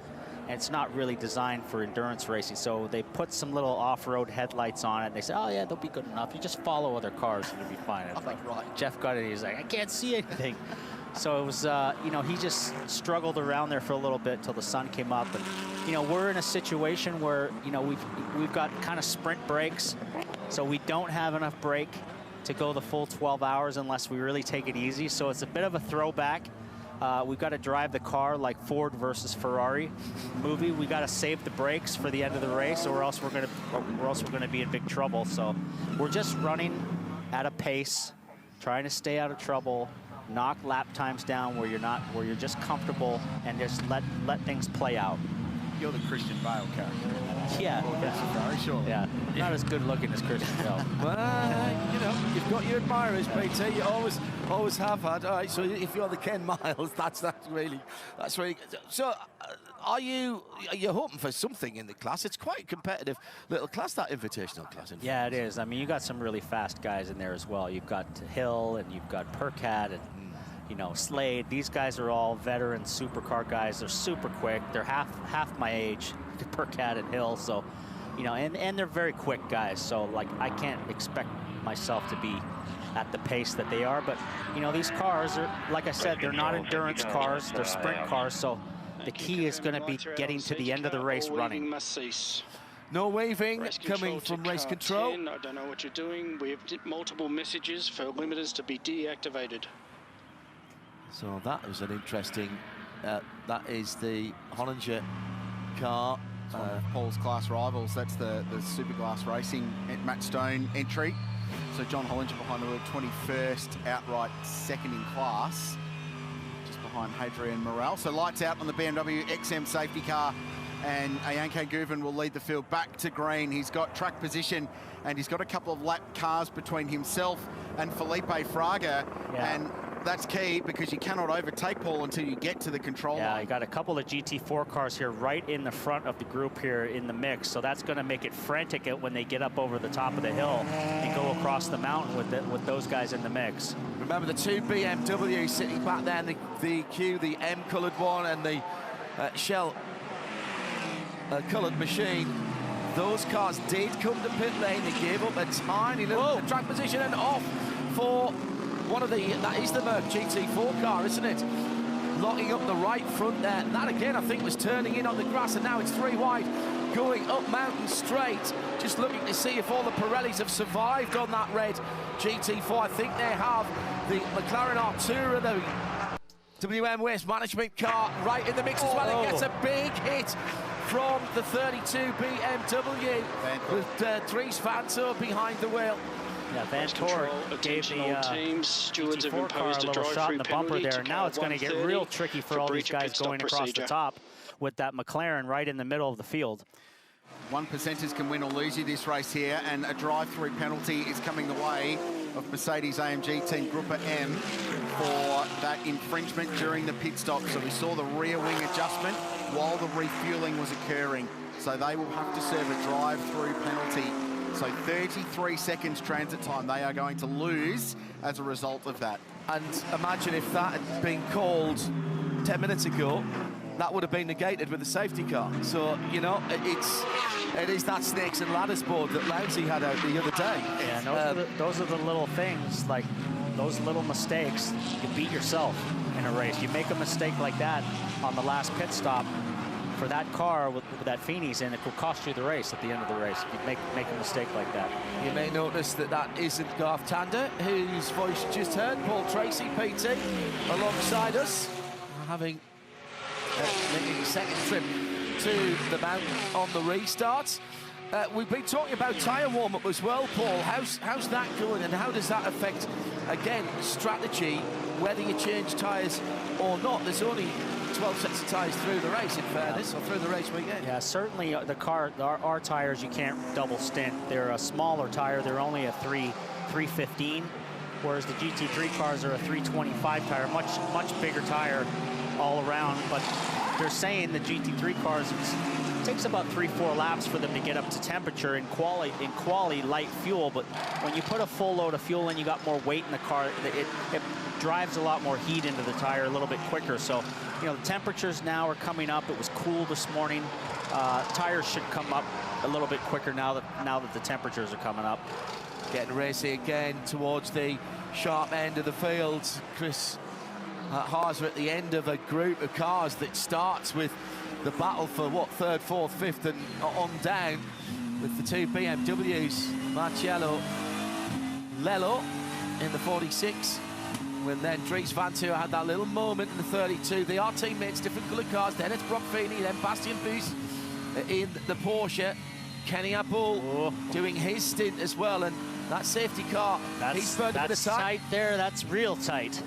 and it's not really designed for endurance racing. So they put some little off-road headlights on it. And they say, oh yeah, they'll be good enough. You just follow other cars and you'll be fine. It's like, right. Jeff got it. He's like, I can't see anything. So it was, you know, he just struggled around there for a little bit till the sun came up. And, you know, we're in a situation where, you know, we've got kind of sprint brakes. So we don't have enough brake to go the full 12 hours unless we really take it easy. So it's a bit of a throwback. We've got to drive the car like Ford versus Ferrari movie. We got to save the brakes for the end of the race, or else we're gonna be in big trouble. So we're just running at a pace, trying to stay out of trouble, knock lap times down where you're just comfortable, and just let things play out. You're the Christian Bale character. Yeah, Ferrari, sure. Yeah, not as good looking as Christian Bale. Well, you know, you've got your admirers, Peter. You always have had. All right, so if you're the Ken Miles, that's really. So, are you hoping for something in the class? It's quite a competitive little class, that invitational class. Yeah, it is. I mean, you got some really fast guys in there as well. You've got Hill and you've got Percat and you know, Slade. These guys are all veteran supercar guys. They're super quick. They're half my age, Percat and Hill. So, you know, and they're very quick guys. So, like, I can't expect myself to be at the pace that they are. But, you know, these cars are, like I said, they're not endurance cars. They're sprint cars. So the key is going to be getting to the end of the race running. No waving coming from race control. 10. I don't know what you're doing. We have multiple messages for limiters to be deactivated. So that was an interesting, that is the Hollinger car. Paul's class rivals. That's the Superglass Racing at Matt Stone entry. So John Hollinger behind the wheel, 21st outright, second in class, just behind Hadrian Morel. So lights out on the BMW XM safety car, and Ayanko Guven will lead the field back to green. He's got track position, and he's got a couple of lap cars between himself and Felipe Fraga, and that's key because you cannot overtake Paul until you get to the control line. Yeah, you got a couple of GT4 cars here right in the front of the group here in the mix, so that's going to make it frantic when they get up over the top of the hill and go across the mountain with those guys in the mix. Remember the two BMWs sitting back there, and the Q, the M-coloured one, and the Shell coloured machine. Those cars did come to pit lane. They gave up a tiny little track position and off for one of that is the Merc GT4 car, isn't it? Locking up the right front there. That again, I think, was turning in on the grass, and now it's three wide, going up Mountain Straight. Just looking to see if all the Pirellis have survived on that red GT4. I think they have. The McLaren Artura, the WM Waste Management car, right in the mix as well. It gets a big hit from the 32 BMW with Dries Vanthoor behind the wheel. Yeah, Vanthoor gave the teams, stewards have GT4 car a little shot in the bumper there. Now it's going to get real tricky for all these guys going across the top with that McLaren right in the middle of the field. 1%ers can win or lose you this race here, and a drive-through penalty is coming the way of Mercedes-AMG Team Grupper M for that infringement during the pit stop. So we saw the rear wing adjustment while the refueling was occurring. So they will have to serve a drive-through penalty. So 33 seconds transit time they are going to lose as a result of that. And imagine if that had been called 10 minutes ago, that would have been negated with the safety car. So, you know, it is that snakes and ladders board that Lounsey had out the other day. Yeah, those are the little things, like those little mistakes, you beat yourself in a race. You make a mistake like that on the last pit stop for that car with that Feeney's in, it could cost you the race at the end of the race if you make a mistake like that. You may notice that isn't Garth Tander, whose voice you just heard. Paul Tracy, PT, alongside us, making a second trip to the mountain on the restarts. We've been talking about tyre warm-up as well, Paul. How's that going, and how does that affect, again, strategy, whether you change tyres or not? There's only 12 sets of tyres through the race, in fairness, or through the race weekend. Yeah, certainly our tyres, you can't double stint. They're a smaller tyre. They're only a 315, whereas the GT3 cars are a 325 tyre, much bigger tyre all around. But they're saying the GT3 cars, it takes about 3-4 laps for them to get up to temperature in quali light fuel. But when you put a full load of fuel in, you got more weight in the car. It drives a lot more heat into the tire a little bit quicker. So you know, the temperatures now are coming up. It was cool this morning. Tires should come up a little bit quicker now that the temperatures are coming up. Getting racy again towards the sharp end of the field. Chris Haas are at the end of a group of cars that starts with the battle for what, third, fourth, fifth, and on down with the two BMWs, Marcello Lello in the 46, when then Dries Vanthoor had that little moment in the 32. They are teammates, different coloured cars. Then it's Brock Feeney, then Bastian Buus in the Porsche. Kenny Apple doing his stint as well, and that safety car, he's burned a bit of time. Tight there, that's real tight.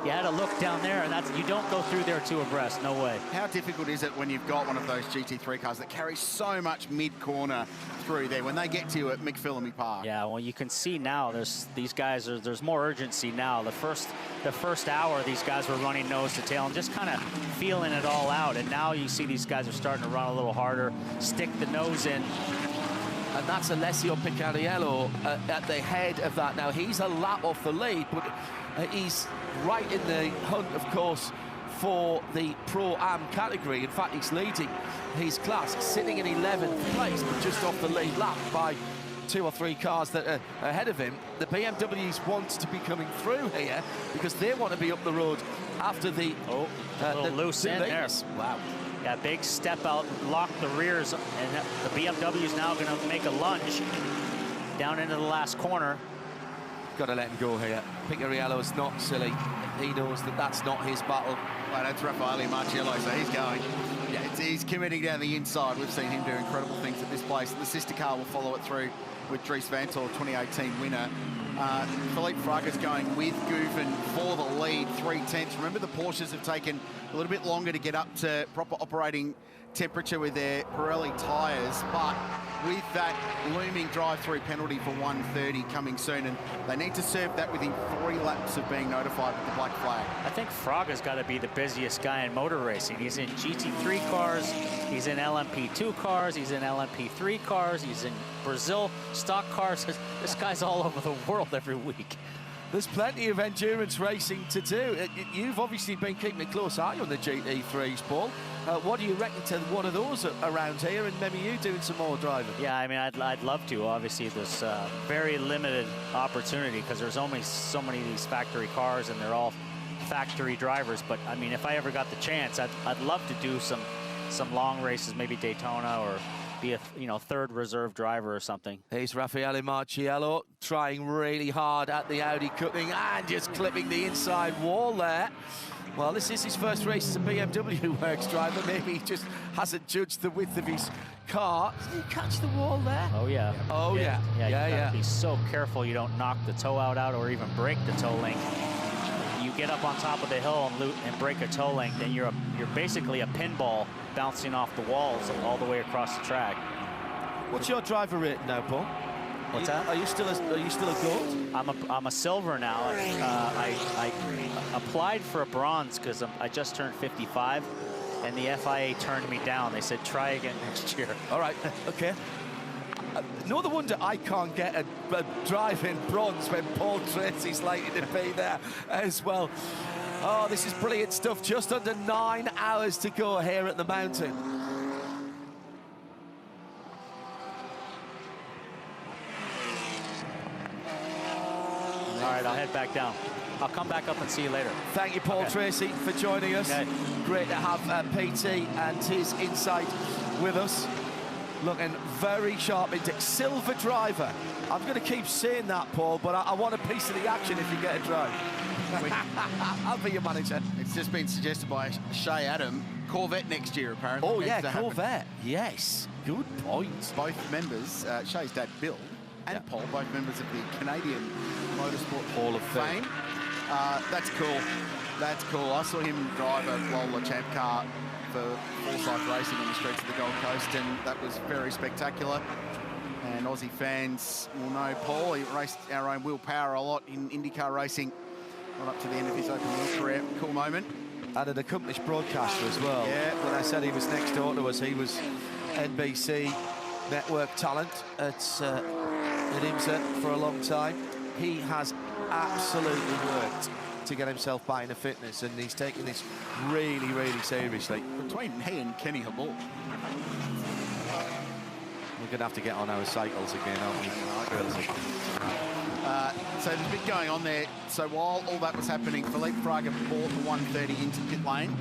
You had to look down there, and you don't go through there two abreast, no way. How difficult is it when you've got one of those GT3 cars that carries so much mid-corner through there when they get to you at McPhillamy Park? Yeah, well, you can see now there's more urgency now. The first hour, these guys were running nose to tail and just kind of feeling it all out, and now you see these guys are starting to run a little harder, stick the nose in. And that's Alessio Picariello at the head of that now. He's a lap off the lead, but he's right in the hunt, of course, for the Pro-Am category. In fact, he's leading his class, sitting in 11th place, but just off the lead lap by 2 or 3 cars that are ahead of him. The BMWs want to be coming through here because they want to be up the road after the loose end there. Wow. Yeah, big step out, lock the rears, and the BMW is now going to make a lunge down into the last corner. Got to let him go here. Picariello's not silly. He knows that that's not his battle. Well, that's Raffaele Marcello, so he's going. Yeah, he's committing down the inside. We've seen him do incredible things at this place. The sister car will follow it through with Dries Vanthoor, 2018 winner. Philippe Fraga's going with Guven for the lead, 3/10. Remember, the Porsches have taken a little bit longer to get up to proper operating temperature with their Pirelli tyres, but with that looming drive-through penalty for 130 coming soon, and they need to serve that within 3 laps of being notified with the black flag. I think Fraga's got to be the busiest guy in motor racing. He's in GT3 cars, he's in LMP2 cars, he's in LMP3 cars, he's in Brazil stock cars. This guy's all over the world every week. There's plenty of endurance racing to do. You've obviously been keeping a close eye on the GT3s, Paul. What do you reckon to one of those around here, and maybe you doing some more driving? Yeah, I mean, I'd love to. Obviously, there's very limited opportunity because there's only so many of these factory cars, and they're all factory drivers. But I mean, if I ever got the chance, I'd love to do some long races, maybe Daytona, or be a third reserve driver or something. Here's Raffaele Marciello trying really hard at the Audi cutting and just clipping the inside wall there. Well, this is his first race as a BMW Works driver. Maybe he just hasn't judged the width of his car. Did he catch the wall there? Oh, yeah. Oh, yeah. You gotta be so careful you don't knock the toe out or even break the toe link. You get up on top of the hill and break a toe link, then you're basically a pinball bouncing off the walls all the way across the track. What's your driver rating now, Paul? What's that? Are you still a gold? I'm a silver now. I applied for a bronze because I just turned 55, and the FIA turned me down. They said try again next year. All right, okay. No wonder I can't get a drive-in bronze when Paul Tracy's likely to be there as well. Oh, this is brilliant stuff. Just under 9 hours to go here at the mountain. All right, I'll head back down. I'll come back up and see you later. Thank you, Paul Tracy, for joining us. Okay. Great to have PT and his insight with us. Looking very sharp into silver driver. I'm going to keep saying that, Paul, but I want a piece of the action if you get a drive. I'll be your manager. It's just been suggested by Shay Adam. Corvette next year, apparently. Oh, yeah, Corvette. Yes, good point. Both members, Shay's dad, Bill, and Paul, both members of the Canadian Motorsport Hall of Fame. That's cool. That's cool. I saw him drive a Lola Champ car for Forsyth Racing on the streets of the Gold Coast, and that was very spectacular. And Aussie fans will know Paul. He raced our own Will Power a lot in IndyCar racing, right up to the end of his open wheel career. Cool moment. And an accomplished broadcaster as well. Yeah. When I said he was next door to us, he was NBC network talent at IMSA for a long time. He has absolutely worked to get himself back into fitness, and he's taking this really, really seriously. Between he and Kenny Habul. We're going to have to get on our cycles again, aren't we? So there's a bit going on there. So while all that was happening, Philippe Fraga brought the 130 into pit lane,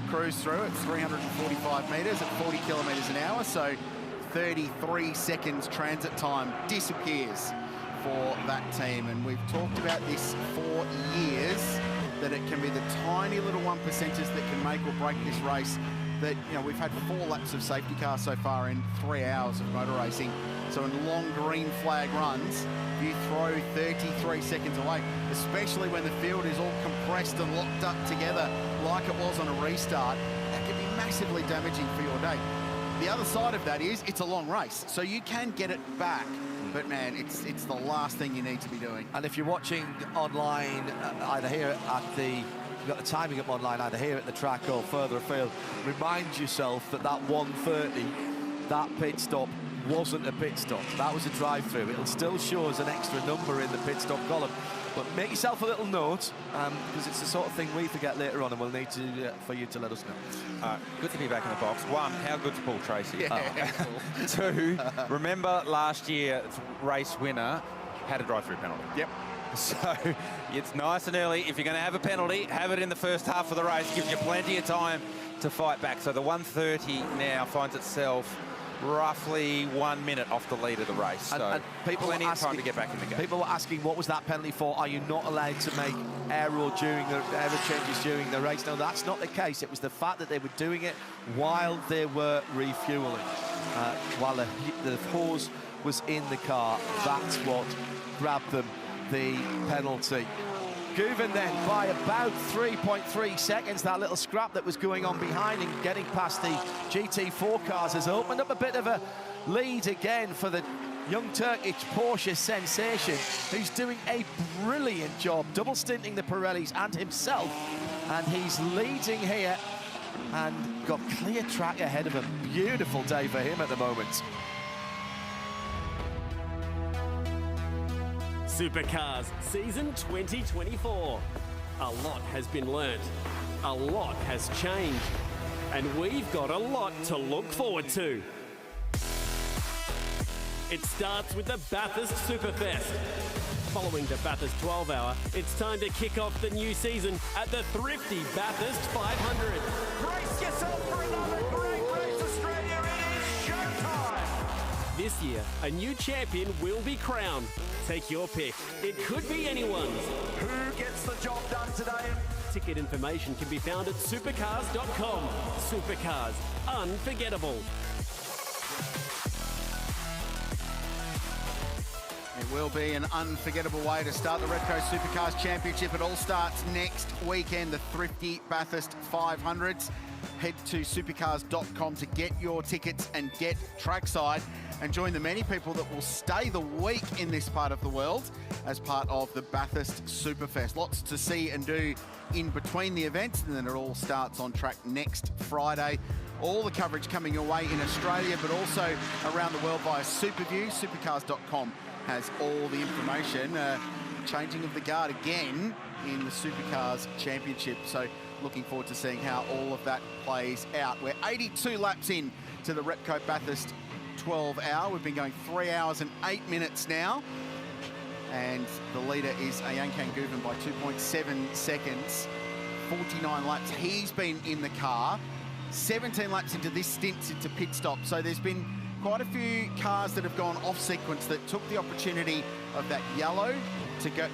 cruised through at 345 metres at 40 kilometres an hour. So 33 seconds transit time disappears for that team. And we've talked about this for years, that it can be the tiny little 1%ers that can make or break this race. That, you know, we've had 4 laps of safety cars so far in 3 hours of motor racing. So in long green flag runs, you throw 33 seconds away, especially when the field is all compressed and locked up together like it was on a restart. That can be massively damaging for your day. The other side of that is it's a long race, so you can get it back. But man, it's the last thing you need to be doing. And if you're watching online, either here at the, you've got the timing up online, either here at the track or further afield, remind yourself that 130, that pit stop wasn't a pit stop. That was a drive-through. It'll still show us an extra number in the pit stop column. But make yourself a little note, because it's the sort of thing we forget later on, and we'll need to for you to let us know. Good to be back in the box. 1, how good's Paul Tracy? Yeah. 2, remember last year, race winner had a drive-through penalty. Yep. So it's nice and early. If you're going to have a penalty, have it in the first half of the race. Gives you plenty of time to fight back. So the 130 now finds itself roughly 1 minute off the lead of the race. So and people plenty were of time to get back in the game. People were asking, what was that penalty for? Are you not allowed to make aero changes during the race? No, that's not the case. It was the fact that they were doing it while they were refueling, while the hose was in the car. That's what grabbed them the penalty. Guven then by about 3.3 seconds. That little scrap that was going on behind and getting past the GT4 cars has opened up a bit of a lead again for the young Turkish Porsche sensation, who's doing a brilliant job double stinting the Pirellis and himself, and he's leading here and got clear track ahead of him. Beautiful day for him at the moment. Supercars season 2024. A lot has been learnt, a lot has changed, and we've got a lot to look forward to. It starts with the Bathurst Superfest. Following the Bathurst 12 Hour, it's time to kick off the new season at the thrifty Bathurst 500. Brace yourself for another great race, Australia. It is showtime. This year, a new champion will be crowned. Take your pick. It could be anyone's. Who gets the job done today? Ticket information can be found at supercars.com. Supercars, unforgettable. It will be an unforgettable way to start the Repco Supercars Championship. It all starts next weekend, the thrifty Bathurst 500s. Head to supercars.com to get your tickets and get trackside and join the many people that will stay the week in this part of the world as part of the Bathurst Superfest. Lots to see and do in between the events, and then it all starts on track next Friday. All the coverage coming your way in Australia, but also around the world via Superview. Supercars.com has all the information. Changing of the guard again in the Supercars Championship. So looking forward to seeing how all of that plays out. We're 82 laps in to the Repco Bathurst 12 hour. We've been going 3 hours and 8 minutes now. And the leader is Ayhancan Guven by 2.7 seconds. 49 laps he's been in the car. 17 laps into this stint into pit stop. So there's been quite a few cars that have gone off sequence that took the opportunity of that yellow to get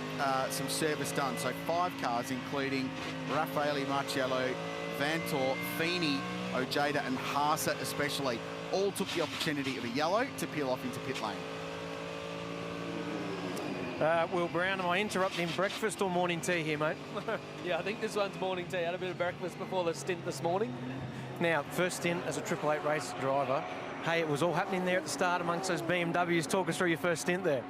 some service done. So 5 cars, including Raffaele Marciello, Vantor, Feeney, Ojeda and Haase especially, all took the opportunity of a yellow to peel off into pit lane. Will Brown, am I interrupting breakfast or morning tea here, mate? Yeah, I think this one's morning tea. I had a bit of breakfast before the stint this morning. Now, first stint as a Triple Eight race driver. Hey, it was all happening there at the start amongst those BMWs. Talk us through your first stint there.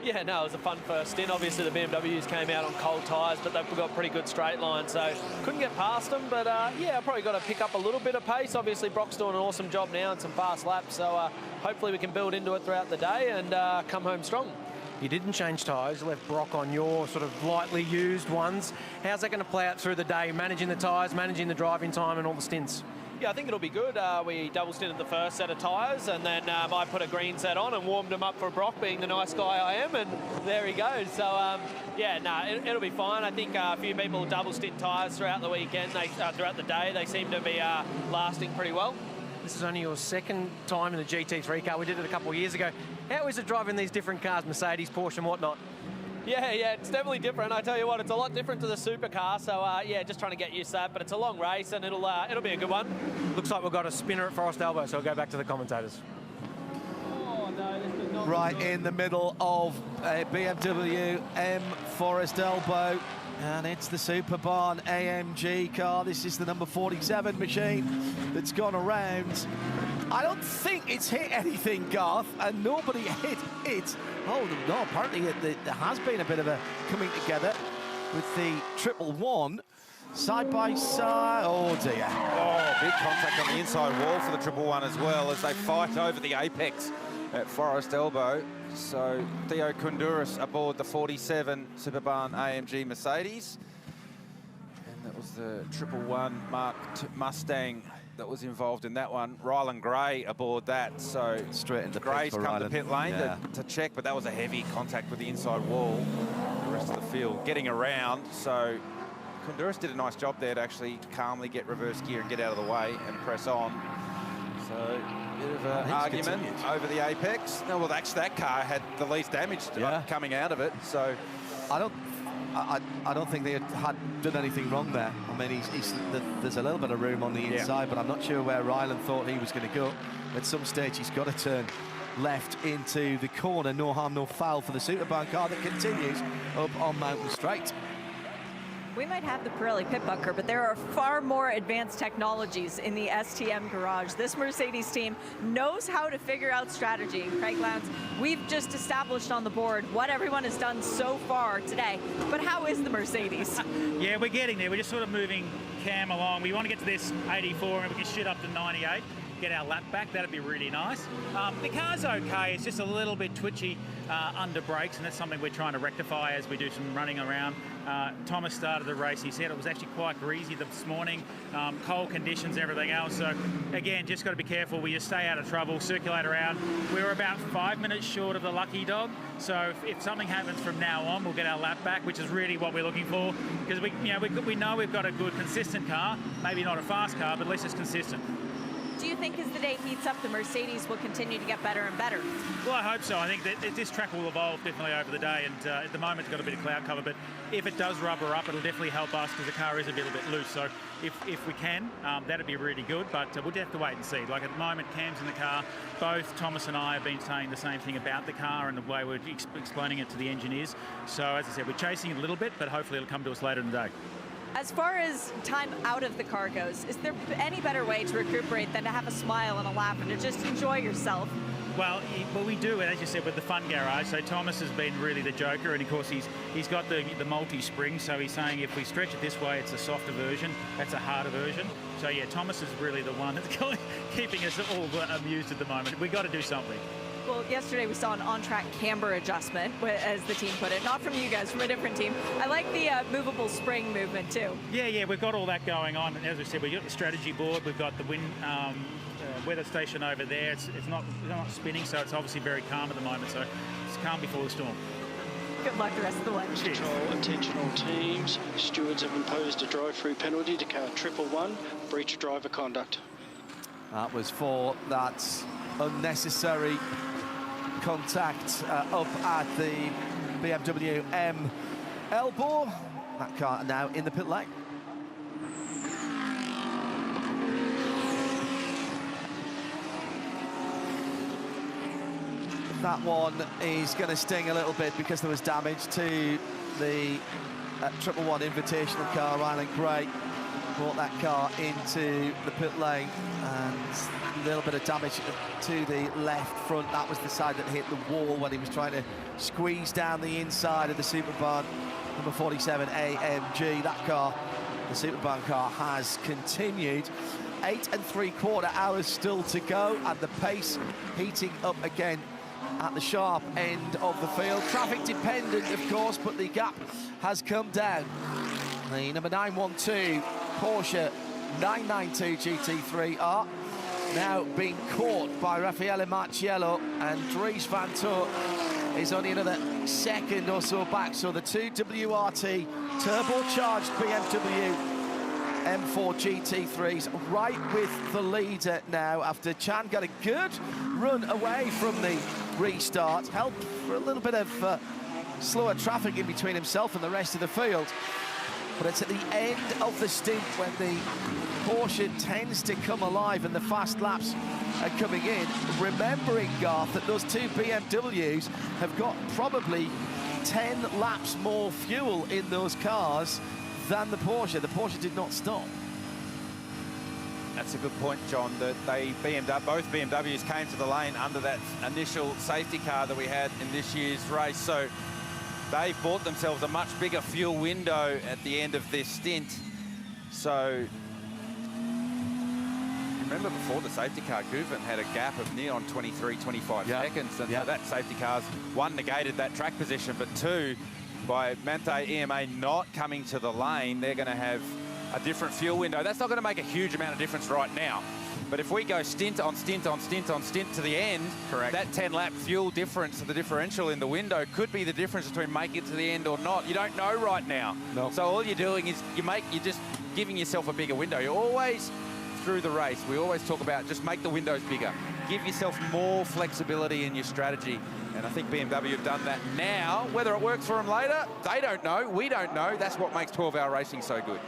Yeah, no, it was a fun first stint. Obviously, the BMWs came out on cold tyres, but they've got pretty good straight line, so couldn't get past them. But, yeah, probably got to pick up a little bit of pace. Obviously, Brock's doing an awesome job now and some fast laps, so hopefully we can build into it throughout the day and come home strong. You didn't change tyres. You left Brock on your sort of lightly used ones. How's that going to play out through the day, managing the tyres, managing the driving time and all the stints? Yeah, I think it'll be good. We double stinted the first set of tyres, and then I put a green set on and warmed him up for Brock, being the nice guy I am, and there he goes. So, it'll be fine. I think a few people double stint tyres throughout the weekend, throughout the day. They seem to be lasting pretty well. This is only your second time in the GT3 car. We did it a couple of years ago. How is it driving these different cars, Mercedes, Porsche and whatnot? Yeah, it's definitely different. I tell you what, it's a lot different to the supercar. So, just trying to get used to that. But it's a long race, and it'll be a good one. Looks like we've got a spinner at Forest Elbow, so I'll go back to the commentators. Right in the middle of a BMW M Forest Elbow, and it's the Superbarn AMG car. This is the number 47 machine that's gone around. I don't think it's hit anything, Garth, and nobody hit it. Oh, no, apparently there has been a bit of a coming together with the 111 side by side. Oh, dear. Oh, big contact on the inside wall for the 111 as well as they fight over the apex at Forest Elbow. So Theo Kunduris aboard the 47 Superbarn AMG Mercedes. And that was the 111 Mark Mustang that was involved in that one. Rylan Gray aboard that, so straight into Gray's pit for come Rylan. to pit lane Yeah. to check, but that was a heavy contact with the inside wall. The rest of the field getting around, so Kunduris did a nice job there to actually calmly get reverse gear and get out of the way and press on. So, bit of an argument over the apex. No, well, actually, that car had the least damage coming out of it, so... I don't think they had done anything wrong there. I mean, there's a little bit of room on the inside, but I'm not sure where Rylan thought he was going to go. At some stage, he's got to turn left into the corner. No harm, no foul for the Superbarn car that continues up on Mountain Straight. We might have the Pirelli pit bunker, but there are far more advanced technologies in the STM garage. This Mercedes team knows how to figure out strategy. And Craig Lowndes, we've just established on the board what everyone has done so far today. But how is the Mercedes? Yeah, we're getting there. We're just sort of moving Cam along. We want to get to this 84 and we can shoot up to 98. Get our lap back, that'd be really nice. The car's okay, it's just a little bit twitchy under brakes, and that's something we're trying to rectify as we do some running around. Thomas started the race, he said it was actually quite greasy this morning, cold conditions and everything else, so again, just got to be careful, we just stay out of trouble, circulate around. We're about 5 minutes short of the lucky dog, so if something happens from now on, we'll get our lap back, which is really what we're looking for, because we know we've got a good, consistent car, maybe not a fast car, but at least it's consistent. Do you think as the day heats up, the Mercedes will continue to get better and better? Well, I hope so. I think that this track will evolve definitely over the day, and at the moment it's got a bit of cloud cover, but if it does rubber up, it'll definitely help us because the car is a little bit loose. So if we can, that'd be really good, but we'll have to wait and see. Like at the moment, Cam's in the car. Both Thomas and I have been saying the same thing about the car and the way we're explaining it to the engineers. So as I said, we're chasing it a little bit, but hopefully it'll come to us later in the day. As far as time out of the car goes, is there any better way to recuperate than to have a smile and a laugh and to just enjoy yourself? Well, we do, as you said, with the fun garage. So Thomas has been really the joker, and of course he's got the multi-spring. So he's saying if we stretch it this way, it's a softer version. That's a harder version. So yeah, Thomas is really the one that's keeping us all amused at the moment. We got to do something. Well, yesterday we saw an on-track camber adjustment, as the team put it. Not from you guys, from a different team. I like the movable spring movement too. Yeah, we've got all that going on. And as we said, we've got the strategy board. We've got the wind weather station over there. It's not spinning, so it's obviously very calm at the moment. So it's calm before the storm. Good luck the rest of the way. Attention all teams. Stewards have imposed a drive-through penalty to car 111, breach of driver conduct. That was for that unnecessary contact up at the BMW M elbow. That car now in the pit lane. That one is going to sting a little bit because there was damage to the 111 Invitational car. Rylan Gray brought that car into the pit lane, and a little bit of damage to the left front. That was the side that hit the wall when he was trying to squeeze down the inside of the Superbarn number 47 AMG. That car, the Superbarn car, has continued. 8 3/4 hours still to go, and the pace heating up again at the sharp end of the field. Traffic dependent, of course, but the gap has come down. The number 912 Porsche 992 GT3R now being caught by Raffaele Marciello, and Dries van Toor is only another second or so back. So the two WRT turbocharged BMW M4 GT3s right with the leader now, after Chan got a good run away from the restart, helped for a little bit of slower traffic in between himself and the rest of the field. But it's at the end of the stint when the Porsche tends to come alive and the fast laps are coming in. Remembering, Garth, that those two BMWs have got probably 10 laps more fuel in those cars than the Porsche. The Porsche did not stop. That's a good point, John, that both BMWs came to the lane under that initial safety car that we had in this year's race. So they've bought themselves a much bigger fuel window at the end of this stint. So remember before the safety car, Guven had a gap of near on 23, 25 seconds. And so that safety car's, one, negated that track position, but two, by Mante EMA not coming to the lane, they're going to have a different fuel window. That's not going to make a huge amount of difference right now. But if we go stint on stint on stint on stint to the end, that 10-lap fuel difference, the differential in the window, could be the difference between making it to the end or not. You don't know right now. No. So all you're doing is you're just giving yourself a bigger window. You always, through the race, we always talk about just make the windows bigger. Give yourself more flexibility in your strategy. And I think BMW have done that now. Whether it works for them later, they don't know. We don't know. That's what makes 12-hour racing so good.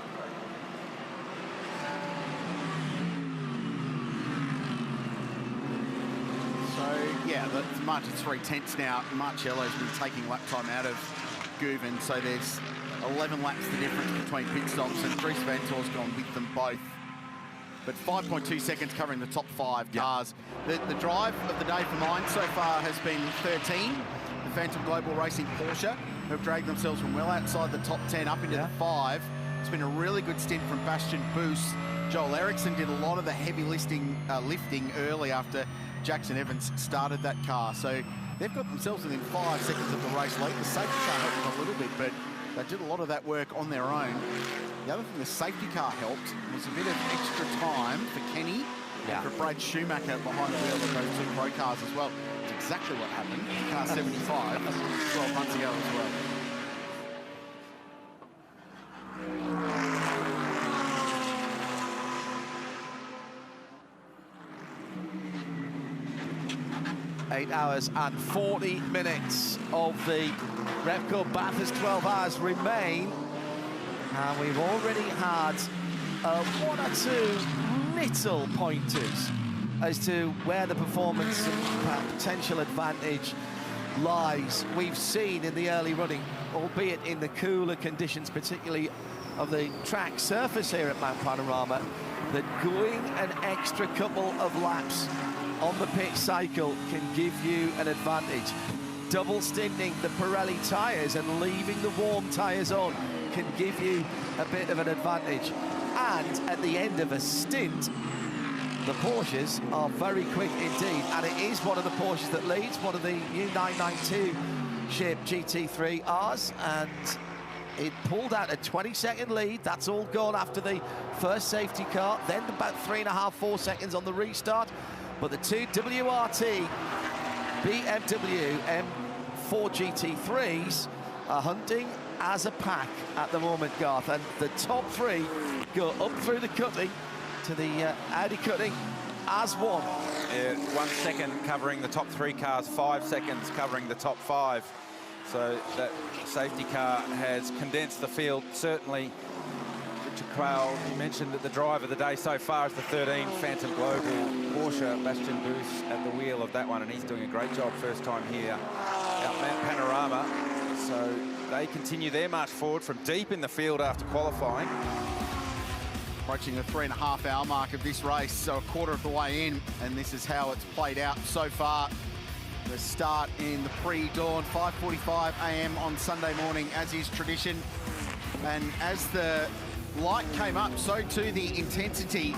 Yeah, the margin's 3/10 now. Marciello's been taking lap time out of Guven, so there's 11 laps the difference between pit stops, and Dries van Toor's gone with them both. But 5.2 seconds covering the top 5 cars. The drive of the day for mine so far has been 13. The Phantom Global Racing Porsche have dragged themselves from well outside the top 10 up into the 5. It's been a really good stint from Bastian Boos. Joel Eriksson did a lot of the heavy lifting early after Jackson Evans started that car. So they've got themselves within 5 seconds of the race lead. The safety car helped them a little bit, but they did a lot of that work on their own. The other thing the safety car helped was a bit of extra time for Kenny and for Brad Schumacher behind the wheel of those two pro cars as well. It's exactly what happened. Car 75 12 months ago as well. Eight hours and 40 minutes of the Repco Bathurst 12 hours remain. And we've already had one or two little pointers as to where the performance and potential advantage lies. We've seen in the early running, albeit in the cooler conditions, particularly of the track surface here at Mount Panorama, that going an extra couple of laps on the pit cycle can give you an advantage. Double stinting the Pirelli tyres and leaving the warm tyres on can give you a bit of an advantage. And at the end of a stint, the Porsches are very quick indeed. And it is one of the Porsches that leads, one of the new 992 ship GT3Rs. And it pulled out a 20-second lead. That's all gone after the first safety car. Then about 3.5, 4 seconds on the restart. But the two WRT BMW M4 GT3s are hunting as a pack at the moment, Garth. And the top 3 go up through the cutting to the Audi cutting as one. 1 second covering the top 3 cars, 5 seconds covering the top 5. So that safety car has condensed the field, certainly. Richard Quayle, you mentioned that the drive of the day so far is the 13 Phantom Global Porsche. Bastian Boos at the wheel of that one, and he's doing a great job first time here at Mount Panorama. So they continue their march forward from deep in the field after qualifying. Approaching the 3.5 hour mark of this race, so a quarter of the way in, and this is how it's played out so far. The start in the pre-dawn, 5:45 a.m. on Sunday morning, as is tradition. And as the light came up, so too the intensity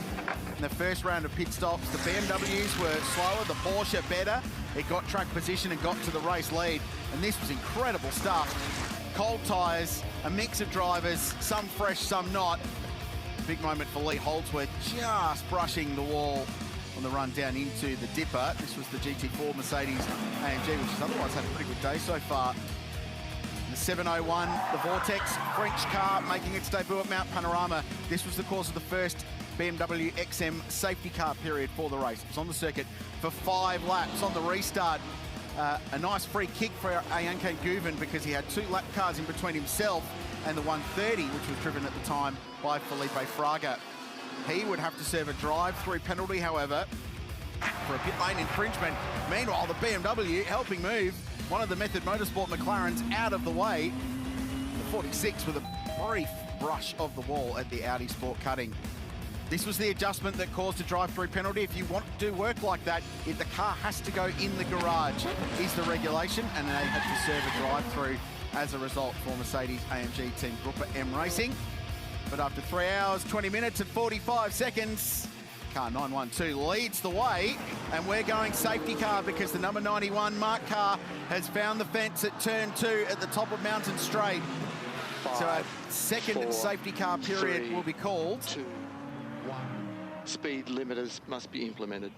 in the first round of pit stops. The BMWs were slower, the Porsche better. It got track position and got to the race lead. And this was incredible stuff. Cold tyres, a mix of drivers, some fresh, some not. Big moment for Lee Holdsworth, just brushing the wall on the run down into the dipper. This was the GT4 Mercedes AMG, which has otherwise had a pretty good day so far. The 701, the Vortex, French car making its debut at Mount Panorama. This was the cause of the first BMW XM safety car period for the race. It was on the circuit for 5 laps on the restart. A nice free kick for Ayanke Guven because he had 2 lap cars in between himself and the 130, which was driven at the time by Felipe Fraga. He would have to serve a drive-through penalty, however, for a pit lane infringement. Meanwhile, the BMW helping move one of the Method Motorsport McLarens out of the way. The 46 with a brief brush of the wall at the Audi Sport cutting. This was the adjustment that caused a drive-through penalty. If you want to do work like that, the car has to go in the garage, is the regulation, and they had to serve a drive-through as a result for Mercedes AMG Team Gruppe M Racing. But after 3 hours, 20 minutes and 45 seconds, car 912 leads the way, and we're going safety car because the number 91 Mark car has found the fence at turn 2 at the top of Mountain Straight. So a second safety car period will be called. 2, 1. Speed limiters must be implemented.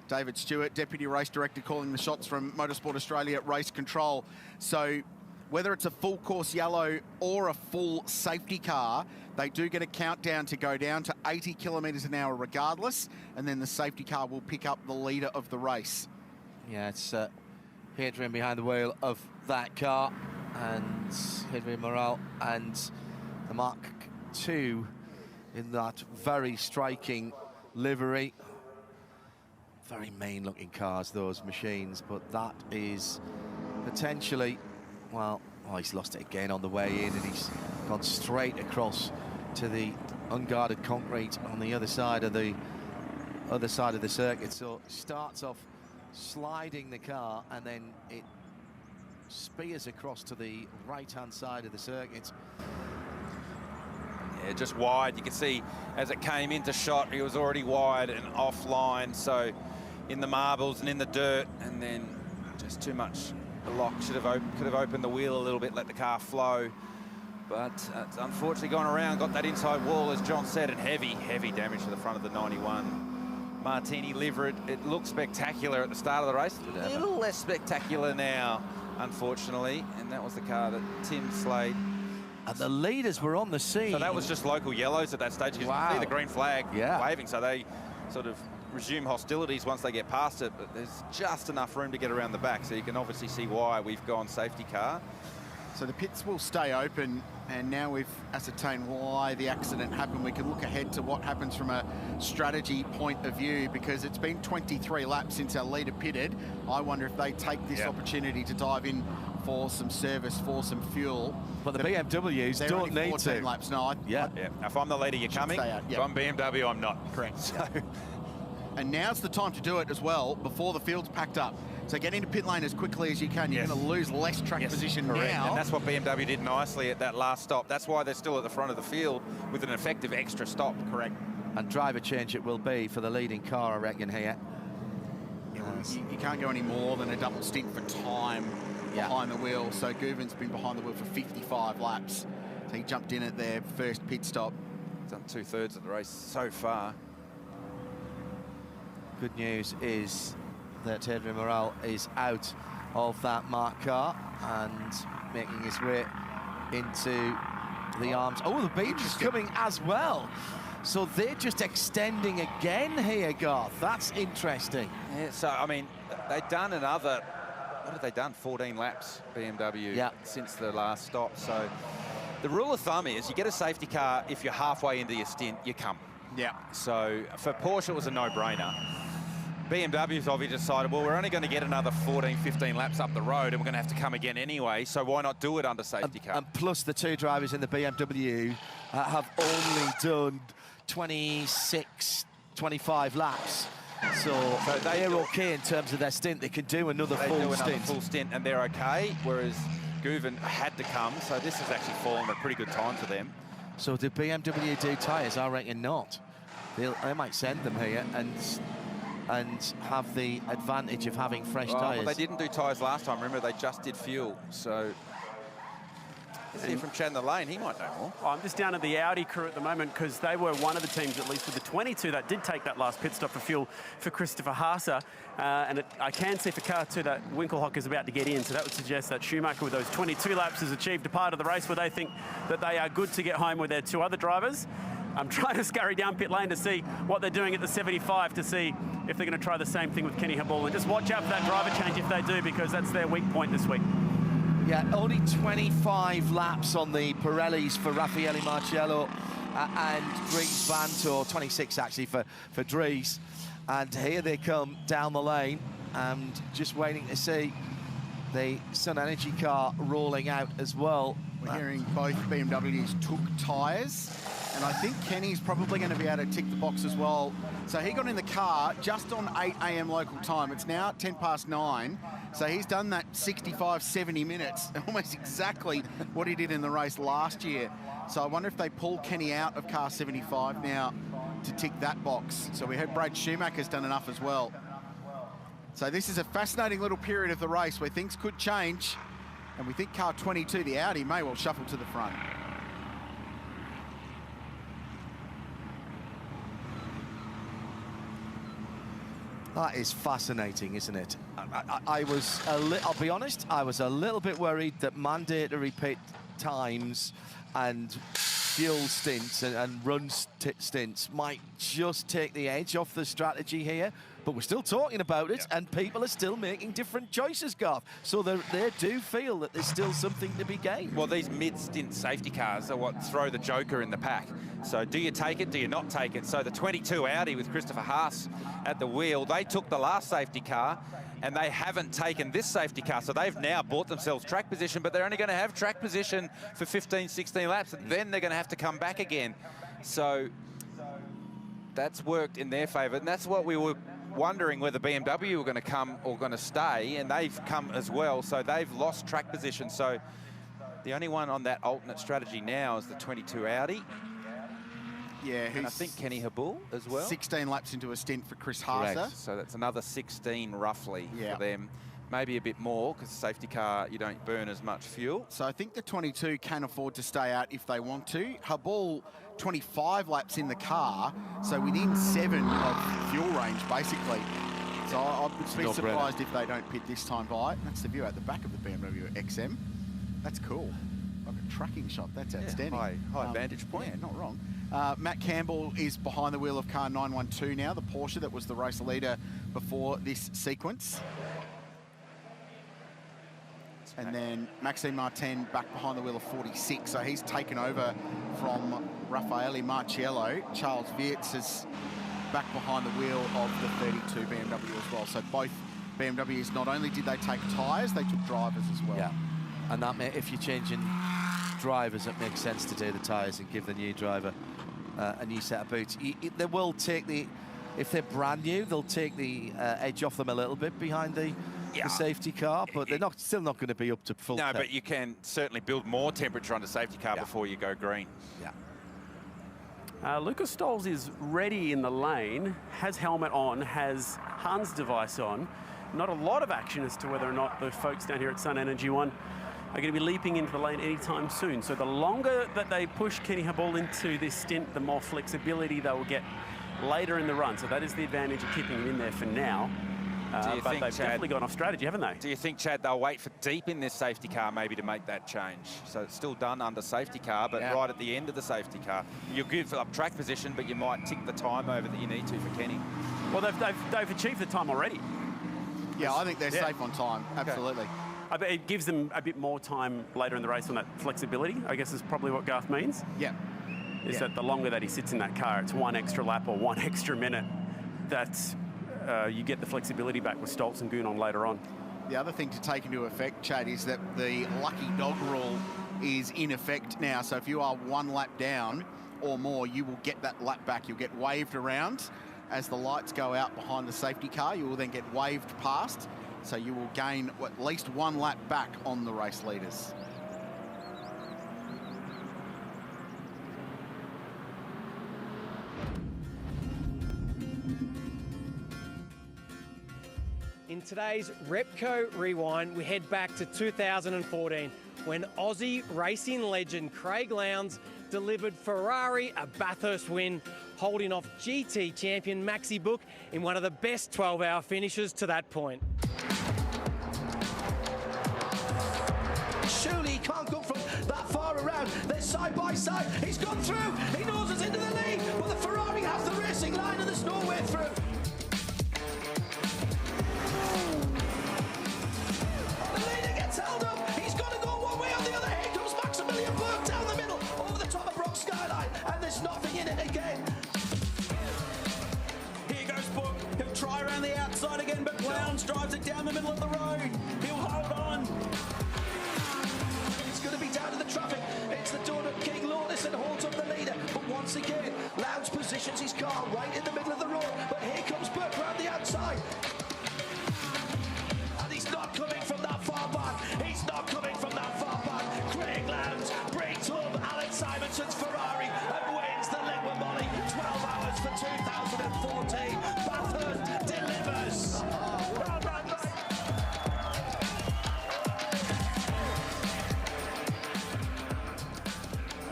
David Stewart, Deputy Race Director, calling the shots from Motorsport Australia at Race Control. So whether it's a full course yellow or a full safety car, they do get a countdown to go down to 80 kilometres an hour regardless, and then the safety car will pick up the leader of the race. Yeah, it's Hadrian behind the wheel of that car, and Hadrian Morale and the Mark II in that very striking livery. Very mean-looking cars, those machines, but that is potentially, well, oh, he's lost it again on the way in, and he's gone straight across to the unguarded concrete on the other side of the circuit. So starts off sliding the car, and then it spears across to the right-hand side of the circuit. Yeah, just wide. You can see as it came into shot, he was already wide and offline. So in the marbles and in the dirt, and then just too much. The lock could have opened the wheel a little bit, let the car flow. But it's unfortunately gone around, got that inside wall, as John said, and heavy damage to the front of the 91 Martini livered. It looked spectacular at the start of the race. A little less spectacular now, unfortunately. And that was the car that Tim Slade. And the leaders were on the scene. So that was just local yellows at that stage. You can see the green flag waving, so they sort of resume hostilities once they get past it, but there's just enough room to get around the back, so you can obviously see why we've gone safety car. So the pits will stay open, and now we've ascertained why the accident happened. We can look ahead to what happens from a strategy point of view, because it's been 23 laps since our leader pitted. I wonder if they take this opportunity to dive in for some service, for some fuel. But the BMWs don't need 14 to. laps. No, If I'm the leader, you're coming. If I'm BMW, I'm not. Correct. So. And now's the time to do it as well, before the field's packed up. So get into pit lane as quickly as you can. You're going to lose less track position now. And that's what BMW did nicely at that last stop. That's why they're still at the front of the field with an effective extra stop. Correct. And driver change it will be for the leading car, I reckon, here. You can't go any more than a double stint for time behind the wheel. So Guven's been behind the wheel for 55 laps. So he jumped in at their first pit stop. Done 2/3 of the race so far. Good news is that Hadrian Morale is out of that Mark car and making his way into the arms. Oh, the beach is coming as well. So they're just extending again here, Garth. That's interesting. Yeah, so, I mean, they've done another, what have they done? 14 laps, BMW, since the last stop. So the rule of thumb is you get a safety car, if you're halfway into your stint, you come. Yeah. So for Porsche, it was a no-brainer. BMW's obviously decided, well, we're only going to get another 14, 15 laps up the road, and we're going to have to come again anyway, so why not do it under safety car? And plus the two drivers in the BMW have only done 26, 25 laps. So they're okay in terms of their stint. They can do another full stint. And they're okay, whereas Guven had to come, so this has actually fallen at a pretty good time for them. So did BMW do tyres? I reckon not. they might send them here and have the advantage of having fresh tyres. Well, they didn't do tyres last time. Remember, they just did fuel. So, let's hear from Chad in the lane. He might know more. Oh, I'm just down at the Audi crew at the moment because they were one of the teams, at least with the 22, that did take that last pit stop for fuel for Christopher Haase. I can see for car 2 that Winkelhock is about to get in, so that would suggest that Schumacher with those 22 laps has achieved a part of the race where they think that they are good to get home with their 2 other drivers. I'm trying to scurry down pit lane to see what they're doing at the 75 to see if they're going to try the same thing with Kenny Habul. And just watch out for that driver change if they do, because that's their weak point this week. Yeah, only 25 laps on the Pirellis for Raffaele Marciello and Dries Vanthoor, 26 actually for Dries. And here they come down the lane, and just waiting to see the Sun Energy car rolling out as well. We're hearing both BMWs took tyres, and I think Kenny's probably going to be able to tick the box as well. So he got in the car just on 8 a.m. local time. It's now 10 past 9. So he's done that 65, 70 minutes, almost exactly what he did in the race last year. So I wonder if they pull Kenny out of car 75 now to tick that box. So we heard Brad Schumacher's done enough as well. So this is a fascinating little period of the race where things could change. And we think car 22, the Audi, may well shuffle to the front. That is fascinating, isn't it? I'll be honest, I was a little bit worried that mandatory pit times and fuel stints and run stints might just take the edge off the strategy here. But we're still talking about it, and people are still making different choices, Garth. So they do feel that there's still something to be gained. Well, these mid-stint safety cars are what throw the joker in the pack. So do you take it, do you not take it? So the 22 Audi with Christopher Haase at the wheel, they took the last safety car, and they haven't taken this safety car. So they've now bought themselves track position, but they're only going to have track position for 15, 16 laps, and then they're going to have to come back again. So that's worked in their favour, and that's what we were wondering whether BMW were going to come or going to stay, and they've come as well, so they've lost track position. So the only one on that alternate strategy now is the 22 Audi. Yeah, and I think Kenny Habul as well. 16 laps into a stint for Chris Haase. Correct. So that's another 16 roughly for them. Maybe a bit more, because safety car, you don't burn as much fuel. So I think the 22 can afford to stay out if they want to. Habul, 25 laps in the car, so within 7 of fuel range, basically. So I would be surprised if they don't pit this time by it. That's the view at the back of the BMW XM. That's cool. Like a tracking shot. That's outstanding. High vantage point. Yeah, not wrong. Matt Campbell is behind the wheel of car 912 now, the Porsche that was the race leader before this sequence. And then Maxime Martin back behind the wheel of 46. So he's taken over from Raffaele Marciello. Charles Wirtz is back behind the wheel of the 32 BMW as well. So both BMWs, not only did they take tyres, they took drivers as well. Yeah, and that if you're changing drivers, it makes sense to do the tyres and give the new driver a new set of boots. They will take if they're brand new, they'll take the edge off them a little bit behind the safety car, but they're still not going to be up to full. No, but you can certainly build more temperature on the safety car before you go green. Yeah. Lucas Stolz is ready in the lane, has helmet on, has Hans device on. Not a lot of action as to whether or not the folks down here at Sun Energy One are going to be leaping into the lane anytime soon. So the longer that they push Kenny Habul into this stint, the more flexibility they will get later in the run. So that is the advantage of keeping him in there for now. But they've definitely gone off strategy, haven't they? Do you think, Chad, they'll wait for deep in this safety car maybe to make that change? So it's still done under safety car, but right at the end of the safety car. You'll give up track position, but you might tick the time over that you need to for Kenny. Well, they've achieved the time already. Yeah, I think they're safe on time, absolutely. Okay. It gives them a bit more time later in the race on that flexibility, I guess is probably what Garth means. Yeah. Is that the longer that he sits in that car, it's 1 extra lap or 1 extra minute, that's you get the flexibility back with Stolz and Goon on later on. The other thing to take into effect, Chad, is that the lucky dog rule is in effect now. So if you are 1 lap down or more, you will get that lap back. You'll get waved around as the lights go out behind the safety car. You will then get waved past. So you will gain at least 1 lap back on the race leaders. In today's Repco Rewind, we head back to 2014 when Aussie racing legend Craig Lowndes delivered Ferrari a Bathurst win, holding off GT champion Maxi Book in one of the best 12-hour finishes to that point. Surely he can't go from that far around. They're side by side. He's gone through. He noses into the lead, but the Ferrari has the racing line and there's no way through. The leader gets held up. He's got to go one way or the other. Here comes Maximilian Burke down the middle, over the top of Rock Skyline, and there's nothing in it again. Here goes Book. He'll try around the outside again, but Lowndes drives it down the middle of the road. He'll hold on. It's going to be down to the traffic. It's the Donut King Lotus that holds up the leader. But once again, Lowndes positions his car right in the middle of the road. But here comes Burke round the outside. And he's not coming from that far back. He's not coming from that far back. Craig Lowndes brings home Alex Simonson's Ferrari and wins the Liquid Molly. 12 hours for 2014. Bathurst delivers. Well done, mate.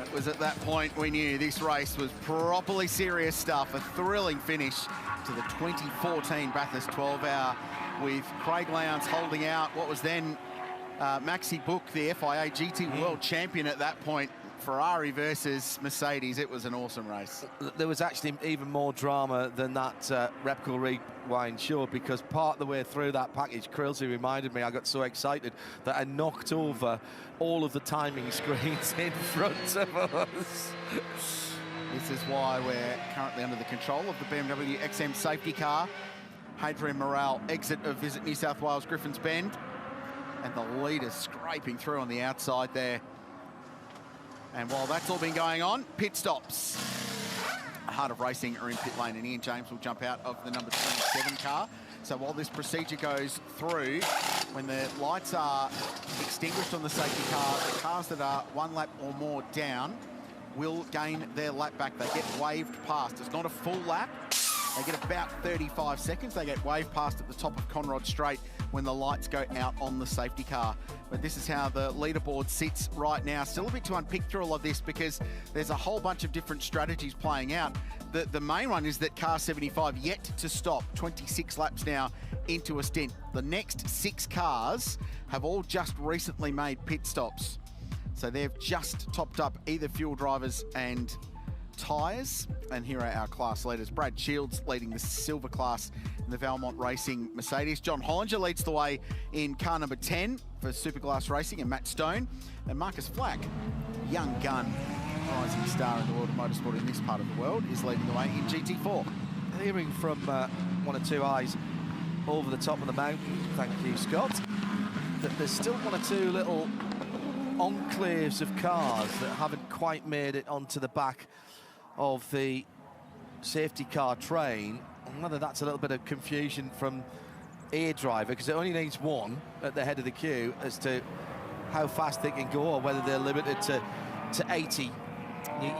It was at that point we knew this race was properly serious stuff. A thrilling finish to the 2014 Bathurst 12-hour with Craig Lowndes holding out what was then Maxi Book, the FIA GT World Champion at that point. Ferrari versus Mercedes. It was an awesome race. There was actually even more drama than that Repco Rewind showed, because part of the way through that package, Krillsy reminded me, I got so excited that I knocked over all of the timing screens in front of us. This is why we're currently under the control of the BMW XM safety car. Hadrian Morale exit of Visit New South Wales Griffin's Bend, and the leader scraping through on the outside there. And while that's all been going on, pit stops. Heart of Racing are in pit lane, and Ian James will jump out of the number 27 car. So while this procedure goes through, when the lights are extinguished on the safety car, the cars that are one lap or more down will gain their lap back. They get waved past. It's not a full lap. They get about 35 seconds. They get waved past at the top of Conrod Straight when the lights go out on the safety car. But this is how the leaderboard sits right now. Still a bit to unpick through all of this, because there's a whole bunch of different strategies playing out. The main one is that car 75 yet to stop, 26 laps now into a stint. The next 6 cars have all just recently made pit stops. So they've just topped up either fuel drivers and tyres. And here are our class leaders. Brad Shields leading the silver class in the Valmont Racing Mercedes. John Hollinger leads the way in car number 10 for Superglass Racing, and Matt Stone. And Marcus Flack, young gun, rising star in the world of motorsport in this part of the world, is leading the way in GT4. Hearing from one or two eyes over the top of the mountain, thank you, Scott, that there's still one or two little enclaves of cars that haven't quite made it onto the back of the safety car train, and whether that's a little bit of confusion from a driver, because it only needs one at the head of the queue as to how fast they can go, or whether they're limited to 80.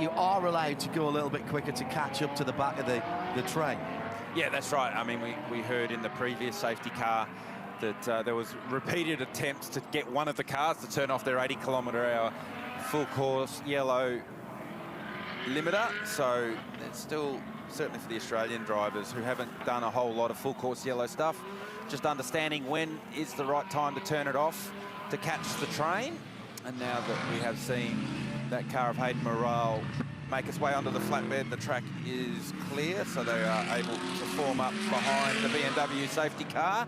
You are allowed to go a little bit quicker to catch up to the back of the train. Yeah, that's right. I mean, we heard in the previous safety car that there was repeated attempts to get one of the cars to turn off their 80km/h full course yellow limiter. So it's still, certainly for the Australian drivers who haven't done a whole lot of full course yellow stuff, just understanding when is the right time to turn it off to catch the train. And now that we have seen that car of Hayden Morale make its way onto the flatbed, the track is clear, so they are able to form up behind the BMW safety car.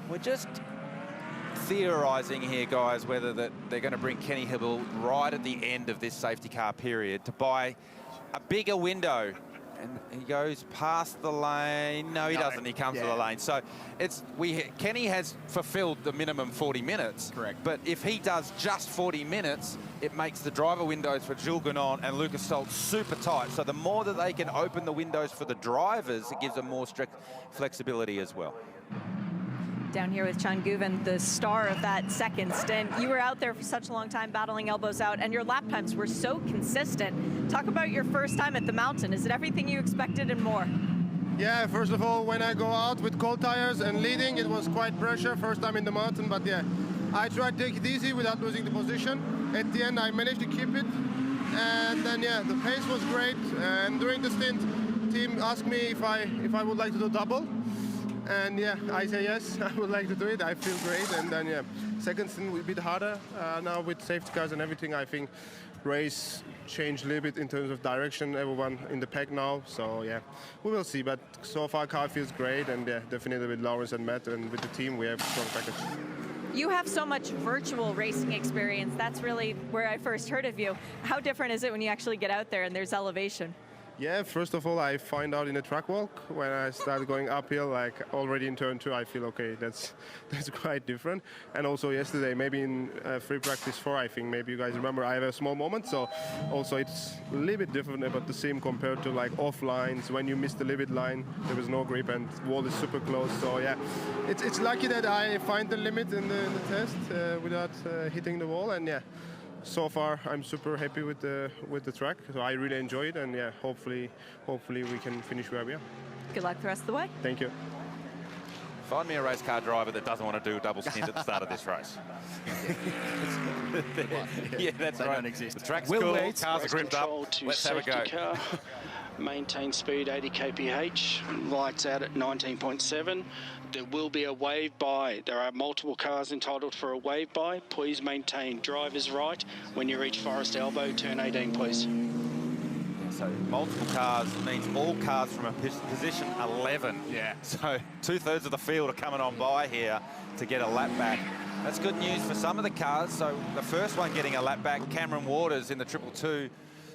We're just theorising here, guys, whether that they're going to bring Kenny Hibble right at the end of this safety car period to buy a bigger window. And he goes past the lane. No, he doesn't. He comes to the lane. So it's Kenny has fulfilled the minimum 40 minutes. Correct. But if he does just 40 minutes, it makes the driver windows for Jules Gounon and Lucas Stoltz super tight. So the more that they can open the windows for the drivers, it gives them more strict flexibility as well. Down here with Chan Guven, the star of that second stint. You were out there for such a long time battling elbows out, and your lap times were so consistent. Talk about your first time at the mountain. Is it everything you expected and more? Yeah, first of all, when I go out with cold tires and leading, it was quite pressure, first time in the mountain, but yeah, I tried to take it easy without losing the position. At the end, I managed to keep it, and then yeah, the pace was great, and during the stint, team asked me if I would like to do double, and yeah, I say yes, I would like to do it, I feel great, and then yeah, second stint will be a bit harder, now with safety cars and everything, I think race changed a little bit in terms of direction, everyone in the pack now, so yeah, we will see, but so far car feels great, and yeah, definitely with Lawrence and Matt and with the team, we have a strong package. You have so much virtual racing experience. That's really where I first heard of you. How different is it when you actually get out there and there's elevation? Yeah, first of all, I find out in the track walk when I start going uphill, like already in turn 2, I feel okay, that's quite different. And also yesterday, maybe in free practice 4, I think, maybe you guys remember, I have a small moment, so also it's a little bit different, but the same compared to like off lines. When you miss the limit line, there was no grip and wall is super close. So yeah, it's lucky that I find the limit in the test without hitting the wall, and yeah. So far, I'm super happy with the track. So I really enjoy it, and yeah, hopefully we can finish where we are. Good luck the rest of the way. Thank you. Find me a race car driver that doesn't want to do a double stint at the start of this race. Yeah, that's they right. Don't exist. The track's We'll cool, wait. cars are gripped up. Let's have a go. Car. Maintain speed 80 kph, lights out at 19.7. There will be a wave by. There are multiple cars entitled for a wave by. Please maintain driver's right. When you reach Forest Elbow, turn 18, please. So multiple cars means all cars from a position 11. Yeah. So 2/3 of the field are coming on by here to get a lap back. That's good news for some of the cars. So the first one getting a lap back, Cameron Waters in the 222.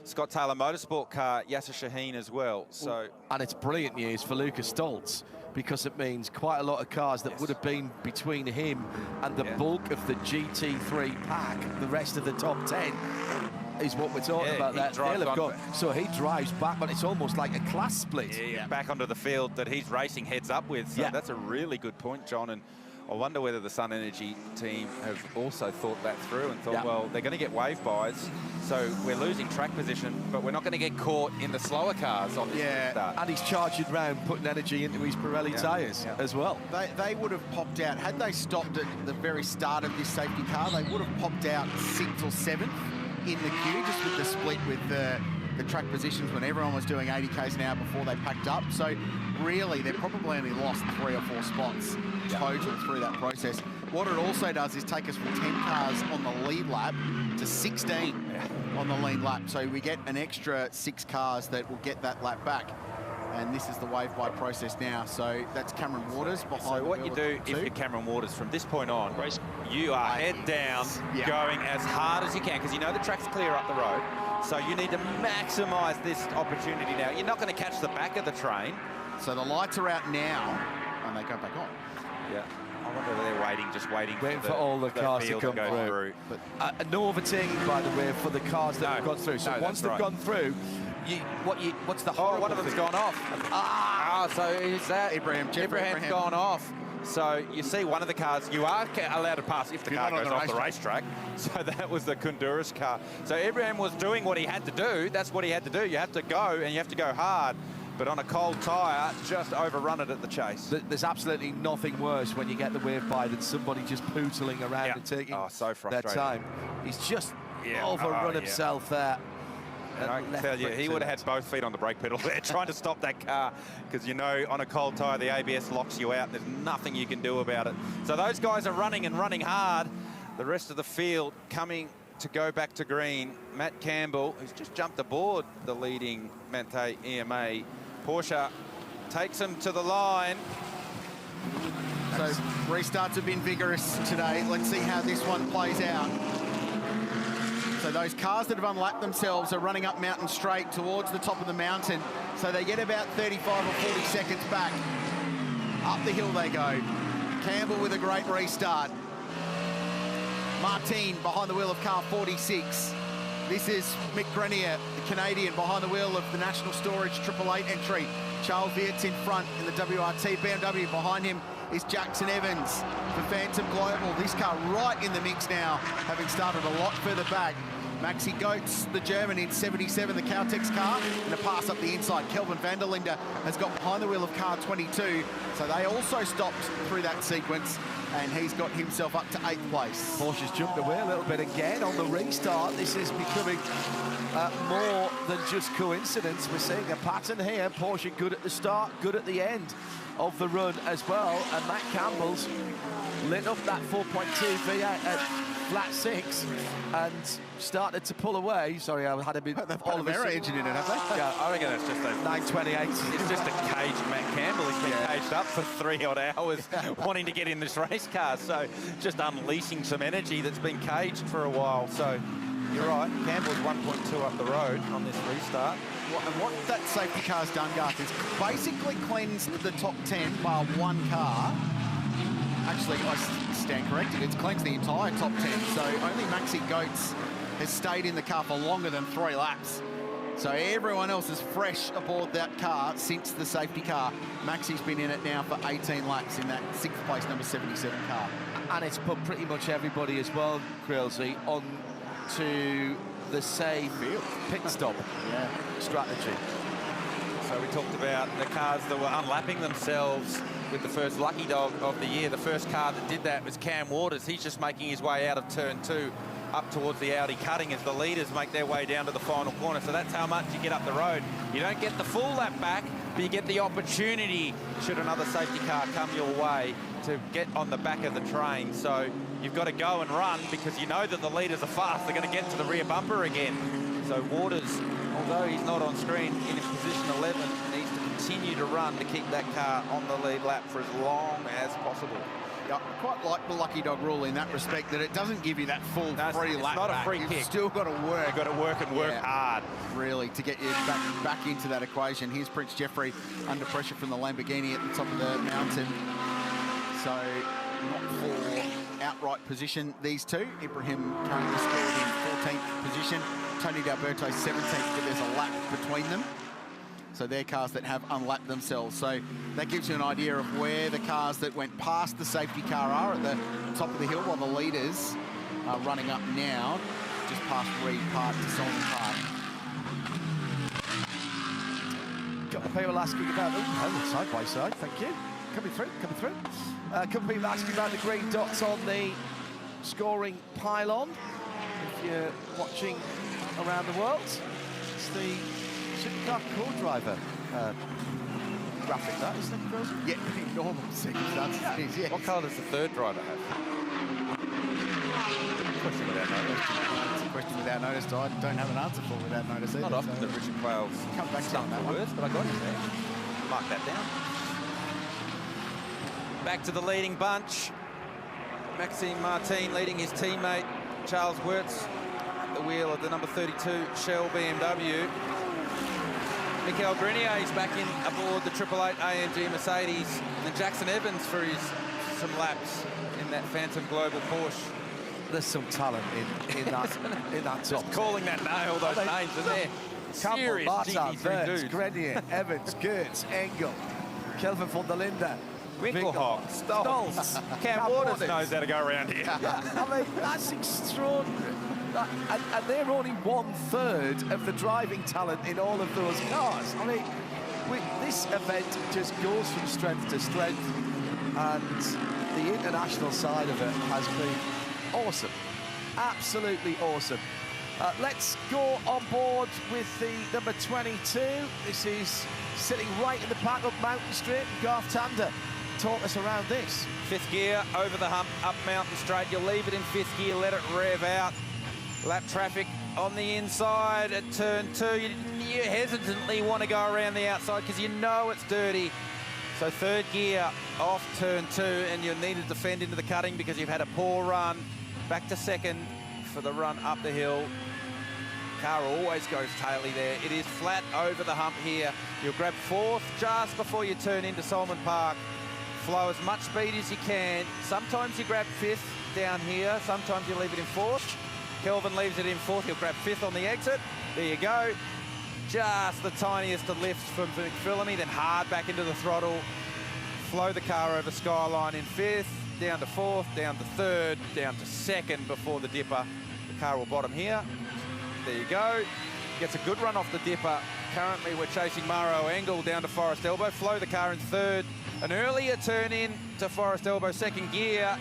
Scott Taylor Motorsport car, Yasser Shaheen as well. So, and it's brilliant news for Lucas Stoltz, because it means quite a lot of cars that would have been between him and the bulk of the GT3 pack, the rest of the top 10, is what we're talking about. That they'll have got. So he drives back, but it's almost like a class split. back onto the field that he's racing heads up with. So that's a really good point, John. And I wonder whether the Sun Energy team have also thought that through and thought, well, they're going to get wave buys, so we're losing track position, but we're not going to get caught in the slower cars on this start. And he's charging round, putting energy into his Pirelli tyres as well. They would have popped out, had they stopped at the very start of this safety car, they would have popped out 6th or 7th in the queue, just with the split with the track positions when everyone was doing 80 k's an hour before they packed up. So really, they've probably only lost 3 or 4 spots total through that process. What it also does is take us from 10 cars on the lead lap to 16 on the lead lap. So we get an extra 6 cars that will get that lap back. And this is the wave by process now. So that's Cameron Waters behind. So what you do if you're Cameron Waters from this point on, you are head down, going as hard as you can, because you know the track's clear up the road. So you need to maximise this opportunity now. You're not going to catch the back of the train. So the lights are out now, and they go back on. Yeah. I wonder if they're waiting for all the cars to come through. But no overtaking, by the way, for the cars that have gone through. So once they've gone through, what's the horrible one of them's gone off. So is that Ibrahim's gone off. So you see one of the cars, you are allowed to pass if the car goes off the racetrack. So that was the Honduras car. So Ibrahim was doing what he had to do. That's what he had to do. You have to go, and you have to go hard. But on a cold tyre, just overrun it at the chase. There's absolutely nothing worse when you get the wave by than somebody just pootling around and taking their time. He's just overrun himself there. And I can tell you, he would have had both feet on the brake pedal there trying to stop that car, because you know on a cold tyre the ABS locks you out and there's nothing you can do about it. So those guys are running and running hard. The rest of the field coming to go back to green. Matt Campbell, who's just jumped aboard the leading Mante EMA Porsche, takes him to the line. So restarts have been vigorous today. Let's see how this one plays out. So those cars that have unlapped themselves are running up Mountain Straight towards the top of the mountain. So they get about 35 or 40 seconds back. Up the hill they go. Campbell with a great restart. Martin behind the wheel of car 46. This is Mick Grenier, the Canadian, behind the wheel of the National Storage 888 entry. Charles Viet's in front in the WRT. BMW behind him is Jackson Evans for Phantom Global. This car right in the mix now, having started a lot further back. Maxi Goetz, the German, in 77, the Caltex car, and a pass up the inside. Kelvin van der Linde has got behind the wheel of car 22, so they also stopped through that sequence, and he's got himself up to 8th place. Porsche's jumped away a little bit again on the restart. This is becoming more than just coincidence. We're seeing a pattern here. Porsche good at the start, good at the end of the run as well, and Matt Campbell's lit up that 4.2 V8 at flat 6 and started to pull away. Sorry, I had a bit of all of Panamera engine in it, have they? Yeah, I reckon it's just a 928. It's just a cage. Matt Campbell has been caged up for 3 odd hours wanting to get in this race car, so just unleashing some energy that's been caged for a while. So you're right, Campbell's 1.2 up the road on this restart. And what that safety car's done, Garth, is basically cleansed the top 10 by one car. Actually, I stand corrected. It's cleansed the entire top 10. So only Maxi Goetz has stayed in the car for longer than 3 laps. So everyone else is fresh aboard that car since the safety car. Maxi's been in it now for 18 laps in that 6th place, number 77 car. And it's put pretty much everybody as well, Grillsy, on to the same pit stop strategy. So we talked about the cars that were unlapping themselves with the first lucky dog of the year. The first car that did that was Cam Waters. He's just making his way out of turn 2 up towards the Audi cutting as the leaders make their way down to the final corner. So that's how much you get up the road. You don't get the full lap back, but you get the opportunity, should another safety car come your way, to get on the back of the train. So you've got to go and run because you know that the leaders are fast. They're going to get to the rear bumper again. So Waters, although he's not on screen, in his position 11, needs to continue to run to keep that car on the lead lap for as long as possible. Yeah, I quite like the lucky dog rule in that respect, that it doesn't give you that full free lap. It's not back. a free You've kick. still got to work. You've got to work and work hard. Really, to get you back into that equation. Here's Prince Jeffrey under pressure from the Lamborghini at the top of the mountain. So not for outright position, these two. Ibrahim currently scored in 14th position. Tony D'Alberto 17th, but there's a lap between them. So they're cars that have unlapped themselves. So that gives you an idea of where the cars that went past the safety car are at the top of the hill, while the leaders are running up now, just past Reed Park to Solomon Park. Got people asking about side by side, thank you. Coming through. A couple of people asking about the green dots on the scoring pylon. If you're watching around the world, it's the Supercar co-driver graphic, that isn't it, Chris? Yeah, in normal circumstances it is, yeah. What colour does the third driver have? Question without notice. It's a question without notice. I don't have an answer for without notice either. Not often that Richard Quayle's come back stumped to that for words, but I got it there. Mark that down. Back to the leading bunch. Maxime Martin leading his teammate Charles Wirtz at the wheel of the number 32 Shell BMW. Michael Grenier is back in aboard the 888 AMG Mercedes, and Jackson Evans for some laps in that Phantom Global Porsche. There's some talent in that top. Just calling that nail, those names, isn't there? Serious GT3 dudes. Grenier, Evans, Gertz, Engel, Kelvin van der Linde, Winkelhock, Stolz. Cam Waters knows how to go around here. I mean, that's extraordinary. And they're only 1/3 of the driving talent in all of those cars. I mean, this event just goes from strength to strength, and the international side of it has been awesome. Absolutely awesome. Let's go on board with the number 22. This is sitting right in the back up Mountain Straight. Garth Tander, talk us around this. 5th gear, over the hump, up Mountain Straight. You'll leave it in 5th gear, let it rev out. Lap traffic on the inside at turn 2. You hesitantly want to go around the outside because you know it's dirty. So 3rd gear off turn 2, and you'll need to defend into the cutting because you've had a poor run. Back to 2nd for the run up the hill. Car always goes taily there. It is flat over the hump here. You'll grab 4th just before you turn into Solomon Park. Flow as much speed as you can. Sometimes you grab 5th down here. Sometimes you leave it in 4th. Kelvin leaves it in 4th. He'll grab 5th on the exit. There you go. Just the tiniest of lifts from McPhillamy, then hard back into the throttle. Flow the car over Skyline in 5th, down to 4th, down to 3rd, down to 2nd before the dipper. The car will bottom here. There you go. Gets a good run off the dipper. Currently, we're chasing Maro Engel down to Forest Elbow. Flo the car in third. An earlier turn in to Forest Elbow, second gear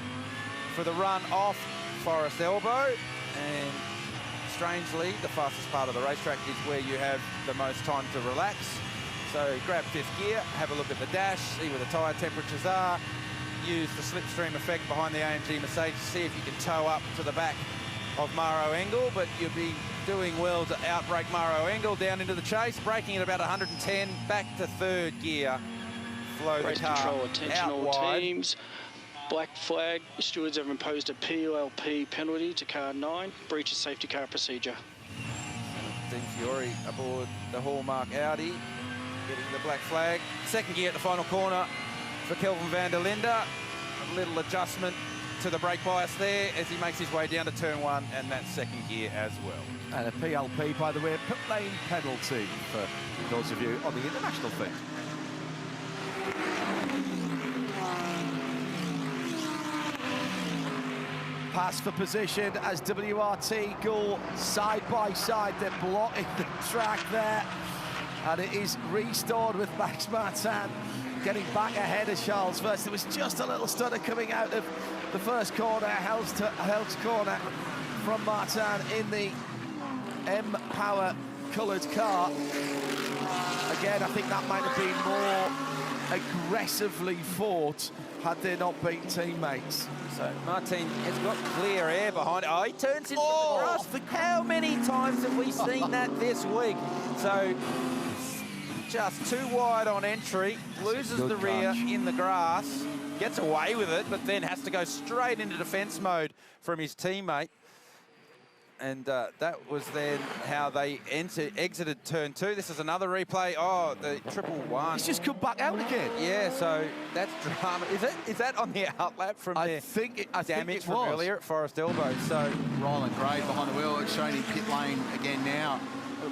for the run off Forest Elbow. And strangely, the fastest part of the racetrack is where you have the most time to relax. So grab fifth gear, have a look at the dash, see where the tyre temperatures are, use the slipstream effect behind the AMG Mercedes to see if you can tow up to the back of Maro Engel, but you'll be doing well to outbrake Maro Engel down into the chase, braking at about 110, back to third gear. Flow the Race car control, attention out all wide. teams. Black flag, stewards have imposed a PULP penalty to car 9, breach of safety car procedure. Dean Fiore aboard the Hallmark Audi, getting the black flag. Second gear at the final corner for Kelvin van der Linde. A little adjustment to the brake bias there as he makes his way down to turn 1, and that's second gear as well. And a PLP, by the way, a pit lane penalty for those of you on the international feed. Pass for position as WRT go side by side. They're blocking the track there. And it is restored with Max Martin getting back ahead of Charles first. There was just a little stutter coming out of the first corner, Helt's corner from Martin in the M-Power coloured car. Again, I think that might have been more aggressively fought had there not been teammates. So Martin has got clear air behind it. Oh, he turns into the grass. How many times have we seen that this week? So just too wide on entry, loses the rear in the grass, gets away with it, but then has to go straight into defence mode from his teammate. And that was then how they exited turn 2. This is another replay. Oh, the 111. He's just come back out again. Yeah, so that's drama. Is that on the outlap from I their think it damage from was. earlier at Forest Elbow? So Ryland Gray behind the wheel. It's shown in pit lane again now,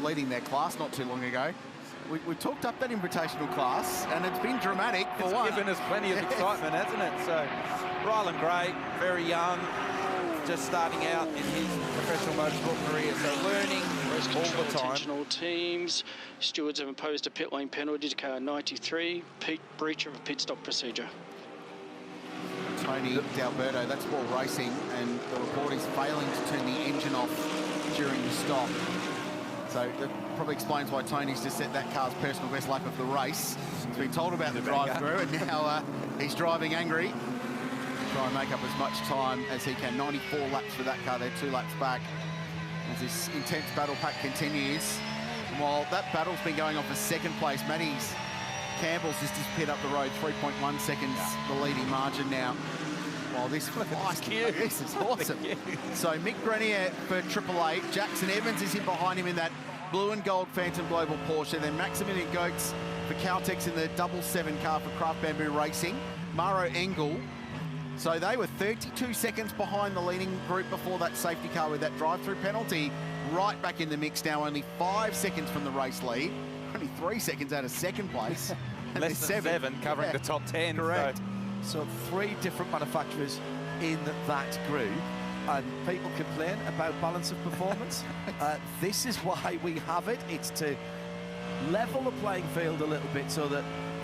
leading their class not too long ago. We talked up that invitational class, and it's been dramatic for it's one. given us plenty of excitement, hasn't it? So Ryland Gray, very young, just starting out in his professional motorsport career, so learning all the time. Attention all teams. Stewards have imposed a pit lane penalty to car 93, breach of a pit stop procedure. Tony D'Alberto, that's Ball Racing, and the report is failing to turn the engine off during the stop. So that probably explains why Tony's just set that car's personal best lap of the race. He's been told about the drive-through, and now he's driving angry. Try and make up as much time as he can. 94 laps for that car. They're 2 laps back as this intense battle pack continues. And while that battle's been going on for second place, Matty's Campbell's just disappeared up the road, 3.1 seconds the leading margin now. While this this is awesome. So Mick Grenier for Triple Eight. Jackson Evans is in behind him in that blue and gold Phantom Global Porsche. Then Maximilian Goetz for Caltex in the 777 car for Craft Bamboo Racing. Maro Engel. So they were 32 seconds behind the leading group before that safety car with that drive-through penalty. Right back in the mix now, only 5 seconds from the race lead. Only 3 seconds out of second place. Less than 7 covering the top 10. Correct. So 3 different manufacturers in that group, and people complain about balance of performance. This is why we have it. It's to level the playing field a little bit so that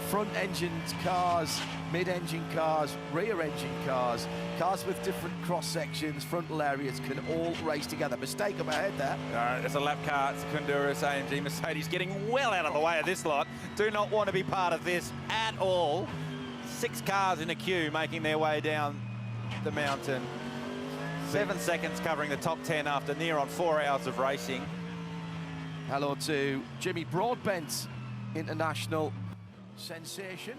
front-engined cars, mid-engine cars, rear-engine cars, cars with different cross-sections, frontal areas can all race together. Mistake up ahead there. There's a lap car, it's Honduras AMG Mercedes getting well out of the way of this lot. Do not want to be part of this at all. 6 cars in a queue making their way down the mountain. 7 seconds covering the top 10 after near on 4 hours of racing. Hello to Jimmy Broadbent, international sensation,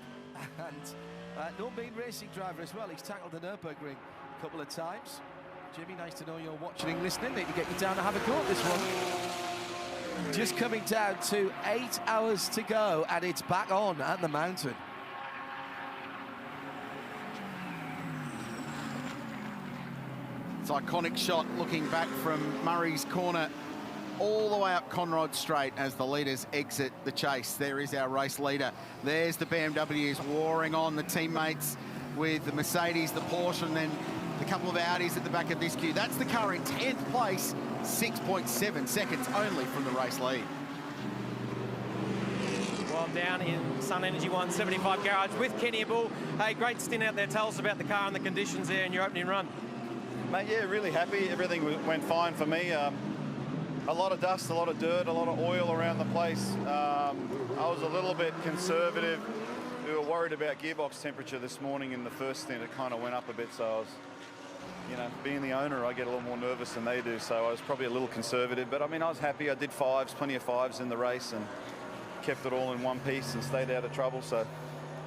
and no-mean racing driver as well. He's tackled the Nürburgring a couple of times. Jimmy, nice to know you're watching and listening. Need to get you down to have a go at this one. Just coming down to 8 hours to go, and it's back on at the mountain. It's an iconic shot looking back from Murray's corner all the way up Conrod Straight as the leaders exit the chase. There is our race leader. There's the BMWs warring on, the teammates with the Mercedes, the Porsche, and then the couple of Audis at the back of this queue. That's the car in 10th place, 6.7 seconds only from the race lead. Well, I'm down in Sun Energy 175 garage with Kenny Bull. Hey, great stint out there. Tell us about the car and the conditions there in your opening run. Mate, yeah, really happy. Everything went fine for me. A lot of dust, a lot of dirt, a lot of oil around the place. I was a little bit conservative. We were worried about gearbox temperature this morning in the first stint. It kind of went up a bit, so I was, you know, being the owner, I get a little more nervous than they do, so I was probably a little conservative. But I mean, I was happy. I did fives, plenty of fives in the race, and kept it all in one piece and stayed out of trouble. So,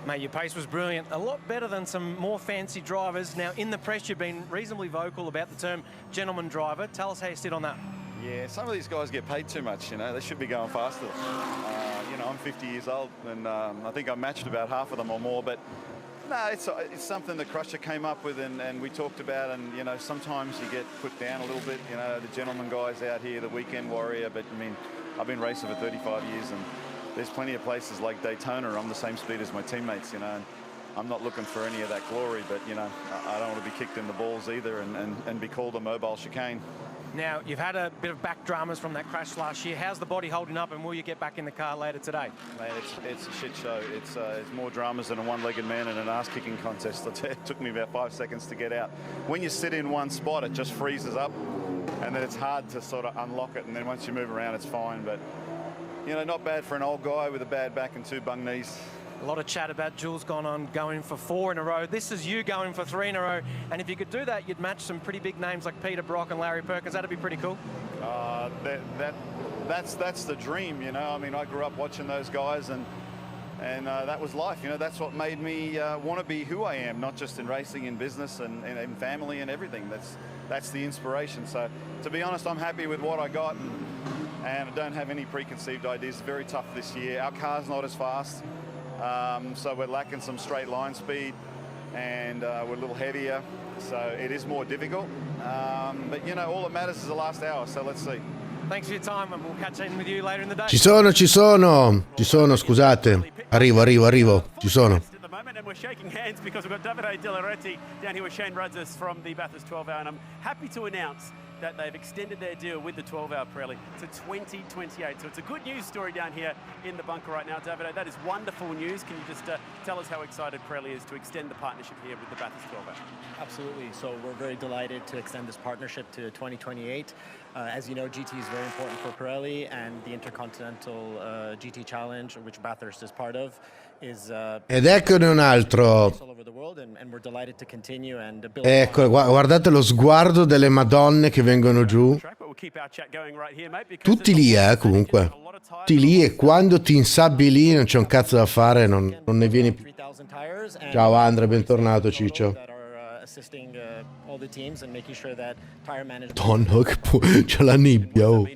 mate, your pace was brilliant. A lot better than some more fancy drivers. Now, in the press, you've been reasonably vocal about the term gentleman driver. Tell us how you sit on that. Yeah, some of these guys get paid too much, you know. They should be going faster. You know, I'm 50 years old, and I think I matched about half of them or more. But no, it's something that Crusher came up with, and we talked about. And you know, sometimes you get put down a little bit. You know, the gentleman guys out here, the weekend warrior. But I mean, I've been racing for 35 years, and there's plenty of places like Daytona. I'm the same speed as my teammates, you know. And I'm not looking for any of that glory, but you know, I don't want to be kicked in the balls either, and be called a mobile chicane. Now, you've had a bit of back dramas from that crash last year. How's the body holding up, and will you get back in the car later today? Mate, it's a shit show. It's more dramas than a one-legged man in an ass-kicking contest. It took me about 5 seconds to get out. When you sit in one spot, it just freezes up, and then it's hard to sort of unlock it, and then once you move around, it's fine. But, you know, not bad for an old guy with a bad back and 2 bung knees. A lot of chat about Jules going for 4 in a row. This is you going for 3 in a row. And if you could do that, you'd match some pretty big names like Peter Brock and Larry Perkins. That'd be pretty cool. That's the dream, you know. I mean, I grew up watching those guys, and that was life. You know, that's what made me want to be who I am, not just in racing, in business, and in family and everything. That's the inspiration. So, to be honest, I'm happy with what I got, and I don't have any preconceived ideas. It's very tough this year. Our car's not as fast. So we're lacking some straight line speed, and we're a little heavier, so it is more difficult. But you know, all that matters is the last hour, so let's see. Thanks for your time, and we'll catch in with you later in the day. Ci sono, scusate. Arrivo, ci sono. And we're shaking hands because we've got Davide Delaretti down here with Shane Rudzis from the Bathurst 12 Hour, and I'm happy to announce that they've extended their deal with the 12 Hour Pirelli to 2028. So it's a good news story down here in the bunker right now, Davide. That is wonderful news. Can you just tell us how excited Pirelli is to extend the partnership here with the Bathurst 12 Hour? Absolutely. So we're very delighted to extend this partnership to 2028. As you know, GT is very important for Pirelli, and the Intercontinental GT Challenge, which Bathurst is part of, is Ed eccone un altro. all over the world, and we're delighted to continue and build. Ecco, guardate lo sguardo delle madonne che vengono giù. Tutti lì, comunque. Tutti lì, e quando ti insabbi lì non c'è un cazzo da fare, non ne vieni più. Ciao Andre, bentornato Ciccio. Assisting all the teams and making sure that tire management. Tonno, c'è la nebbia. Oh.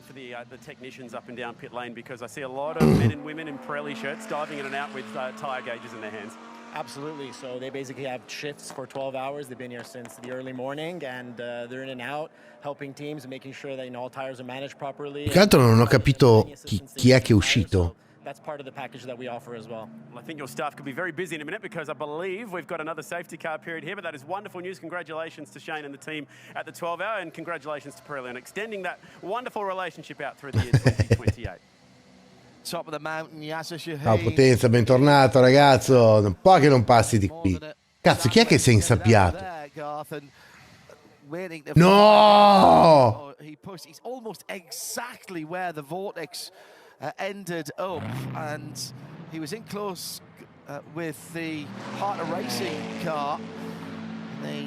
The technicians up and down pit lane, because I see a lot of men and women in Pirelli shirts diving in and out with tire gauges in their hands. Absolutely. So they basically have shifts for 12 hours. They've been here since the early morning, and they're in and out, helping teams and making sure that all tires are managed properly. Più che altro non ho capito chi è che è uscito. That's part of the package that we offer as well. Well, I think your staff could be very busy in a minute, because I believe we've got another safety car period here, but that is wonderful news. Congratulations to Shane and the team at the 12 Hour, and congratulations to Pirelli on extending that wonderful relationship out through the year 2028. Top of the mountain, Yasser Shaheen. Ciao Potenza, bentornato ragazzo. Un po' che non passi di qui. Cazzo, chi è che si è insabbiato? No! He's almost exactly where the vortex ended up, and he was in close with the Heart of Racing car, the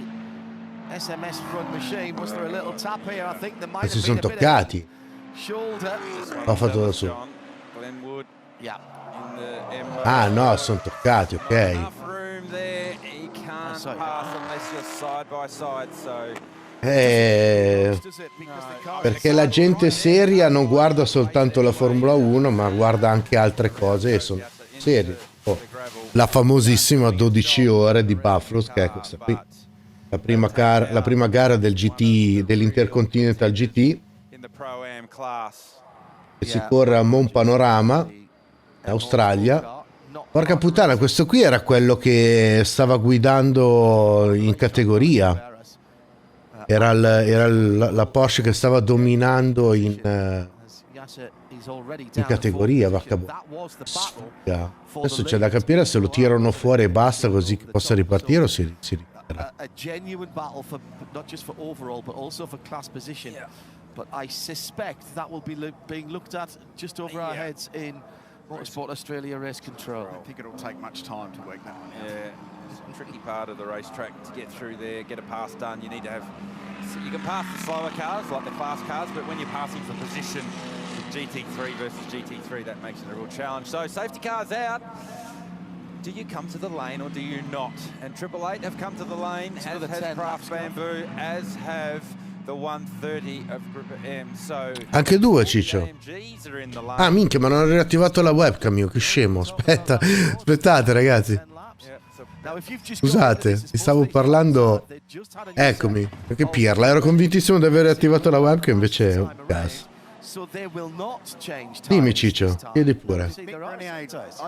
SMS front machine. Was there a little tap here? I think there might Si have sono been a bit toccati. of shoulder. L'ho fatto da solo. Glenwood. Yeah. Ah no, sono toccati, ok. Room there, he can't pass unless you're side by side, so Perché la gente seria non guarda soltanto la Formula 1, ma guarda anche altre cose e sono serie. La famosissima 12 ore di BATHURST, che è questa qui. La prima gara del GT, dell'Intercontinental GT, che si corre a Mount Panorama, in Australia. Porca puttana, questo qui era quello che stava guidando in categoria. Era la Porsche che stava dominando in categoria, vacca sfiga. Adesso c'è da capire se lo tirano fuori e basta così che possa ripartire o si ritira. A genuine battle for not just for overall but also for class position. But I suspect that will be being looked at just over our heads in Motorsport Australia race control. I think it'll take much time to work that one out. Yeah, it's a tricky part of the racetrack to get through there, get a pass done. You need to have, you can pass the slower cars like the class cars, but when you're passing for position, GT3 versus GT3, that makes it a real challenge. So safety cars out. Do you come to the lane or do you not? And Triple Eight have come to the lane, as has Craft Bamboo, as have the 130 of Group M. So Anche due, Ciccio. Ah, minchia, ma non ho riattivato la webcam io, che scemo. Aspettate, ragazzi. Scusate, vi stavo parlando. Eccomi, perché pirla, ero convintissimo di aver attivato la webcam, invece è un gas. Dimmi, Ciccio, chiedi pure. I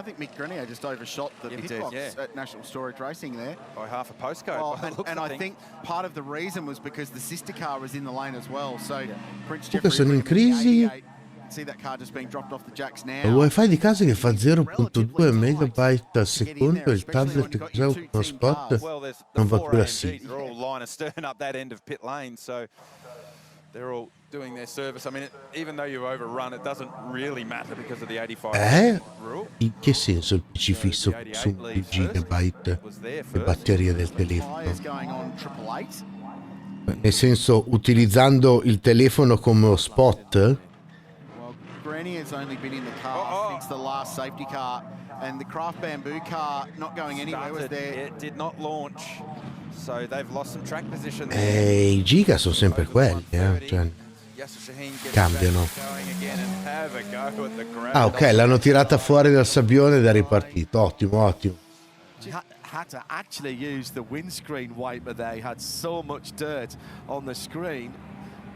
think Mick Grenier just overshot the pitbox at National Storage Racing there. By half a postcode. And I think part of the reason was because the sister car was in the lane as well. So Prince Comunque Jeffrey sono in crisi. see that car just being dropped off the jacks now. Il wifi di casa che fa 0.2 megabyte al secondo, il tablet che usa uno spot non va più la sigla. They're all line astern up that end of pit lane, so they're all doing their service. I mean, even though you've overrun, it doesn't really matter because of the 85 rule. In che senso il PC fisso consuma 2 gigabyte le batterie del telefono? Nel senso, utilizzando il telefono come hotspot? Grenier's only been in the car since the last safety car, and the Craft Bamboo car not going anywhere was there. It did not launch, so they've lost some track position. I giga sono sempre quelli, cioè, cambiano. Ah, ok, l'hanno tirata fuori dal sabbione ed è ripartito. Ottimo, ottimo. Had to actually use the windscreen wiper there. He had so much dirt on the screen.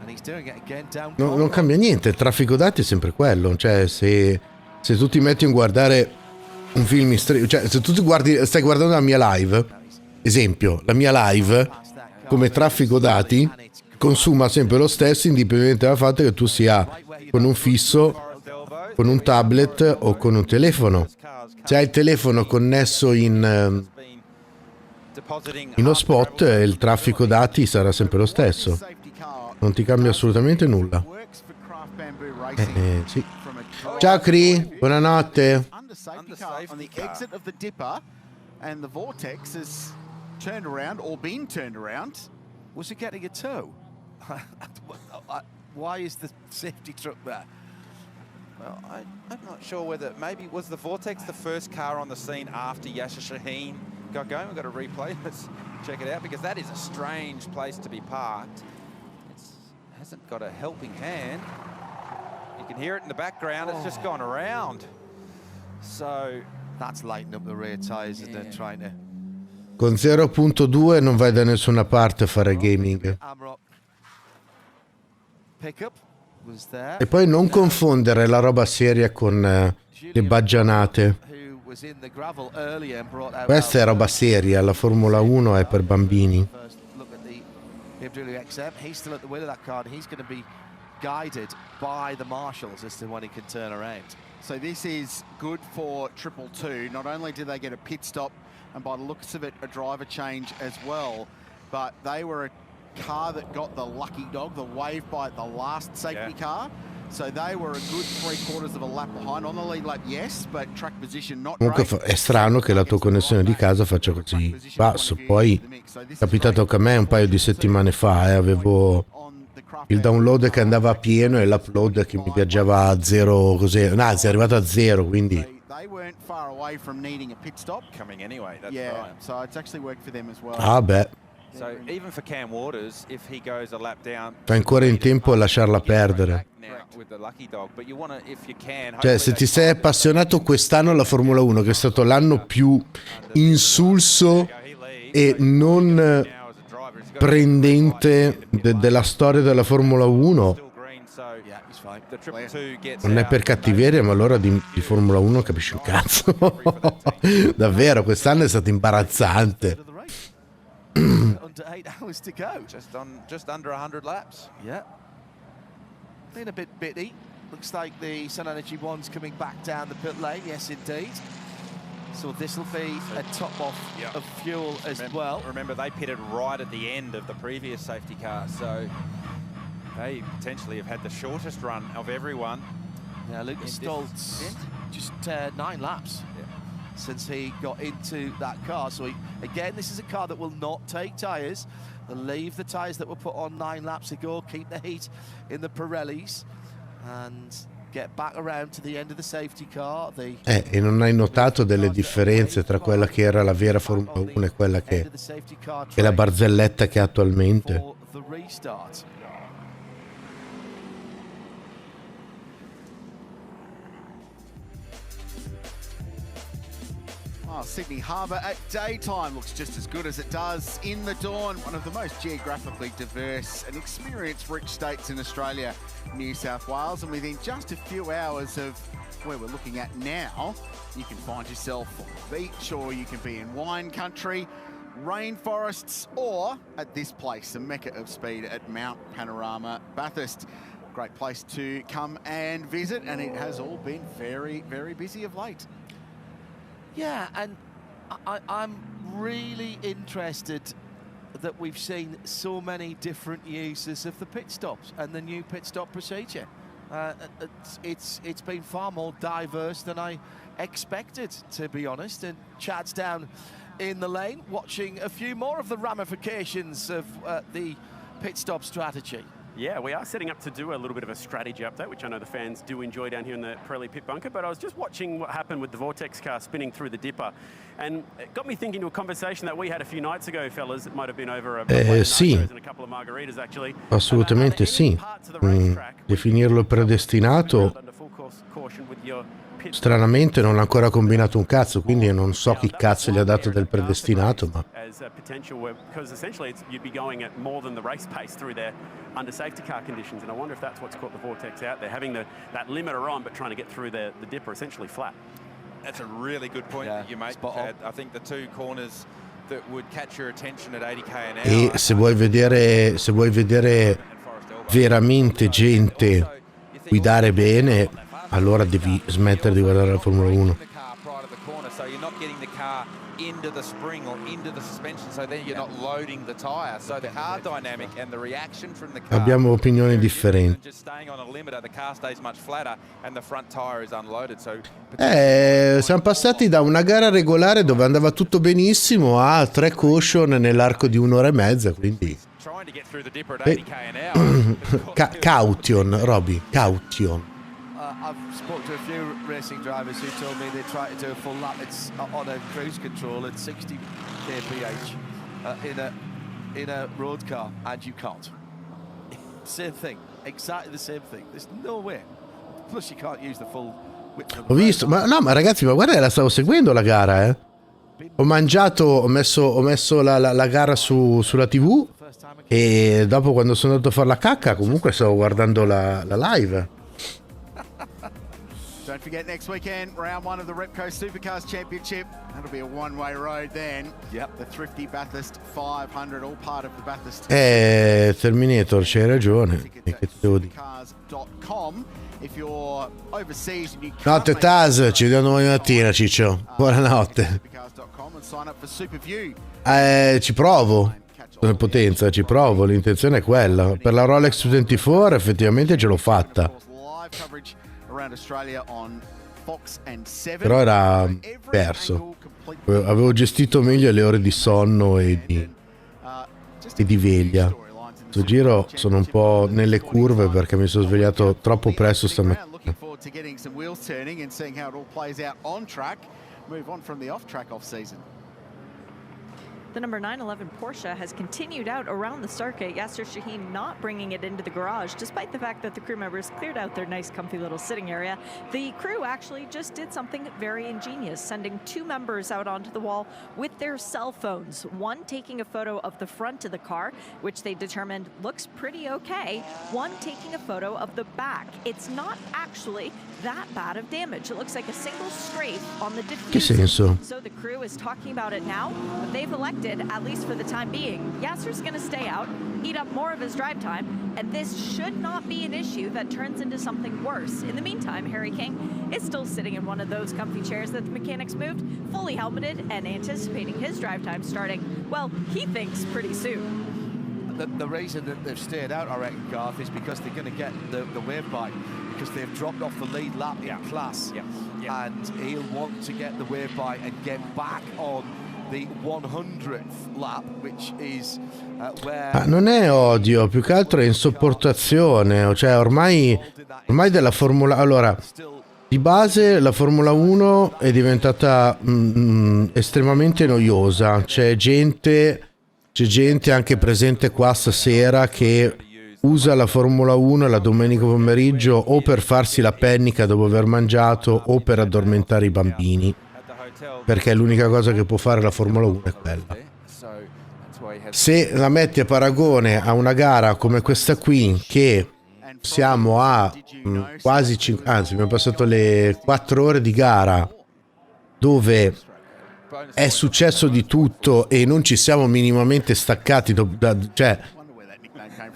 And he's doing it again down. Non cambia niente, il traffico dati è sempre quello. Cioè, se tu ti metti a guardare un film in stream, cioè se tu stai guardando la mia live, esempio, la mia live come traffico dati consuma sempre lo stesso, indipendentemente dal fatto che tu sia con un fisso, con un tablet o con un telefono. Se hai il telefono connesso in hotspot, il traffico dati sarà sempre lo stesso. Non ti cambia assolutamente nulla. Sì. Ciao Cri, buonanotte. On the exit of the dipper, and the vortex has turned around or been turned around. Was it getting a tow? Why is the safety truck there? Well, I'm not sure whether maybe was the Vortex the first car on the scene after Yasser Shaheen got going. We've got to replay. Let's check it out because that is a strange place to be parked. It hasn't got a helping hand. You can hear it in the background. It's just gone around. So that's lighting up the rear tyres and then trying to. Con 0.2 non vai da nessuna parte a fare gaming. E poi non confondere la roba seria con le baggianate. Questa è roba seria, la Formula 1 è per bambini. So this is good for Triple Two. Not only did they get a pit stop and by the looks of it a driver change as well, but they were a car that got the lucky dog, the wave by the last safety car. So they were a good 3/4 of a lap behind on the lead lap, yes, but track position not Comunque great. è strano che la tua connessione di casa faccia così basso. Poi è capitato anche a me un paio di settimane fa, avevo il download che andava a pieno e l'upload che mi viaggiava a zero, così, no, è arrivato a zero, quindi They weren't far away from needing a pit stop. Coming anyway, that's Yeah, right. so it's actually worked for them as well. ah beh, So even for Cam Waters, if he goes a lap down, fa ancora in tempo a lasciarla perdere. now with the lucky dog, but you want to, if you can. Cioè, se ti sei appassionato quest'anno alla Formula 1, che è stato l'anno più insulso e non prendente della storia della Formula 1, non è per cattiveria, ma allora di Formula 1 capisci un cazzo. Davvero, quest'anno è stato imbarazzante. under 8 hours to go. Just under 100 laps. Yeah. Been a bit bitty. Looks like the Sun Energy one's coming back down the pit lane. Yes, indeed. So this will be a top off of fuel as well. Remember, they pitted right at the end of the previous safety car, so they potentially have had the shortest run of everyone. Yeah, Lucas Stoltz just 9 laps since he got into that car. So again, this is a car that will not take tyres. They'll leave the tyres that were put on 9 laps ago, keep the heat in the Pirellis, and get back around to the end of the safety car. E non hai notato delle differenze tra quella che era la vera Formula 1 e quella che è la barzelletta che ha attualmente? Sydney Harbour at daytime looks just as good as it does in the dawn. One of the most geographically diverse and experience-rich states in Australia, New South Wales. And within just a few hours of where we're looking at now, you can find yourself on the beach, or you can be in wine country, rainforests, or at this place, the mecca of speed at Mount Panorama, Bathurst. Great place to come and visit, and it has all been very, very busy of late. Yeah, and I'm really interested that we've seen so many different uses of the pit stops and the new pit stop procedure. It's been far more diverse than I expected, to be honest. And Chad's down in the lane watching a few more of the ramifications of the pit stop strategy. Yeah, we are setting up to do a little bit of a strategy update, which I know the fans do enjoy down here in the Pirelli pit bunker, but I was just watching what happened with the Vortex car spinning through the dipper, and it got me thinking to a conversation that we had a few nights ago, fellas. It might have been over a sì, and a couple of margaritas, actually. assolutamente sì. Definirlo predestinato, stranamente non ha ancora combinato un cazzo, quindi non so chi cazzo gli ha dato del predestinato, ma... As a potential, because essentially you'd be going at more than the race pace through there under safety car conditions, and I wonder if that's what's caught the Vortex out there, having that limiter on but trying to get through the dipper essentially flat. That's a really good point that you make, Chad. I think the two corners that would catch your attention at 80 km an hour. E se vuoi vedere veramente gente guidare bene, allora devi smettere di guardare la Formula 1. So you're not getting the car into the spring or into the suspension, so then you're not loading the tire. So the car dynamic and the reaction from the car. Abbiamo opinioni differenti. Just staying on a limiter, the car stays much flatter and the front tire is unloaded. So siamo passati da una gara regolare dove andava tutto benissimo a 3 caution nell'arco di un'ora e mezza, quindi caution, Roby, caution. I've spoken to a few racing drivers who told me they try to do a full lap. It's on a cruise control at 60 kph in a road car, and you can't. Same thing, exactly the same thing. There's no way. Plus, you can't use the full width. Ho visto, ma ragazzi, ma guarda, la stavo seguendo la gara, eh. Ho messo la gara sulla TV, e dopo, quando sono andato a fare la cacca, comunque stavo guardando la live. Don't forget, next weekend, round 1 of the Repco Supercars Championship. That'll be a one-way road then. Yep, the Thrifty Bathurst 500, all part of the Bathurst. Terminator, c'hai ragione. E che ti devo dire? If you're overseas and you Notte Taz, ci vediamo domani mattina, Ciccio. Buonanotte. Ci provo. Come potenza, ci provo. L'intenzione è quella. Per la Rolex 24 effettivamente ce l'ho fatta. Però era perso. Avevo gestito meglio le ore di sonno e di veglia. Questo giro sono un po' nelle curve perché mi sono svegliato troppo presto stamattina. The number 911 Porsche has continued out around the circuit. Yasser Shaheen not bringing it into the garage, despite the fact that the crew members cleared out their nice, comfy little sitting area. The crew actually just did something very ingenious, sending 2 members out onto the wall with their cell phones. One taking a photo of the front of the car, which they determined looks pretty okay. One taking a photo of the back. It's not actually that bad of damage. It looks like a single strafe on the diffuser. Che senso? So the crew is talking about it now, but they've elected expected, at least for the time being. Yasser's going to stay out, eat up more of his drive time, and this should not be an issue that turns into something worse. In the meantime, Harry King is still sitting in one of those comfy chairs that the mechanics moved, fully helmeted and anticipating his drive time starting, well, he thinks pretty soon. The reason that they've stayed out, I reckon, Garth, is because they're going to get the wave bike, because they've dropped off the lead lap in class, and he'll want to get the wave bike and get back on the 100th lap, which is where... Non è odio, più che altro è insopportazione, cioè ormai della Formula... Allora, di base la Formula 1 è diventata estremamente noiosa, c'è gente anche presente qua stasera che usa la Formula 1 la domenica pomeriggio o per farsi la pennica dopo aver mangiato o per addormentare i bambini, perché l'unica cosa che può fare la Formula 1 è quella. Se la metti a paragone a una gara come questa qui, che siamo a quasi 5, anzi abbiamo passato le 4 ore di gara, dove è successo di tutto e non ci siamo minimamente staccati, cioè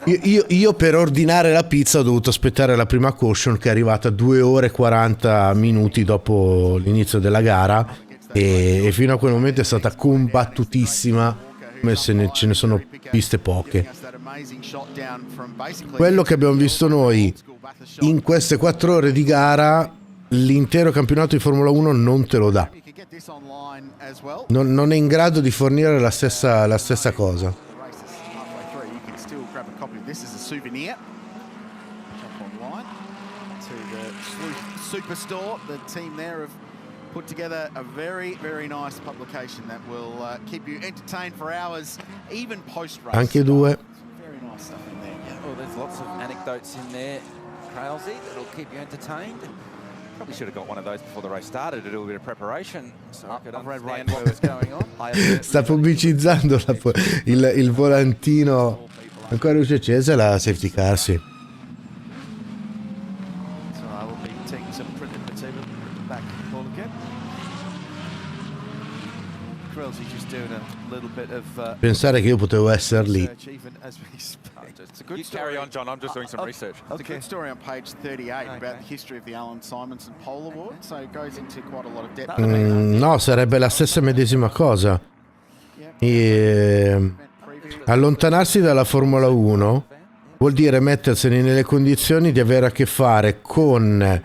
io per ordinare la pizza ho dovuto aspettare la prima caution, che è arrivata 2 ore e 40 minuti dopo l'inizio della gara, e fino a quel momento è stata combattutissima come se ce ne sono viste poche. Quello che abbiamo visto noi in queste 4 ore di gara, l'intero campionato di Formula 1 non te lo dà. Non è in grado di fornire la stessa cosa. Put together a very, very nice publication that will keep you entertained for hours, even post-race. Anche 2. Very nice stuff in there. Oh, there's lots of anecdotes in there, Crailsy, that'll keep you entertained. Probably should have got one of those before the race started to do a bit of preparation, so I could understand what was going on. Sta pubblicizzando il volantino. Ancora luce accesa, la safety car, sì. Pensare che io potevo essere lì. You carry on, John. I'm just doing some research. It's a good story on page 38 about the history of the Alan Simonson Pole Award, so it goes into quite a lot of depth. No, sarebbe la stessa medesima cosa. Allontanarsi dalla Formula 1 vuol dire mettersene nelle condizioni di avere a che fare con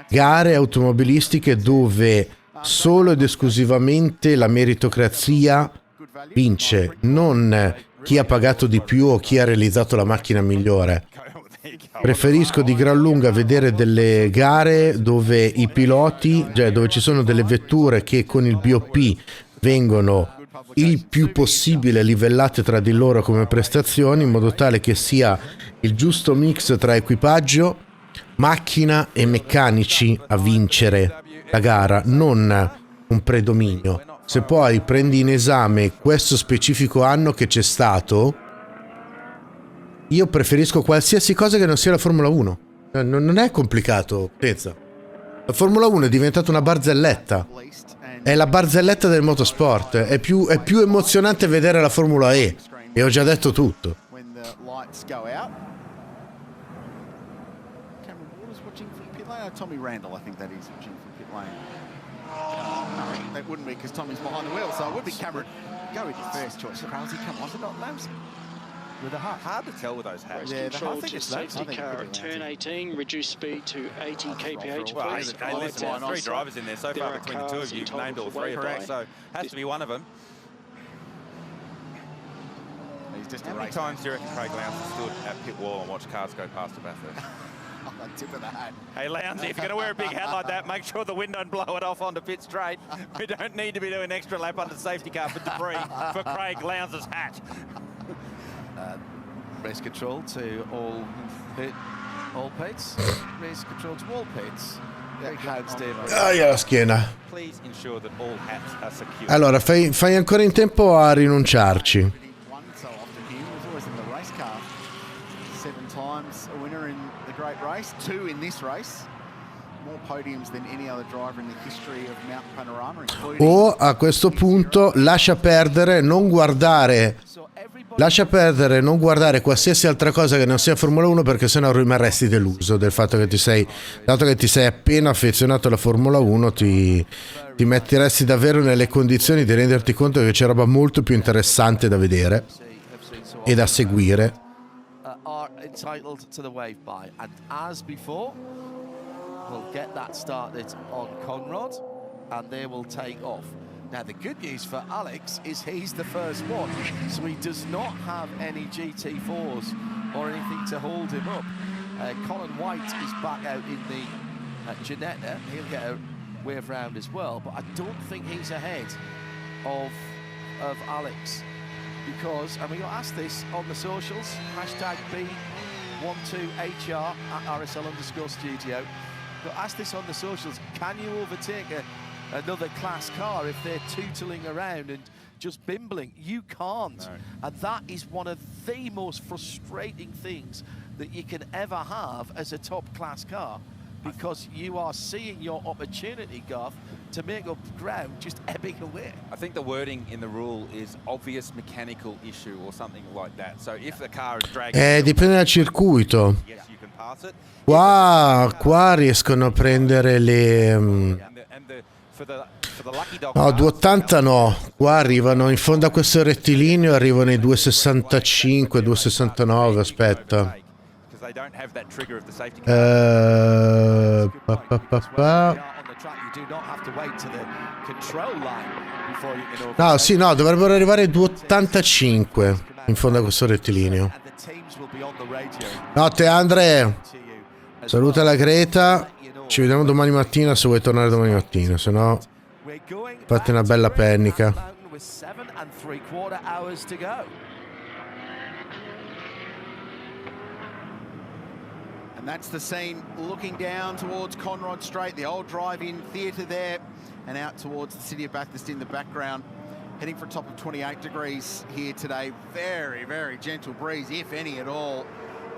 gare automobilistiche dove solo ed esclusivamente la meritocrazia vince, non chi ha pagato di più o chi ha realizzato la macchina migliore. Preferisco di gran lunga vedere delle gare dove i piloti, cioè dove ci sono delle vetture che con il BOP vengono il più possibile livellate tra di loro come prestazioni, in modo tale che sia il giusto mix tra equipaggio, macchina e meccanici a vincere la gara, non un predominio. Se poi prendi in esame questo specifico anno che c'è stato, io preferisco qualsiasi cosa che non sia la Formula 1. Non è complicato, pensa. La Formula 1 è diventata una barzelletta. È la barzelletta del motorsport. È più emozionante vedere la Formula E. E ho già detto tutto. Tommy Randall, I think that is, watching from pit lane. No, that wouldn't be because Tommy's behind the wheel, so it would be Cameron. Go with your first choice. Crailsy, come on, not Lambs. With a half. Hard to tell with those hats. Yeah, control to safety car at turn 18, reduce speed to 80 kph. Well, hey, listen, there's 3 drivers in there so far between the 2 of you. You've named all 3 of them, so has to be one of them. How many times do you reckon Craig Lowndes stood at pit wall and watched cars go past the Bathurst? Tip of the hat. Hey, Lowndes, if you're going to wear a big hat like that, make sure the wind don't blow it off onto pit straight. We don't need to be doing an extra lap under safety car for debris for Craig Lowndes' hat. Race control to all pits. Race control to all pits. La schiena. Please ensure that all hats are secure. Allora, fai ancora in tempo a rinunciarci. Times a winner in the great race, 2 in this race. more podiums than any other driver in the history of Mount Panorama, including O a questo punto lascia perdere, non guardare qualsiasi altra cosa che non sia Formula 1, perché sennò rimarresti deluso del fatto che dato che ti sei appena affezionato alla Formula 1, ti metteresti davvero nelle condizioni di renderti conto che c'è roba molto più interessante da vedere e da seguire. Are entitled to the wave by, and as before, we'll get that started on Conrad, and they will take off. Now the good news for Alex is he's the first one, so he does not have any GT4s or anything to hold him up. Colin White is back out in the Ginetta. He'll get a wave round as well, but I don't think he's ahead of Alex. Because, and we got asked this on the socials, hashtag B12HR at RSL_studio. Got asked this on the socials, can you overtake another class car if they're tootling around and just bimbling? You can't. No. And that is one of the most frustrating things that you can ever have as a top class car. Because you are seeing your opportunity, Garth, to make up ground just ebbing away. I think the wording in the rule is obvious mechanical issue or something like that. So if the car is dragging, Dipende dal circuito. yes, you can pass it. Qua riescono a prendere le... No, 280 no. Qua arrivano in fondo a questo rettilineo, arrivano i 265, 269, aspetta. No, sì, no, dovrebbero arrivare ai 285 in fondo a questo rettilineo. Notte Andre, saluta la Greta, ci vediamo domani mattina se vuoi tornare domani mattina, se no fate una bella pennica. And that's the scene looking down towards Conrad Straight, the old drive-in theatre there, and out towards the city of Bathurst in the background. Heading for a top of 28 degrees here today. Very, very gentle breeze, if any at all.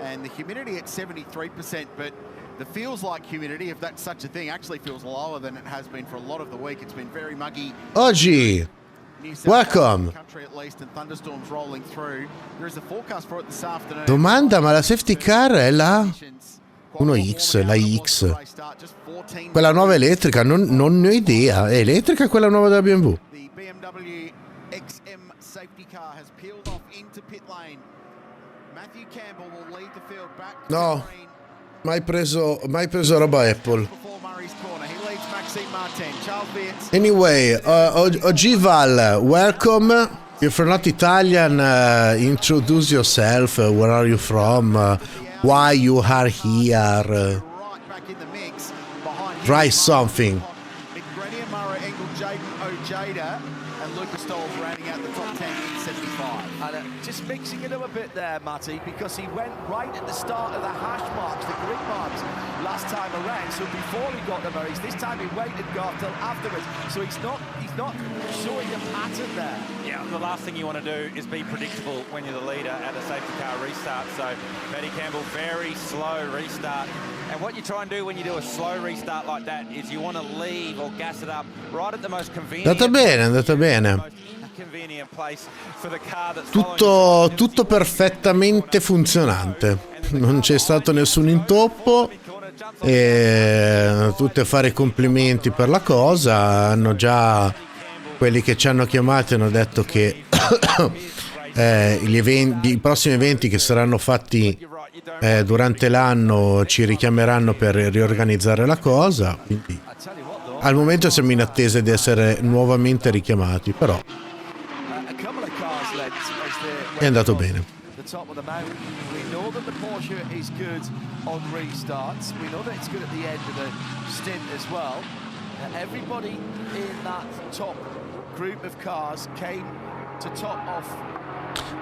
And the humidity at 73%, but the feels like humidity, if that's such a thing, actually feels lower than it has been for a lot of the week. It's been very muggy. Oggi, welcome. Country at least, and thunderstorms rolling through. There is a forecast for it this afternoon. Domanda, ma la safety car è la 1X, la X. Quella nuova elettrica, non ne ho idea. È elettrica quella nuova della BMW? The BMW XM safety car has peeled off into pit lane. Matthew Campbell will lead the field back. No, mai preso roba Apple. Anyway, Ogival, welcome. If you're not Italian, introduce yourself. Where are you from? Why you are here? Try something. And Lucas Stoll's rounding out the top 10 in 75. And just mixing it up a bit there, Matty, because he went right at the start of the hash marks, the grid marks, last time around. So before he got the Murrays, this time he waited till afterwards. So he's not showing a pattern there. Yeah, the last thing you want to do is be predictable when you're the leader at a safety car restart. So Matty Campbell, very slow restart. And what you try and do when you do a slow restart like that is you want to leave or gas it up right at the most convenient. Andata bene. Tutto perfettamente funzionante. Non c'è stato nessun intoppo. E tutti a fare i complimenti per la cosa. Hanno già, quelli che ci hanno chiamati hanno detto che i prossimi eventi che saranno fatti durante l'anno ci richiameranno per riorganizzare la cosa. Quindi al momento siamo in attesa di essere nuovamente richiamati, però è andato bene.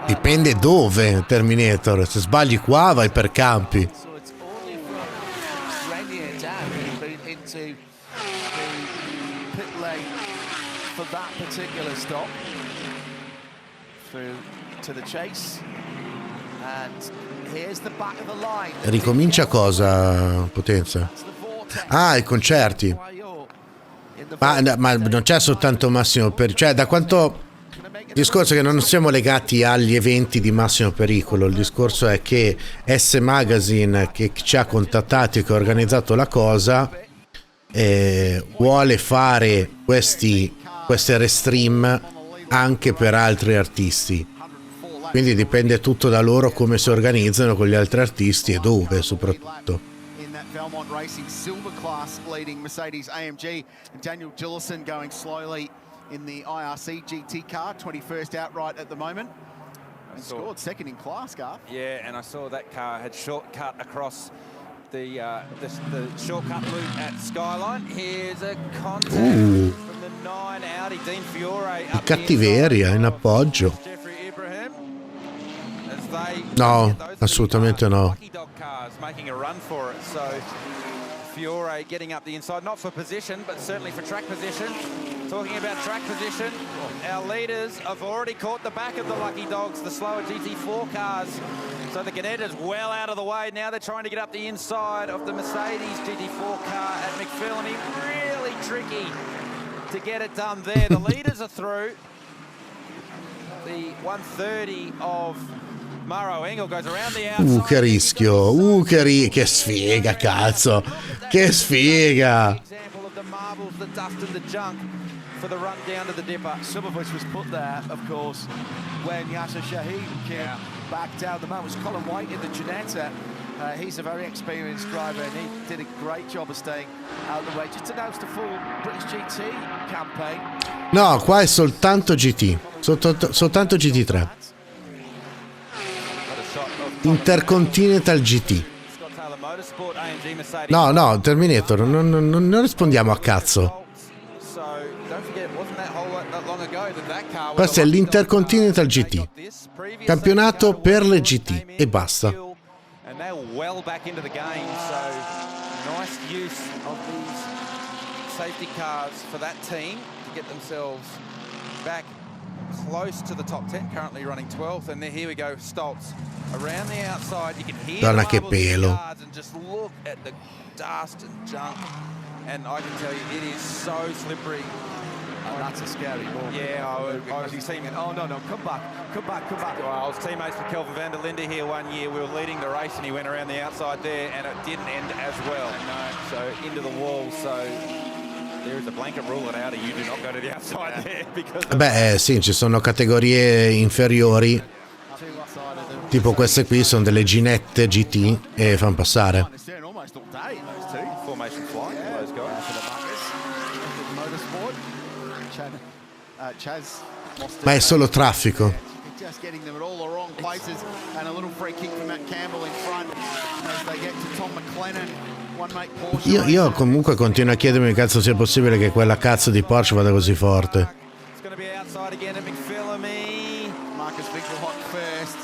Dipende dove, Terminator. Se sbagli qua vai per campi. For that particular stop through to the chase, and here's the back of the line. Ricomincia cosa, Potenza? Ah, i concerti. Ma non c'è soltanto Massimo Pericolo. Cioè, da quanto... Il discorso è che non siamo legati agli eventi di massimo pericolo. Il discorso è che S Magazine, che ci ha contattati e che ha organizzato la cosa, vuole fare queste restream anche per altri artisti. Quindi dipende tutto da loro come si organizzano con gli altri artisti e dove soprattutto. Belmont Racing silver class leading Mercedes AMG and Daniel Gillison going slowly in the IRC GT car, 21st outright at the moment, and scored second in class, Garth. Yeah, and I saw that car had shortcut across the shortcut loop at Skyline. Here's a contact from the 9 Audi, Dean Fiore. Cattiveria in appoggio. No, assolutamente no. Making a run for it, so Fiore getting up the inside, not for position, but certainly for track position. Talking about track position, our leaders have already caught the back of the Lucky Dogs, the slower GT4 cars. So the Gnettas well out of the way. Now they're trying to get up the inside of the Mercedes GT4 car at McPhillamy. Really tricky to get it done there. The leaders are through. The 130 of Maro Engel goes around the outside. Che rischio. Che sfiga, cazzo. Che sfiga. Example of the marbles, the dust and the junk for the run down to the dipper. Some of which was put there, of course, when Yasser Shaheen came back down the mountain. It was Colin White in the Ginetta. He's a very experienced driver and he did a great job of staying out of the way. Just announced a full British GT campaign. No, qua è soltanto GT. Soltanto GT3. Intercontinental GT. No, Terminator, non rispondiamo a cazzo. Questo è l'Intercontinental GT. Campionato per le GT e basta. Close to the top 10, currently running 12th, and here we go, Stoltz around the outside. You can hear Donna, the che marbles pelo. and just look at the dust and junk, and I can tell you it is so slippery. And that's a scary ball. Yeah, I was teaming. Oh no, come back. Well, I was teammates with Kelvin van der Linde here one year. We were leading the race, and he went around the outside there, and it didn't end as well. No, so into the wall. So. There is a blanket rule at Audi, you do not go to the outside there because Beh, sì, ci sono categorie inferiori. Tipo queste qui sono delle Ginette GT e fanno passare. Formation flying for those Chaz Ma è solo traffico. just getting them at all the wrong places, and a little free kick from Matt Campbell in front as they get to Tom McLennan. One mate Porsche. Io comunque continuo a chiedermi che cazzo sia possibile che quella cazzo di Porsche vada così forte. It's going to be outside again at McPhillamy. Marcus Winkelhock first,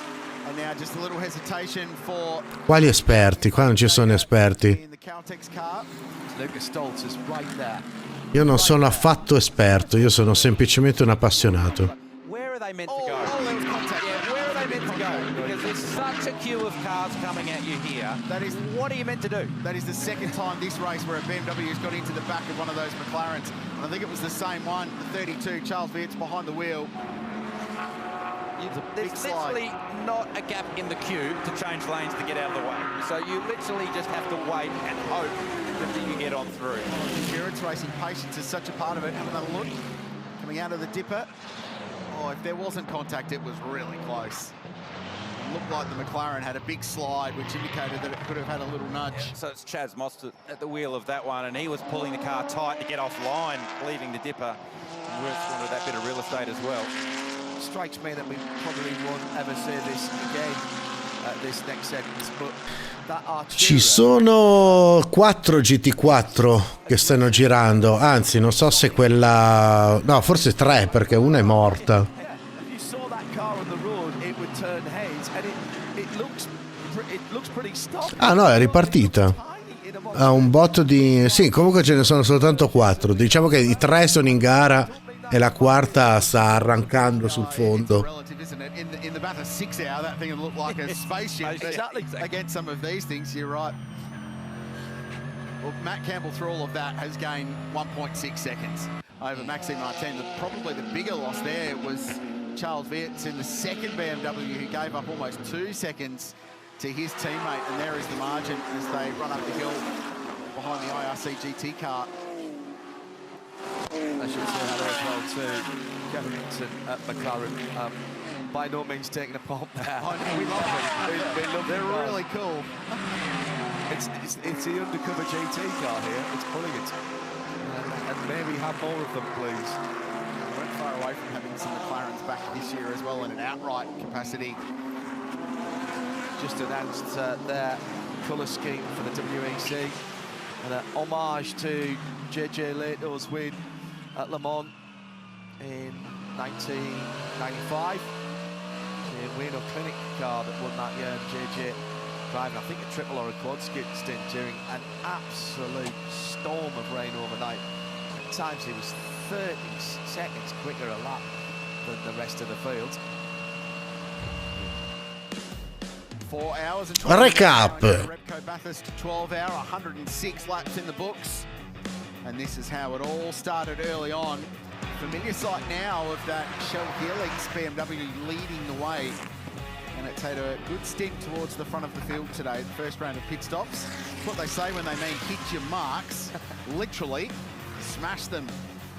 and now just a little hesitation for Quali esperti? Qua non ci sono esperti. in the Caltex car. Lucas Stoltz is right there. Io non sono affatto esperto, io sono semplicemente un appassionato. Where are they meant to go? Yeah, where are they meant to go? Because there's such a queue of cars coming at you here. What are you meant to do? That is the second time this race where a BMW has got into the back of one of those McLarens. And I think it was the same one, the 32, Charles Viet's behind the wheel. There's literally not a gap in the queue to change lanes to get out of the way. So you literally just have to wait and hope that you get on through. Endurance racing, patience is such a part of it. Have another look. Coming out of the dipper. Oh, if there wasn't contact, it was really close. It looked like the McLaren had a big slide, which indicated that it could have had a little nudge. Yeah, so it's Chaz Mostert at the wheel of that one, and he was pulling the car tight to get offline, leaving the dipper. And Wirtz wanted that bit of real estate as well. Strikes me that we probably won't ever say this again at this next sentence, but that Artura... Ci sono 4 GT4 che stanno girando, anzi non so se quella... no, forse 3 perché una è morta. If you saw that car on the road, it would turn heads, and it looks pretty stopped. Ah no, è ripartita. Ha un botto di... sì, comunque ce ne sono soltanto 4. Diciamo che i 3 sono in gara e la quarta sta arrancando sul fondo. In the Bathurst 6 hour, that thing would look like a spaceship. Exactly. Against some of these things, you're right. Well, Matt Campbell, through all of that, has gained 1.6 seconds over Maxime Martin. Probably the bigger loss there was Charles Viets in the second BMW, who gave up almost 2 seconds to his teammate, and there is the margin as they run up the hill behind the IRC GT car. I should say hello as well to Kevin Hinton at McLaren. By no means taking a pop there. We love it. We love They're it. really cool. It's the undercover GT car here. It's brilliant. And maybe have more of them, please. We weren't far away from having some McLarens back this year as well in an outright capacity. Just announced their colour scheme for the WEC. And an homage to JJ Leto's win at Le Mans in 1995. The Reno Clinic car that won that year, and JJ driving, I think, a triple or a quad skid stint during an absolute storm of rain overnight. At times he was 30 seconds quicker a lap than the rest of the field. 4 hours and 20 Recap. Repco Bathurst 12 hour, 106 laps in the books. And this is how it all started early on. Familiar sight now of that Shell Helix BMW leading the way. And it's had a good stint towards the front of the field today, the first round of pit stops. It's what they say when they mean hit your marks. Literally, smash them.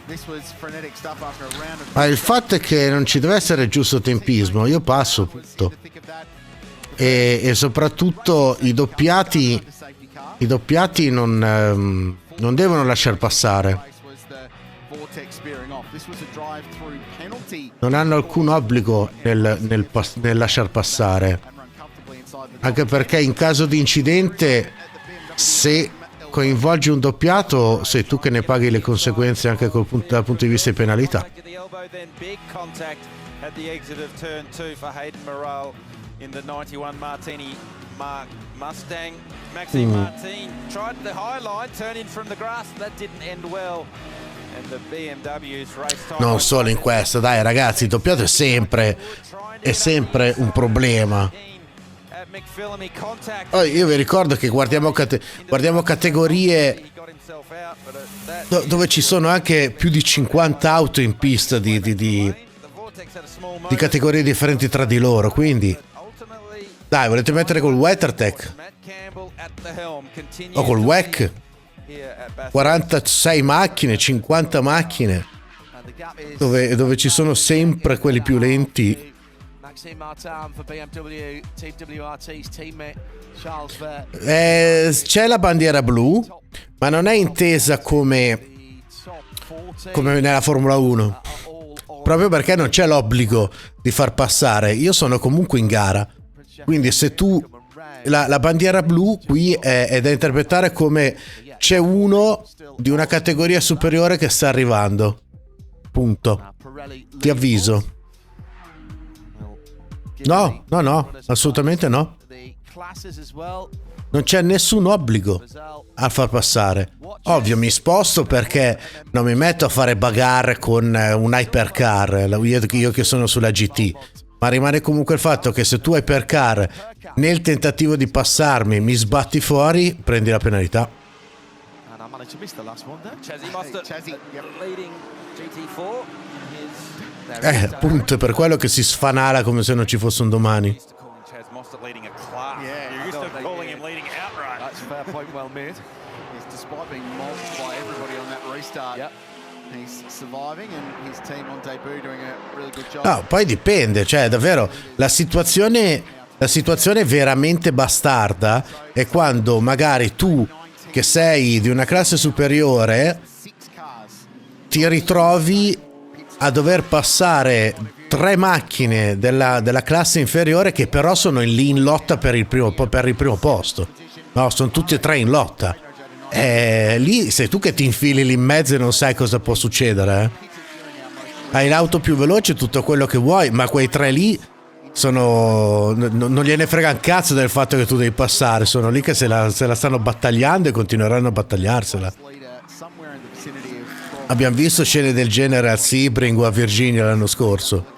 This was frenetic stuff after a round of... Ma il fatto è che non ci deve essere giusto tempismo, io passo tutto. E soprattutto i doppiati non devono lasciar passare. Non hanno alcun obbligo nel lasciar passare, anche perché in caso di incidente, se coinvolgi un doppiato, sei tu che ne paghi le conseguenze anche dal punto di vista di penalità. In the 91 Martini Mustang. Maxime Martin tried the high line, turn in from the grass, that didn't end well. And the BMW's race time. Non solo in questa, dai ragazzi, il doppiato è sempre un problema. Oh, io vi ricordo che guardiamo categorie dove ci sono anche più di 50 auto in pista di categorie differenti tra di loro, quindi dai, volete mettere col WeatherTech o col WEC? 46 macchine, 50 macchine, dove ci sono sempre quelli più lenti. C'è la bandiera blu, ma non è intesa come nella Formula 1, proprio perché non c'è l'obbligo di far passare. Io sono comunque in gara, quindi se tu la bandiera blu qui è da interpretare come c'è uno di una categoria superiore che sta arrivando, punto, ti avviso. No, assolutamente no, non c'è nessun obbligo a far passare. Ovvio, mi sposto perché non mi metto a fare bagarre con un hypercar, io che sono sulla GT, ma rimane comunque il fatto che se tu hypercar nel tentativo di passarmi mi sbatti fuori, prendi la penalità. Appunto, è per quello che si sfanala come se non ci fosse un domani. Despite being mobbed by everybody on that restart, he's surviving and his team on debut doing a really good job. No, poi dipende, cioè davvero la situazione veramente bastarda è quando magari tu, che sei di una classe superiore, ti ritrovi a dover passare 3 macchine della classe inferiore che però sono lì in lotta per il primo posto. No, sono tutti e 3 in lotta. Lì sei tu che ti infili lì in mezzo e non sai cosa può succedere. Hai l'auto più veloce, tutto quello che vuoi, ma quei 3 lì non gliene frega un cazzo del fatto che tu devi passare. Sono lì che se la stanno battagliando e continueranno a battagliarsela. Abbiamo visto scene del genere a Sebring o a Virginia l'anno scorso.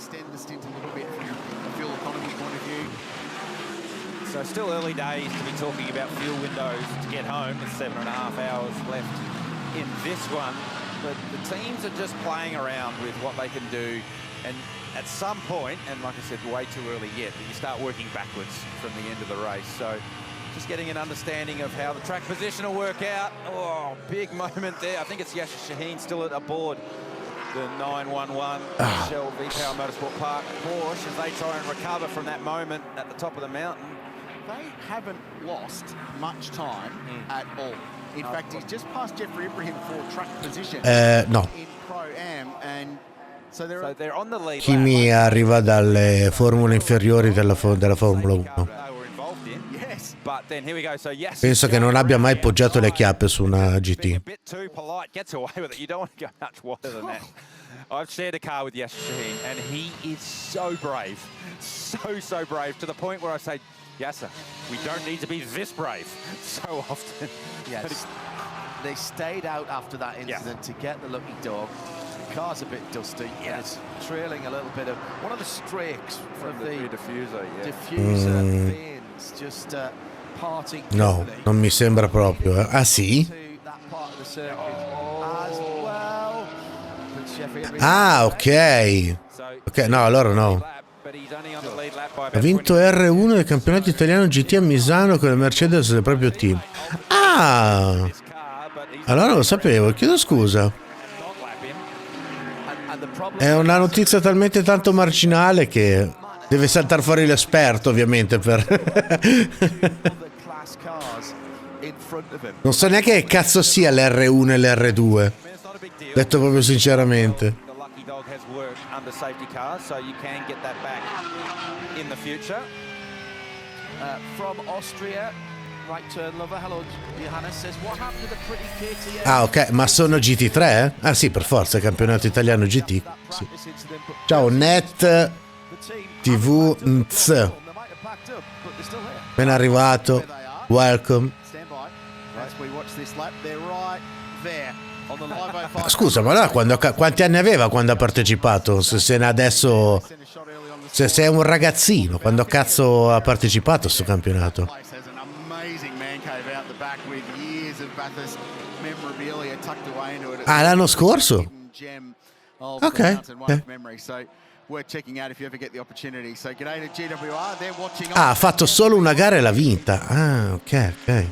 So still early days to be talking about fuel windows to get home with 7.5 hours left in this one. But the teams are just playing around with what they can do. And at some point, and like I said, way too early yet, but you start working backwards from the end of the race. So just getting an understanding of how the track position will work out. Oh, big moment there. I think it's Yasser Shaheen still aboard the 911 Shell V-Power Motorsport Park Porsche as they try and recover from that moment at the top of the mountain. They haven't lost much time at all. In fact, he's just passed Jeffrey Ibrahim for track position No. in Pro-Am, and so they're on the lead. Kimi arriva dalle formule inferiori della Formula 1. But then here we go. So yes, Penso che non abbia mai poggiato le chiappe su una GT. bit too polite, gets away with it. You don't want to go much wider than that. I've shared a car with Yasser Shaheen, and he is so brave, so brave, to the point where I say, Yasser, we don't need to be this brave so often. Yes, they stayed out after that incident to get the lucky dog. The car's a bit dusty, and it's trailing a little bit of one of the streaks from the diffuser. Diffuser fins, just parting. No, non mi sembra proprio. Ah sì? That part of the circuit as well. Ah, ok. Ok, no, allora no. Ha vinto R1 del campionato italiano GT a Misano con la Mercedes del proprio team. Ah! Allora lo sapevo, chiedo scusa. È una notizia talmente tanto marginale che deve saltare fuori l'esperto, ovviamente, per... Non so neanche che cazzo sia l'R1 e l'R2. Detto proprio sinceramente. From Austria, right turn lover. Hello, Johannes says, what happened to the pretty KTM? Ah, ok, ma sono GT3? Ah sì, per forza, campionato italiano GT. Sì. Ciao, Net TV Nz. Ben arrivato. Welcome. Scusa, ma allora quanti anni aveva quando ha partecipato? Se ne adesso... Se sei un ragazzino, quando cazzo ha partecipato a sto campionato? Ah, l'anno scorso? Ok. Ah, ha fatto solo una gara e l'ha vinta. Ah, ok, ok.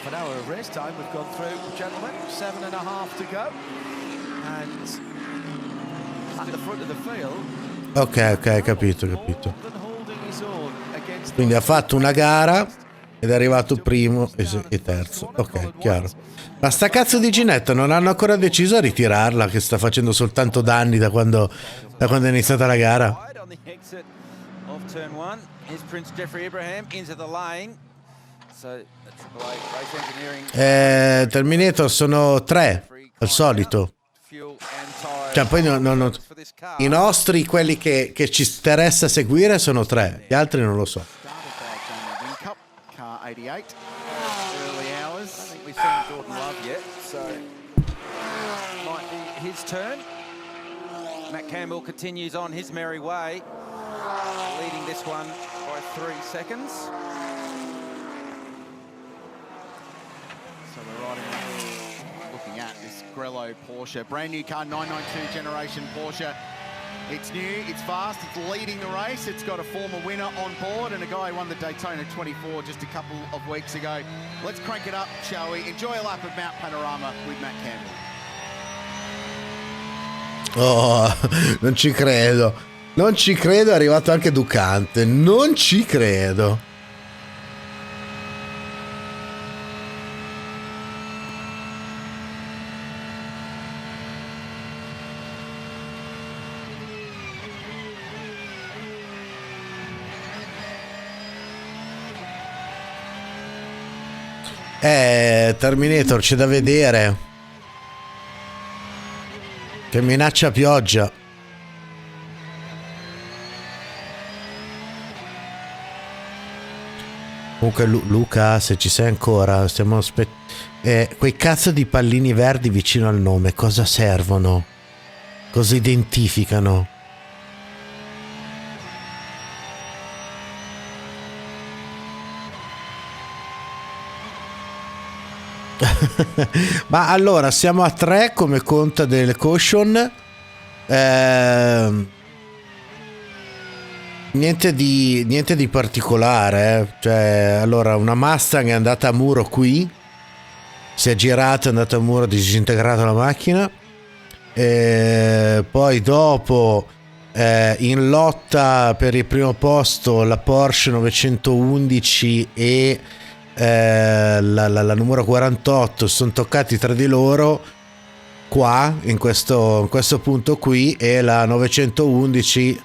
An hour of race time we've gone through, gentlemen. 7.5 to go, and at the front of the field. Ok, capito. Quindi ha fatto una gara ed è arrivato primo e terzo. Ok, chiaro. Ma sta cazzo di Ginetta non hanno ancora deciso a ritirarla, che sta facendo soltanto danni da quando è iniziata la gara. Terminator sono 3 al solito. Cioè poi i nostri, quelli che ci interessa seguire, sono 3, gli altri non lo so. Matt Campbell continues on his merry way, leading this one by 3 seconds. So we're looking at this Grello Porsche, brand new car, 992 generation Porsche. It's new, it's fast, it's leading the race. It's got a former winner on board and a guy who won the Daytona 24 just a couple of weeks ago. Let's crank it up, shall we? Enjoy a lap of Mount Panorama with Matt Campbell. Oh, non ci credo. Non ci credo, è arrivato anche Ducante. Non ci credo. Terminator, c'è da vedere. Che minaccia pioggia. Comunque Luca, se ci sei ancora, stiamo quei cazzo di pallini verdi vicino al nome, cosa servono? Cosa identificano? Ma allora siamo a 3 come conta delle caution. Niente di particolare, Cioè, allora una Mustang è andata a muro qui, si è girata, è andata a muro, disintegrata la macchina. Poi dopo in lotta per il primo posto la Porsche 911 e la numero 48 sono toccati tra di loro qua in questo punto qui, e la 911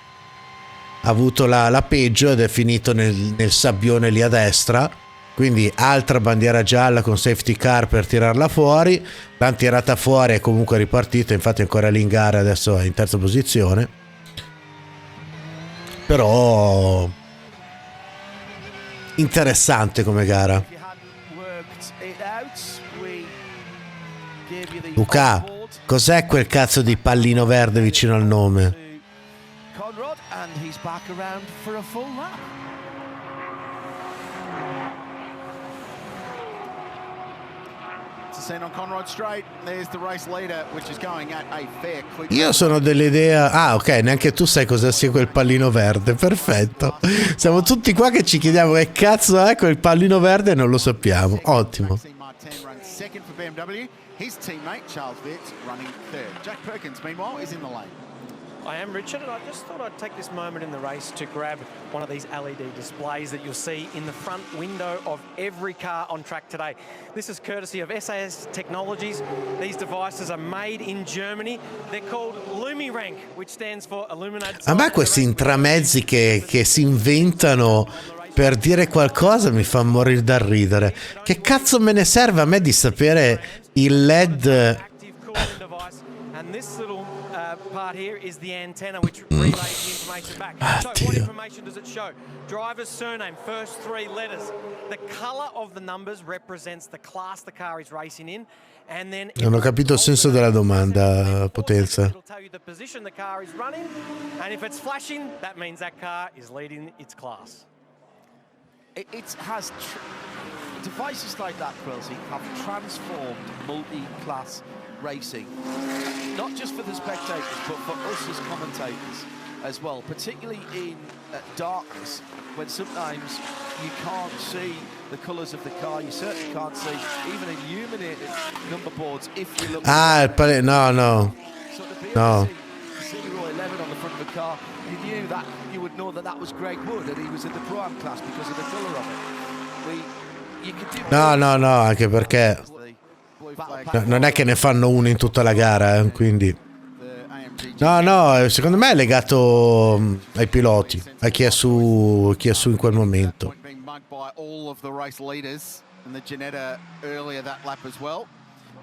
ha avuto la peggio ed è finito nel sabbione lì a destra. Quindi altra bandiera gialla con safety car per tirarla fuori. L'hanno tirata fuori, è comunque ripartita, infatti è ancora lì in gara, adesso è in terza posizione. Però interessante come gara. Luca, cos'è quel cazzo di pallino verde vicino al nome? And he's back around for a full lap. It's a scene on Conrod Straight. There's the race leader, which is going at a fair clip. Io sono dell'idea... Ah, ok, neanche tu sai cosa sia quel pallino verde. Perfetto. Siamo tutti qua che ci chiediamo che cazzo è quel pallino verde e non lo sappiamo. Ottimo. Second for BMW. His teammate Charles Vitz running third. Jack Perkins, meanwhile, is in the lane. I am Richard, and I just thought I'd take this moment in the race to grab one of these LED displays that you'll see in the front window of every car on track today. This is courtesy of SAS Technologies. These devices are made in Germany. They're called LumiRank, which stands for Illuminated. A me questi intramezzi che si inventano per dire qualcosa mi fa morire da ridere. Che cazzo me ne serve a me di sapere il LED? And this little part here is the antenna which relays the information back. So what information does it show? Driver's surname, first 3 letters. The color of the numbers represents the class the car is racing in. And then Non ho capito il senso della domanda, Potenza. it'll tell you the position the car is running, and if it's flashing, that means that car is leading its class. It has devices like that, Quilty, have transformed multi-class racing, not just for the spectators, but for us as commentators as well, particularly in darkness, when sometimes you can't see the colours of the car, you certainly can't see even illuminated number boards if you look. No. So to be able to see 011 on the front of the car, you knew that you would know that was Greg Wood and he was in the Pro-Am class because of the colour of it. You could do No, anche perché non è che ne fanno uno in tutta la gara, quindi no, secondo me è legato ai piloti, a chi è su in quel momento. Being mugged by all of the race leaders and the Ginetta earlier that lap as well.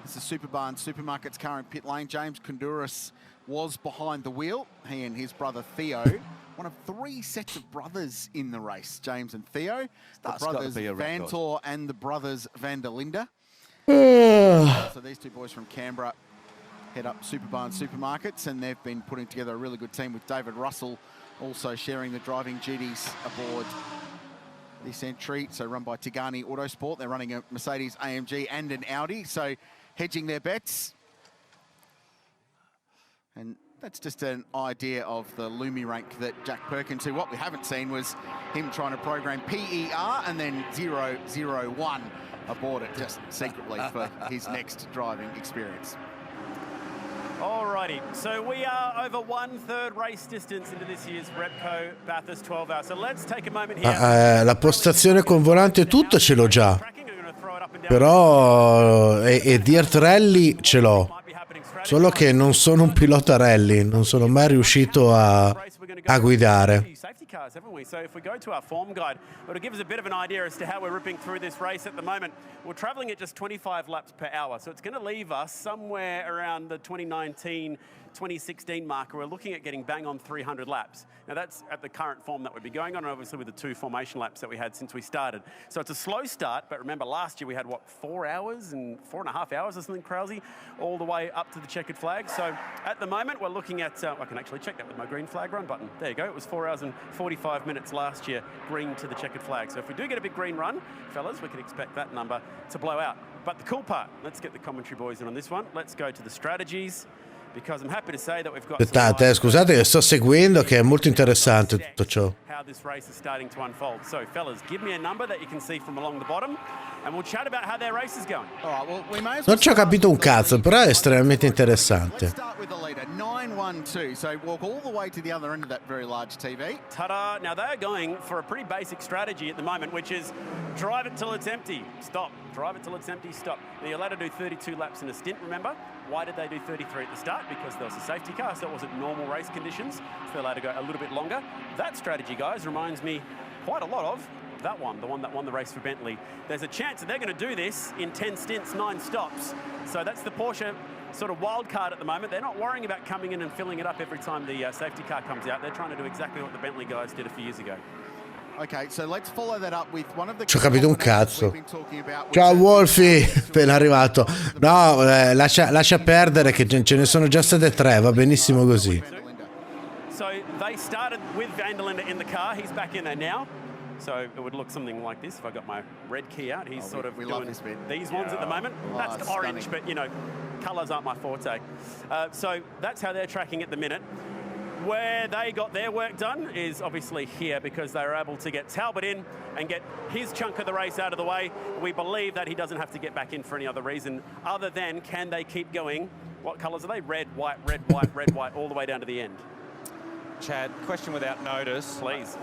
This is Superbarn Supermarket's car in pit lane. James Konduras was behind the wheel. He and his brother Theo, one of 3 sets of brothers in the race, James and Theo. The brothers Van Tor and the brothers Van der Linde. So these 2 boys from Canberra head up Superbarn Supermarkets, and they've been putting together a really good team with David Russell also sharing the driving duties aboard this entry. So run by Tigani Autosport. They're running a Mercedes AMG and an Audi, so hedging their bets. And that's just an idea of the LumiRank that Jack Perkins, who what we haven't seen was him trying to program PER and then 001 aboard it just secretly for his next driving experience. Alrighty, so we are over 1/3 race distance into this year's Repco Bathurst 12 Hour. So let's take a moment here. La postazione con volante e tutto ce l'ho già, però e Dirt Rally ce l'ho, solo che non sono un pilota rally, non sono mai riuscito a guidare. Safety cars, haven't we? So if we go to our form guide, it'll give us a bit of an idea as to how we're ripping through this race at the moment. We're traveling at just 25 laps per hour, so it's going to leave us somewhere around the 2019 2016 marker, we're looking at getting bang on 300 laps. Now that's at the current form that would be going on, and obviously with the 2 formation laps that we had since we started. So it's a slow start, but remember last year we had, 4 hours and 4.5 hours or something crazy, all the way up to the checkered flag. So at the moment we're looking at, I can actually check that with my green flag run button. There you go, it was 4 hours and 45 minutes last year, green to the checkered flag. So if we do get a big green run, fellas, we can expect that number to blow out. But the cool part, let's get the commentary boys in on this one. Let's go to the strategies, because I'm happy to say that we've got Aspettate, scusate che sto seguendo, che è molto interessante tutto ciò. how this race is starting to unfold. So, fellas, give me a number that you can see from along the bottom, and we'll chat about how their race is going. All right, well, we may as Non ci ho capito un cazzo, però è estremamente interessante. start with the leader, 912. So walk all the way to the other end of that very large TV. Ta-da! Now they're going for a pretty basic strategy at the moment, which is drive it till it's empty, stop. Drive it till it's empty, stop. Now you're allowed to do 32 laps in a stint, remember? Why did they do 33 at the start? Because there was a safety car, so it wasn't normal race conditions. So they're allowed to go a little bit longer. That strategy, guys, reminds me quite a lot of that one, the one that won the race for Bentley. There's a chance that they're going to do this in 10 stints, 9 stops. So that's the Porsche sort of wild card at the moment. They're not worrying about coming in and filling it up every time the safety car comes out. They're trying to do exactly what the Bentley guys did a few years ago. Okay, so let's follow that up with one of the Ci ho capito un cazzo. Ciao Wolfie, appena arrivato. No, lascia perdere che ce ne sono già state 3, va benissimo così. So they started with Van der Linde in the car. He's back in there now. So it would look something like this if I got my red key out. He's sort of doing these ones at the moment. That's orange, but you know, colours aren't my forte. So that's how they're tracking at the minute. Where they got their work done is obviously here, because they were able to get Talbot in and get his chunk of the race out of the way. We believe that he doesn't have to get back in for any other reason other than, can they keep going? What colours are they? Red, white, red, white, red, white, all the way down to the end. Chad, question without notice. Please.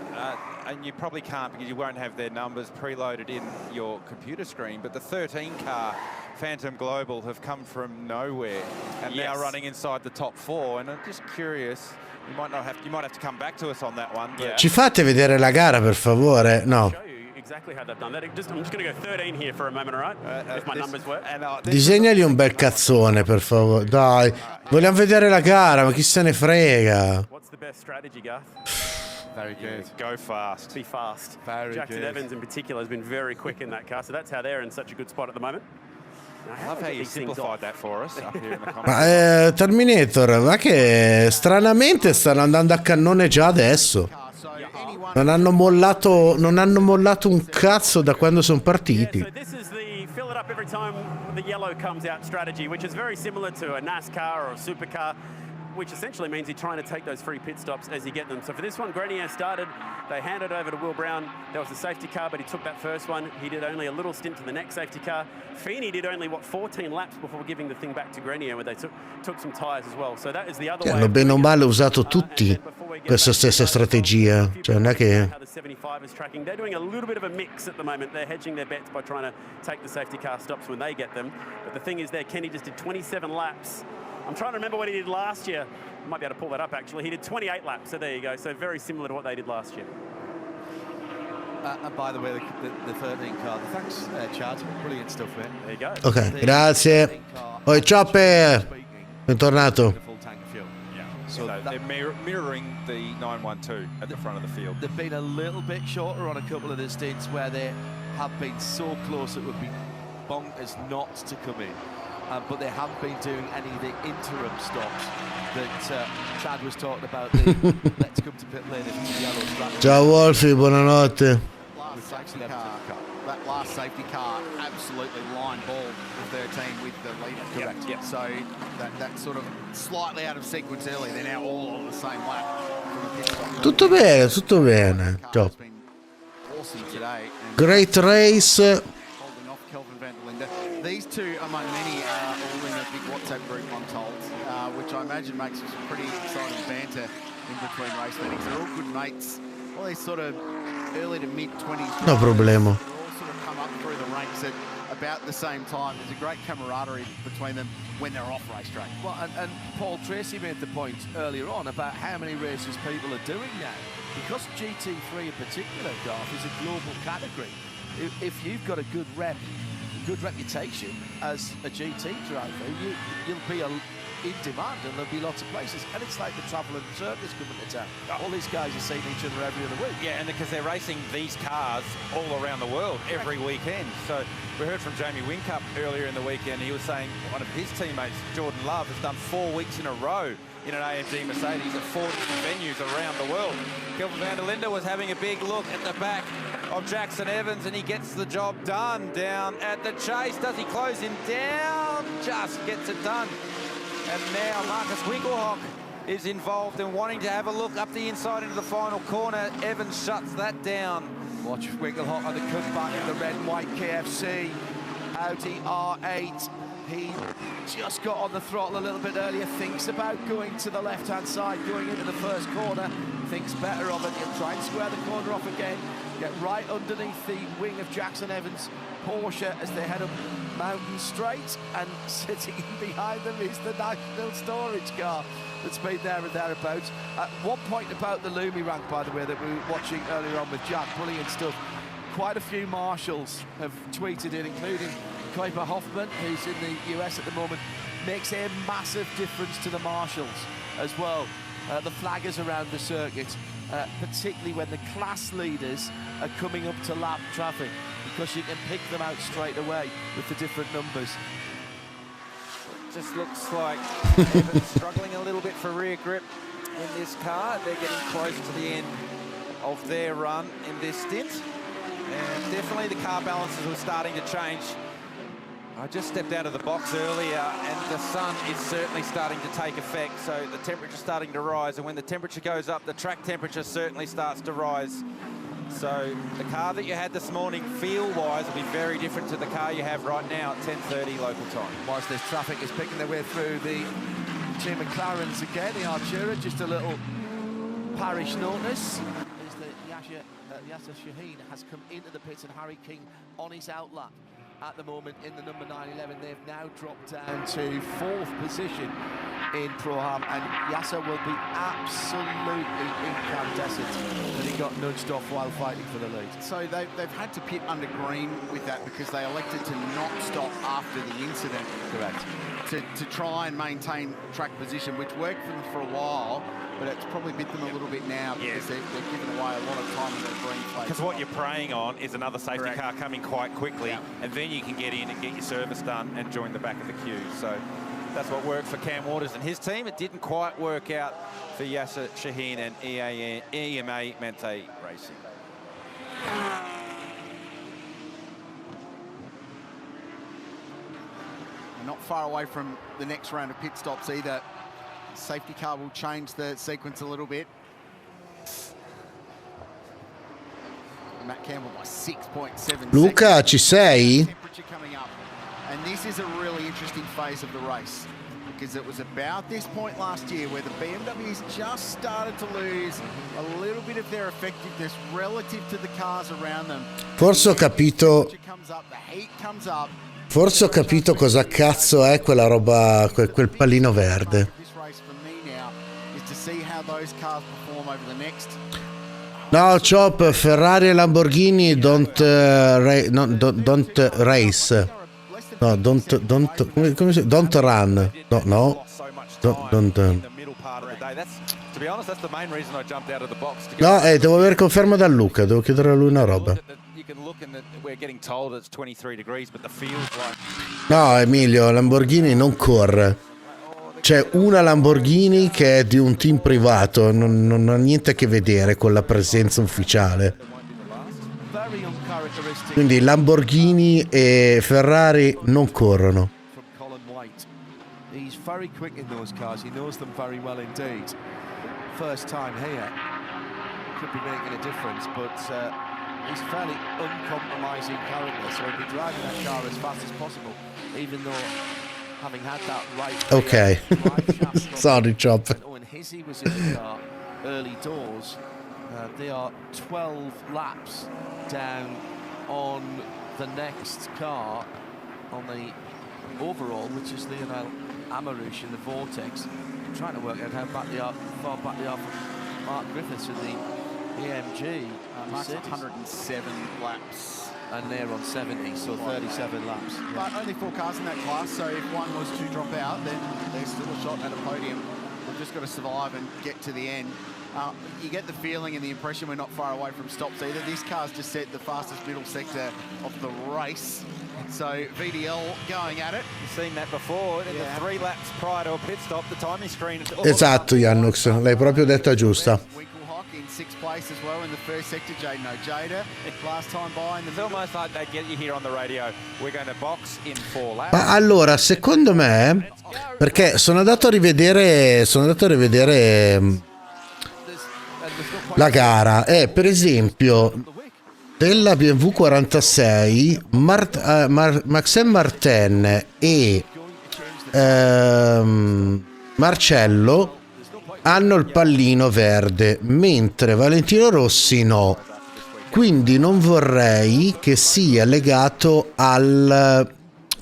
And you probably can't because you won't have their numbers preloaded in your computer screen, but the 13 car Phantom Global have come from nowhere and now running inside the top 4, and I'm just curious, you might have to come back to us on that one. But Ci fate vedere la gara, per favore? No. Exactly how they've done that. I'm just going to go 13 here for a moment, all right? If my numbers work. Disegnagli un bel cazzone, per favore. Dai, vogliamo vedere la gara, ma chi se ne frega? What's the best strategy, Garth? Very good. Go fast. Be fast. Very Jackson good. Evans in particular has been very quick in that car, so that's how they're in such a good spot at the moment. I love how you simplified that for us up here in the comments. Ma Terminator, ma che stranamente stanno andando a cannone già adesso. Non hanno mollato un cazzo da quando sono partiti. So this is the fill it up every time the yellow comes out strategy, which is very similar to a NASCAR or a supercar, which essentially means you're trying to take those free pit stops as you get them. So for this one, Grenier started, they handed over to Will Brown. There was a safety car, but he took that first one. He did only a little stint to the next safety car. Feeney did only, 14 laps before giving the thing back to Grenier, where they took some tyres as well. So that is the other way. Hanno bene o male usato tutti questa stessa strategia. Cioè non è che... How the 75 is tracking. They're doing a little bit of a mix at the moment. They're hedging their bets by trying to take the safety car stops when they get them. But the thing is there, Kenny just did 27 laps. I'm trying to remember what he did last year. I might be able to pull that up, actually. He did 28 laps, so there you go. So very similar to what they did last year. And by the way, the 13 car, thanks, Chad. Brilliant stuff, mate. There you go. Ok, grazie. Oi, Chopper! Bentornato. So they're mirroring the 912 at the front of the field. They've been a little bit shorter on a couple of the stints where they have been so close it would be bonkers not to come in. But they haven't been doing any of the interim stops that Chad was talking about. Let's come to pit lane if yellow strategy. Ciao Wolfie, buonanotte. That last safety car absolutely line ball the 13 with the leader. Correct. Yep. So that sort of slightly out of sequence early. They're now all on the same lap. Tutto bene, tutto bene. Ciao. Awesome today. Great race. Holding off Kelvin van der Linde. These two, among many, are all in a big WhatsApp group, I'm told, which I imagine makes for some pretty exciting banter in between race meetings. They're all good mates. All these sort of early to mid-20s. No problema. They all sort of come up through the ranks at about the same time. There's a great camaraderie between them when they're off racetrack. Well, and Paul Tracy made the point earlier on about how many races people are doing now. Because GT3 in particular, Garth, is a global category. If you've got a good reputation as a GT driver, you'll be in demand, and there'll be lots of places. And it's like the travel and circus coming to town. All these guys are seeing each other every other week. Yeah, and because they're racing these cars all around the world every weekend. So we heard from Jamie Whincup earlier in the weekend. He was saying one of his teammates, Jordan Love, has done 4 weeks in a row in an AMG Mercedes at 4 different venues around the world. Kelvin van der Linde was having a big look at the back of Jackson Evans, and he gets the job done down at the chase. Does he close him down? Just gets it done. And now Marcus Winkelhock is involved in wanting to have a look up the inside into the final corner. Evans shuts that down. Watch Winkelhock on the comeback in the red and white KFC Audi R8. He just got on the throttle a little bit earlier, thinks about going to the left-hand side, going into the first corner, thinks better of it. He'll try and square the corner off again, get right underneath the wing of Jackson Evans' Porsche as they head up Mountain Straight, and sitting behind them is the National Storage car that's been there and thereabouts. At one point about the Lumi rank, by the way, that we were watching earlier on with Jack, brilliant stuff. Quite a few marshals have tweeted in, including Kuiper Hoffman, who's in the US at the moment, makes a massive difference to the marshals as well. The flaggers around the circuit, particularly when the class leaders are coming up to lap traffic, because you can pick them out straight away with the different numbers. Just looks like Evans struggling a little bit for rear grip in this car. They're getting close to the end of their run in this stint. And definitely the car balances were starting to change. I just stepped out of the box earlier, and the sun is certainly starting to take effect, so the temperature's starting to rise, and when the temperature goes up, the track temperature certainly starts to rise. So the car that you had this morning, feel-wise, will be very different to the car you have right now at 10:30 local time. Whilst this traffic is picking their way through the two McLarens again, the Artura, just a little parish notice, is that Yasser Shaheen has come into the pits, and Harry King on his outlap at the moment in the number 911. They've now dropped down to 4th position in Pro-Am, and Yasser will be absolutely incandescent that he got nudged off while fighting for the lead. So they've had to pit under green with that because they elected to not stop after the incident. Correct. To try and maintain track position, which worked for them for a while, but it's probably bit them a little bit now because they're giving away a lot of time in the green flag. Because what you're preying on is another safety car coming quite quickly, and then you can get in and get your service done and join the back of the queue. So that's what worked for Cam Waters and his team. It didn't quite work out for Yasser Shaheen and EMA Mente Racing. Not far away from the next round of pit stops either. Safety car will change the sequence a little bit. Matt Campbell by 6.7 Luca, ci sei? Temperature coming up. And this is a really interesting phase of the race, because it was about this point last year where the BMWs just started to lose a little bit of their effectiveness relative to the cars around them. Forse ho capito. The heat comes up. Forse ho capito cosa cazzo è quella roba, quel pallino verde. No, Chop, Ferrari e Lamborghini don't race. No, don't run. No. Don't. No, devo avere conferma da Luca, devo chiedere a lui una roba. No, Emilio, Lamborghini non corre. C'è una Lamborghini che è di un team privato, non ha niente a che vedere con la presenza ufficiale. Quindi Lamborghini e Ferrari non corrono. He's very quick in those cars. He knows them very well indeed. First time here. Could be making a difference, but he's a fairly uncompromising character, so he'll be driving that car as fast as possible, even though having had that right. Okay. Sorry, Chop. When Hizzy was in the car early doors, they are 12 laps down on the next car on the overall, which is Lionel Amarouche in the Vortex. I'm trying to work out how far back they are from Mark Griffiths in the AMG. Mark's 107 laps and they're on 70, so 37 laps. But only 4 cars in that class, so if one was to drop out, then there's still a shot at a podium. We've just got to survive and get to the end. You get the feeling and the impression we're not far away from stops either. This car's just set the fastest middle sector of the race. So VDL going at it. You've seen that before in the 3 laps prior to a pit stop. The timing screen. Esatto, Jannux, l'hai proprio detta giusta. In 6th place as well in the first sector. Jaden Ojeda last time by in the It's almost like they get you here on the radio. We're going to box in 4 laps. Ma allora, secondo me, perché sono andato a rivedere la gara e per esempio della BMW 46 Maxime Martin e Marcello hanno il pallino verde, mentre Valentino Rossi no. Quindi non vorrei che sia legato al,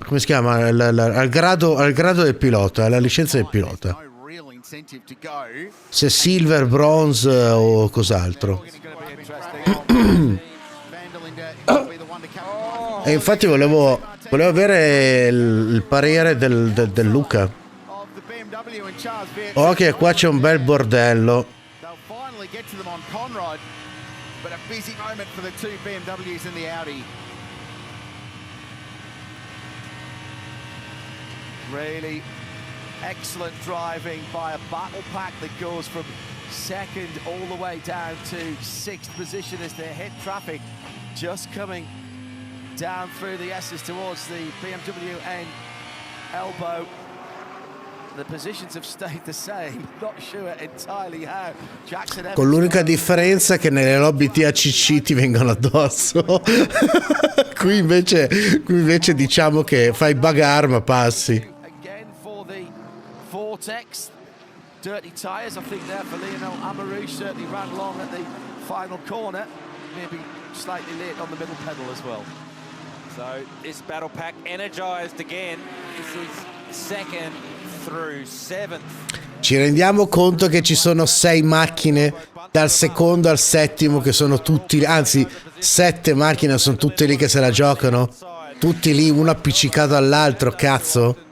come si chiama, al grado del pilota, alla licenza del pilota. Se silver, bronze o cos'altro. E infatti volevo avere il parere del Luca. Ok, qua c'è un bel bordello. Really excellent driving by a battle pack that goes from 2nd all the way down to 6th position as they hit traffic, just coming down through the S's towards the BMW N elbow. The positions have stayed the same, not sure entirely how. Jackson Con l'unica differenza che nelle lobby TACC ti vengono addosso. qui invece diciamo che fai bagarre ma passi. Again for the Vortex. Dirty tyres, I think there for Lionel Amarou. Certainly ran long at the final corner. Maybe slightly late on the middle pedal as well. So this battle pack energized again. This is 2nd through 7th. Ci rendiamo conto che ci sono 6 macchine dal secondo al settimo che sono tutti, anzi 7 macchine sono tutte lì che se la giocano, tutti lì uno appiccicato all'altro, cazzo.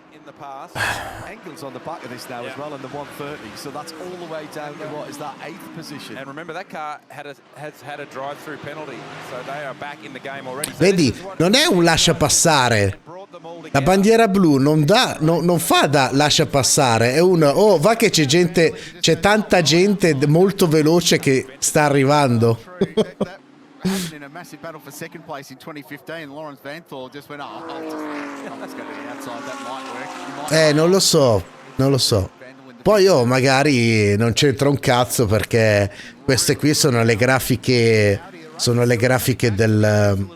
On the back of this now as well in the 130, so that's all the way down to what is that 8th position. And remember that car has had a drive-through penalty, so they are back in the game already. Vedi, non è un lascia passare. La bandiera blu non fa da lascia passare, è un va che c'è tanta gente molto veloce che sta arrivando. In a massive battle for 2nd place in 2015, Lawrence Vanthoor just went, let's go to the outside, that might work. Non lo so. Poi magari non c'entra un cazzo perché queste qui sono le grafiche del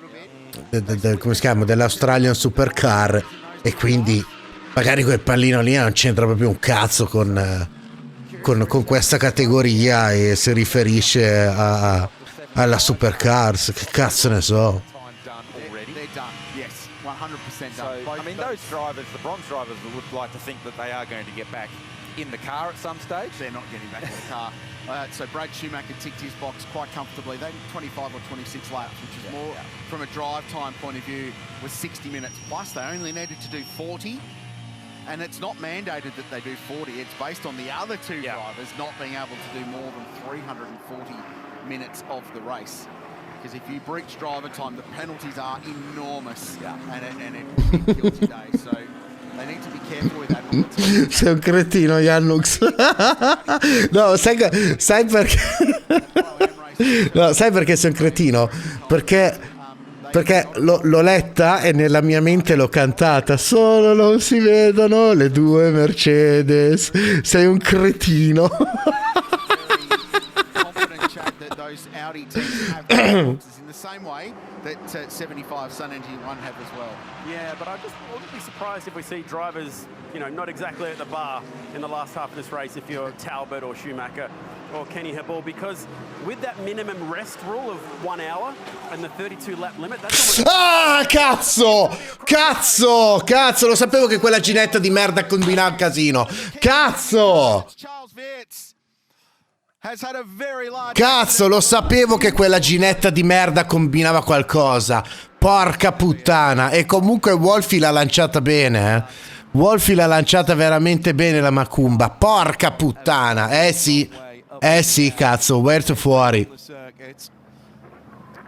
come si chiama, dell'Australian Supercar e quindi magari quel pallino lì non c'entra proprio un cazzo con questa categoria e si riferisce alla Supercars, che cazzo ne so. They're done, yes, 100% So, I mean, those drivers, the bronze drivers, would like to think that they are going to get back in the car at some stage. They're not getting back in the car. So Brad Schumacher ticked his box quite comfortably. They did 25 or 26 laps, which is more from a drive time point of view, was 60 minutes plus. They only needed to do 40. And it's not mandated that they do 40. It's based on the other two drivers not being able to do more than 340 minutes of the race. Because if you breach driver time, the penalties are enormous. And it kills your day. So they need to be careful with that. Sei un cretino, Jannux. No, sai perché? No, sai perché sei un cretino? Perché l'ho letta e nella mia mente l'ho cantata. Solo non si vedono le 2 Mercedes. Sei un cretino. Audi teams have boxes in the same way that 75 Sun Energy 1 have as well. Yeah, but I wouldn't be surprised if we see drivers, not exactly at the bar in the last half of this race if you're Talbot or Schumacher or Kenny Hebel, because with that minimum rest rule of 1 hour and the 32 lap limit, that's almost... Cazzo, lo sapevo che quella ginetta di merda combinava un casino. Cazzo! has had a very large... Cazzo, lo sapevo che quella ginetta di merda combinava qualcosa. Porca puttana. E comunque Wolfie l'ha lanciata bene, eh. Wolfie l'ha lanciata veramente bene la macumba. Porca puttana. Sì, cazzo, Wert fuori.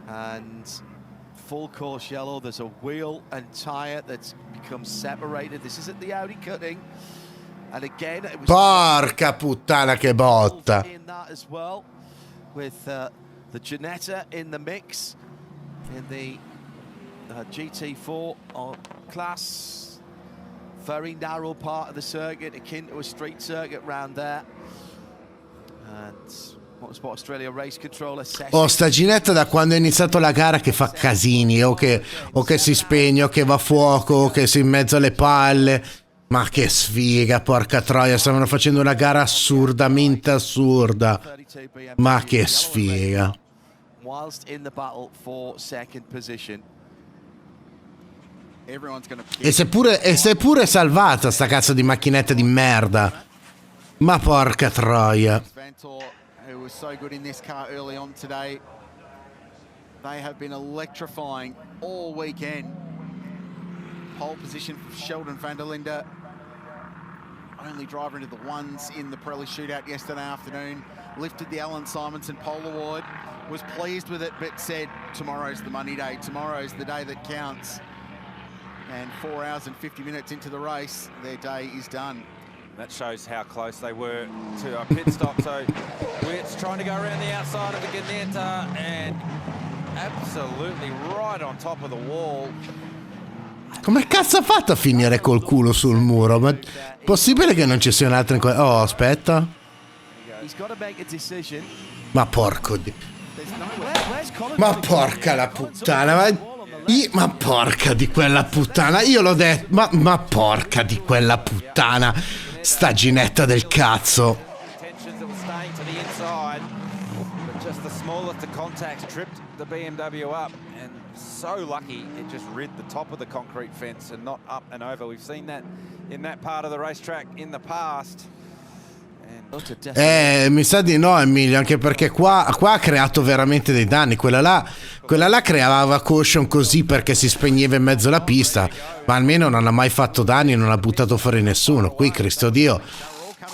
And full course yellow, there's a wheel and tyre that's become separated. This is at the Audi cutting. And again, it was Porca puttana che botta. in that as well, with the Ginetta in the mix in the GT4 class. Very narrow part of the circuit, akin to a street circuit round there. And Motorsport Australia race controller Oh, sta ginetta da quando è iniziato la gara che fa casini, o che si spegne, o che va a fuoco, o che si in mezzo alle palle. Ma che sfiga, porca troia, stavano facendo una gara assurdamente assurda. Ma che sfiga. whilst in the battle for second position. E seppure salvata sta cazzo di macchinetta di merda. Ma porca troia. Who was so good in this car early on today. They have been electrifying all weekend. Pole position for Sheldon van der Linde. Only driver into the ones in the Pirelli shootout yesterday afternoon. Lifted the Alan Simonson pole award. Was pleased with it, but said tomorrow's the money day. Tomorrow's the day that counts. And 4 hours and 50 minutes into the race, their day is done. That shows how close they were to a pit stop. So Wirtz trying to go around the outside of the Ginetta and absolutely right on top of the wall. Come cazzo ha fatto a finire col culo sul muro? Ma possibile che non ci sia un'altra in Oh, aspetta. Ma porco di... Ma porca la puttana. Ma porca di quella puttana. Io l'ho detto. Ma porca di quella puttana. Sta ginetta del cazzo. Just the smallest of contacts tripped the BMW up, and so lucky it just rid the top of the concrete fence and not up and over. We've seen that in that part of the racetrack in the past. Mi sa di no, Emilio, anche perché qua ha creato veramente dei danni. Quella là creava caution così perché si spegneva in mezzo alla pista, ma almeno non ha mai fatto danni, non ha buttato fuori nessuno. Qui, Cristo Dio,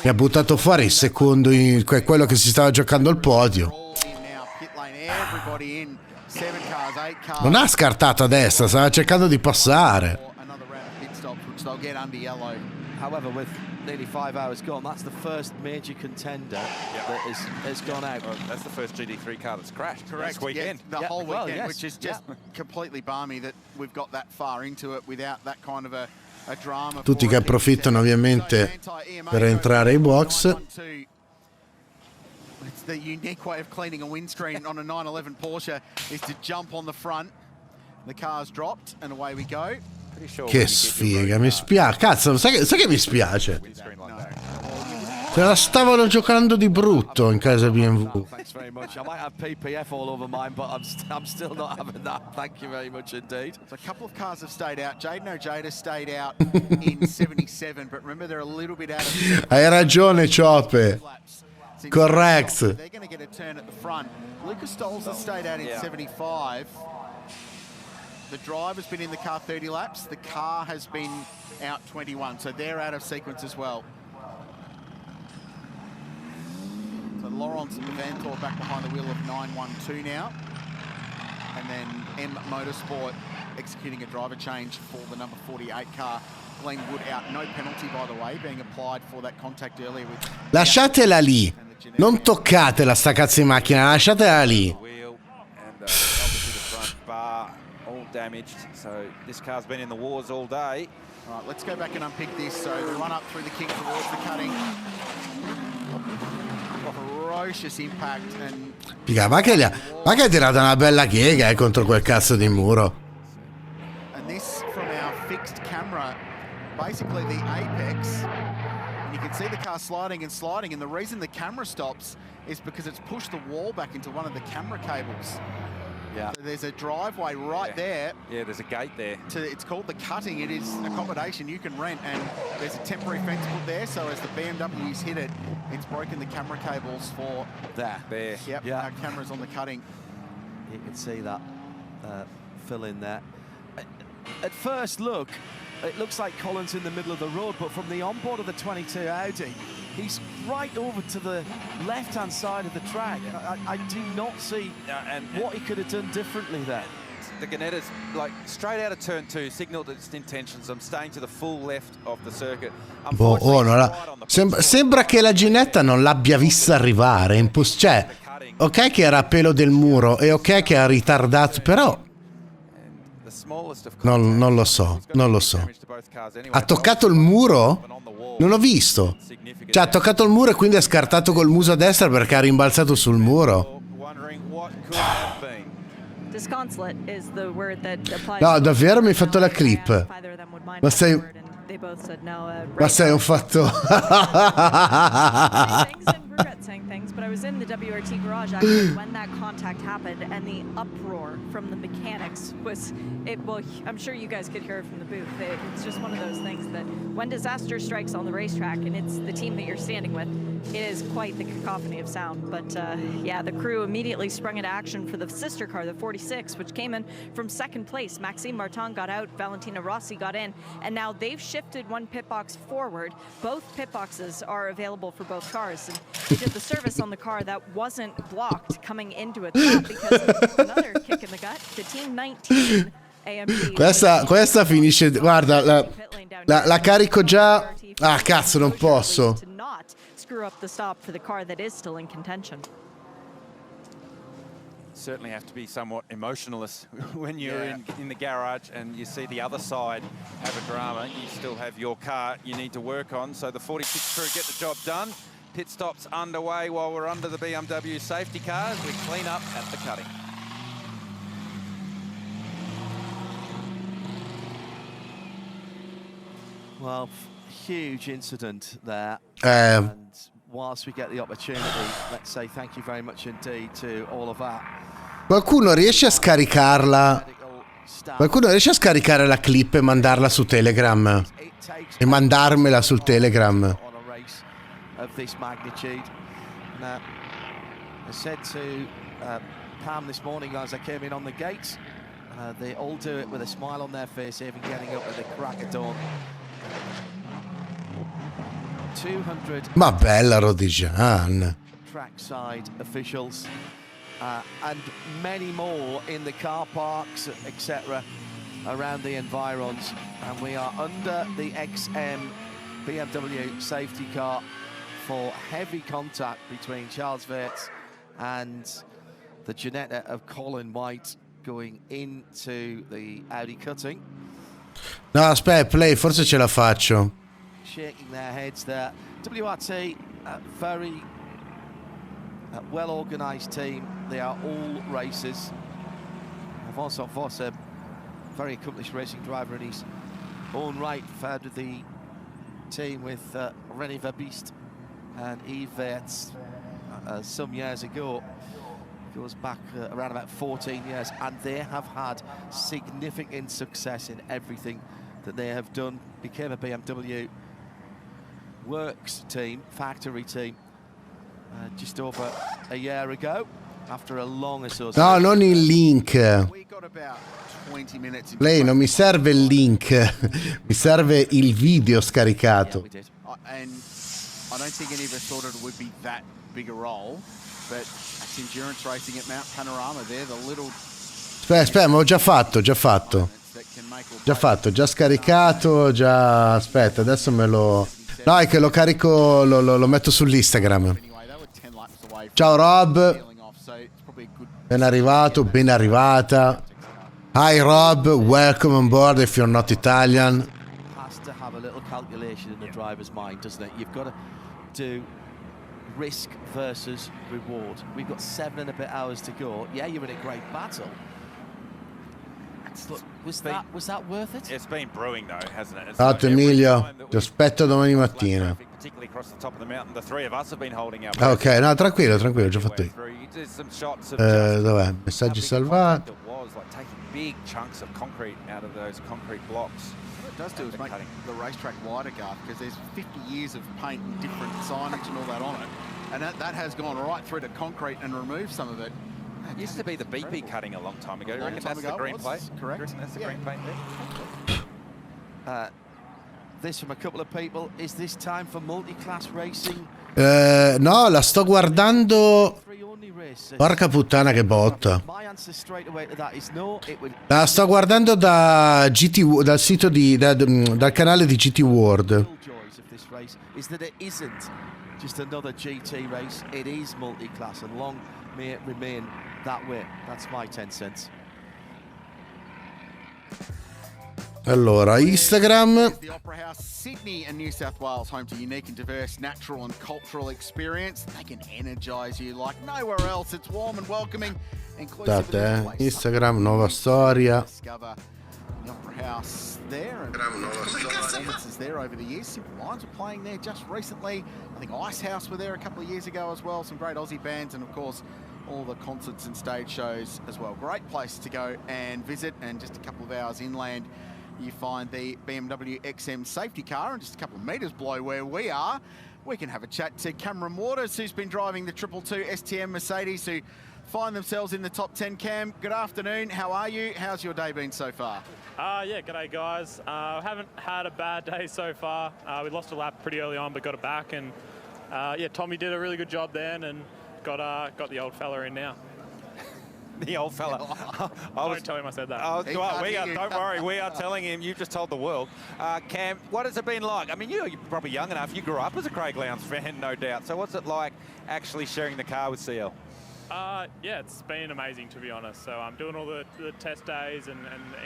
mi ha buttato fuori il secondo, quello che si stava giocando il podio. Non ha scartato a destra, stava cercando di passare. However, with nearly 5 hours gone, that's the first major contender that has gone out. Well, that's the first GT3 car that's crashed. Correct. This weekend. Yeah, the whole weekend, which is just completely balmy that we've got that far into it without that kind of a drama. Tutti che approfittano ovviamente per entrare ai box. It's the unique way of cleaning a windscreen on a 911 Porsche is to jump on the front. The car's dropped and away we go. Che sfiga, mi spiace. Cazzo, sai che mi spiace? Se la stavano giocando di brutto in casa BMW. Thanks very much. I might have PPF all over mine, but I'm still not having that. Thank you very much indeed. So a couple of cars have stayed out. Jaden Ojeda stayed out in 77, but remember they're a little bit out of... Hai ragione, Ciope. Correct. They're going to get a turn at the front. Lucas Stoles has stayed out in 75. The driver's been in the car 30 laps. The car has been out 21, so they're out of sequence as well. So Laurence Vantor back behind the wheel of 912 now. And then M Motorsport executing a driver change for the number 48 car. Glenn Wood out. No penalty, by the way, being applied for that contact earlier with... Lasciatela lì. Non toccatela sta cazzo di macchina, lasciatela lì. Damaged, so this car's been in the wars all day. All right, let's go back and unpick this. So the run up through the kick towards the cutting. Ferocious impact and... Figa, ma che ha tirato una bella chiega contro quel cazzo di muro. And this from our fixed camera, basically the apex. And you can see the car sliding, and the reason the camera stops is because it's pushed the wall back into one of the camera cables. Yeah. So there's a driveway right there. Yeah, there's a gate there. It's called the cutting. It is accommodation you can rent, and there's a temporary fence put there. So as the BMWs hit it, it's broken the camera cables for There. Yep. Yeah. Our cameras on the cutting. You can see that fill in there. At first look, it looks like Colin's in the middle of the road, but from the onboard of the 22 Audi, he's right over to the left-hand side of the track. I do not see what he could have done differently there. The Ganetta's like straight out of turn 2, signaled its intentions. I'm staying to the full left of the circuit. Sembra che la Ginetta non l'abbia vista arrivare. Cioè, ok che era a pelo del muro e ok che ha ritardato, però non lo so. Ha toccato il muro? Non ho visto. Cioè, ha toccato il muro e quindi ha scartato col muso a destra perché ha rimbalzato sul muro. No, davvero mi hai fatto la clip. Ma sei un fatto. Saying things, but I was in the WRT garage actually when that contact happened, and the uproar from the mechanics was well, I'm sure you guys could hear it from the booth. It's just one of those things that when disaster strikes on the racetrack and it's the team that you're standing with, it is quite the cacophony of sound. But yeah, the crew immediately sprung into action for the sister car, the 46, which came in from second place. Maxime Martin got out, Valentina Rossi got in, and now they've shifted one pit box forward. Both pit boxes are available for both cars. And they did the service on the car that wasn't blocked coming into it because of another kick in the gut. The team 19 AMG. Questa finisce. Guarda, la carico già. Ah, cazzo, non posso. To not screw up the stop for the car that is still in contention. Certainly have to be somewhat emotionless when you're in the garage and you see the other side have a drama. You still have your car you need to work on. So the 46 crew get the job done. Pit stops underway while we're under the BMW safety cars. We clean up at the cutting. Well, huge incident there. And whilst we get the opportunity, let's say thank you very much indeed to all of that. Qualcuno riesce a scaricarla? Qualcuno riesce a scaricare la clip e mandarla su Telegram? E mandarmela sul Telegram? Of this magnitude. Now, I said to Pam this morning as I came in on the gates, they all do it with a smile on their face, even getting up at the crack of dawn. 200 Ma bella Rodigian. trackside officials and many more in the car parks, etc., around the environs. And we are under the XM BMW safety car for heavy contact between Charles Weerts and the Ginetta of Colin White going into the Audi cutting. No, aspetta, play, forse ce la faccio. Shaking their heads there. WRT, very well-organised team. They are all racers. Vincent Voss, a very accomplished racing driver in his own right, founded the team with René Verbiste and Yves Weerts some years ago. Goes back around about 14 years, and they have had significant success in everything that they have done. Became a BMW works team, factory team, just over a year ago, after a long association. No, non il link. Play, non mi serve il link, mi serve il video scaricato. And I don't think any of us thought it would be that big a role, but it's endurance racing at Mount Panorama. They're the little. Aspetta, ma ho già fatto. Già scaricato, già. Aspetta, adesso me lo. No, è che lo carico, lo metto sull'Instagram. Ciao Rob. Ben arrivato, ben arrivata. Hi Rob, welcome on board if you're not Italian. Has to have a little calculation in the driver's mind, doesn't it? You've got to do risk versus reward. We've got 7 and a bit hours to go. Yeah, you're in a great battle. Look, was that worth it? It's been brewing though, hasn't it? Ciao Emilio, ti aspetto domani mattina. Particularly across the top of the mountain. The three of us have been holding our Ok, no, tranquillo, ho già fatto io. there's some shots of dov'è? Messaggi salvati. it was like taking big chunks of concrete out of those concrete blocks. What it does do is make the racetrack wider, Garth, because there's 50 years of paint and different signage and all that on it. And that has gone right through to concrete and removed some of it. It used to be the BP cutting a long time ago. You reckon that's the green plate? Correct. That's the green paint there? This from a couple of people. Is this time for multi-class racing? No, la sto guardando. Porca puttana che botta. My answer straight away to that is no. La sto guardando da dal sito dal canale di GT World. Is that it isn't just another GT race. It is multi-class, and long may it remain that way. That's my 10 cents. Allora, Instagram. The Opera House, Sydney and New South Wales, home to unique and diverse natural and cultural experience. They can energize you like nowhere else. It's warm and welcoming. Aspettate, Instagram, nuova storia. Discover the Opera House there, and performances there over the years. Simple Minds were playing there just recently. I think Ice House were there a couple of years ago as well. Some great Aussie bands, and of course all the concerts and stage shows as well. Great place to go and visit, and just a couple of hours inland you find the BMW XM safety car, and just a couple of metres below where we are, we can have a chat to Cameron Waters, who's been driving the 222 STM Mercedes, who find themselves in the top 10. Cam, good afternoon. How are you? How's your day been so far? Yeah, g'day guys. Haven't had a bad day so far. We lost a lap pretty early on, but got it back, and yeah, Tommy did a really good job then, and got the old fella in now. The old fella. Don't tell him I said that. Don't worry, we are telling him. You've just told the world. Cam, what has it been like? I mean, you're probably young enough. You grew up as a Craig Lowndes fan, no doubt. So what's it like actually sharing the car with CL? Yeah, it's been amazing, to be honest. So I'm doing all the test days, and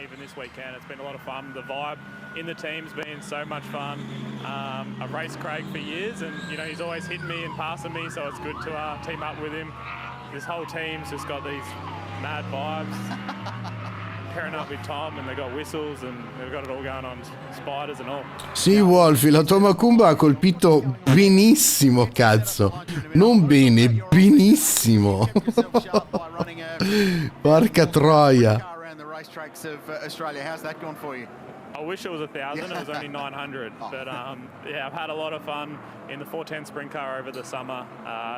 even this weekend, it's been a lot of fun. The vibe in the team's been so much fun. I've raced Craig for years, and you know he's always hitting me and passing me, so it's good to team up with him. This whole team's just got these mad vibes. Pairing up with Tom, and they got whistles, and they've got it all going on, spiders and all. Sì, Wolfi, la tua Macumba ha colpito benissimo, cazzo. Non bene, benissimo. Porca troia. Around the racetracks of Australia, how's that gone for you? I wish it was 1,000. It was only 900. But yeah, I've had a lot of fun in the 410 sprint car over the summer.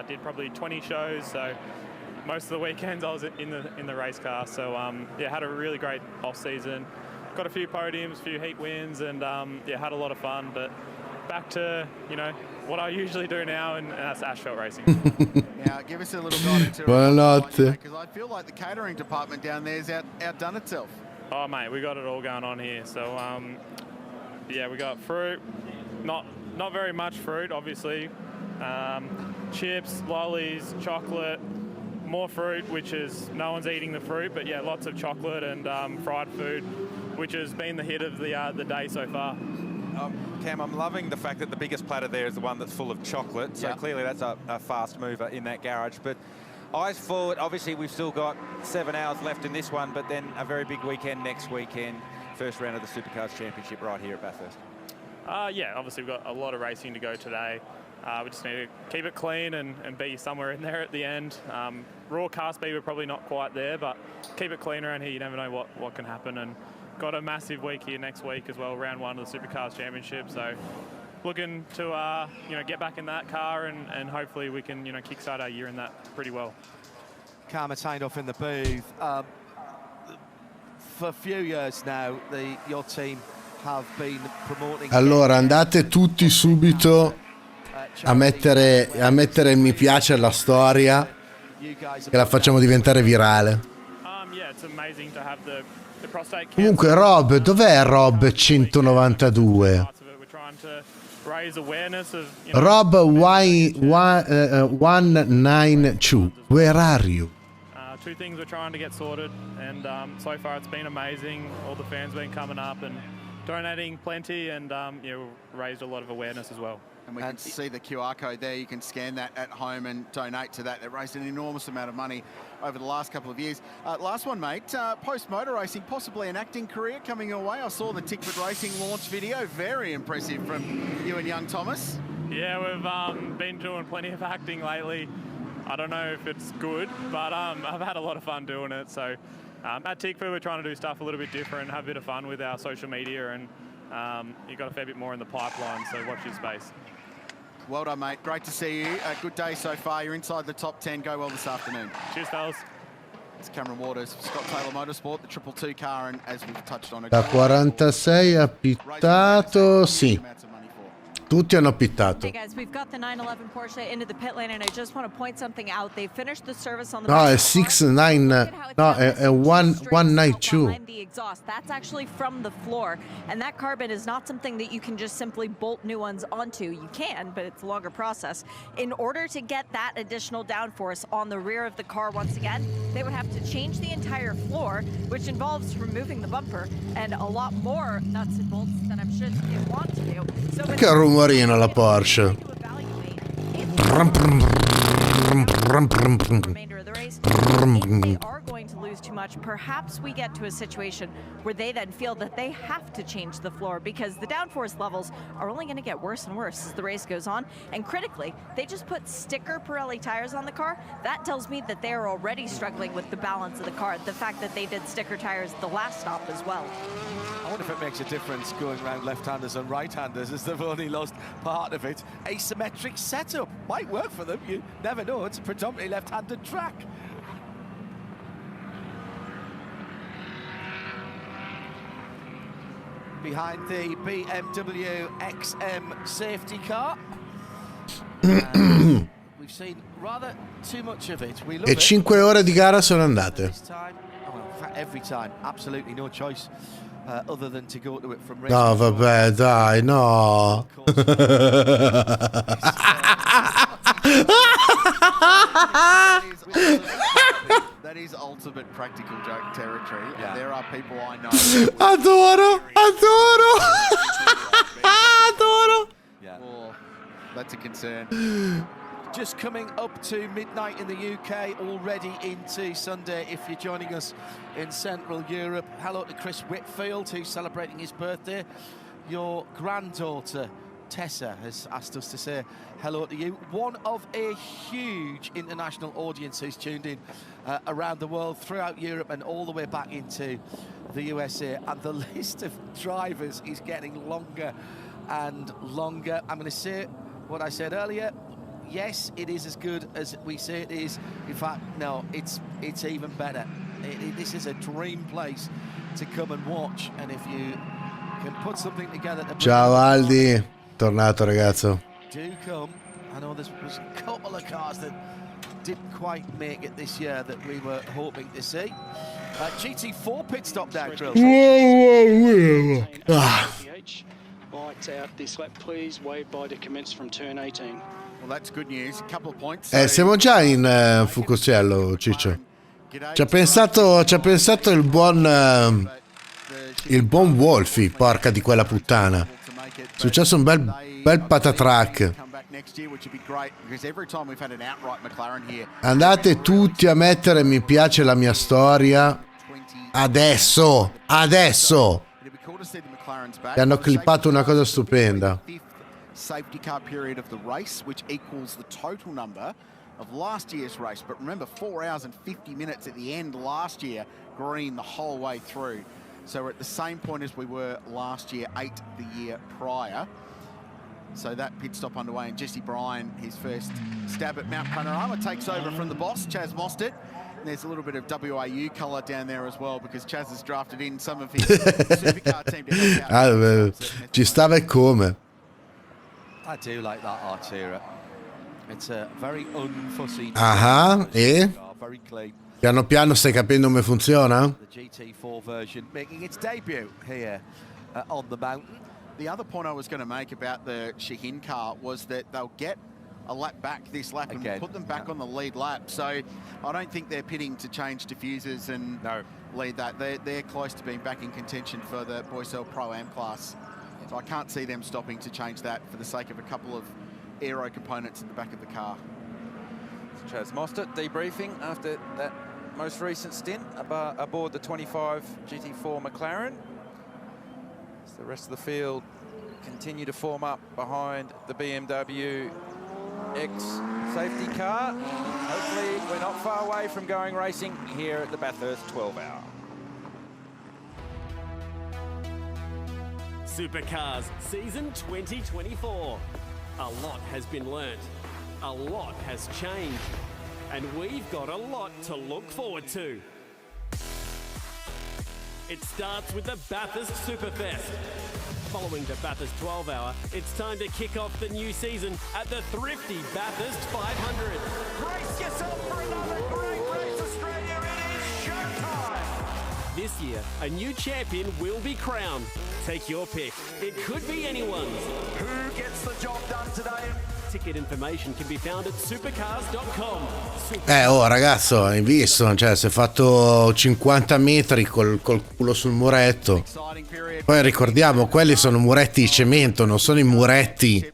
Did probably 20 shows, so most of the weekends I was in the race car. So yeah, had a really great off season. Got a few podiums, a few heat wins, and yeah, had a lot of fun. But back to what I usually do now, and that's asphalt racing. Now, give us a little guide into it. Buonanotte. Because I feel like the catering department down there has outdone itself. Oh mate, we got it all going on here. So yeah, we got fruit, not very much fruit, obviously. Chips, lollies, chocolate, more fruit, which is no one's eating the fruit, but yeah, lots of chocolate and fried food, which has been the hit of the day so far. Cam, I'm loving the fact that the biggest platter there is the one that's full of chocolate. So clearly that's a fast mover in that garage. But eyes forward, obviously we've still got 7 hours left in this one, but then a very big weekend next weekend. First round of the Supercars Championship right here at Bathurst. Yeah, obviously we've got a lot of racing to go today. We just need to keep it clean and be somewhere in there at the end. Raw car speed, we're probably not quite there, but keep it clean around here. You never know what can happen. And got a massive week here next week as well, round 1 of the Supercars Championship. So looking to get back in that car and hopefully we can kickstart our year in that pretty well. Karma signed off in the booth. For a few years now, your team have been promoting. Allora andate tutti subito a mettere il mi piace alla storia, che la facciamo diventare virale. Yeah, it's amazing to have the prostate cancer. Comunque Rob, dov'è Rob 192? Rob 192, where are you? Two things we're trying to get sorted, and so far it's been amazing. All the fans have been coming up and donating plenty, and raised a lot of awareness as well. And we can see the QR code there. You can scan that at home and donate to that. They've raised an enormous amount of money over the last couple of years. Last one, mate. Post-motor racing, possibly an acting career coming your way. I saw the Tickford Racing launch video. Very impressive from you and young Thomas. Yeah, we've been doing plenty of acting lately. I don't know if it's good, but I've had a lot of fun doing it. So at Tikva, we're trying to do stuff a little bit different, have a bit of fun with our social media, and you've got a fair bit more in the pipeline, so watch your space. Well done, mate. Great to see you. A good day so far. You're inside the top 10. Go well this afternoon. Cheers, fellas. It's Cameron Waters, Scott Taylor Motorsport, the 222 car, and as we've touched on... Da 46 ha pittato, sì. Tutti hanno pittato. Hey guys, we've got the 911 Porsche into the pit lane, and I just want to point something out. They finished the service on the No, è 6-9. No, è 192. behind the exhaust. That's actually from the floor, and that carbon is not something that you can just simply bolt new ones onto. You can, but it's a longer process. In order to get that additional downforce on the rear of the car once again, they would have to change the entire floor, which involves removing the bumper and a lot more nuts and bolts than I'm sure they want to do. So Che rumorino la Porsche. remainder of the race, if they are going to lose too much, perhaps we get to a situation where they then feel that they have to change the floor, because the downforce levels are only going to get worse and worse as the race goes on. And critically, they just put sticker Pirelli tires on the car. That tells me that they are already struggling with the balance of the car. The fact that they did sticker tires the last stop as well. I wonder if it makes a difference going around left-handers and right-handers, as they've only lost part of it. Asymmetric setup might work for them. You never know. It's a predominantly left-handed track. Behind the BMW XM safety car. We've seen rather too much of it. We love E it. 5 ore di gara sono andate. This time, well, in fact, every time, absolutely no choice other than to go to it from race. No, vabbè, dai, no. That is ultimate practical joke territory. And there are people I know. Adoro, adoro. Adoro. Yeah. Oh, that's a concern. Just coming up to midnight in the UK, already into Sunday if you're joining us in Central Europe. Hello to Chris Whitfield, who's celebrating his birthday. Your granddaughter, Tessa, has asked us to say hello to you. One of a huge international audience who's tuned in around the world, throughout Europe and all the way back into the USA. And the list of drivers is getting longer and longer. I'm going to say what I said earlier. Yes, it is as good as we say it is. In fact, no, it's even better. This is a dream place to come and watch. And if you can put something together to Ciao Aldi, tornato ragazzo. do come. I know there was a couple of cars that didn't quite make it this year that we were hoping to see. GT4 pit stop now, Drills. Lights out this lap, please. Wave by to commence from turn 18. Well, that's good news. A couple of points. Siamo già in Fucocello, Ciccio. Ci ha pensato il buon Wolfie, porca di quella puttana. È successo un bel patatrack. Andate tutti a mettere mi piace la mia storia. Adesso. Ti hanno clippato una cosa stupenda. Safety car period of the race, which equals the total number of last year's race. But remember, 4 hours and 50 minutes at the end last year, green the whole way through. So we're at the same point as we were last year, 8 the year prior. So that pit stop underway, and Jesse Bryan, his first stab at Mount Panorama, takes over from the boss, Chaz Mostert. And there's a little bit of WAU colour down there as well, because Chaz has drafted in some of his supercar team to help out. Ci stava e come. I do like that Artura. It's a very unfussy. E? Very clean. Piano piano stai capendo come funziona? The GT4 version making its debut here on the mountain. The other point I was going to make about the Shahin car was that they'll get a lap back this lap and put them back on the lead lap. So I don't think they're pitting to change diffusers and lead that. They're close to being back in contention for the Boycel Pro-Am class. So I can't see them stopping to change that for the sake of a couple of aero components in the back of the car. Chaz Mostert debriefing after that most recent stint aboard the 25 GT4 McLaren. As the rest of the field continue to form up behind the BMW X safety car. Hopefully we're not far away from going racing here at the Bathurst 12 Hour. Supercars season 2024. A lot has been learnt. A lot has changed. And we've got a lot to look forward to. It starts with the Bathurst Superfest. Following the Bathurst 12 Hour, it's time to kick off the new season at the thrifty Bathurst 500. Brace yourself for another great race, Australia. It is showtime. This year, a new champion will be crowned. Take your pick. It could be anyone's. Who gets the job done today? Ticket information can be found at supercars.com. Oh ragazzo, hai visto? Cioè, si è fatto 50 metri col culo sul muretto. Poi ricordiamo, quelli sono muretti di cemento, non sono i muretti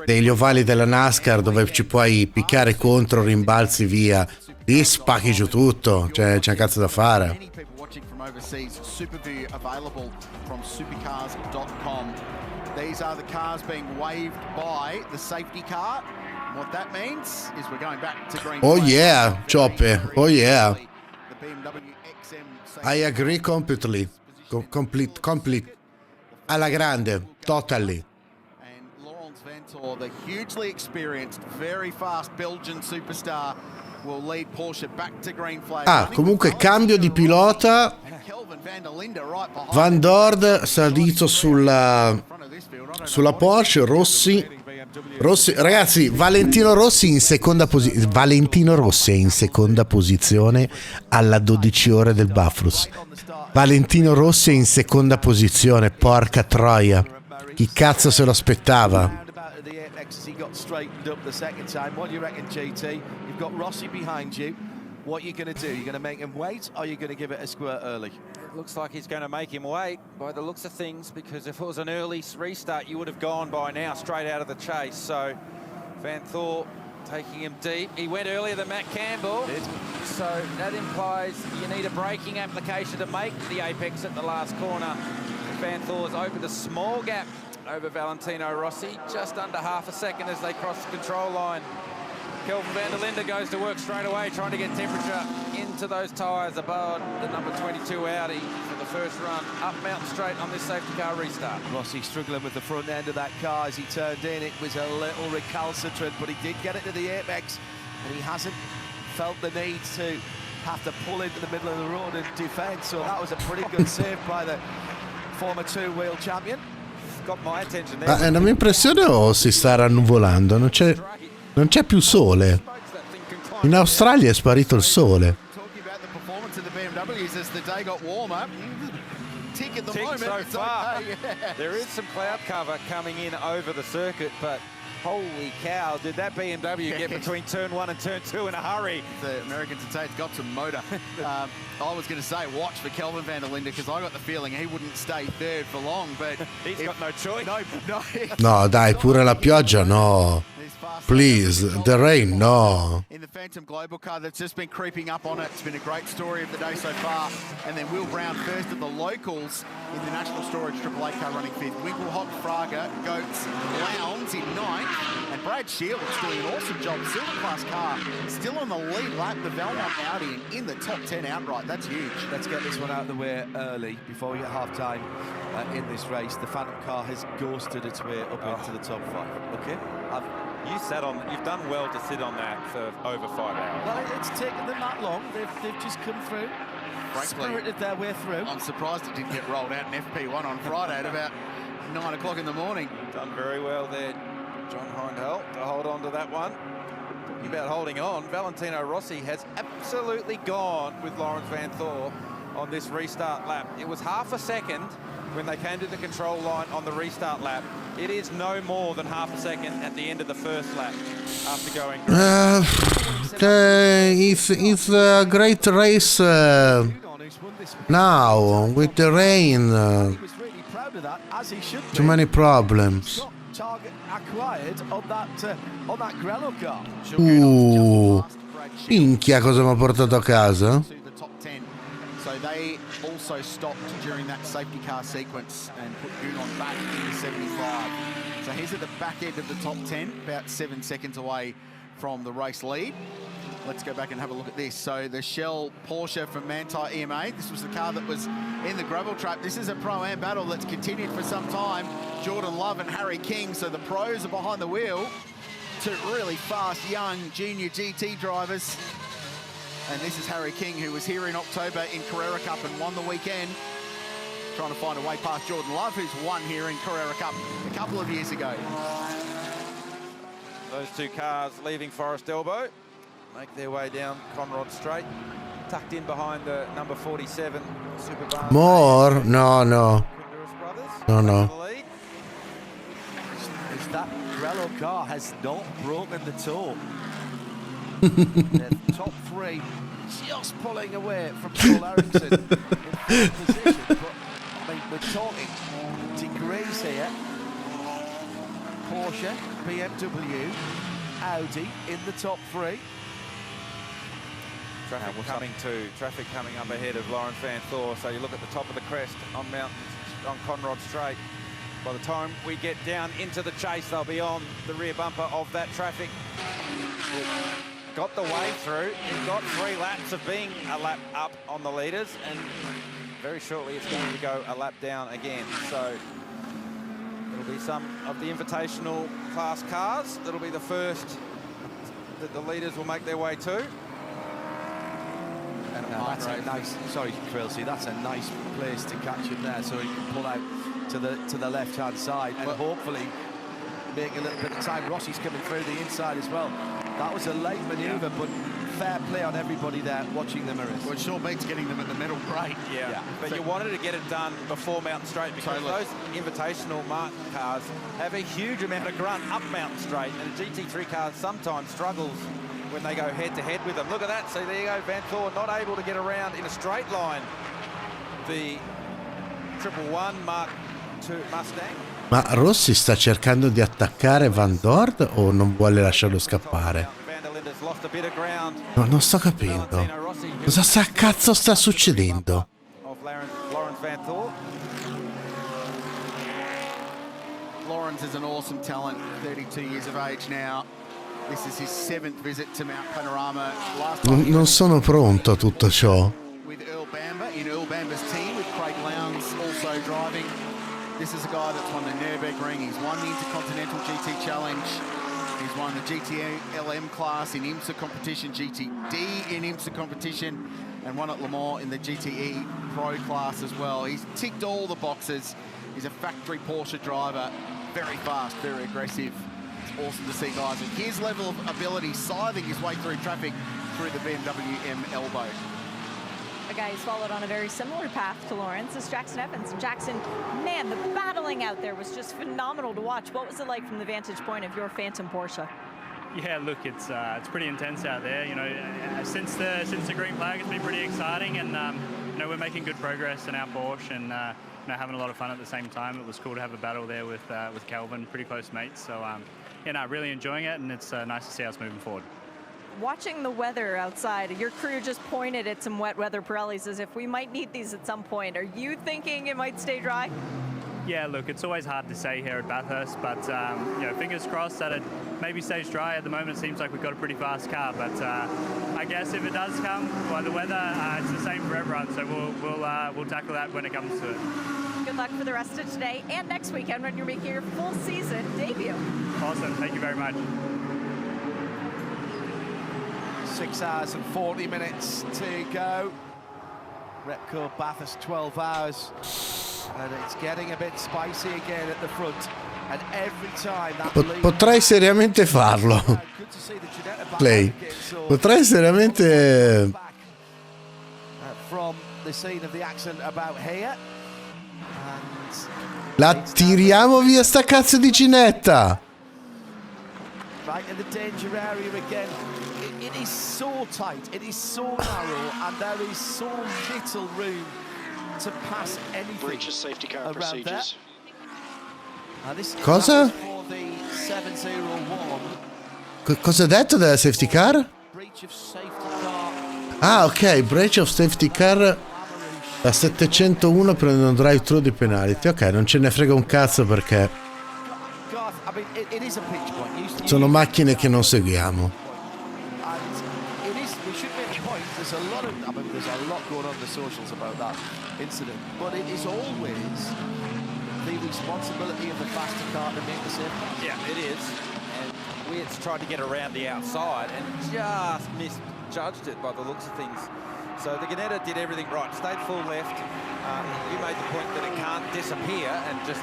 degli ovali della NASCAR dove ci puoi piccare contro, rimbalzi via. Lì spacchi giù tutto, cioè c'è un cazzo da fare. These are the cars being waved by the safety car. And what that means is we're going back to green. Oh yeah, Choppe. Oh yeah. The BMW XM. I agree completely. Complete. Alla grande. Totally. And Laurens Vanthoor, the hugely experienced, very fast Belgian superstar, will lead Porsche back to green flag. Comunque cambio di pilota. Van Dord salito sulla Porsche. Rossi, ragazzi, Valentino Rossi è in seconda posizione alla 12 ore del Bathurst. Valentino Rossi è in seconda posizione, porca troia. Chi cazzo se lo aspettava? What are you going to do? You're going to make him wait, or are you going to give it a squirt early? It looks like he's going to make him wait by the looks of things, because if it was an early restart, you would have gone by now straight out of the chase. So Vanthoor taking him deep. He went earlier than Matt Campbell. So that implies you need a braking application to make the apex at the last corner. Vanthoor's opened a small gap over Valentino Rossi, just under half a second as they cross the control line. Kelvin van der Linde goes to work straight away, trying to get temperature into those tyres above the number 22 Audi for the first run up Mountain Straight on this safety car restart. Rossi struggling with the front end of that car as he turned in. It was a little recalcitrant, but he did get it to the apex, and he hasn't felt the need to have to pull into the middle of the road and defend. So that was a pretty good save by the former two-wheel champion. Got my attention there. È una mia impressione o si sta rannuvolando? Non c'è più sole. In Australia è sparito il sole. Tick so far. There is some cloud cover coming in over the circuit, but holy cow, did that BMW get between turn 1 and turn 2 in a hurry? The American Tutte's got some motor. I was going to say watch for Kelvin van der Linde, because I got the feeling he wouldn't stay third for long, but he's got no choice. No, dai, pure la pioggia, no. Please, the rain, no. In the Phantom Global car that's just been creeping up on it. It's been a great story of the day so far. And then Will Brown first at the locals in the National Storage Triple A car running fifth. Winkelhock, Fraga, Goetz, Lowndes in ninth. And Brad Shields doing an awesome job. Silver class car still on the lead lap. The Valmont Audi and in the top 10 outright. That's huge. Let's get this one out of the way early before we get half time in this race. The Phantom car has ghosted its way up into the top 5. Okay? You've done well to sit on that for over 5 hours. Well, it's taken them that long. They've just come through, spirited their way through. I'm surprised it didn't get rolled out in FP1 on Friday at about 9 o'clock in the morning. Done very well there, John Hindhell, to hold on to that one. About holding on, Valentino Rossi has absolutely gone with Laurens Vanthoor on this restart lap. It was half a second when they came to the control line on the restart lap. It is no more than half a second at the end of the first lap after going. It's a great race now with the rain. Too many problems. Target acquired on that Grello car. Minchia, cosa mi ha portato a casa? So they also stopped during that safety car sequence and put Gunon back into 75. So he's at the back end of the top 10, about 7 seconds away from the race lead. Let's go back and have a look at this. So the Shell Porsche from Manthey EMA. This was the car that was in the gravel trap. This is a Pro-Am battle that's continued for some time. Jordan Love and Harry King. So the pros are behind the wheel. Two really fast, young junior GT drivers. And this is Harry King, who was here in October in Carrera Cup and won the weekend. Trying to find a way past Jordan Love, who's won here in Carrera Cup a couple of years ago. Those two cars leaving Forest Elbow make their way down Conrod Straight, tucked in behind the number 47 Super Barn. More? No. No. Is that Grello car has not broken the toe. The top three just pulling away from Paul Ericsson in third position. But I mean, we're talking degrees here. Porsche, BMW, Audi in the top three. Traffic coming up ahead of Lawrence Van Thor. So you look at the top of the crest on Conrod Straight. By the time we get down into the chase, they'll be on the rear bumper of that traffic. Got the wave through. It got 3 laps of being a lap up on the leaders, and very shortly it's going to go a lap down again. So it'll be some of the invitational class cars. That'll be the first that the leaders will make their way to. And that's a nice, sorry, Quilty, that's a nice place to catch him there, so he can pull out to the left-hand side and hopefully make a little bit of time. Rossi's coming through the inside as well. That was a late manoeuvre, but fair play on everybody there watching the mirrors. Well, sure beats getting them in the middle, great. Yeah. But you wanted to get it done before Mountain Straight, because those invitational mark cars have a huge amount of grunt up Mountain Straight, and a GT3 car sometimes struggles when they go head-to-head with them. Look at that. So there you go, Van Thor not able to get around in a straight line the 111 Mark II Mustang. Ma Rossi sta cercando di attaccare Van Dort o non vuole lasciarlo scappare? No, non sto capendo. Cosa cazzo sta succedendo? Lawrence is an awesome talent, 32 years of age now. This is his 7th visit to Mount Panorama. Non sono pronto a tutto ciò. With Earl Bamber, in Earl Bamber's team, with Craig Lowndes also driving. This is a guy that's won the Nürburgring. He's won the Intercontinental GT Challenge. He's won the GT-LM class in IMSA competition, GTD in IMSA competition, and won at Le Mans in the GTE Pro class as well. He's ticked all the boxes. He's a factory Porsche driver, very fast, very aggressive. It's awesome to see guys with his level of ability scything his way through traffic through the BMW M elbow. A guy who's followed on a very similar path to Lawrence is Jackson Evans. Jackson, man, the battling out there was just phenomenal to watch. What was it like from the vantage point of your Phantom Porsche? Yeah, look, it's pretty intense out there. You know, since the green flag, it's been pretty exciting, and you know, we're making good progress in our Porsche, and you know, having a lot of fun at the same time. It was cool to have a battle there with Kelvin, pretty close mates. So yeah, no, really enjoying it, and it's nice to see us moving forward. Watching the weather outside, your crew just pointed at some wet weather Pirellis as if we might need these at some point. Are you thinking it might stay dry? Yeah, look, it's always hard to say here at Bathurst, but you know, fingers crossed that it maybe stays dry. At the moment, it seems like we've got a pretty fast car, but I guess if it does come by the weather, it's the same for everyone. So we'll tackle that when it comes to it. Good luck for the rest of today and next weekend when you're making your full season debut. Awesome, thank you very much. 6 hours and 40 minutes to go. Repco Bathurst 12 hours. And it's getting a bit spicy again at the front. And every time that Potrei seriamente farlo. Clay. Potrei seriamente. From the scene of the accident about here. La tiriamo via sta cazzo di cinetta. Right in the danger area again. It is so tight, it is so narrow, and there is so little room to pass anything. Breach of safety car procedures. Cosa? Cosa ha detto della safety car? Ah, ok, breach of safety car. Da 701 prendo un drive-thru di penalty. Ok, non ce ne frega un cazzo perché sono macchine che non seguiamo. There's a lot of, I mean, there's a lot going on in the socials about that incident, but it is always the responsibility of the faster car to make the same pass. Yeah, it is. And Weirt's tried to get around the outside and just misjudged it by the looks of things. So the Ginetta did everything right, stayed full left. You made the point that it can't disappear and just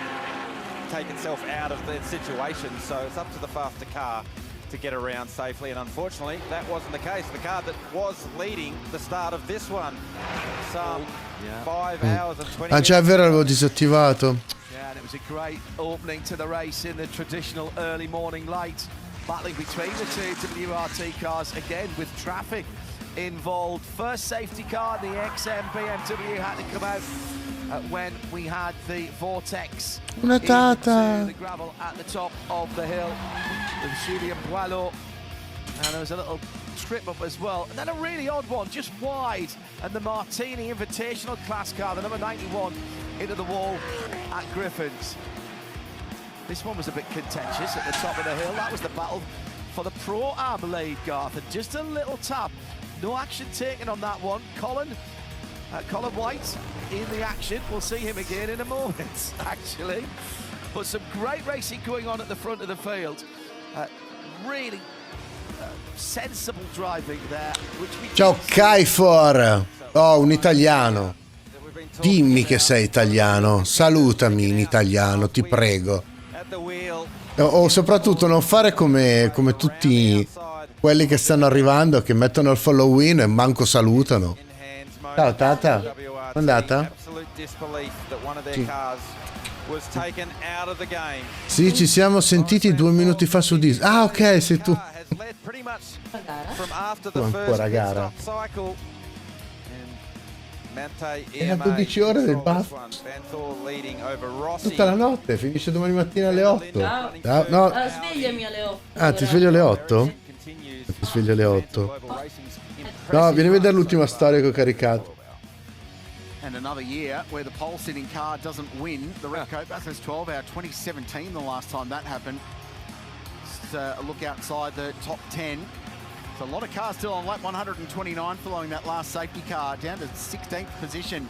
take itself out of the situation. So it's up to the faster car to get around safely, and unfortunately that wasn't the case. The car that was leading the start of this one, some 5 hours and 20 Ah già, è vero, l'avevo disattivato. Yeah, and it was a great opening to the race in the traditional early morning light, battling between the two WRT cars again with traffic involved. First safety car, the XM BMW had to come out when we had the vortex Una tata. the gravel at the top of the hill with Julien Boileau, and there was a little trip up as well, and then a really odd one just wide, and the Martini Invitational class car, the number 91, into the wall at Griffin's. This one was a bit contentious at the top of the hill. That was the battle for the Pro-Am lead, Garth, and just a little tap, no action taken on that one. Colin White in the action. We'll see him again in a moment, actually. But some great racing going on at the front of the field. Really sensible driving there. Ciao Kaifor. Oh, un italiano. Dimmi che sei italiano. Salutami in italiano, ti prego. O soprattutto non fare come tutti quelli che stanno arrivando, che mettono il follow in e manco salutano. Ciao Tata, è andata? Sì, ci siamo sentiti 2 minuti fa su Disney. Ah, ok, sei tu. Tu ancora gara. È a 12 ore del BATHURST. Tutta la notte, finisce domani mattina alle 8. Ciao. No. Svegliami alle 8. Ah, ti sveglio alle 8? Ti sveglio alle 8. No, vieni a vedere l'ultima storia che ho caricato. And another year where the pole sitting car doesn't win the Red Coat Bathurst 12 hour 2017, the last time that happened. Just a look outside the top 10. So a lot of cars still on lap 129 following that last safety car down to 16th position,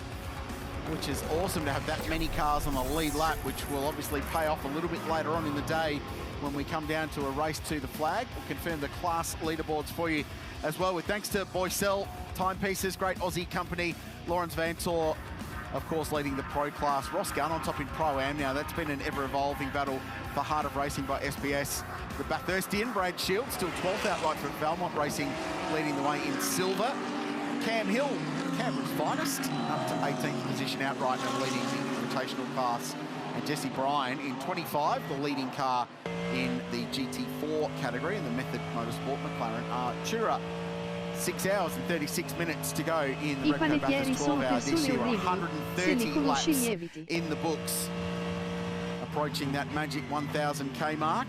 which is awesome to have that many cars on the lead lap, which will obviously pay off a little bit later on in the day when we come down to a race to the flag. We'll confirm the class leaderboards for you as well, with thanks to Boycell Timepieces, great Aussie company. Lawrence Vantor, of course, leading the pro class. Ross Gunn on top in Pro-Am now. That's been an ever-evolving battle for Heart of Racing by SBS. The Bathurstian, Brad Shields, still 12th outright for Valmont Racing, leading the way in silver. Cam Hill, Cameron's finest, up to 18th position outright and leading the invitational class. And Jesse Bryan in 25, the leading car in the GT4 category in the Method Motorsport McLaren Artura. 6 hours and 36 minutes to go in the Red Coat Bathurst 12 hour this year. 130 laps in the books. Approaching that magic 1,000k mark.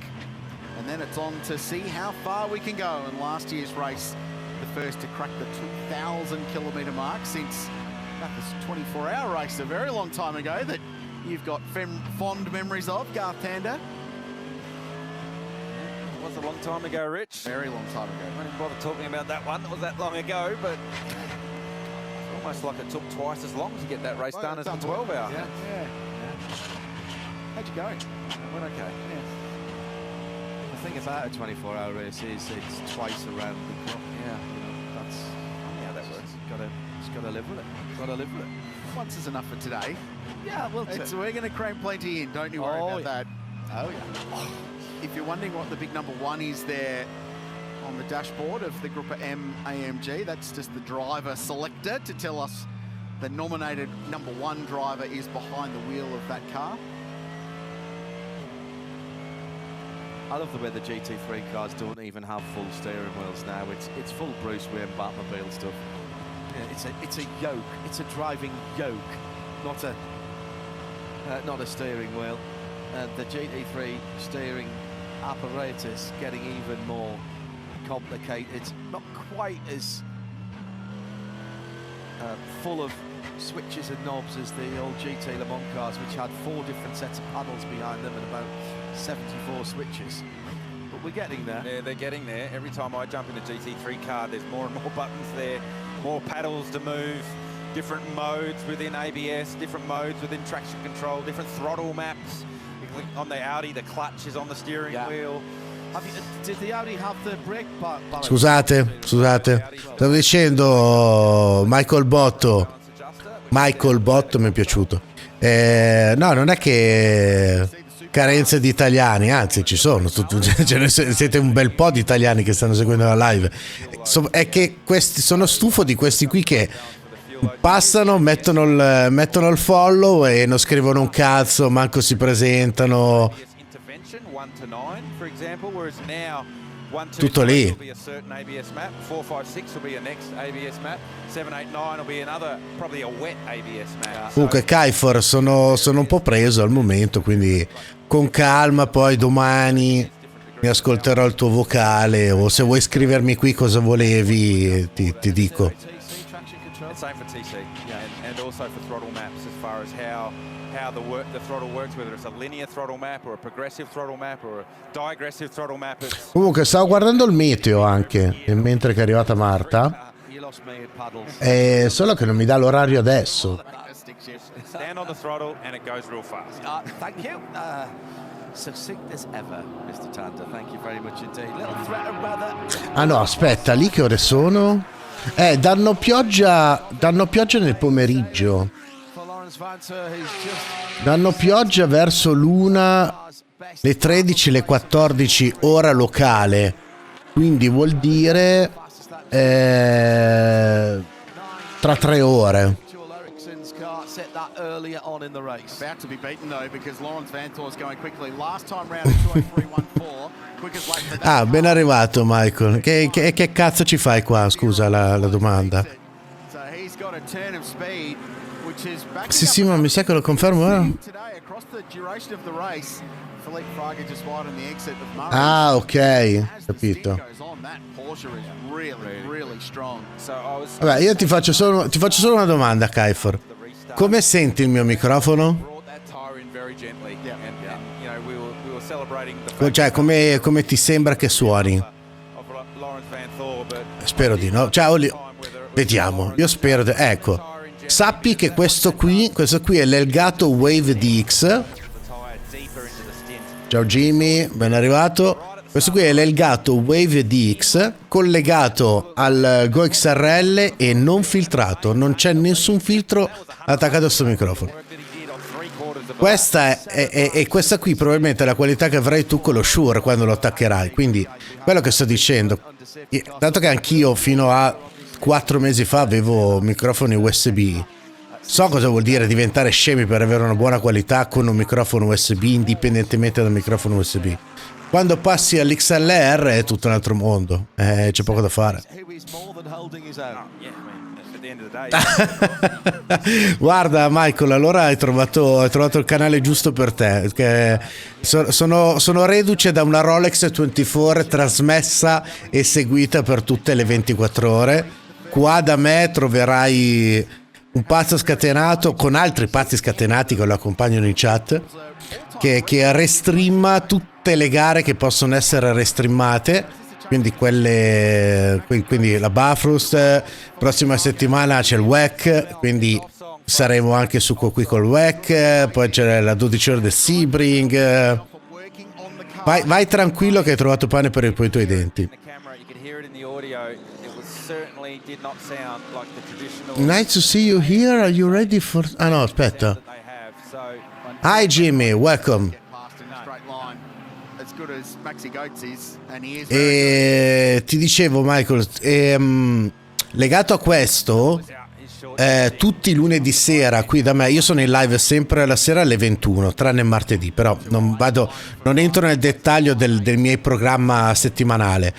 And then it's on to see how far we can go in last year's race. The first to crack the 2,000 kilometre mark since Bathurst 24-hour race a very long time ago that you've got fond memories of, Garth Tander. It was a long time ago, Rich. Very long time ago. I didn't bother talking about that one. It was that long ago, but it's almost like it took twice as long to get that race done as the 12 hour. Yeah. How'd you go? It went okay. Yeah. The thing about a 24-hour race is it's twice around the clock. Yeah. That's how that works. Just gotta live with it. Gotta live with it. Once is enough for today. Yeah, we're going to cram plenty in. Don't you worry about that. Oh yeah. If you're wondering what the big number 1 is there on the dashboard of the Group M AMG, that's just the driver selector to tell us the nominated number 1 driver is behind the wheel of that car. I love the way the GT3 cars don't even have full steering wheels now. It's full Bruce Wayne Batmobile stuff. Yeah, it's a yoke. It's a driving yoke, not a steering wheel. The GT3 steering apparatus getting even more complicated. Not quite as full of switches and knobs as the old GT Le Mans cars, which had 4 different sets of paddles behind them and about 74 switches. But we're getting there. Yeah, they're getting there. Every time I jump in a GT3 car, there's more and more buttons there, more paddles to move, different modes within ABS, different modes within traction control, different throttle maps. On the Audi, the clutch is on the steering wheel. Did the Audi have the brake balance? Scusate, stavo dicendo Michael Botto mi è piaciuto. No, non è che carenze di italiani, anzi ci sono, siete un bel po' di italiani che stanno seguendo la live. È che sono stufo di questi qui che passano, mettono il follow e non scrivono un cazzo, manco si presentano. Tutto lì. Comunque Kaifor sono un po' preso al momento, quindi con calma, poi domani mi ascolterò il tuo vocale, o se vuoi scrivermi qui cosa volevi ti dico. Same for TC, and also for throttle maps as far as how the throttle works, whether it's a linear throttle map or a progressive throttle map or a digressive throttle map. Comunque stavo guardando il meteo anche mentre che è arrivata Marta, solo che non mi dà l'orario adesso. Stand on the throttle and it goes real fast. Thank you. Succinct as ever, Mr. Tanta. Thank you very much indeed. Little threat of weather. Ah no, aspetta, lì che ore sono? Danno pioggia nel pomeriggio. Danno pioggia verso l'1, le 13, le 14 ora locale. Quindi vuol dire tra 3 ore. Set that earlier on in the race. About to be beaten though because Lawrence Vanthoor is going quickly. Last time round 2:03.14. Quickest lap for that. Ben arrivato Michael. Che cazzo ci fai qua? Scusa la domanda. So he's got a turn of speed which is back. Sì, ma mi sa che lo confermo. Today across the duration of the race. Philippe Fraga just wide on the exit of Murray. Ah, ok, capito. That Porsche is really strong. Vabbè, io ti faccio solo una domanda, Kaifor. Come senti il mio microfono? Cioè, come ti sembra che suoni? Spero di no. Cioè, vediamo. Io spero ecco. Sappi che questo qui è l'Elgato Wave DX. Ciao Jimmy, ben arrivato. Questo qui è l'Elgato Wave DX collegato al GoXRL e non filtrato, non c'è nessun filtro attaccato a sto microfono. Questa è questa qui probabilmente è la qualità che avrai tu con lo Shure quando lo attaccherai, quindi quello che sto dicendo, dato che anch'io fino a 4 mesi fa avevo microfoni USB, so cosa vuol dire diventare scemi per avere una buona qualità con un microfono USB indipendentemente dal microfono USB. Quando passi all'XLR è tutto un altro mondo, c'è poco da fare. Guarda Michael, allora hai trovato il canale giusto per te, che sono reduce da una Rolex 24 trasmessa e seguita per tutte le 24 ore. Qua da me troverai un pazzo scatenato con altri pazzi scatenati che lo accompagnano in chat, che restreama tutte le gare che possono essere restreamate, quindi quindi la BATHURST, prossima settimana c'è il WEC, quindi saremo anche su qui col WEC, poi c'è la 12 ore del Sebring. Vai tranquillo che hai trovato pane per i tuoi denti. Nice to see you here. Are you ready for... Ah no, aspetta. Hi Jimmy, welcome. E ti dicevo Michael, legato a questo, tutti i lunedì sera qui da me, io sono in live sempre la sera alle 21, tranne martedì, però non entro nel dettaglio del mio programma settimanale.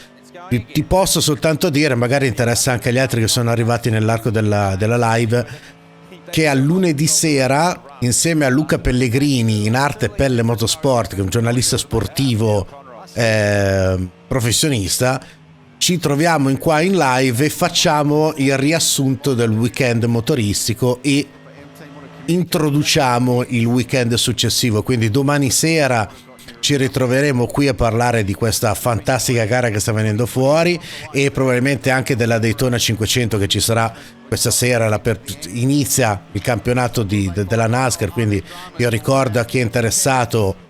Ti posso soltanto dire, magari interessa anche agli altri che sono arrivati nell'arco della live, che al lunedì sera, insieme a Luca Pellegrini in Arte Pelle Motorsport, che è un giornalista sportivo professionista, ci troviamo qua in live e facciamo il riassunto del weekend motoristico e introduciamo il weekend successivo. Quindi domani sera ci ritroveremo qui a parlare di questa fantastica gara che sta venendo fuori e probabilmente anche della Daytona 500 che ci sarà questa sera. Inizia il campionato della NASCAR, quindi io ricordo a chi è interessato,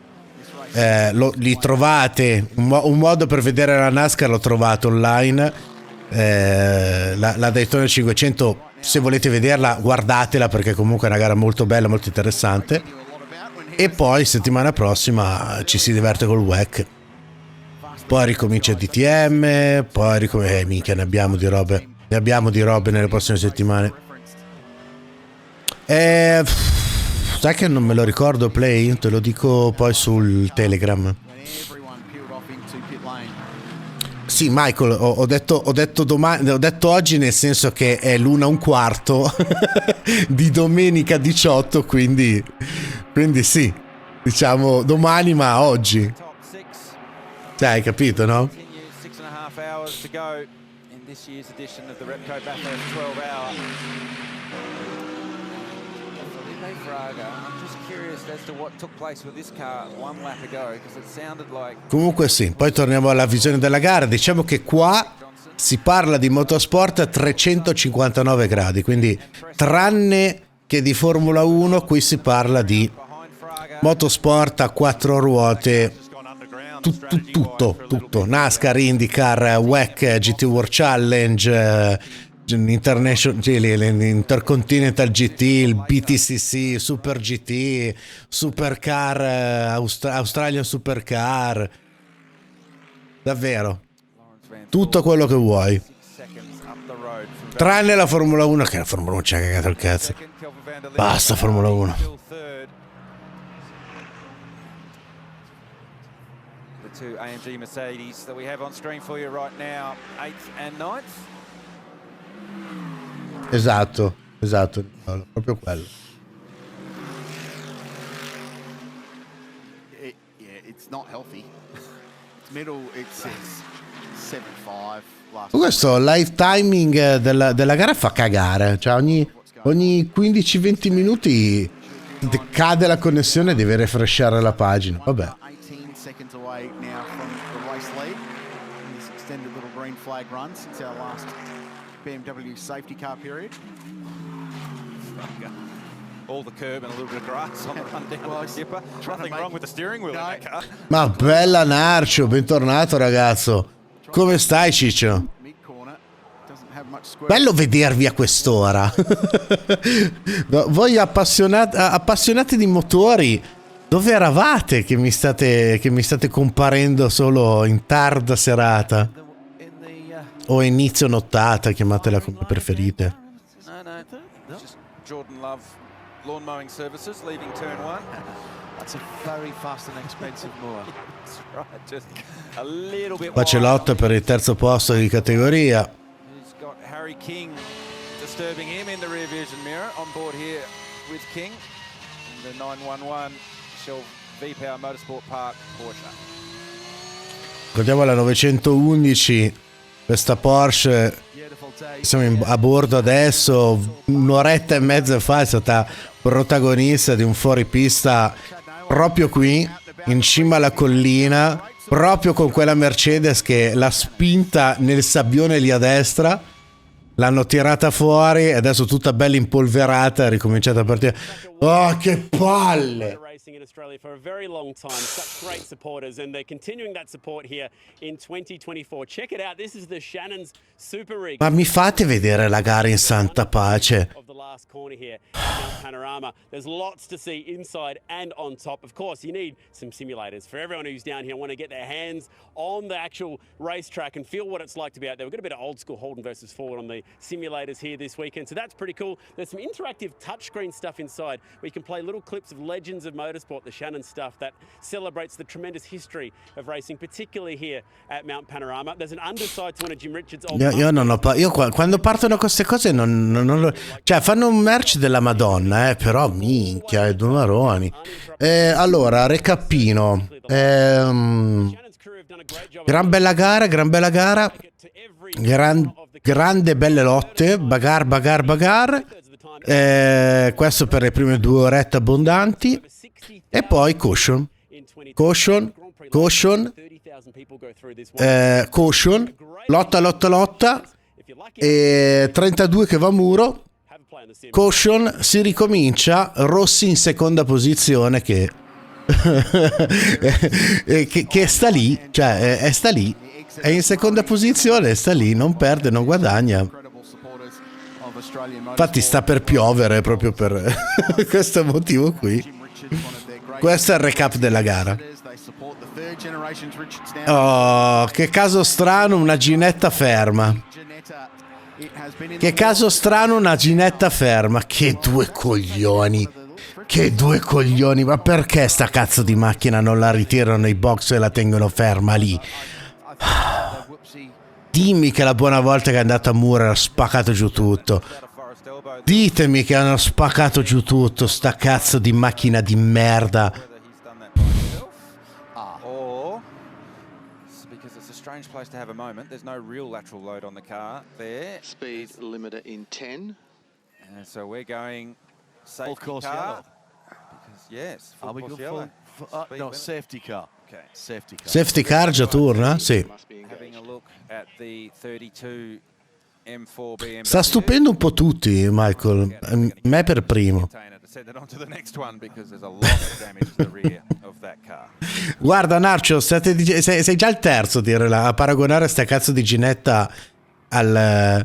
li trovate, un modo per vedere la NASCAR l'ho trovato online, la Daytona 500, se volete vederla guardatela perché comunque è una gara molto bella, molto interessante, e poi settimana prossima ci si diverte col WEC, poi ricomincia DTM, poi minchia, ne abbiamo di robe nelle prossime settimane. Sai che non me lo ricordo, Play? Te lo dico poi sul Telegram. Sì, Michael, ho detto domani, ho detto oggi nel senso che è l'1:15 di domenica 18, quindi sì, diciamo domani ma oggi. Cioè, hai capito, no? Comunque sì, poi torniamo alla visione della gara. Diciamo che qua si parla di motorsport a 359 gradi, quindi tranne che di Formula 1 qui si parla di motorsport a quattro ruote, tutto, NASCAR, IndyCar, WEC, GT World Challenge, Intercontinental GT, il BTCC, Super GT, Supercar, Australian Supercar, davvero tutto quello che vuoi, tranne la Formula 1, che la Formula 1 ci ha cagato il cazzo. Basta Formula 1. The two AMG Mercedes that we have on screen for you right now, 8th and 9th. Esatto, proprio quello. It's not healthy. It's middle, it's 7.5. Questo live timing della gara fa cagare, cioè ogni 15-20 minuti cade la connessione e deve refreshare la pagina. Vabbè. 18 seconds away now from the race lead in this extended little green flag run since our last BMW safety car period. All the curb and a little bit of grass on the run down to the skipper. Nothing wrong with the steering wheel in that car. Ma bella Narcio, bentornato ragazzo. Come stai, Ciccio? Bello vedervi a quest'ora. Voi appassionati di motori, dove eravate che mi state comparendo solo in tarda serata? O inizio nottata, chiamatela come preferite. Jordan Love lawn mowing services leaving turn 1. That's a very fast and expensive mower. That's right, just a little bit. Qua c'è lotta per il terzo posto di categoria. He's got Harry King disturbing him in the rear vision mirror on board here with King in the 911 Shell V-Power Motorsport Park Porsche. Guardiamo la 911, questa Porsche. Siamo a bordo adesso, un'oretta e mezza fa è stata protagonista di un fuoripista proprio qui in cima alla collina, proprio con quella Mercedes che l'ha spinta nel sabbione lì a destra, l'hanno tirata fuori e adesso tutta bella impolverata è ricominciata a partire. Oh, che palle! In Australia for a very long time, such great supporters, and they're continuing that support here in 2024. Check it out, this is the Shannon's Super Rig. Ma mi fate vedere la gara in santa pace? Of the last corner here, Mount Panorama. There's lots to see inside and on top. Of course, you need some simulators for everyone who's down here. Want to get their hands on the actual racetrack and feel what it's like to be out there. We've got a bit of old school Holden versus Ford on the simulators here this weekend, so that's pretty cool. There's some interactive touchscreen stuff inside where you can play little clips of legends of motorsport, the Shannon stuff that celebrates the tremendous history of racing, particularly here at Mount Panorama. There's an underside to one of Jim Richards' old. Io non ho io quando partono queste cose non cioè fanno un merch della Madonna, però minchia, è due maroni. Allora, recapino. Gran bella gara, grande belle lotte, bagar. Questo per le prime 2 orette abbondanti. E poi caution, lotta, e 32 che va a muro, caution, si ricomincia, Rossi in seconda posizione che sta lì, cioè sta lì, è in seconda posizione, sta lì, non perde, non guadagna. Infatti sta per piovere proprio per questo motivo qui. Questo è il recap della gara. Oh, che caso strano, una ginetta ferma. Che due coglioni. Ma perché sta cazzo di macchina non la ritirano nei box e la tengono ferma lì? Dimmi che la buona volta che è andata a muro ha spaccato giù tutto. Ditemi che hanno spaccato giù tutto, sta cazzo di macchina di merda. Strange place to have a moment. There's no real lateral load on the car there. Speed limiter in 10. And so we're going safety Full course car. yellow. Because, yes, Are full we course good yellow. no, safety car. Okay. Safety car già torna? Sì. Having a look at the 32 M4 BMW. Sta stupendo un po' tutti, Michael. Me per primo. Guarda Narcio, sei già il terzo a paragonare sta cazzo di ginetta alla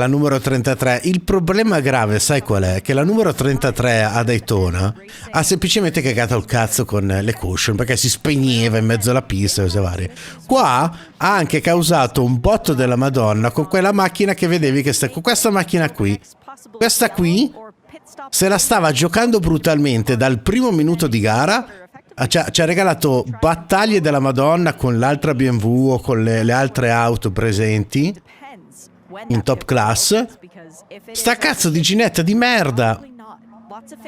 numero 33. Il problema grave, sai qual è? Che la numero 33 a Daytona ha semplicemente cagato il cazzo con le cushion perché si spegneva in mezzo alla pista e cose varie. Qua ha anche causato un botto della Madonna con quella macchina che vedevi con questa macchina qui. Questa qui se la stava giocando brutalmente dal primo minuto di gara. Ci ha regalato battaglie della Madonna con l'altra BMW o con le altre auto presenti in top class. Sta cazzo di ginetta di merda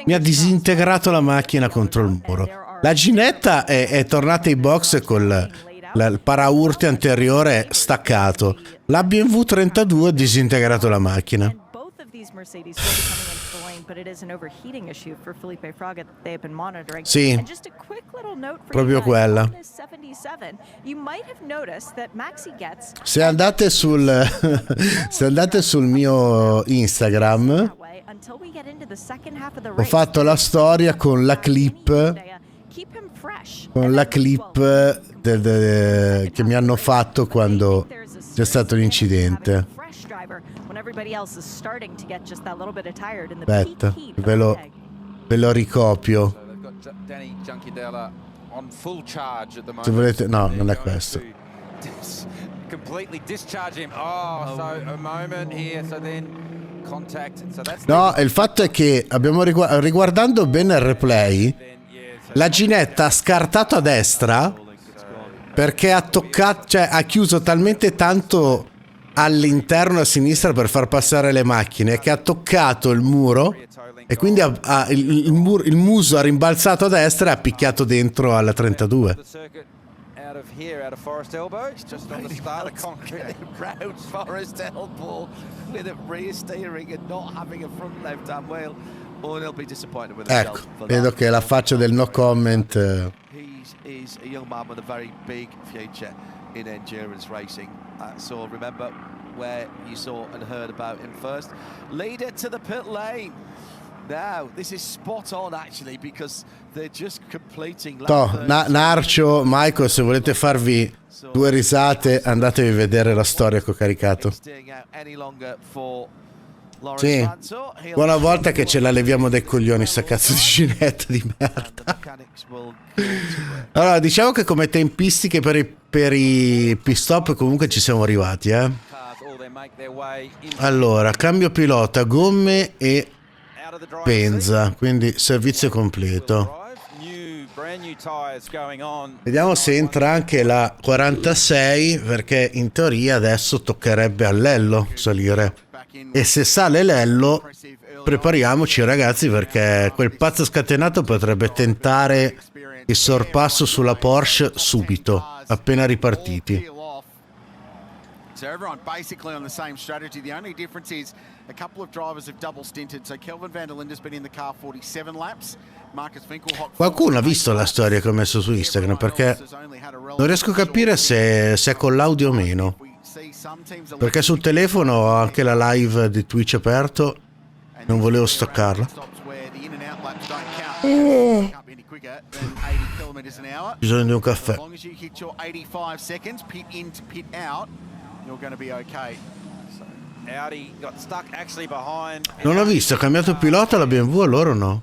mi ha disintegrato la macchina contro il muro. La ginetta è tornata ai box con il paraurti anteriore staccato. La BMW 32 ha disintegrato la macchina. Sì, proprio quella. Se andate sul mio Instagram, ho fatto la storia con la clip che mi hanno fatto quando c'è stato l'incidente. Aspetta, ve lo ricopio. Se volete, no, non è questo. No, il fatto è che abbiamo riguardando bene il replay, la ginetta ha scartato a destra perché ha toccato, cioè ha chiuso talmente tanto all'interno a sinistra per far passare le macchine che ha toccato il muro e quindi il muso ha rimbalzato a destra e ha picchiato dentro alla 32. Ecco, vedo che la faccia del no comment. He's a young man with a very big future in endurance racing. So remember where you saw and heard about him first. Leader to the pit lane. Now, this is spot on actually because they're just completing Narcio, Michael, se volete farvi due risate, andatevi a vedere la storia che ho caricato. Sì, buona volta che ce la leviamo dai coglioni sta cazzo di ginetta di merda. Allora, diciamo che come tempistiche per i pit stop comunque ci siamo arrivati, Allora, cambio pilota, gomme e benza, quindi servizio completo. Vediamo se entra anche la 46, perché in teoria adesso toccherebbe a Lello salire. E se sale Lello, prepariamoci ragazzi, perché quel pazzo scatenato potrebbe tentare Il sorpasso sulla Porsche subito, appena ripartiti. So everyone basically on the same strategy. The only difference is a couple of drivers have double stinted. So Kelvin van der Linde's been in the car 47 laps. Marcus Winkelhock. Qualcuno ha visto la storia che ho messo su Instagram, perché non riesco a capire se è con l'audio o meno. Perché sul telefono ho anche la live di Twitch aperto, non volevo staccarla. Bisogno di un caffè. Non ho visto, ha cambiato pilota la BMW, allora no?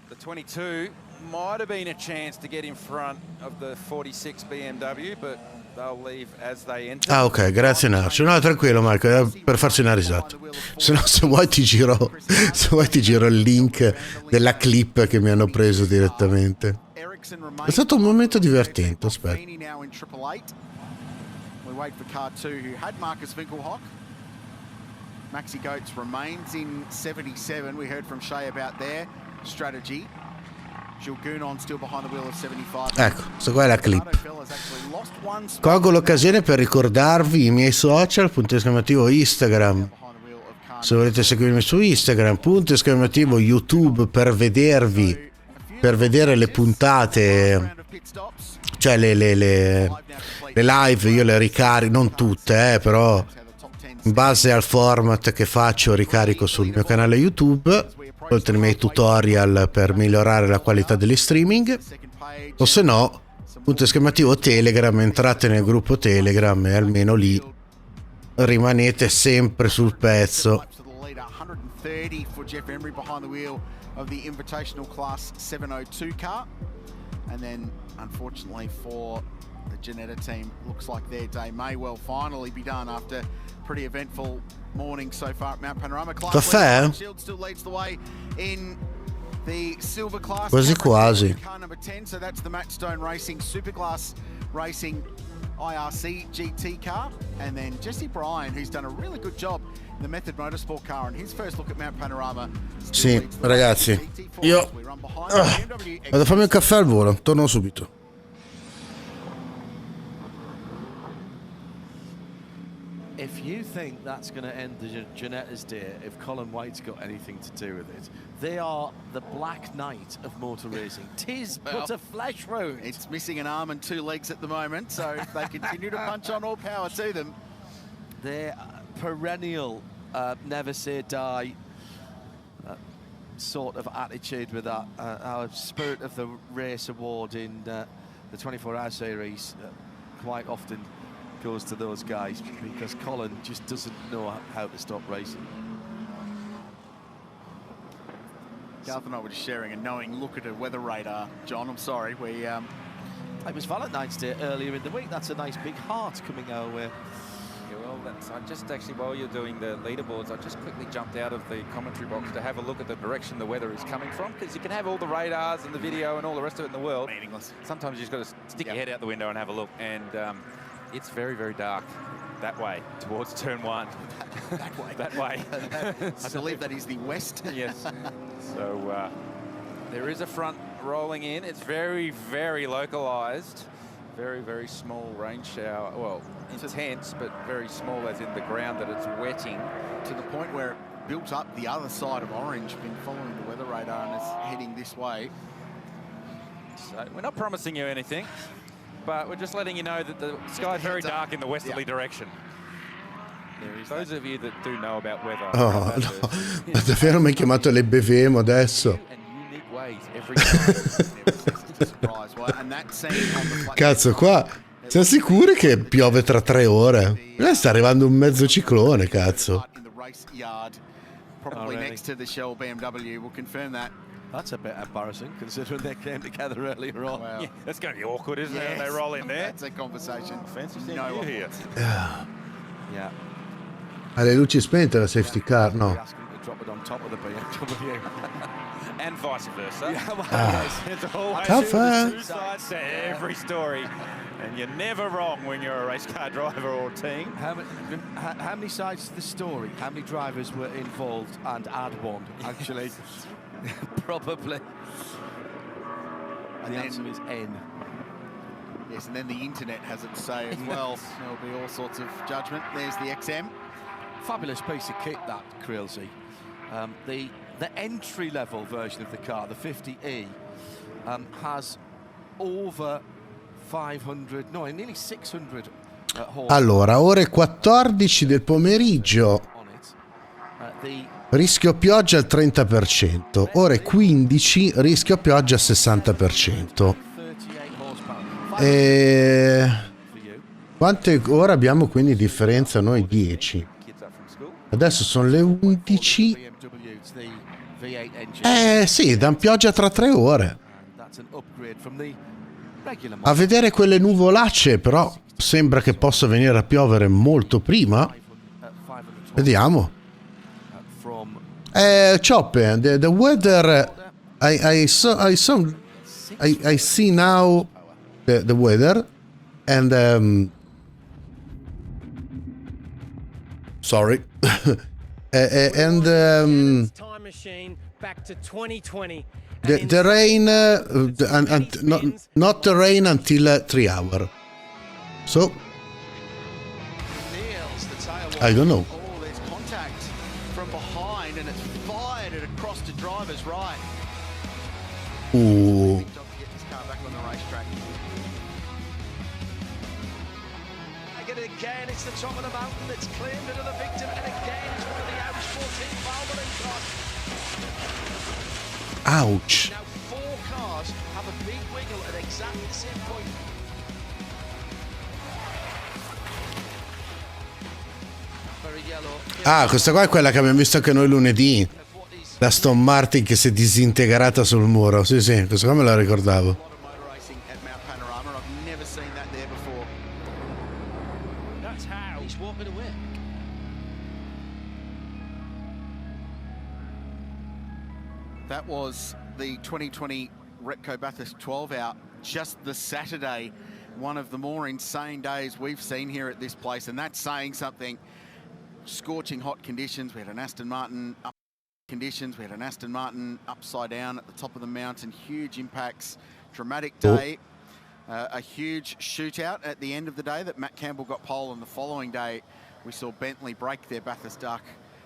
The 22 might have been a chance to get in front of the 46 BMW, but they'll leave as they enter. Ah, ok, grazie Nacio. No, tranquillo Marco, era per farsi una risata. Se no, se vuoi ti giro il link della clip che mi hanno preso direttamente. È stato un momento divertente, aspetta. We wait for car 2 who had Marcus Winkelhock. Maxi Goetz remains in 77. We heard from Shea about their strategy. Jules Gounon still behind the wheel of 75. Ecco, questa qua è la clip. Colgo l'occasione per ricordarvi i miei social, punto esclamativo Instagram. Se volete seguirmi su Instagram, punto esclamativo YouTube per vedere le puntate, cioè le live io le ricarico, non tutte, però in base al format che faccio ricarico sul mio canale YouTube, oltre ai miei tutorial per migliorare la qualità degli streaming, o se no, punto esclamativo Telegram, entrate nel gruppo Telegram e almeno lì rimanete sempre sul pezzo. Of the Invitational Class 702 car, and then unfortunately for the Ginetta team, looks like their day may well finally be done after pretty eventful morning so far at Mount Panorama. Caffè? Shield still leads the way in the silver class. Quasi. Car number 10, so that's the Matchstone Racing Superclass Racing IRC GT car, and then Jesse Bryan, who's done a really good job in the Method Motorsport car on his first look at Mount Panorama. Sì, ragazzi, io vado a farmi un caffè al volo, torno subito. If you think that's going to end the Ginetta's day, if Colin White's got anything to do with it, they are the Black Knight of motor racing. Tis but a flesh wound. It's missing an arm and 2 legs at the moment, so if they continue to punch on, all power to them. They're perennial, never say die sort of attitude with that. Our Spirit of the Race award in the 24-hour series quite often goes to those guys, because Colin just doesn't know how to stop racing. Garth and I were just sharing a knowing look at a weather radar. John, I'm sorry, it was Valentine's Day earlier in the week. That's a nice big heart coming our way. Yeah, well, I just actually, while you're doing the leaderboards, I just quickly jumped out of the commentary box to have a look at the direction the weather is coming from, because you can have all the radars and the video and all the rest of it in the world. Meaningless. Sometimes you just got to stick your head out the window and have a look, and it's very, very dark that way, towards turn 1. That way. That way. I believe that is the west. Yes. So there is a front rolling in. It's very, very localized. Very, very small rain shower. Well, intense, but very small as in the ground that it's wetting. To the point where it built up the other side of Orange, been following the weather radar and is heading this way. So we're not promising you anything, but we're just letting you know that the sky is very dark in the westerly direction. Those of you that do know about weather. Oh, no. Ma davvero mi hai chiamato le bevemo adesso? Cazzo, qua siamo sicuri che piove tra 3 ore? Sta arrivando un mezzo ciclone, cazzo. Probably next to the Shell BMW. We'll confirm that. That's a bit embarrassing, considering they came together earlier on. Well, yeah, that's going to be awkward, isn't it? They roll in there. That's a conversation. Fancy seeing no you here. Yeah. Ha le luci spente la safety car? No. Ask them to drop it on top of the BMW. And vice versa. Yeah, well, There's always Caffè. 2 sides to every story. And you're never wrong when you're a race car driver or team. How many sides to the story? How many drivers were involved? And add one, actually. Probably. And the answer is N. Yes, and then the internet has its say as well. There'll be all sorts of judgment. There's the XM. Fabulous piece of kit, that, Krilsey. The entry-level version of the car, the 50E, has over 500, no, nearly 600 horse. Allora, ore 14 del pomeriggio. Rischio pioggia al 30%. Ore 15, rischio pioggia al 60%. Quante ore abbiamo quindi differenza noi? 10. Adesso sono le 11. Sì, dan pioggia tra 3 ore. A vedere quelle nuvolacce, però sembra che possa venire a piovere molto prima. Vediamo. Choppe, the weather, I see now the weather, and sorry, and time machine back to 2020. the rain, not the rain until 3 hours. So I don't know. Ooh. Again, it's the top of the mountain that's claimed another victim, and again it's one of the ouch 14 Valvoline cars. Ouch. Now 4 cars have a big wiggle at exactly the same point. Very yellow. Ah, questa qua è quella che abbiamo visto anche noi lunedì. La Aston Martin che si è disintegrata sul muro. Sì, sì, questa qua me la ricordavo. At Mount Panorama, I've never seen that there before. That's how he's walking away. That was the 2020 Repco Bathurst 12 out, just the Saturday, one of the more insane days we've seen here at this place, and that's saying something. Scorching hot conditions. We had an Aston Martin up conditions. We had an Aston Martin upside down at the top of the mountain. Huge impacts. Dramatic day. A huge shootout at the end of the day that Matt Campbell got pole, and the following day we saw Bentley break their Bathurst Duck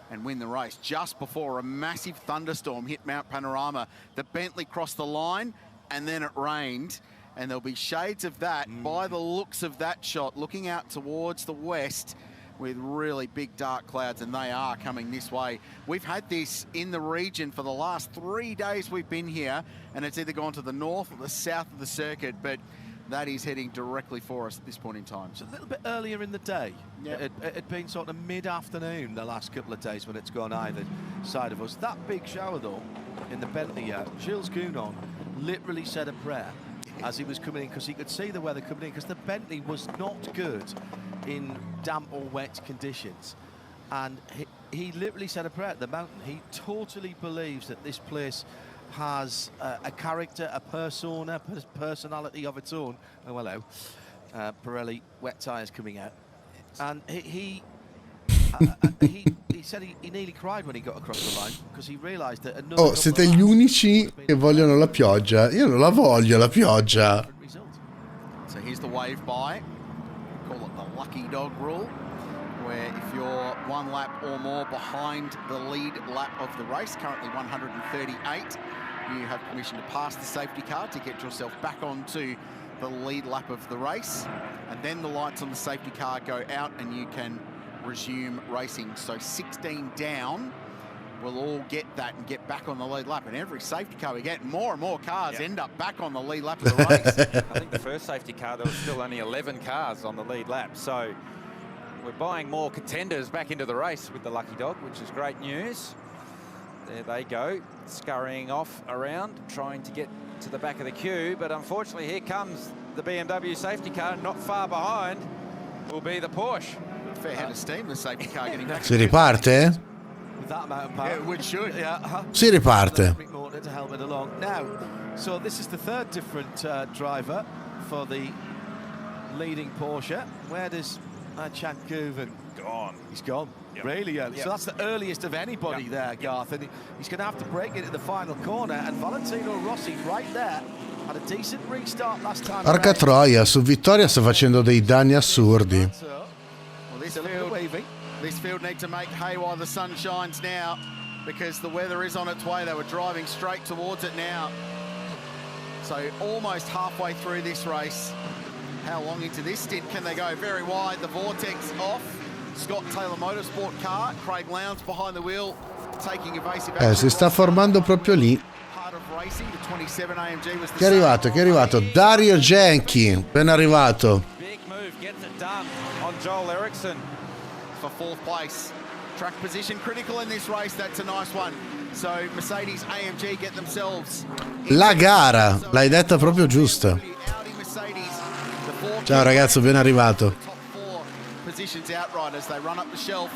and win the race just before a massive thunderstorm hit Mount Panorama. The Bentley crossed the line and then it rained, and there'll be shades of that by the looks of that shot, looking out towards the west with really big dark clouds, and they are coming this way. We've had this in the region for the last 3 days we've been here, and it's either gone to the north or the south of the circuit, but that is heading directly for us at this point in time. It's a little bit earlier in the day. It had been sort of mid-afternoon the last couple of days when it's gone either side of us. That big shower, though, in the Bentley yard, Gilles Gounon literally said a prayer as he was coming in, because he could see the weather coming in, because the Bentley was not good in damp or wet conditions. And he literally said a prayer at the mountain. He totally believes that this place has a character, a persona, personality of its own. Oh, hello. Pirelli wet tyres coming out. And he said he nearly cried when he got across the line, because he realised that another... Oh, siete gli unici che vogliono la pioggia. Io non la voglio, la pioggia. So here's the wave by. Call it the lucky dog rule, where if you're 1 lap or more behind the lead lap of the race, currently 138, you have permission to pass the safety car to get yourself back onto the lead lap of the race, and then the lights on the safety car go out and you can resume racing. So 16 down will all get that and get back on the lead lap, and every safety car we get, more and more cars end up back on the lead lap of the race. I think the first safety car, there was still only 11 cars on the lead lap, so we're buying more contenders back into the race with the lucky dog, which is great news. There they go, scurrying off around, trying to get to the back of the queue, but unfortunately here comes the BMW safety car. Not far behind will be the Porsche. Fair head of steam, the safety car getting back. Si riparte? With that amount of power. Yeah, which should. Yeah. Si riparte. To help it along. Now, so this is the third different driver for the leading Porsche. Where does Chad Guven gone? He's gone. Really early. So that's the earliest of anybody there, Garth. And he's going to have to break into the final corner. And Valentino Rossi right there had a decent restart last time. Porca troia, su Vittoria sta facendo dei danni assurdi. Well, this field need to make hay while the sun shines now, because the weather is on its way. They were driving straight towards it now. So almost halfway through this race. How long into this stint can they go? Very wide, the vortex off. Scott Taylor Motorsport car, Craig Lowndes behind the wheel, taking evasive action. Si sta formando proprio lì. Part of racing, the 27 AMG was the Chi è arrivato? Chi è arrivato? Dario Genchi, ben arrivato. Big move, gets it done on Joel Eriksson. For fourth place. Track position critical in this race, that's a nice one. So Mercedes AMG get themselves La gara, l'hai detta proprio giusta. Ciao ragazzo, ben arrivato. positions outright as they run up the shelf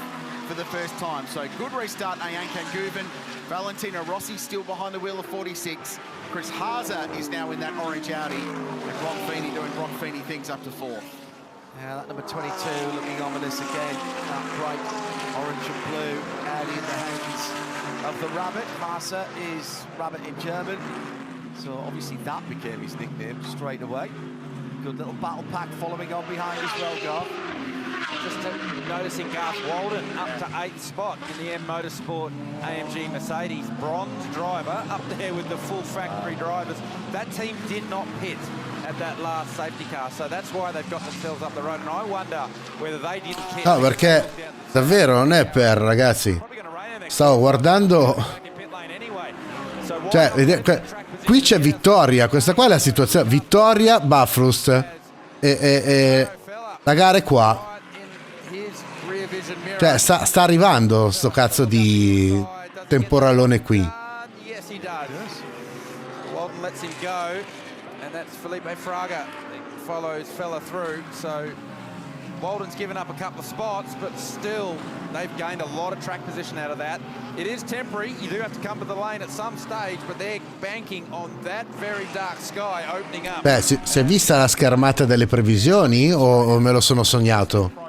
for the first time. So good restart, Ayan Guven. Valentino Rossi still behind the wheel of 46. Chris Haase is now in that orange Audi. And Ron Feeney doing Ron Feeney things up to fourth. Yeah, that number 22 looking ominous again. That bright orange and blue Audi in the hands of the Rabbit. Haase is Rabbit in German. So obviously that became his nickname straight away. Good little battle pack following on behind as well, Garth. Just noticing Garth Walden up to 8th spot in the M Motorsport AMG Mercedes bronze driver up there with the full factory drivers. That team did not pit at that last safety car, so that's why they've got themselves up the road, and I wonder whether they didn't pit. No, perché davvero non è per, ragazzi. Stavo guardando, cioè qui c'è Vittoria, questa qua è la situazione. Vittoria, Bathurst e la gara è qua. Cioè sta arrivando sto cazzo di temporalone qui. Yes, he does. Walden lets him go, and that's Felipe Fraga follows Fella through. So Walden's given up a couple of spots, but still they've gained a lot of track position out of that. It is temporary. You do have to come to the lane at some stage, but they're banking on that very dark sky opening up. Beh, si è vista la schermata delle previsioni o me lo sono sognato?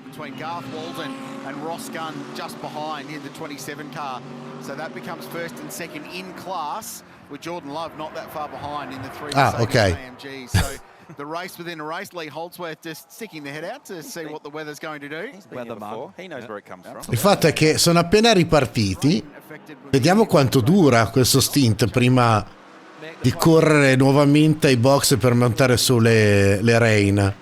Between Garth Walden and Ross Gunn just behind in the 27 car. So that becomes first and second in class, with Jordan Love not that far behind in the three Mercedes AMGs. So the race within a race, Lee Holdsworth just sticking the head out to see what the weather's going to do. He knows where it comes from. Il fatto è che sono appena ripartiti. Vediamo quanto dura questo stint prima di correre nuovamente ai box per montare su le Rain.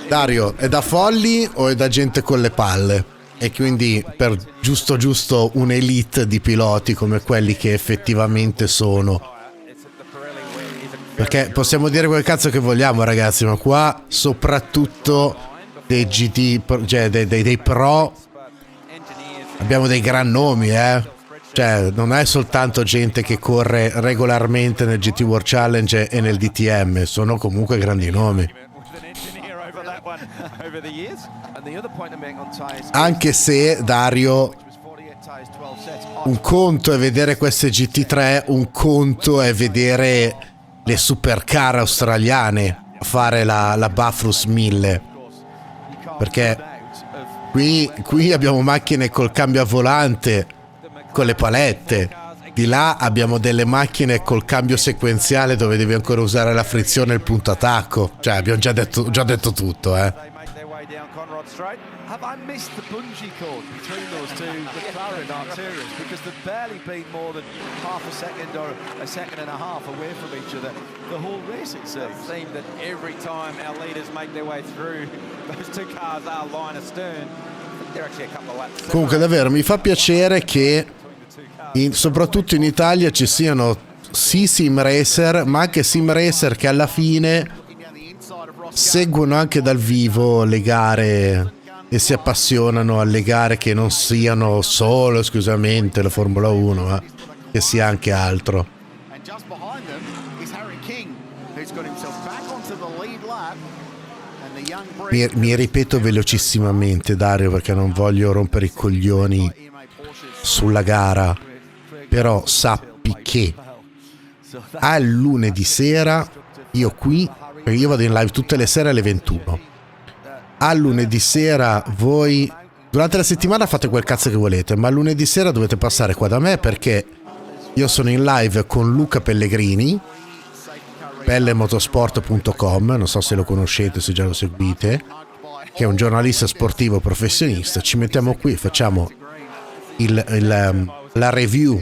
Dario, è da folli o è da gente con le palle? E quindi per giusto un'elite di piloti come quelli che effettivamente sono. Perché possiamo dire quel cazzo che vogliamo, ragazzi, ma qua soprattutto dei GT, cioè dei pro, abbiamo dei gran nomi, Cioè non è soltanto gente che corre regolarmente nel GT World Challenge e nel DTM, sono comunque grandi nomi. Anche se, Dario, un conto è vedere queste GT3, un conto è vedere le supercar australiane a fare la Bathurst 1000, perché qui abbiamo macchine col cambio a volante con le palette, di là abbiamo delle macchine col cambio sequenziale dove devi ancora usare la frizione e il punto attacco. Cioè abbiamo già detto tutto, Have I missed the bungee cord between those two McLaren Arcturians? Because they've barely been more than half a second or a second and a half away from each other the whole race, it seems. It seems that every time our leaders make their way through, those two cars are line astern. They're actually a couple of laps. Comunque davvero mi fa piacere che soprattutto in Italia ci siano sim racer, ma anche sim racer che alla fine seguono anche dal vivo le gare e si appassionano alle gare che non siano solo esclusivamente la Formula 1, ma che sia anche altro. Mi ripeto velocissimamente, Dario, perché non voglio rompere i coglioni sulla gara, però sappi che al lunedì sera io vado in live tutte le sere alle 21. a lunedì sera voi durante la settimana fate quel cazzo che volete, ma lunedì sera dovete passare qua da me perché io sono in live con Luca Pellegrini, pellemotorsport.com, non so se lo conoscete, se già lo seguite, che è un giornalista sportivo professionista. Ci mettiamo qui, facciamo la review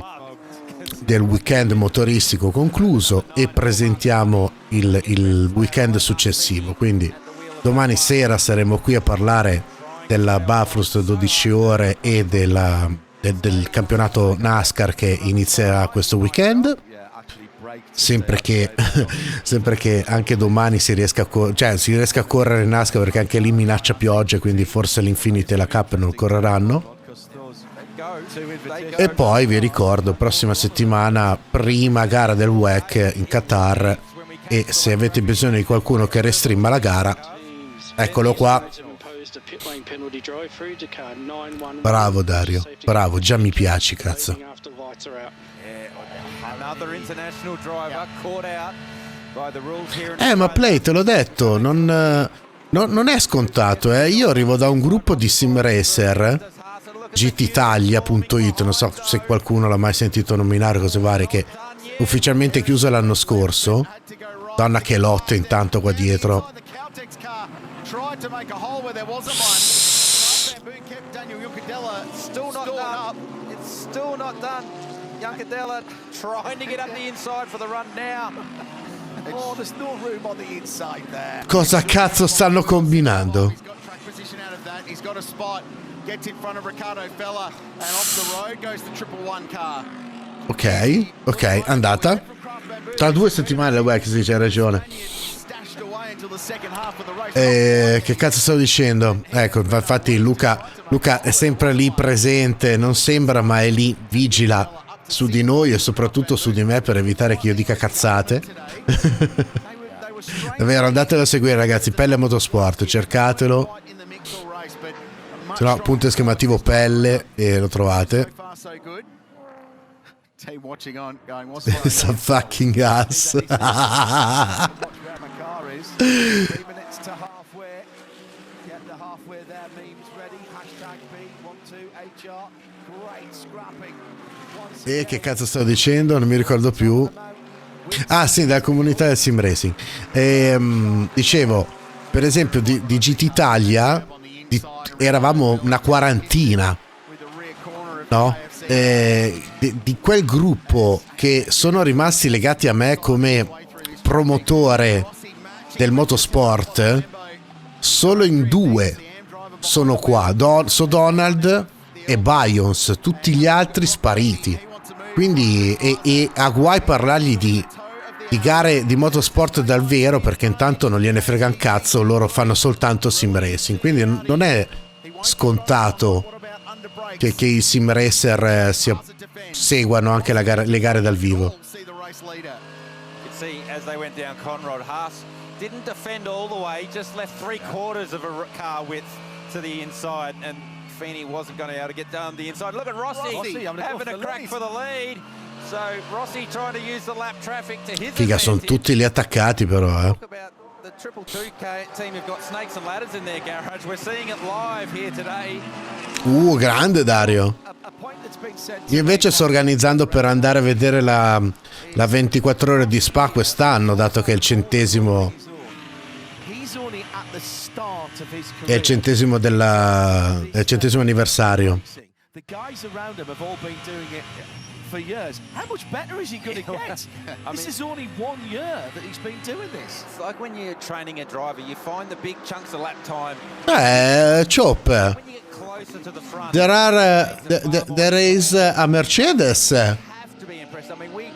del weekend motoristico concluso e presentiamo il weekend successivo. Quindi domani sera saremo qui a parlare della BATHURST 12 ore e del campionato NASCAR che inizierà questo weekend. Sempre che anche domani si riesca a correre in NASCAR, perché anche lì minaccia pioggia, quindi forse l'Infinity e la Cup non correranno. E poi vi ricordo, prossima settimana prima gara del WEC in Qatar, e se avete bisogno di qualcuno che restreama la gara, eccolo qua. Bravo Dario, bravo, già mi piaci, cazzo. Ma Play, te l'ho detto, non è scontato, Io arrivo da un gruppo di sim racer, gtitalia.it, non so se qualcuno l'ha mai sentito nominare, cose varie, che ufficialmente chiuso l'anno scorso. Donna che lotta intanto qua dietro. Still not done. Yuncadella trying to get up the inside for the run now. Oh, there's no room on the inside there. Cosa cazzo stanno combinando? He's got track position out of that. He's got a spot. Gets in front of Riccardo Fella, and off the road goes the 111 car. Ok, andata. Tra 2 settimane la WEC, sì, c'hai ragione. Che cazzo stavo dicendo? Ecco, infatti Luca è sempre lì presente, non sembra, ma è lì, vigila su di noi e soprattutto su di me per evitare che io dica cazzate. Davvero, andatelo a seguire, ragazzi, Pelle Motorsport, cercatelo. Se no, punto esclamativo Pelle e lo trovate. It's a fucking ass. E che cazzo stavo dicendo? Non mi ricordo più. Ah sì, dalla comunità del sim racing. Dicevo, per esempio di GT Italia eravamo una quarantina, no? Di quel gruppo che sono rimasti legati a me come promotore del motorsport, solo in 2 sono qua, Donald e Byons, tutti gli altri spariti. Quindi e a guai parlargli di gare di motorsport dal vero, perché intanto non gliene frega un cazzo, loro fanno soltanto sim racing. Quindi non è scontato che i sim racer seguano anche le gare dal vivo. Didn't defend all the way, just left 3/4 of a car width to the inside, and Feeney wasn't going to be able to get down the inside. Look at Rossi having a crack for the lead. So Rossi trying to use the lap traffic to his Figa, sono tutti lì attaccati però, The 222 team have got snakes and ladders in their garage. We're seeing it live here today. Grande Dario. Io invece sto organizzando per andare a vedere la 24 ore di Spa quest'anno, dato che è il centesimo anniversario. For years. How much better is he going to get? This is only 1 year that he's been doing this. It's like when you're training a driver, you find the big chunks of lap time. Chop. There is a Mercedes. Have to be impressed. I mean, we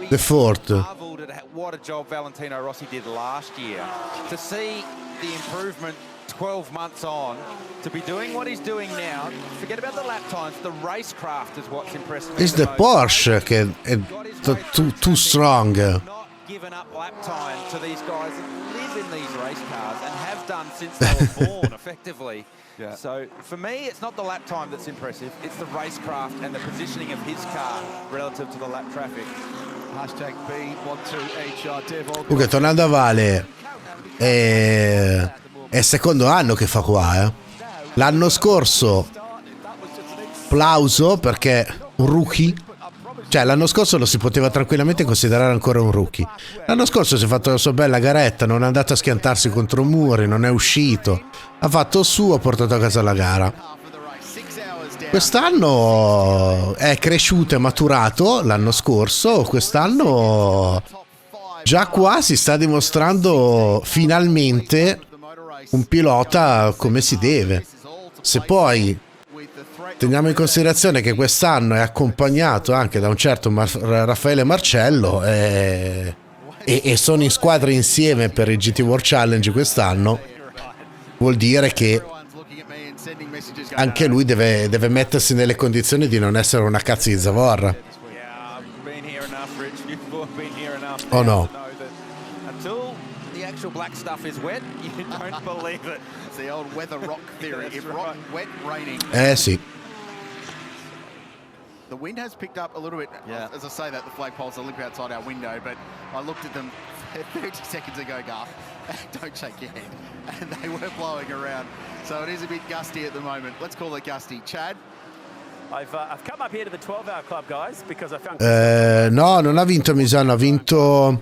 the Ford. marveled at what a job Valentino Rossi did last year. To see the improvement 12 months on, to be doing what he's doing now, forget about the lap times, the racecraft is what's impressed me. It's the Porsche che è too strong. Not given up lap time to these guys that live in these race cars and have done since they were born, effectively. Yeah. So for me, it's not the lap time that's impressive, it's the racecraft and the positioning of his car relative to the lap traffic. Hashtag B12HR Dev. Comunque, tornando a Vale, è è il secondo anno che fa qua, L'anno scorso, plauso perché un rookie, cioè l'anno scorso lo si poteva tranquillamente considerare ancora un rookie. L'anno scorso si è fatto la sua bella garetta, non è andato a schiantarsi contro muri, non è uscito, ha fatto il suo, ha portato a casa la gara. Quest'anno è cresciuto e maturato, l'anno scorso, quest'anno già qua si sta dimostrando finalmente un pilota come si deve. Se poi teniamo in considerazione che quest'anno è accompagnato anche da un certo Raffaele Marcello e sono in squadra insieme per il GT World Challenge quest'anno, vuol dire che anche lui deve mettersi nelle condizioni di non essere una cazzo di zavorra. Oh no. Until the actual black stuff is wet, you don't believe it. It's the old weather rock theory. If rock, wet, raining. Sì. The wind has picked up a little bit. Yeah. As I say that, the flagpoles are a little bit outside our window, but I looked at them 30 seconds ago, Garth. Don't shake your head. And they were blowing around. So it is a bit gusty at the moment. Let's call it gusty. Chad? I've come up here to the 12-hour club, guys, because I found... No, non ha vinto Misano, ha vinto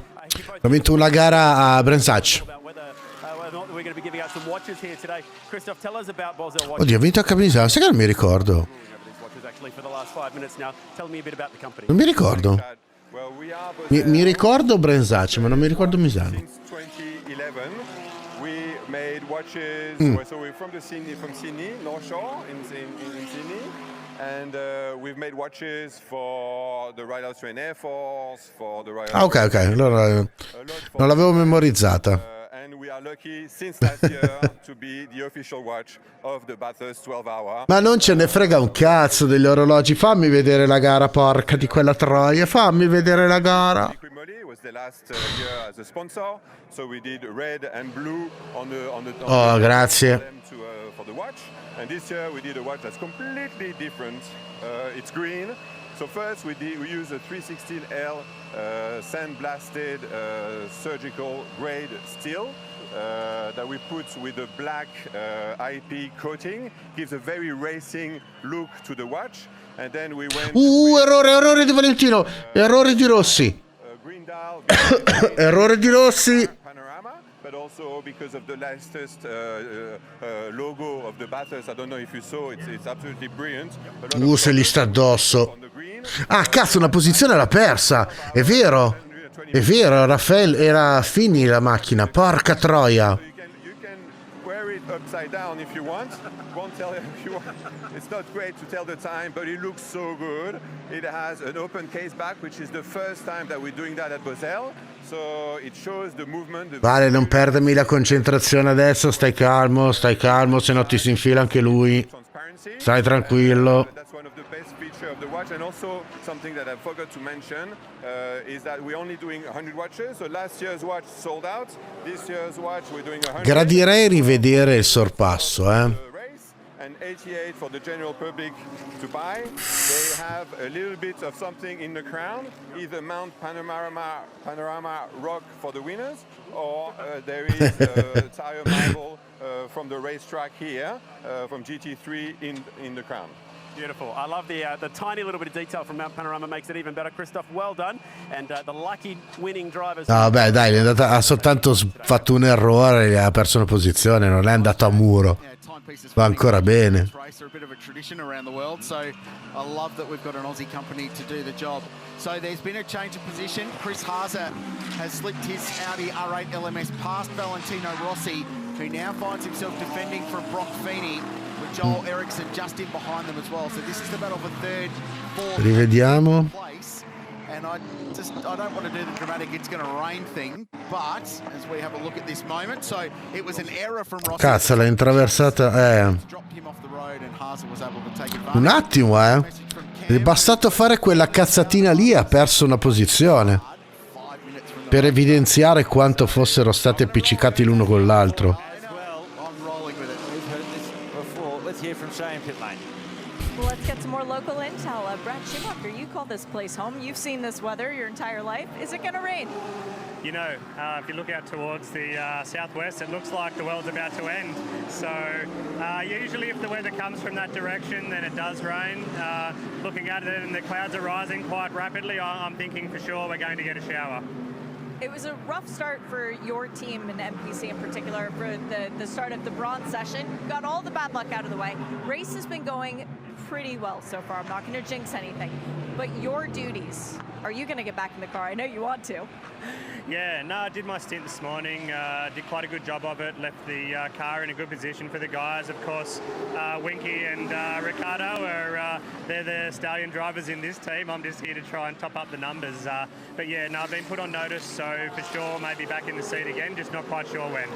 una gara a Brensach. Oddio, ha vinto a Misano, sai che non mi ricordo. Non mi ricordo. Mi ricordo Brensach, ma non mi ricordo Misano. We made watches. So we're from Sydney, North Shore in Sydney, and we've made watches for the Royal Australian Air Force, for the Royal. Ok, allora non l'avevo memorizzata. And we are lucky since last year to be the official watch of the Bathurst 12-hour. Ma non ce ne frega un cazzo degli orologi. Fammi vedere la gara, porca di quella troia. Fammi vedere la gara. Was the last year as a sponsor, so we did red and blue on the Oh, grazie. For the watch, and this year we did a watch that's completely different. It's green. So first we use a 316L sandblasted surgical grade steel that we put with a black IP coating. Gives a very racing look to the watch. And then we went. Errore di Valentino. Errore di Rossi. Errore di Rossi. Panorama, but also because of the latest logo of the Bathurst. I don't know if you saw, it's absolutely brilliant. Se gli sta addosso. Ah, cazzo, una posizione l'ha persa. È vero, Raffaele era Fini la macchina, porca troia. Upside down if you want. Won't tell if you want. It's not great to tell the time, but it looks so good. It has an open case back, which is the first time that we're doing that at Bosel. So it shows the movement. Vale, non perdermi la concentrazione adesso, stai calmo, se no ti si infila anche lui. Stai tranquillo. That's one of the best features of the watch, and also something that I forgot to mention is that we're only doing 100 watches. So last year's watch sold out. This year's watch we're doing 100. Gradirei rivedere il sorpasso, And 88 for the general public to buy. They have a little bit of something in the crown, either Mount Panorama rock for the winners, or there is a tire marble from the racetrack here, from GT3 in the crown. Beautiful. I love the tiny little bit of detail from Mount Panorama, makes it even better. Christoph, well done. And the lucky winning drivers. No, beh, dai, ha soltanto fatto un errore e ha perso una posizione, non è andato a muro. Va ancora bene. A bit of a tradition around the world, so I love that we've got an Aussie company to do the job. So there's been a change of position. Chris Haase has slipped his Audi R8 LMS past Valentino Rossi, who now finds himself defending from Brock Feeney, with Joel Eriksson just in behind them as well. So this is the battle for third, fourth, Rivediamo. place. And I don't want to do the dramatic it's going to rain thing, but as we have a look at this moment, so it was an error from Rossi. Cazzo, l'ha intraversata. Dropped him off the road and Haase was able to take advantage. Un attimo, È bastato fare quella cazzatina lì e ha perso una posizione. Per evidenziare quanto fossero stati appiccicati l'uno con l'altro. Well, let's get some more local intel. Brad Schumacher, you call this place home. You've seen this weather your entire life. Is it going to rain? if you look out towards the southwest, it looks like the world's about to end. So usually if the weather comes from that direction, then it does rain. Looking at it and the clouds are rising quite rapidly, I'm thinking for sure we're going to get a shower. It was a rough start for your team and MPC in particular for the start of the bronze session. Got all the bad luck out of the way. Race has been going pretty well so far. I'm not going to jinx anything. But your duties, are you going to get back in the car? I know you want to. Yeah, no, I did my stint this morning. Did quite a good job of it. Left the car in a good position for the guys. Of course, Winky and Ricardo they're the stallion drivers in this team. I'm just here to try and top up the numbers. But yeah, no, I've been put on notice, so for sure, maybe back in the seat again. Just not quite sure when.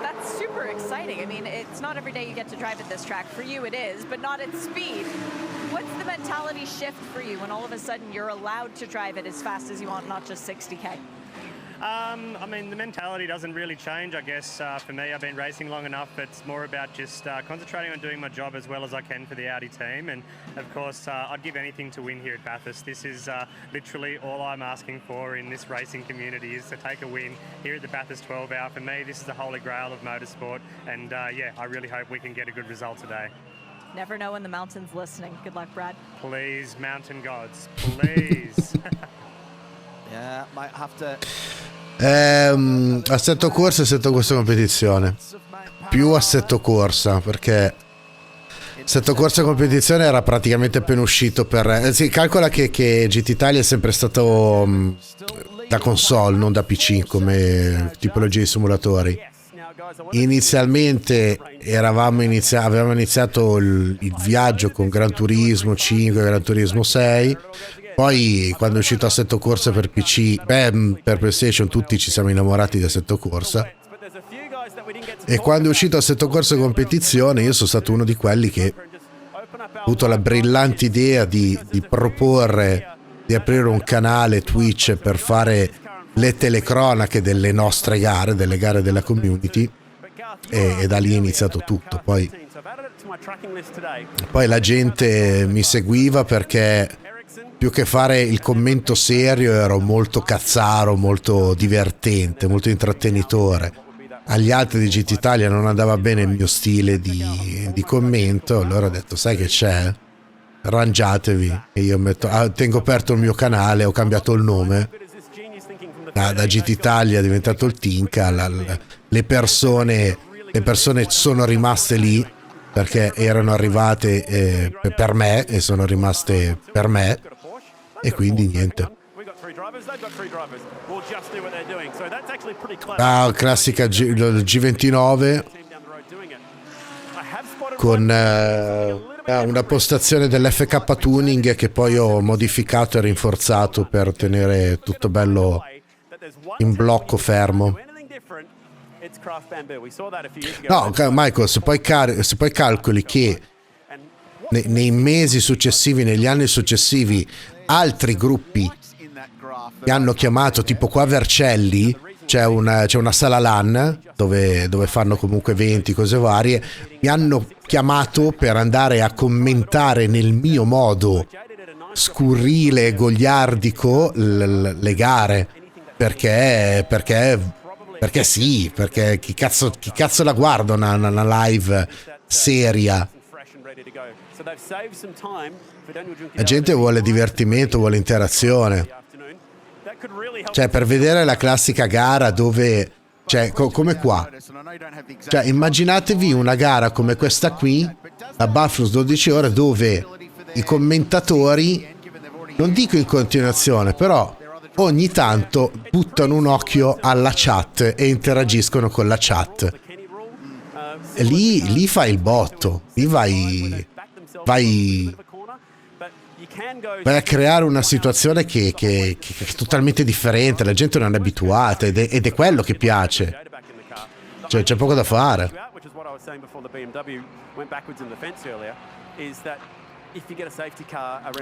That's super exciting. I mean, it's not every day you get to drive at this track. For you, it is, but not at speed. What's the mentality shift for you when all of a sudden you're allowed to drive it as fast as you want, not just 60K? I mean, the mentality doesn't really change, I guess. For me, I've been racing long enough. It's more about just concentrating on doing my job as well as I can for the Audi team. And, of course, I'd give anything to win here at Bathurst. This is literally all I'm asking for in this racing community is to take a win here at the Bathurst 12 Hour. For me, this is the holy grail of motorsport. And, yeah, I really hope we can get a good result today. Never know when the mountain's listening. Good luck, Brad. Please, mountain gods, please. Yeah, might have to... assetto corsa e assetto corsa competizione. Più assetto corsa, perché assetto corsa competizione era praticamente appena uscito per... sì, calcola che GT Italia è sempre stato da console, non da PC come tipologia di simulatori. Inizialmente avevamo iniziato il viaggio con Gran Turismo 5 e Gran Turismo 6. Poi quando è uscito Assetto Corsa per PC, per PlayStation, tutti ci siamo innamorati di Assetto Corsa. E quando è uscito Assetto Corsa competizione, io sono stato uno di quelli che ha avuto la brillante idea di proporre di aprire un canale Twitch per fare le telecronache delle nostre gare, delle gare della community, e da lì è iniziato tutto. Poi la gente mi seguiva perché più che fare il commento serio ero molto cazzaro, molto divertente, molto intrattenitore. Agli altri di GT Italia non andava bene il mio stile di commento, allora ho detto sai che c'è? Arrangiatevi. E io tengo aperto il mio canale, ho cambiato il nome da GT Italia, è diventato il Tinka. Le persone sono rimaste lì perché erano arrivate per me e sono rimaste per me, e quindi niente. Classica G29 con una postazione dell'FK Tuning che poi ho modificato e rinforzato per tenere tutto bello in blocco fermo. No, Michael, se poi calcoli che nei mesi successivi, negli anni successivi, altri gruppi mi hanno chiamato, tipo qua a Vercelli c'è una sala LAN dove fanno comunque eventi, cose varie, mi hanno chiamato per andare a commentare nel mio modo scurrile e goliardico le gare, perché sì, perché chi cazzo la guarda una live seria? La gente vuole divertimento, vuole interazione. Cioè, per vedere la classica gara dove, cioè, come qua, cioè, immaginatevi una gara come questa qui, la Bathurst 12 ore, dove i commentatori, non dico in continuazione, però ogni tanto buttano un occhio alla chat e interagiscono con la chat. E lì fai il botto, lì vai a creare una situazione che è totalmente differente, la gente non è abituata ed è quello che piace, cioè c'è poco da fare.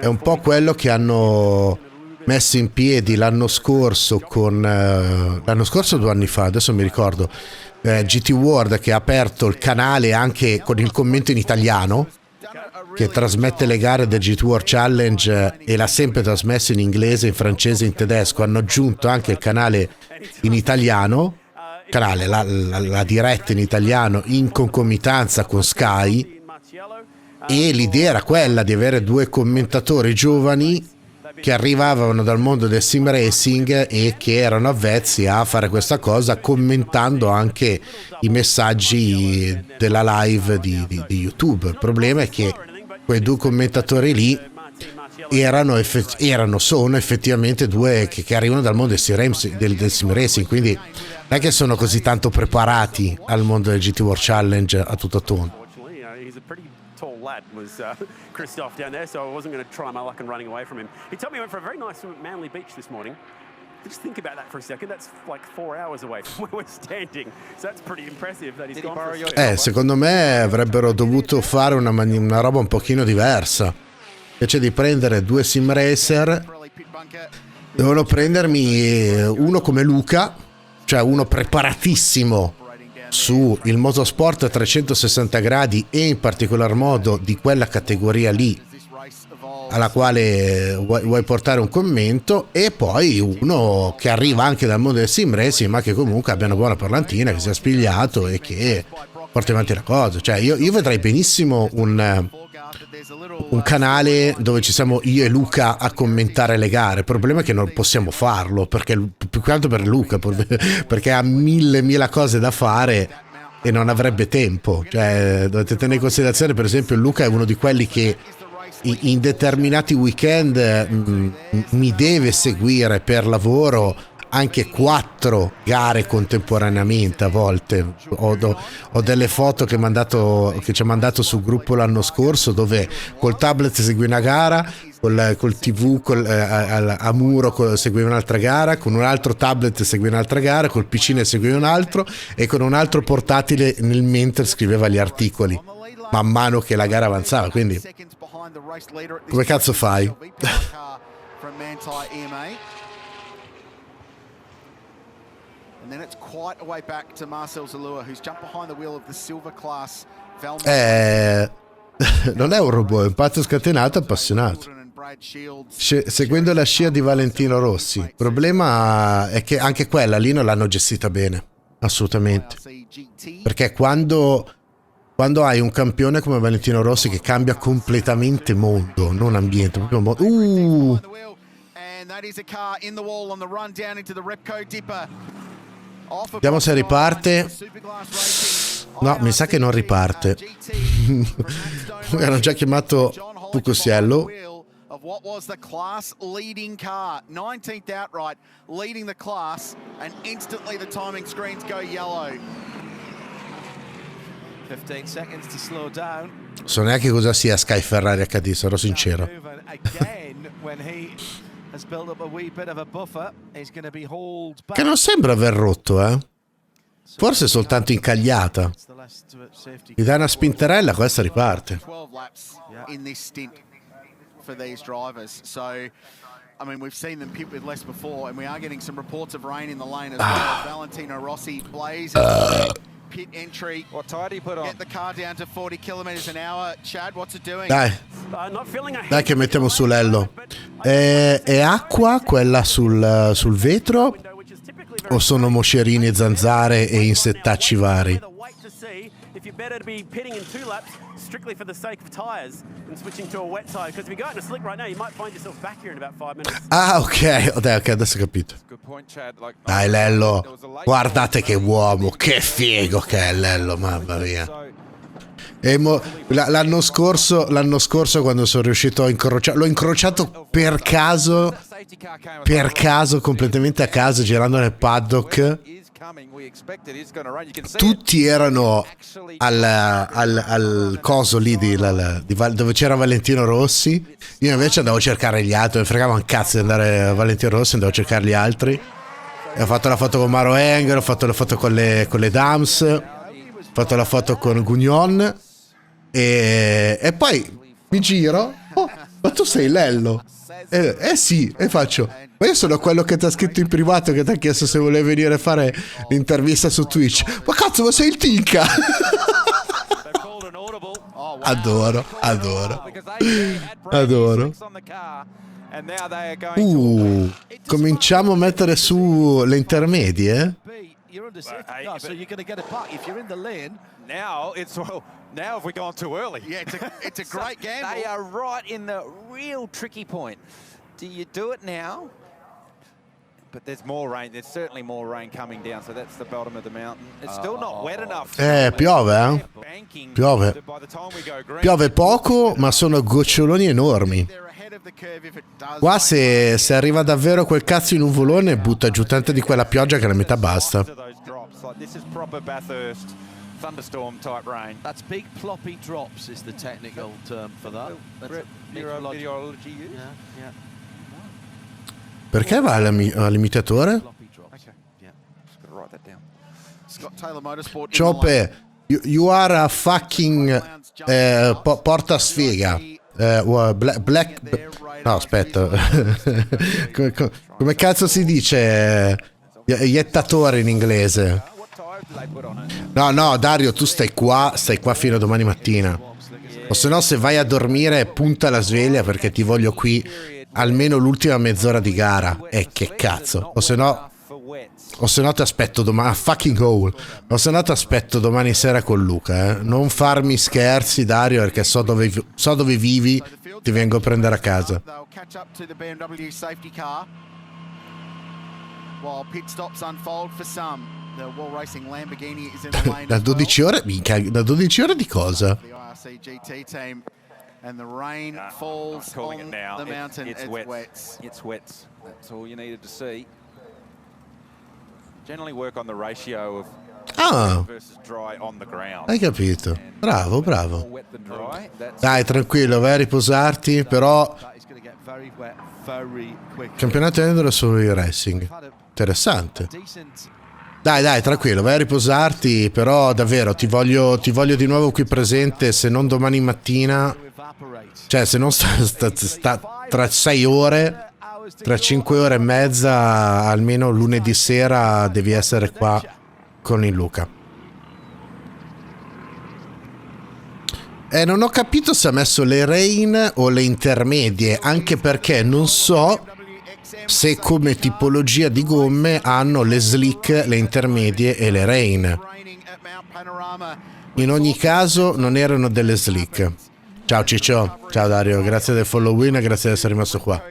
È un po' quello che hanno messo in piedi l'anno scorso o 2 anni fa, adesso mi ricordo, GT World, che ha aperto il canale anche con il commento in italiano, che trasmette le gare del GT World Challenge e l'ha sempre trasmesso in inglese, in francese, in tedesco, hanno aggiunto anche il canale in italiano, la diretta in italiano in concomitanza con Sky, e l'idea era quella di avere due commentatori giovani che arrivavano dal mondo del sim racing e che erano avvezzi a fare questa cosa, commentando anche i messaggi della live di YouTube. Il problema è che quei due commentatori lì sono effettivamente due che arrivano dal mondo del sim racing, quindi non è che sono così tanto preparati al mondo del GT World Challenge a tutto tondo. Tall lad was Christoph down there, so I wasn't going to try my luck in running away from him. He told me he went for a very nice swim at Manly Beach this morning. Just think about that for a second. That's like 4 hours away from where we're standing. So that's pretty impressive that he's gone for a Secondo me avrebbero dovuto fare una roba un pochino diversa. Invece di prendere due sim racer, devono prendermi uno come Luca, cioè uno preparatissimo su il motorsport a 360 gradi e in particolar modo di quella categoria lì alla quale vuoi portare un commento, e poi uno che arriva anche dal mondo del sim racing ma che comunque abbia una buona parlantina, che sia spigliato e che porti avanti la cosa. Cioè io vedrei benissimo un canale dove ci siamo io e Luca a commentare le gare. Il problema è che non possiamo farlo, perché più che altro per Luca, perché ha mille cose da fare e non avrebbe tempo. Cioè dovete tenere in considerazione, per esempio, Luca è uno di quelli che in determinati weekend mi deve seguire per lavoro anche 4 gare contemporaneamente. A volte ho delle foto che ci ha mandato sul gruppo l'anno scorso, dove col tablet segui una gara, col TV a muro segui un'altra gara, con un altro tablet segui un'altra gara, col PC ne segui un altro, e con un altro portatile nel mentre scriveva gli articoli man mano che la gara avanzava. Quindi come cazzo fai? And then it's quite a way back to Marcel Zalua, who's jumped behind the wheel of the silver class Valmont. Non è un robot, è un pazzo scatenato appassionato, seguendo la scia di Valentino Rossi. Il problema è che anche quella lì non l'hanno gestita bene, assolutamente, perché quando hai un campione come Valentino Rossi che cambia completamente mondo, non ambiente, proprio mondo. And that is a car in the wall on the run down into the Repco dipper. Vediamo se riparte. No, mi sa che non riparte. Hanno già chiamato Pucosiello. Of what was the class leading car, 19th outright, leading the class, and instantly the timing screens go yellow. 15 seconds to slow down. Non so neanche cosa sia Sky Ferrari HD, sarò sincero. Che non sembra aver rotto, forse soltanto incagliata. Gli dai una spinterella, questa riparte. For these drivers, so I mean we've seen them pit with less before, and we are getting some reports of rain in the lane as well. Valentino Rossi blazes pit entry. What tire do you put on? Get the car down to 40 kilometers an hour. Chad, what's it doing? Dai che mettiamo su Lello. È acqua quella sul vetro o sono moscerini, zanzare e insettacci vari? If you're better to be pitting in 2 laps strictly for the sake of tires and switching to a wet tire, because if you go in a slick right now you might find yourself back here in about 5 minutes. Ah, ok, adesso ho capito. Dai Lello, guardate che uomo, che figo che è Lello, mamma mia. E l'anno scorso quando sono riuscito a incrociare, l'ho incrociato per caso, completamente a caso, girando nel paddock. Tutti erano al coso lì dove c'era Valentino Rossi. Io invece andavo a cercare gli altri, mi fregava un cazzo di andare a Valentino Rossi, andavo a cercare gli altri. E ho fatto la foto con Maro Engel, ho fatto la foto con le Dams, ho fatto la foto con Gugnon e poi mi giro, ma tu sei Lello? Sì, e faccio, ma io sono quello che ti ha scritto in privato, che ti ha chiesto se volevi venire a fare l'intervista su Twitch. Ma cazzo, ma sei il Tinka? Adoro. Cominciamo a mettere su le intermedie. You're under safety car, so you're going to get a puck if you're in the lane. Now have we gone too early? Yeah, it's a great gamble. They are right in the real tricky point. Do you do it now? But there's more rain. There's certainly more rain coming down, so that's the bottom of the mountain. It's still not wet enough. Piove, Piove. Piove poco, ma sono goccioloni enormi. Qua se arriva davvero quel cazzo di nuvolone, butta giù tanta di quella pioggia che la metà basta. This is proper Bathurst thunderstorm type rain. That's big ploppy drops is the technical term for that. Meteorology use? Yeah. Perché va all'imitatore? Cioppe, you are a fucking porta sfiga. Black. No, aspetta. Come cazzo si dice? Iettatore in inglese. No, Dario, tu stai qua fino a domani mattina. O se no, se vai a dormire, punta la sveglia perché ti voglio qui almeno l'ultima mezz'ora di gara. Che cazzo. O se no ti aspetto domani. Fucking hole. O se no ti aspetto domani sera con Luca. Non farmi scherzi, Dario, perché so dove vivi. Ti vengo a prendere a casa. Da 12 ore? Minchia, da 12 ore di cosa? And the rain falls on the mountain. It's wet. It's wet. That's all you needed to see. Generally work on the ratio of versus dry on the ground. Hai capito? Bravo. Dai, tranquillo, vai a riposarti, però campionato enduro solo il racing. Interessante. Dai, tranquillo, vai a riposarti, però davvero ti voglio di nuovo qui presente, se non domani mattina. Cioè, se non sta tra 6 ore, tra 5 ore e mezza, almeno lunedì sera devi essere qua con il Luca. Non ho capito se ha messo le rain o le intermedie, anche perché non so se come tipologia di gomme hanno le slick, le intermedie e le rain. In ogni caso non erano delle slick. Ciao Ciccio, ciao Dario, grazie del follow in e grazie di essere rimasto qua.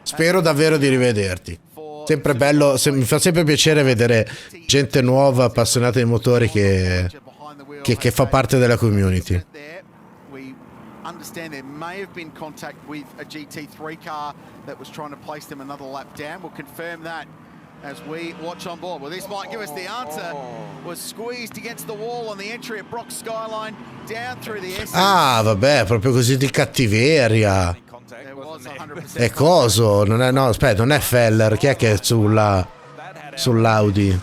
Spero davvero di rivederti. Sempre bello, mi fa sempre piacere vedere gente nuova, appassionata di motori che fa parte della community. Understand there may have been contact with a GT3 car that was trying to place them another lap down. We'll confirm that as we watch on board. Well, this might give us the answer. Was squeezed against the wall on the entry at Brock Skyline down through the S. Vabbè, proprio così di cattiveria. E coso? Non è Feller, chi è che è sull'Audi?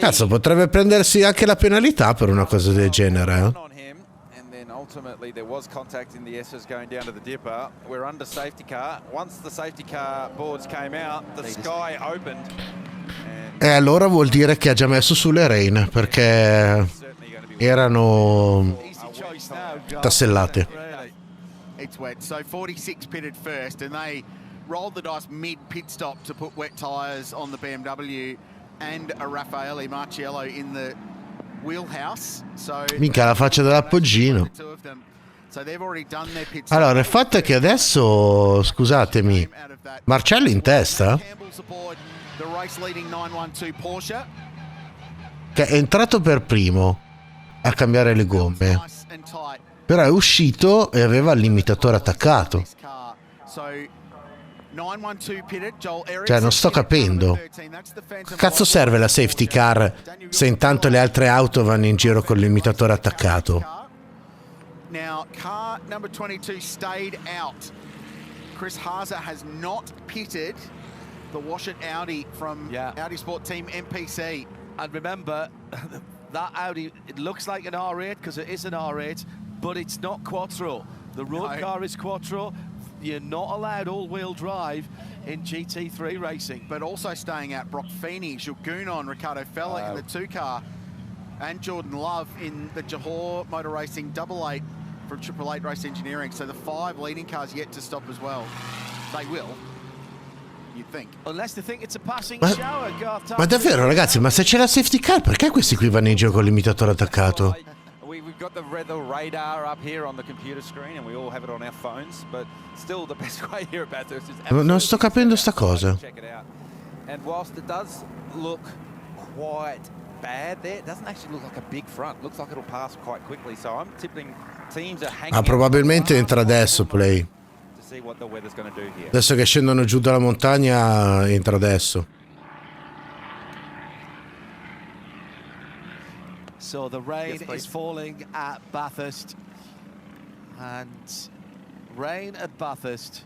Cazzo, potrebbe prendersi anche la penalità per una cosa del genere, Ultimately, there was contact in the S's going down to the dipper. We're under safety car. Once the safety car boards came out, the sky opened. E allora vuol dire che ha già messo sulle rain, perché erano tassellate. It's wet. So 46 pitted first, and they rolled the dice mid pit stop to put wet tyres on the BMW and a Raffaele Marciello in the wheelhouse. So minchia, la faccia dell'appoggino. Allora, il fatto è che adesso, scusatemi, Marcello in testa? Che è entrato per primo a cambiare le gomme, però è uscito e aveva il limitatore attaccato. Cioè, non sto capendo. Che cazzo serve la safety car se intanto le altre auto vanno in giro con il limitatore attaccato? Now, car number 22 stayed out. Chris Haase has not pitted the Washit Audi from Audi Sport Team MPC. And remember, that Audi, it looks like an R8 because it is an R8, but it's not Quattro. The road car is Quattro. You're not allowed all-wheel drive in GT3 racing. But also staying out, Brock Feeney, Jules Gounon, Ricardo Fella in the 2 car. and Jordan Love in the Johor Motor Racing Double 8 from Triple 8 Race Engineering. So the 5 leading cars yet to stop as well. They will, you'd think. Unless they think it's a passing Ma- shower, Garth. Ma davvero, ragazzi, ma se c'è la safety car, perché questi qui vanno in giro con l'imitatore attaccato? We've got the radar up here on the computer screen and we all have it on our phones, but still the best way here at Bathurst is Non sto capendo sta cosa. check it out. And whilst it does look quite bad there, it doesn't actually look like a big front. Looks like it'll pass quite quickly. So I'm tipping teams are hanging Probabilmente entra adesso, Play. to see what the weather's going to do here. Adesso che scendono giù dalla montagna, entra adesso. So the rain is falling at Bathurst, and rain at Bathurst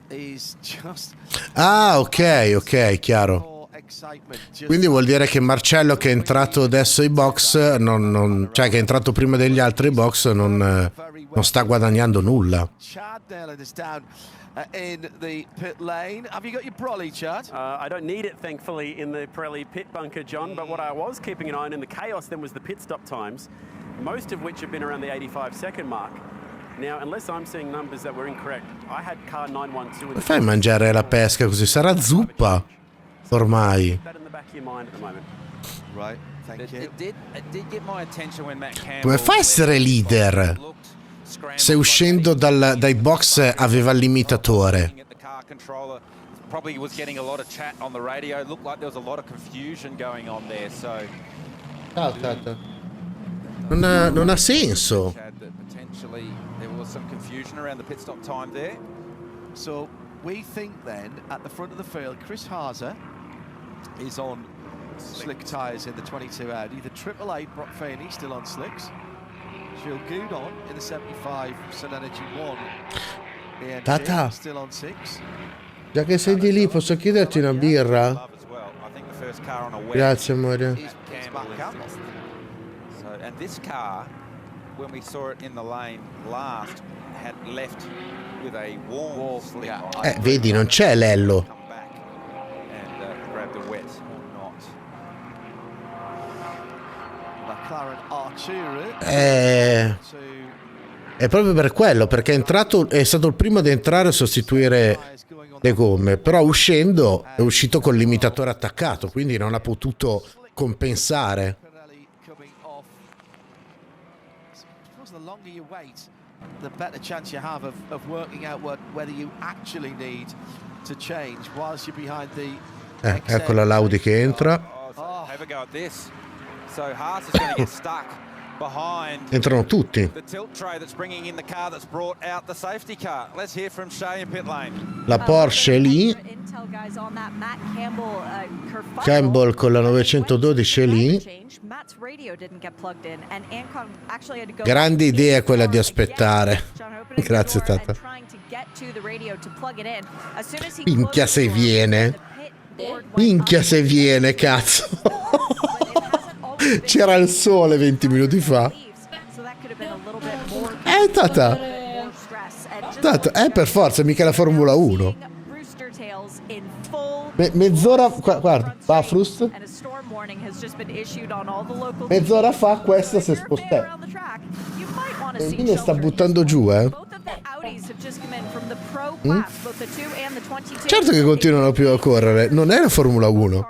is just Ok, chiaro. excitement. Quindi vuol dire che Marcello, che è entrato adesso ai box, cioè che è entrato prima degli altri ai box, non sta guadagnando nulla. Chad nailing us down in the pit lane. Have you got your brolly, Chad? I don't need it, thankfully, in the Pirelli pit bunker, John, but what I was keeping an eye on in the chaos then was the pit stop times, most of which have been around the 85-second mark. Now, unless I'm seeing numbers that were incorrect, I had car 912 in Come fai a mangiare la pesca così? Sarà zuppa, ormai. that in the back of your mind at the moment. Right, thank you. It did get my attention when Matt Campbell Come fai a essere leader se uscendo dai box aveva l'imitatore? at the car controller. Probably was getting a lot of chat on the radio. It looked like there was a lot of confusion going on there. So Non ha senso. Chad, that potentially there was some confusion around the pit stop time there. So we think then at the front of the field, Chris Haase is on slick tyres in the 22 Audi. The Triple 8 Brock Feeney still on slicks. Phil Goodon in the 75 Sun Energy 1. BMG Tata. still on 6. Già che sei di lì, posso chiederti una birra? Love as well. I think the first car on a wet. Grazie, amore. So, and this car, when we saw it in the lane last, had left with a warm slip. Vedi, non c'è Lello. And grabbed the wet or not. McLaren Arturo. È proprio per quello, perché è stato il primo ad entrare a sostituire le gomme, però uscendo è uscito con l'imitatore attaccato, quindi non ha potuto compensare. The longer you wait, the better chance you have of working out whether you actually need to change whilst you're behind the. Eccola l'Audi che entra. Have a go at this. So Haas is going to get stuck behind. Entrano tutti. The tilt tray that's bringing in the car that's brought out the safety car. Let's hear from Shay in pit lane. La Porsche è lì. Campbell con la 912 è lì. Grande idea quella di aspettare. Grazie, Tata. Minchia se viene. Minchia se viene, cazzo. C'era il sole 20 minuti fa. Tata. Per forza, mica la Formula 1. Mezz'ora, guarda, Bathurst. Mezz'ora fa questa si è spostata. E lì ne sta buttando giù, Certo che continuano più a correre. Non è la Formula 1.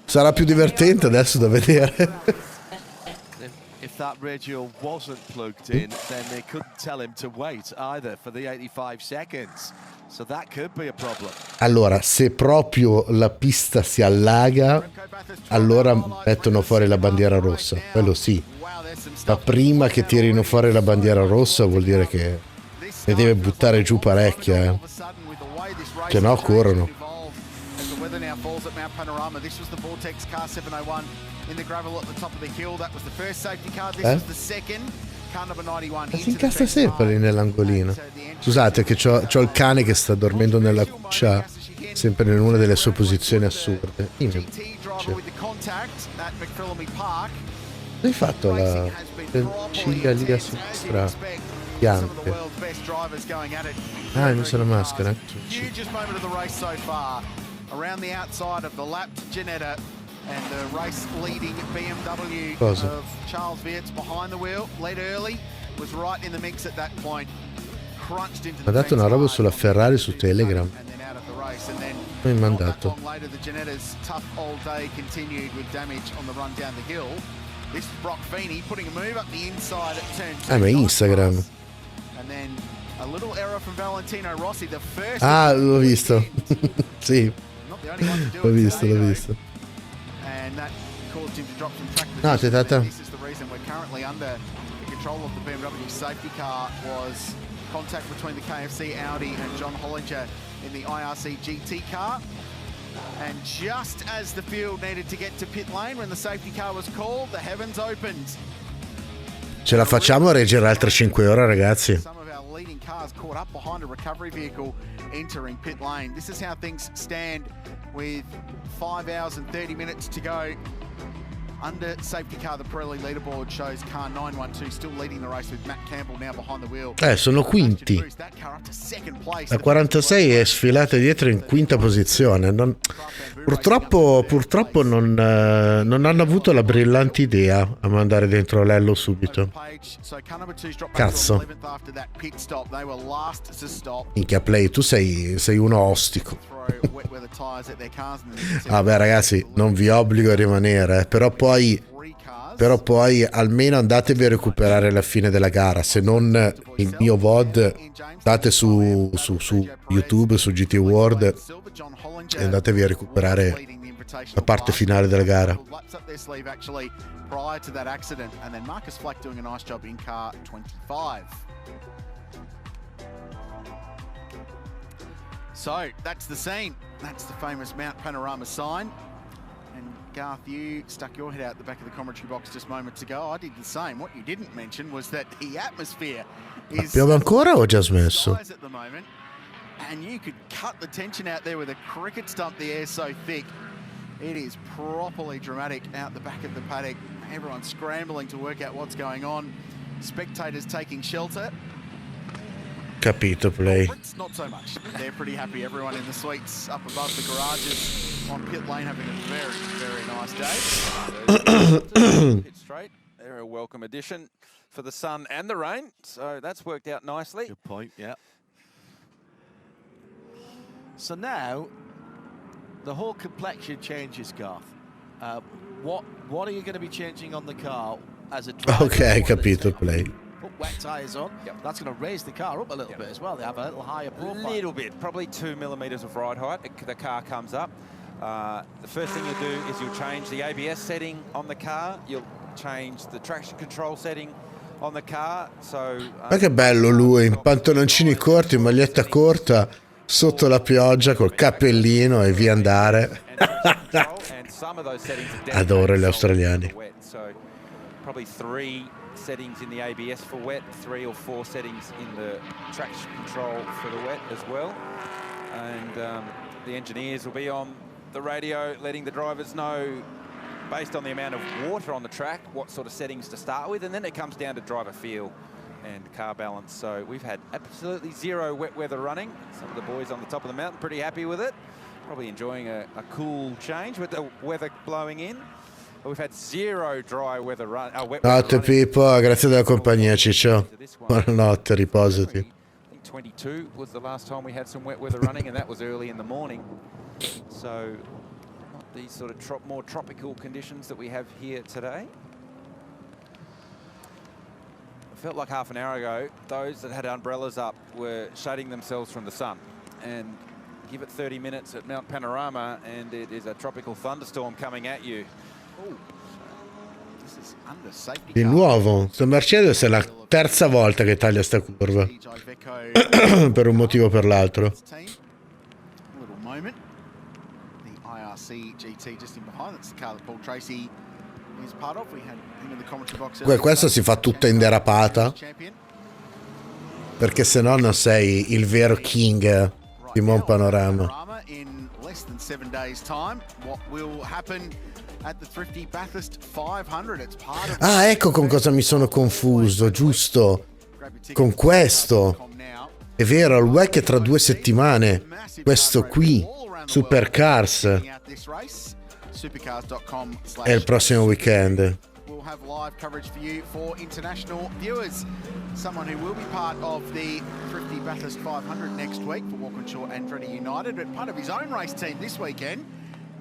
Sarà più divertente adesso da vedere. If that radio wasn't plugged in, then they couldn't tell him to wait either for the 85 seconds. So that could be a problem. Allora, se proprio la pista si allaga, allora mettono fuori la bandiera rossa. Quello sì. Ma prima che tirino fuori la bandiera rossa vuol dire che ne deve buttare giù parecchia, che no corrono. The weather now falls at Mount Panorama. This was the Vortex car 701 in the gravel at the top of the hill. That was the first safety car. This was the second. Car number 91. Ma si incastra sempre lì nell'angolino. Scusate che c'ho il cane che sta dormendo nella cuccia, sempre in una delle sue posizioni assurde. Hai fatto la ciglia lì a sinistra bianche. Ah, hai messo la maschera. Hugest moment of the race so far. Around the outside of the lapped Ginetta And the race leading BMW Cosa? of Charles Vietz behind the wheel, led early, was right in the mix at that point. Crunched into Mi ha dato una roba sulla Ferrari su Telegram. and then out of the race. And then Mi ha not that mandato. long later, the Giannetta's tough all day continued with damage on the run down the hill. This is Brock Feeney putting a move up the inside at turn 2. Ma Instagram. And then a little error from Valentino Rossi, the first. Ah, l'ho visto. Sì, Not the only one to do l'ho it visto, today, l'ho though. visto. And that caused him to drop some track No, position. Tutta. And this is the reason we're currently under the control of the BMW safety car. Was contact between the KFC Audi and John Hollinger in the IRC GT car. And just as the field needed to get to pit lane, when the safety car was called, the heavens opened. Ce la facciamo a reggere altre 5 ore, ragazzi. Some of our leading cars caught up behind a recovery vehicle entering pit lane. This is how things stand with 5 hours and 30 minutes to go. Under safety car, the Pirelli leaderboard shows car 912 still leading the race with Matt Campbell now behind the wheel. Sono quinti. That car up to second place. La 46 è sfilata dietro in quinta posizione. Purtroppo non hanno avuto la brillante idea a mandare dentro Lello subito. Cazzo. Minchia Play, tu sei uno ostico. Vabbè ragazzi, non vi obbligo a rimanere, però poi almeno andatevi a recuperare la fine della gara. Se non il mio VOD, andate su YouTube, su GT World e andatevi a recuperare la parte finale della gara. So that's the scene. That's the famous Mount Panorama sign. And Garth, you stuck your head out the back of the commentary box just moments ago. I did the same. What you didn't mention was that the atmosphere is Piove ancora o ho già smesso? at the moment, and you could cut the tension out there with a cricket stump. The air's so thick. It is properly dramatic out the back of the paddock. Everyone's scrambling to work out what's going on. Spectators taking shelter. Capito, Play. Not so much. They're pretty happy. Everyone in the suites up above the garages on pit lane having a very, very nice day. Pit straight. They're a welcome addition for the sun and the rain, so that's worked out nicely. Good point, yeah. So now, the whole complexion changes, Garth. What are you going to be changing on the car as a driver? Ok, capito, Play. Put wet tyres on. Yep. That's going to raise the car up a little bit as well. They have a little higher profile. A little bit, probably 2 millimeters of ride height. The car comes up. The first thing you'll do is you'll change the ABS setting on the car. You'll change the traction control setting on the car. So, Ma che bello lui, in pantaloncini corti, in maglietta corta, sotto la pioggia, col cappellino e via andare. Adoro gli australiani. So, probably 3 settings in the ABS for wet, 3 or 4 settings in the traction control for the wet as well. And the engineers will be on the radio letting the drivers know, based on the amount of water on the track, what sort of settings to start with, and then it comes down to driver feel and car balance. So we've had absolutely 0 wet weather running. Some of the boys on the top of the mountain pretty happy with it, probably enjoying a cool change with the weather blowing in. We've had 0 dry weather run. Notte Pippo, grazie della compagnia, Ciccio. Buonanotte, riposati. I think 22 was the last time we had some wet weather running, and that was early in the morning. So not these sort of more tropical conditions that we have here today. It felt like half an hour ago, those that had umbrellas up were shading themselves from the sun. And give it 30 minutes at Mount Panorama, and it is a tropical thunderstorm coming at you. Di nuovo, sta Mercedes è la terza volta che taglia sta curva. Per un motivo o per l'altro. Little moment. The IRC GT just in behind. That's the car that Paul Tracy is part of. We had him in the commentary box. Questa si fa tutta in derapata. Perché se no non sei il vero king di Mount Panorama. In less than 7 days time, what will happen at the Thrifty Bathurst 500? It's part of Ah, ecco con cosa mi sono confuso, giusto. Con questo. È vero, il WEC è tra 2 settimane. Questo qui, Supercars. supercars.com/. È il prossimo weekend. We'll have live coverage for you for international viewers. Someone who will be part of the Thrifty Bathurst 500 next week for Walkinshaw and Andretti United, but part of his own race team this weekend,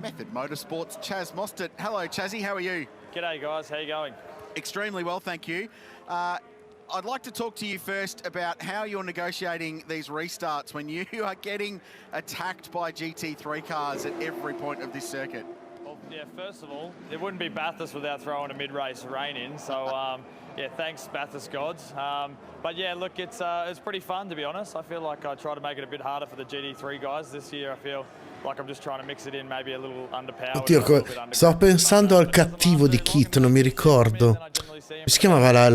Method Motorsports, Chaz Mostert. Hello, Chazzy, how are you? G'day, guys. How you going? Extremely well, thank you. I'd like to talk to you first about how you're negotiating these restarts when you are getting attacked by GT3 cars at every point of this circuit. Well, yeah, first of all, it wouldn't be Bathurst without throwing a mid-race rain in, so yeah, thanks Bathurst gods. But yeah, look, it's pretty fun, to be honest. I feel like I try to make it a bit harder for the GT3 guys. This year I feel like I'm just trying to mix it in, maybe a little underpowered. Oddio, stavo pensando al cattivo di Kit, non mi ricordo. Come si chiamava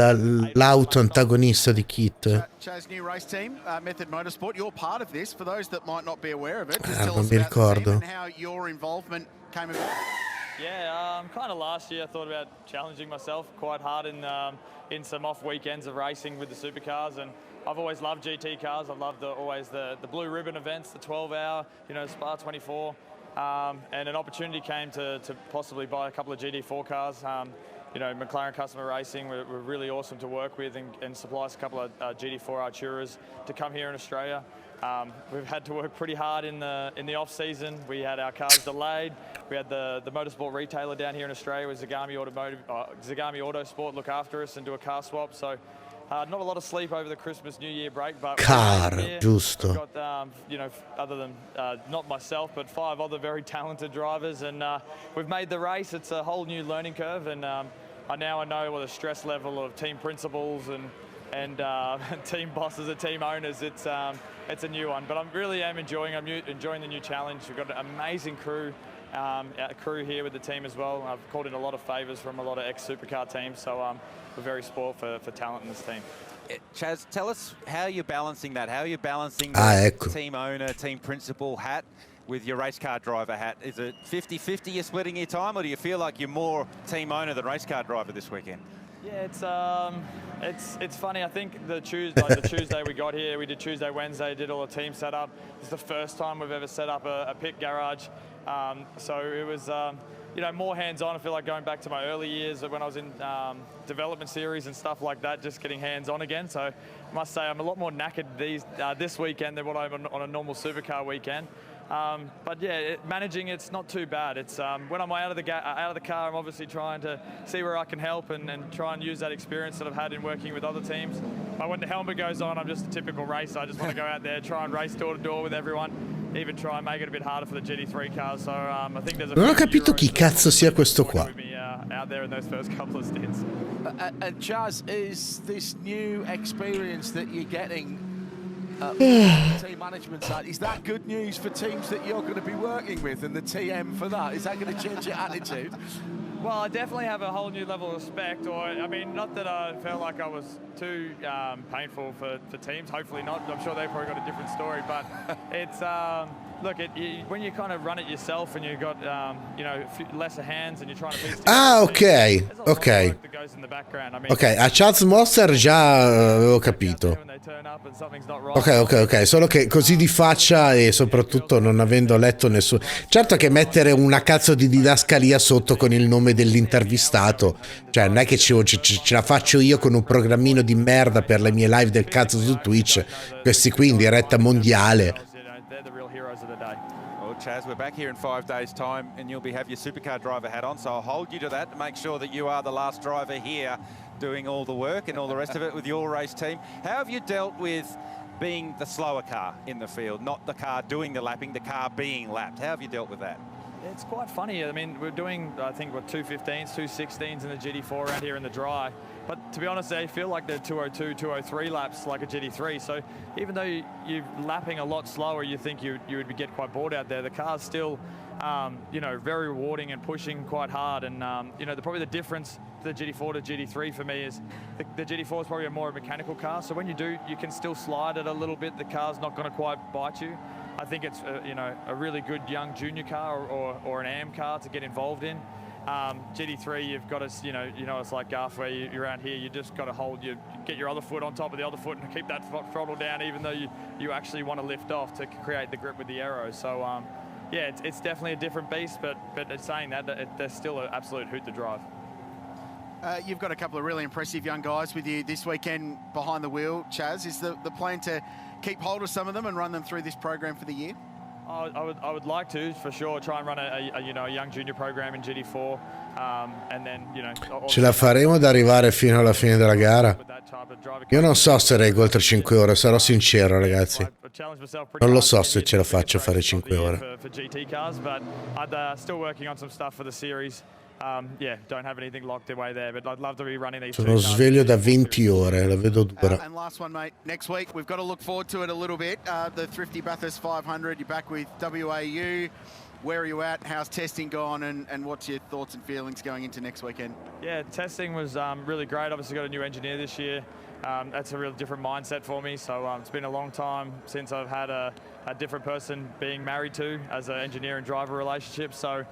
l'auto antagonista di Kit? Chaz, new race team, Method Motorsport. You're part of this. For those that might not be aware of it, just tell Non us mi about the team ricordo. and how your involvement came about. Yeah, kind of last year I thought about challenging myself quite hard in some off weekends of racing with the supercars, and I've always loved GT cars. I've loved always the blue ribbon events, the 12-hour, Spa 24, and an opportunity came to possibly buy a couple of GT4 cars. McLaren Customer Racing were really awesome to work with and supply us a couple of GT4 Arturas to come here in Australia. We've had to work pretty hard in the off season. We had our cars delayed. We had the motorsport retailer down here in Australia with Zagami Autosport look after us and do a car swap. So not a lot of sleep over the Christmas New Year break, but giusto. We've got other than not myself, but 5 other very talented drivers, and we've made the race. It's a whole new learning curve, and I know what the stress level of team principals and team bosses and team owners. It's a new one, but I'm enjoying the new challenge. We've got an amazing crew here with the team as well. I've called in a lot of favours from a lot of ex-supercar teams, so we're very spoiled for talent in this team. Chaz, tell us how you're balancing that. How are you balancing the team owner, team principal hat with your race car driver hat? Is it 50-50 you're splitting your time, or do you feel like you're more team owner than race car driver this weekend? Yeah, it's funny. I think the Tuesday we got here, we did Tuesday, Wednesday, did all the team setup. It's the first time we've ever set up a pit garage, so it was more hands-on. I feel like going back to my early years when I was in development series and stuff like that, just getting hands-on again. So I must say I'm a lot more knackered this weekend than what I'm on a normal supercar weekend. But yeah, managing it's not too bad. It's when I'm out of the car, I'm obviously trying to see where I can help and try and use that experience that I've had in working with other teams. But when the helmet goes on, I'm just a typical racer. I just want to go out there, try and race door to door with everyone, even try and make it a bit harder for the GT3 cars. So I think there's a Non ho capito chi cazzo sia questo qua. Out there in those first couple of stints. And Chaz, is this new experience that you're getting team management side, is that good news for teams that you're going to be working with and the TM for that? Is that going to change your attitude? Well, I definitely have a whole new level of respect, not that I felt like I was too painful for teams, hopefully not. I'm sure they've probably got a different story, but it's, look, when you kind of run it yourself and you've got, a few lesser hands and you're trying to piece ok. Ok, a Chaz Mostert già avevo capito. Ok, solo che così di faccia e soprattutto non avendo letto nessuno. Certo che mettere una cazzo di didascalia sotto con il nome dell'intervistato, cioè non è che ce la faccio io con un programmino di merda per le mie live del cazzo su Twitch, questi qui in diretta mondiale. Chaz, we're back here in 5 days' time and you'll have your supercar driver hat on, so I'll hold you to that to make sure that you are the last driver here doing all the work and all the rest of it with your race team. How have you dealt with being the slower car in the field, not the car doing the lapping, the car being lapped? How have you dealt with that? It's quite funny. I mean, we're doing, I think, 215s, 216s in the GT4 around here in the dry. But to be honest, they feel like they're 202, 203 laps like a GT3. So even though you're lapping a lot slower, you think you would get quite bored out there. The car's still, very rewarding and pushing quite hard. And, probably the difference to the GT4 to GT3 for me is the GT4 is probably a more mechanical car. So when you do, you can still slide it a little bit. The car's not going to quite bite you. I think it's, a really good young junior car or an AM car to get involved in. GT3, you've got to, it's like Garth where you're around here, you just got to get your other foot on top of the other foot and keep that throttle down even though you actually want to lift off to create the grip with the aero. So yeah, it's definitely a different beast, but saying that, they're still an absolute hoot to drive. You've got a couple of really impressive young guys with you this weekend behind the wheel, Chaz. Is the plan to keep hold of some of them and run them through this program for the year? I would like to, for sure, try and run a young junior program in GT4, and then, Ce la faremo ad arrivare fino alla fine della gara? Io non so se reggo oltre 5 ore, sarò sincero, ragazzi. Non lo so se ce la faccio a fare 5 ore. For GT cars, but I'm still working on some stuff for the series. Yeah, don't have anything locked away there, but I'd love to be running these. Sono sveglio da 20 ore, la vedo dura. And last one, mate. Next week, we've got to look forward to it a little bit. The Thrifty Bathurst 500, you're back with WAU. Where are you at? How's testing gone? And what's your thoughts and feelings going into next weekend? Yeah, testing was really great. Obviously got a new engineer this year. That's a real different mindset for me. So it's been a long time since I've had a different person being married to as an engineer and driver relationship. So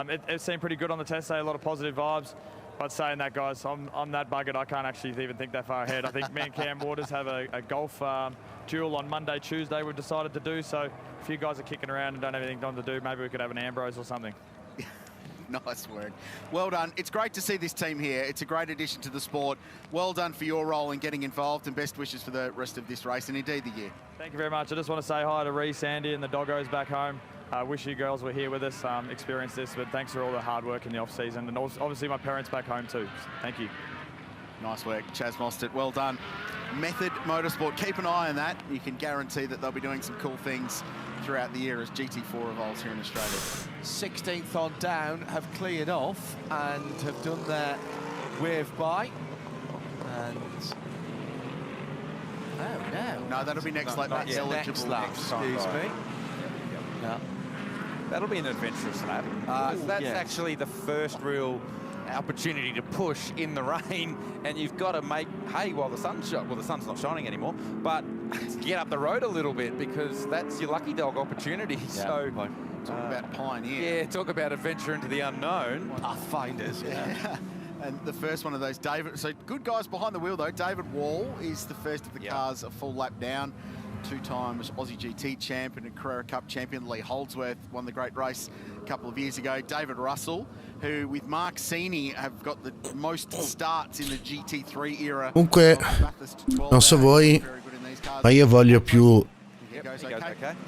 it seemed pretty good on the test day, a lot of positive vibes. But saying that, guys, I'm that buggered, I can't actually even think that far ahead. I think me and Cam Waters have a golf duel on Monday, Tuesday we've decided to do. So if you guys are kicking around and don't have anything to do, maybe we could have an Ambrose or something. Nice work. Well done. It's great to see this team here. It's a great addition to the sport. Well done for your role in getting involved, and best wishes for the rest of this race and indeed the year. Thank you very much. I just want to say hi to Reece, Andy and the doggos back home. I wish you girls were here with us, experienced this, but thanks for all the hard work in the off-season, and also, obviously my parents back home too. Thank you. Nice work, Chaz Mostert. Well done. Method Motorsport, keep an eye on that. You can guarantee that they'll be doing some cool things throughout the year as GT4 evolves here in Australia. 16th on down have cleared off and have done their wave by. And no, that'll be next lap. That's eligible. Next lap, excuse me. Yeah. That'll be an adventurous lap. That's actually the first real opportunity to push in the rain, and you've got to make hay while the sun's well, the sun's not shining anymore, but get up the road a little bit, because that's your lucky dog opportunity. Yeah. So talk about pioneer. Yeah, talk about adventure into the unknown. Pathfinders. Yeah. And the first one of those, David. So good guys behind the wheel though. David Wall is the first of the cars a full lap down. 2 times Aussie GT champ and a Carrera Cup champion. Lee Holdsworth won the great race a couple of years ago. David Russell, who with Mark Sini have got the most starts in the GT3 era. Comunque, non so voi, ma io voglio più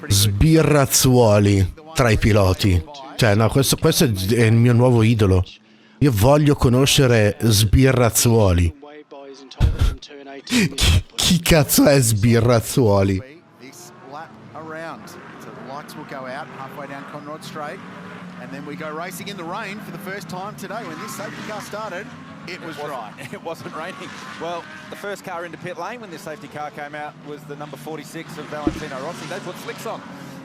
sbirrazzuoli tra i piloti. Cioè, no, questo è il mio nuovo idolo. Io voglio conoscere sbirrazzuoli. Chi cazzo è sbirrazzuoli? This lap around. So the lights will go out halfway down Conrod Straight, and then we go racing in the rain for the first time today. When this safety car started, it was dry. It wasn't raining. Well, the first car into pit lane when this safety car came out was the number 46 of Valentino Rossi. They put slicks on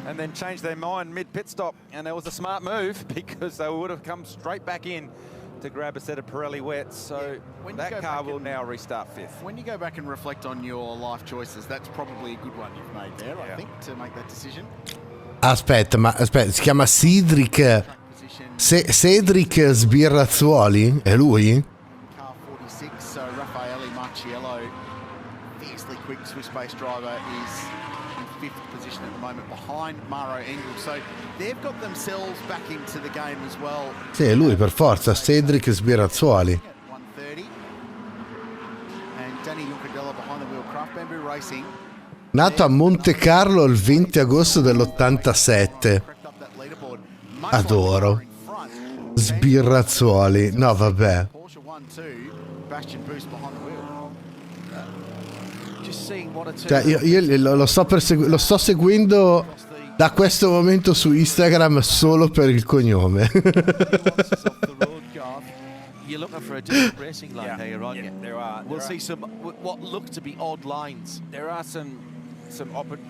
and then changed their mind mid-pit stop, and it was a smart move because they would have come straight back in to grab a set of Pirelli wets, so that car will now restart 5th. When you go back and reflect on your life choices, that's probably a good one you've made there, I think, to make that decision. Aspetta, si chiama Cedric. Cedric Sbirrazzuoli? È lui? Car 46, so Raffaele Marciello, fiercely quick Swiss-based driver, is in 5th position at the moment behind Maro Engel. So they've got themselves back into the game as well. Sì, è lui per forza, Cedric Sbirrazzuoli. 130. And Danny Juncadella behind the wheel, Craft Bamboo Racing. Nato a Monte Carlo il 20 agosto dell'87. Adoro. Sbirrazzuoli. No, vabbè. Porsche 1-2, Bastian Boost behind the wheel. Cioè, io lo sto seguendo da questo momento su Instagram solo per il cognome. You're looking for a different racing line here, aren't you? There are. We'll see some what look to be odd lines. There are some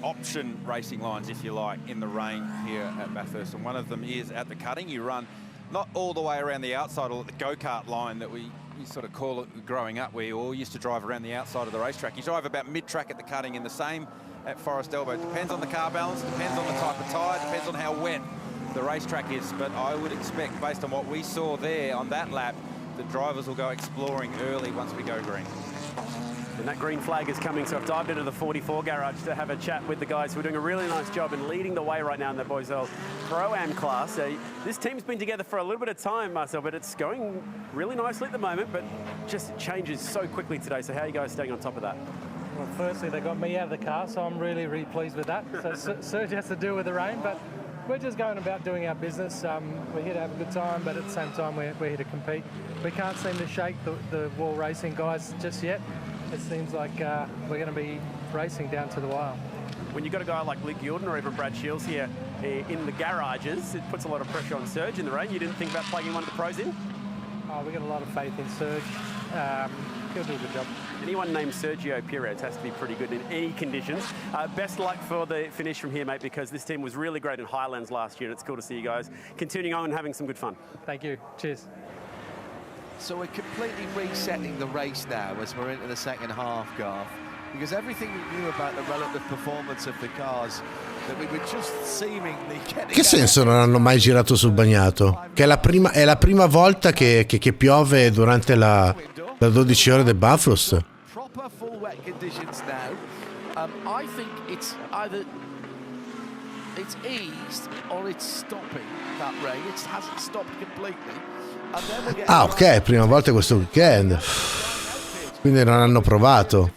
option racing lines, if you like, in the rain here at Bathurst, and one of them is at the cutting. You run not all the way around the outside, or the go-kart line that we sort of call it growing up, where you all used to drive around the outside of the racetrack. You drive about mid-track at the cutting, in the same at Forest Elbow. Depends on the car balance, depends on the type of tyre, depends on how wet the racetrack is. But I would expect, based on what we saw there on that lap, the drivers will go exploring early once we go green. And that green flag is coming, so I've dived into the 44 garage to have a chat with the guys who are doing a really nice job and leading the way right now in the Boiselle Pro-Am class. This team's been together for a little bit of time, Marcel, but it's going really nicely at the moment, but just changes so quickly today. So how are you guys staying on top of that? Well, firstly, they got me out of the car, so I'm really, really pleased with that. So Serge has to deal with the rain, but we're just going about doing our business. We're here to have a good time, but at the same time, we're here to compete. We can't seem to shake the wall racing guys just yet. It seems like we're going to be racing down to the wire. When you've got a guy like Luke Yordan or even Brad Shields here in the garages, it puts a lot of pressure on Serge in the rain. You didn't think about plugging one of the pros in? Oh, we've got a lot of faith in Serge. He'll do a good job. Anyone named Sergio Perez has to be pretty good in any conditions. Best luck for the finish from here, mate, because this team was really great in Highlands last year, and it's cool to see you guys continuing on and having some good fun. Thank you. Cheers. So we're completely resetting the race now as we're into the second half, Garth, because everything we knew about the relative performance of the cars that we were just seemingly getting. Che senso non hanno mai girato sul bagnato? Che è la prima volta che piove durante la 12 ore del Bathurst. Proper full wet conditions now. I think it's either it's eased or it's stopping that rain. It hasn't stopped completely. Ah, ok, prima volta questo weekend. Quindi non hanno provato.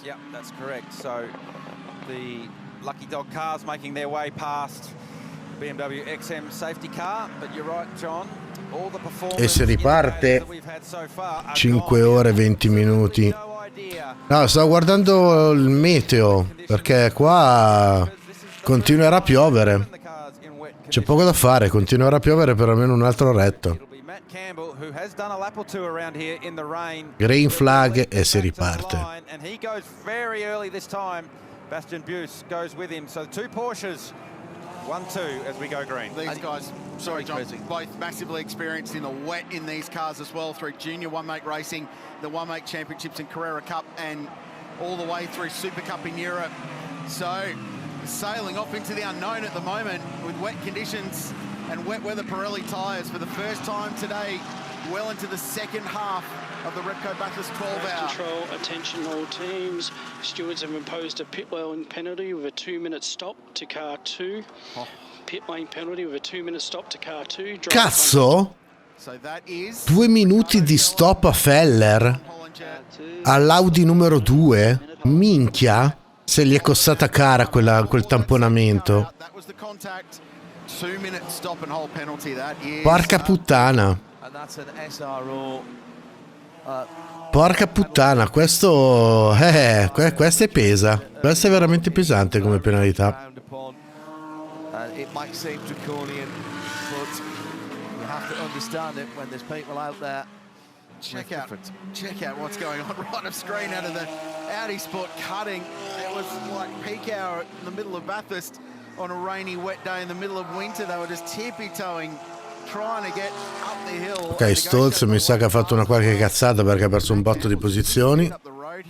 Yeah, that's correct. So the Lucky Dog cars making their way past BMW XM safety car, but you're right, John. All the performance E si riparte 5 ore e 20 minuti. No, sto guardando il meteo perché qua continuerà a piovere. C'è poco da fare, continuerà a piovere per almeno un'altra oretta. Campbell, who has done a lap or two around here in the rain. Green flag e si riparte. And he goes very early this time. Bastian Buse goes with him. So 2 Porsches, 1-2 as we go green. These guys, sorry John, both massively experienced in the wet in these cars as well, through junior one-make racing, the one-make championships and Carrera Cup, and all the way through Super Cup in Europe. So sailing off into the unknown at the moment with wet conditions and wet weather Pirelli tyres for the first time today, well into the second half of the Repco Bathurst 12-hour. Control, attention all teams. Stewards have imposed a pit lane penalty with a 2-minute stop to car 2. Pit lane penalty with a 2-minute stop to car 2. Cazzo? 2 minuti di stop a Feller all'Audi numero 2? Minchia, se gli è costata cara quel tamponamento. Porca puttana. Porca puttana, questo è pesa. Questo è veramente pesante come penalità. It might seem draconian, but you have to understand it when there's people out there. Check out what's going on right off screen out of the Audi Sport cutting. It was like peak hour in the middle of Bathurst on a rainy, wet day in the middle of winter. They were just tippy-toeing, trying to get up the hill. Ok, Stolz mi sa che ha fatto una qualche cazzata perché ha perso un botto di posizioni.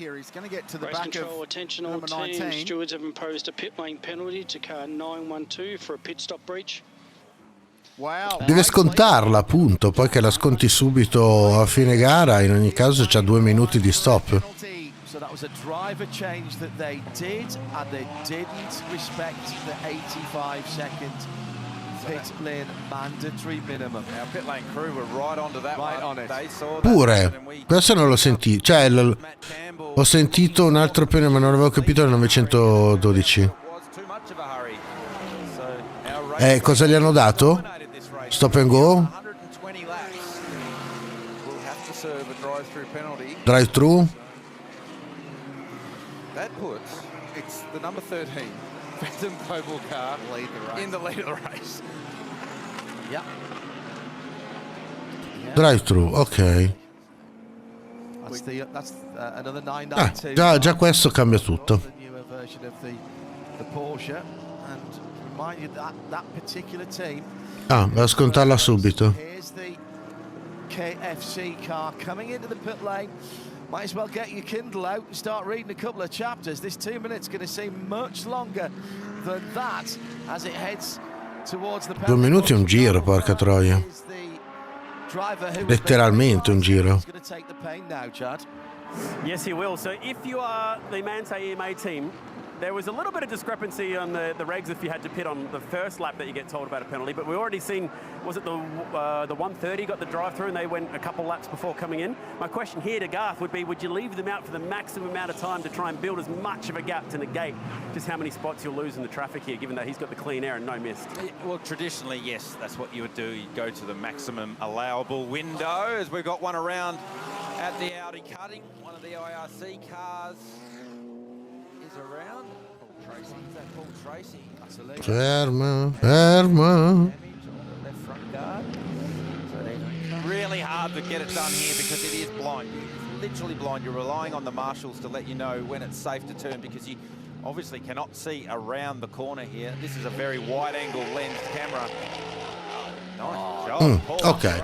Race control, attention all teams. Stewards have imposed a pit lane penalty to car 912 for a pit stop breach. Deve scontarla, appunto, poi che la sconti subito a fine gara, in ogni caso c'ha 2 minuti di stop. So that was a driver change that they did, and they didn't respect the 85-second pit lane mandatory minimum. Our pit lane crew were right onto that right one. on it. They saw that. Pure, questo non l'ho sentito, cioè ho sentito un altro penale ma non avevo capito il 912. Cosa gli hanno dato? Stop and go? Drive through? That puts it's the number 13 Phantom Global car in the lead of the race. Yeah. Drive through, ok. That's another 992. Già questo cambia tutto. The newer version of the Porsche, and remind you that particular team. Va a scontarla subito. Here's the KFC car coming into the pit lane. Might as well get your Kindle out and start reading a couple of chapters. This 2 minutes going to seem much longer than that as it heads towards the 2 minuti è un giro, porca troia. Letteralmente un giro. Yes, he will. So if you are the Mante EMA team, there was a little bit of discrepancy on the regs if you had to pit on the first lap that you get told about a penalty, but we've already seen, was it the 130 got the drive-through and they went a couple laps before coming in? My question here to Garth would be, would you leave them out for the maximum amount of time to try and build as much of a gap to negate just how many spots you'll lose in the traffic here, given that he's got the clean air and no mist? Well, traditionally, yes, that's what you would do. You go to the maximum allowable window, as we've got one around at the Audi cutting. One of the IRC cars is around. Paul Tracy, is that Paul Tracy? That's a leg. Ferma. Left front guard. So really hard to get it done here because it is blind. It's literally blind. You're relying on the marshals to let you know when it's safe to turn because you obviously cannot see around the corner here. This is a very wide-angle lensed camera. Nice job, Paul. Okay.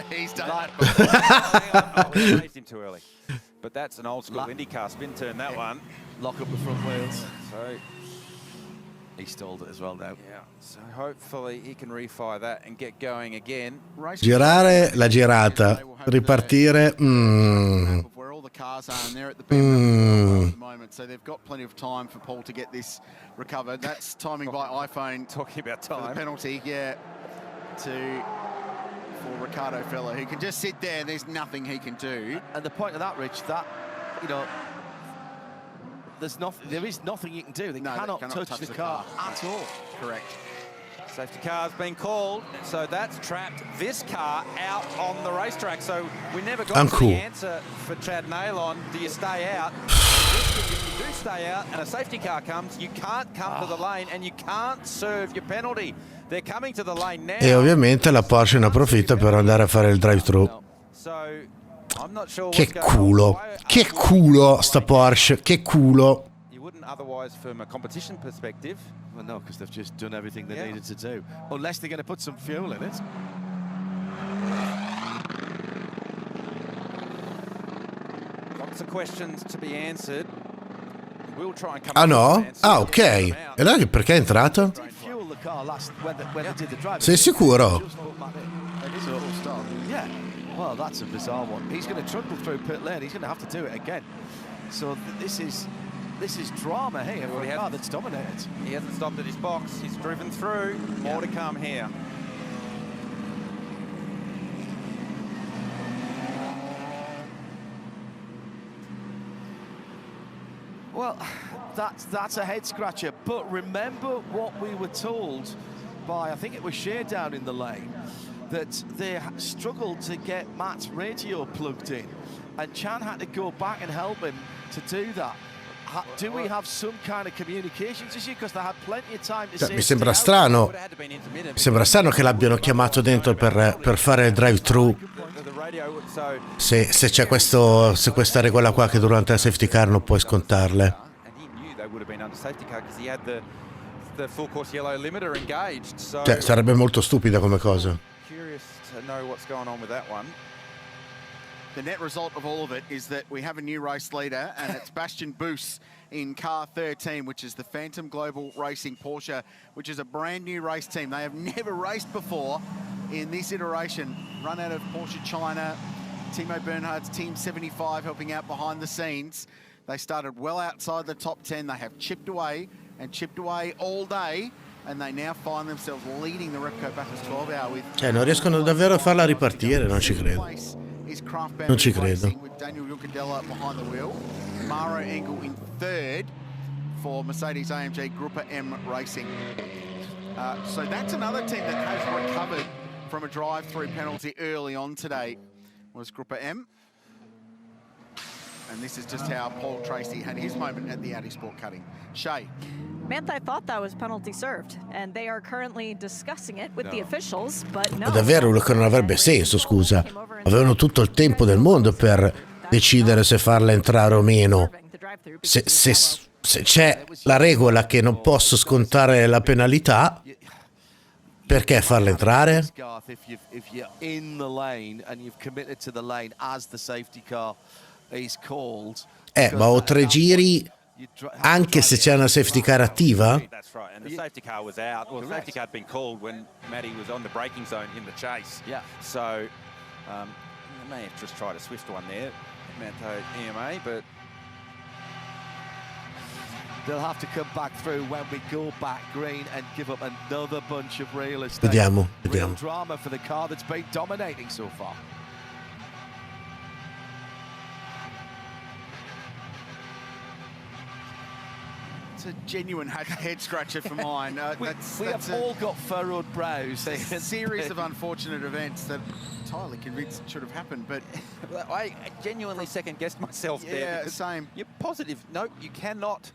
He's done We raised him too early. But that's an old school IndyCar spin turn, that one. Lock up the front wheels. So he stalled it as well now. Yeah. So hopefully he can refire that and get going again. Girare la girata, ripartire. Where all the cars are, and they're at the at the moment, so they've got plenty of time for Paul to get this recovered. That's timing by iPhone. Talking about time. The penalty, for Ricardo Fella, who can just sit there and there's nothing he can do. And the point of that, Rich, that, there is nothing you can do. They cannot touch the car at all. Correct. Safety car's been called, so that's trapped this car out on the racetrack. So we never got to the answer for Chad Nailon. Do you stay out? If you do stay out and a safety car comes, you can't come to the lane and you can't serve your penalty. They're coming to the lane now. E ovviamente la Porsche ne approfitta per andare a fare il drive-thru. Che culo sta Porsche, che culo. You wouldn't otherwise from a competition perspective. Well, no, because they've just done everything they needed to do. Unless they're going to put some fuel in it. Lots of questions to be answered. We'll try and come Ah no? Ah ok. E allora perché è entrato? Sei sicuro? Yeah. Well, that's a bizarre one. He's going to trundle through pit lane. He's going to have to do it again. So this is drama here for a car that's dominated. He hasn't stopped at his box. He's driven through. More to come here. Well, that's a head scratcher. But remember what we were told by, I think it was Shea down in the lane, that they struggled to get Matt's radio plugged in, and Chan had to go back and help him to do that. Do we have some kind of communications issue? Because they had plenty of time to Mi sembra strano. Mi sembra strano che l'abbiano chiamato dentro per fare il drive-thru. Se c'è se questa regola qua che durante la safety car non puoi scontarle. Cioè, sarebbe molto stupida come cosa. The net result of all of it is that we have a new race leader, and it's Bastian Boos in car 13, which is the Phantom Global Racing Porsche, which is a brand new race team. They have never raced before in this iteration. Run out of Porsche China, Timo Bernhard's Team 75 helping out behind the scenes. They started well outside the top 10. They have chipped away all day, and they now find themselves leading the Repco Bathurst 12 Hour with... Cioè, non riescono davvero a farla ripartire, non ci credo. Non ci credo. With Daniel Juncadella behind the wheel. Maro Engel in third for Mercedes AMG Gruppa M Racing. So that's another team that has recovered from a drive-through penalty early on today, was Gruppa M. And this is just how Paul Tracy had his moment at the Audi Sport Cutting. Shay. Manthey thought that was penalty served, and they are currently discussing it with the officials, but no. Ma davvero che non avrebbe senso, scusa. Avevano tutto il tempo del mondo per decidere se farla entrare o meno. Se c'è la regola che non posso scontare la penalità, perché farla entrare? If you're in the lane and you've committed to the lane as the safety car is called. Ma ho 3 giri anche se c'è una safety car attiva? That's right, and the safety car was out. Well, the safety car had been called when Matty was on the braking zone in the chase. Yeah. So they may have just tried a swift one there. Mante EMA, but they'll have to come back through when we go back green and give up another bunch of real estate. Vediamo. Real drama for the car that's been dominating so far. It's a genuine head scratcher for mine. We have all got furrowed brows. A series of unfortunate events that entirely convinced should have happened, but I genuinely second-guessed myself there. Yeah, same. You're positive. No, you cannot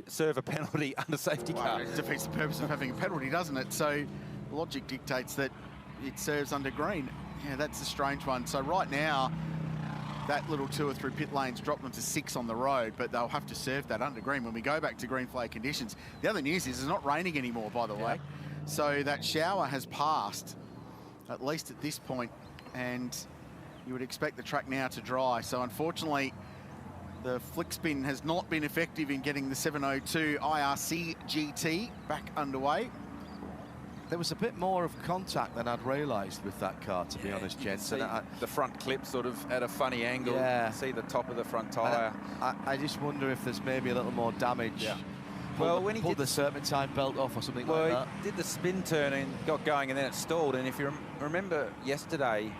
serve a penalty under safety car. It defeats the purpose of having a penalty, doesn't it? So logic dictates that it serves under green. Yeah, that's a strange one. So right now, that little tour through pit lanes dropped them to 6 on the road, but they'll have to serve that under green when we go back to green flag conditions. The other news is it's not raining anymore, by the way. So that shower has passed, at least at this point, and you would expect the track now to dry. So unfortunately, the flick spin has not been effective in getting the 702 IRC GT back underway. There was a bit more of contact than I'd realised with that car, to be honest, gents. The front clip sort of at a funny angle. Yeah. See the top of the front tyre. I just wonder if there's maybe a little more damage. Yeah. Well, when he pulled the serpentine belt off or something like that. He did the spin turn and got going, and then it stalled. And if you remember yesterday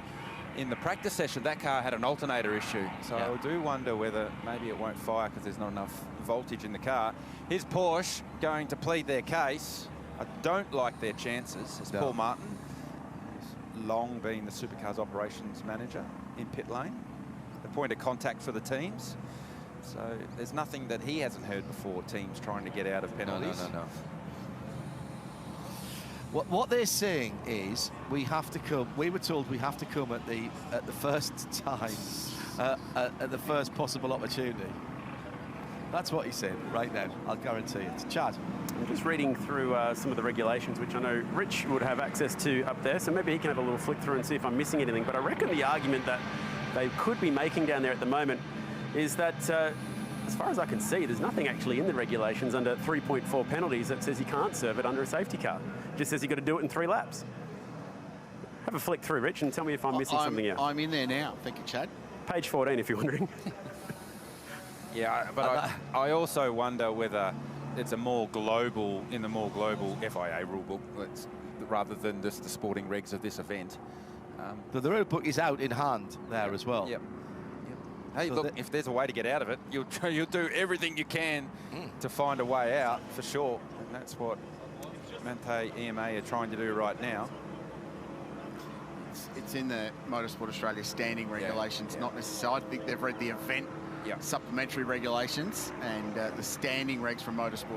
in the practice session, that car had an alternator issue. So I do wonder whether maybe it won't fire because there's not enough voltage in the car. Here's Porsche going to plead their case. I don't like their chances. It's Paul Martin, who's long been the Supercars operations manager in pit lane, the point of contact for the teams. So there's nothing that he hasn't heard before, teams trying to get out of penalties. No. What they're saying is we have to come. We were told we have to come at the first time, at the first possible opportunity. That's what he said right now. I'll guarantee it. Chad. I'm just reading through some of the regulations, which I know Rich would have access to up there, so maybe he can have a little flick through and see if I'm missing anything. But I reckon the argument that they could be making down there at the moment is that, as far as I can see, there's nothing actually in the regulations under 3.4 penalties that says you can't serve it under a safety car. It just says you've got to do it in 3 laps. Have a flick through, Rich, and tell me if I'm missing something here. I'm in there now. Thank you, Chad. Page 14, if you're wondering. Yeah, but I also wonder whether it's in the more global FIA rulebook, rather than just the sporting regs of this event. But the rulebook is out in hand there as well. Yep. Hey, so look, if there's a way to get out of it, you'll do everything you can to find a way out, for sure. And that's what Mante EMA are trying to do right now. It's in the Motorsport Australia standing regulations, not necessarily. I think they've read the event supplementary regulations and the standing regs from Motorsport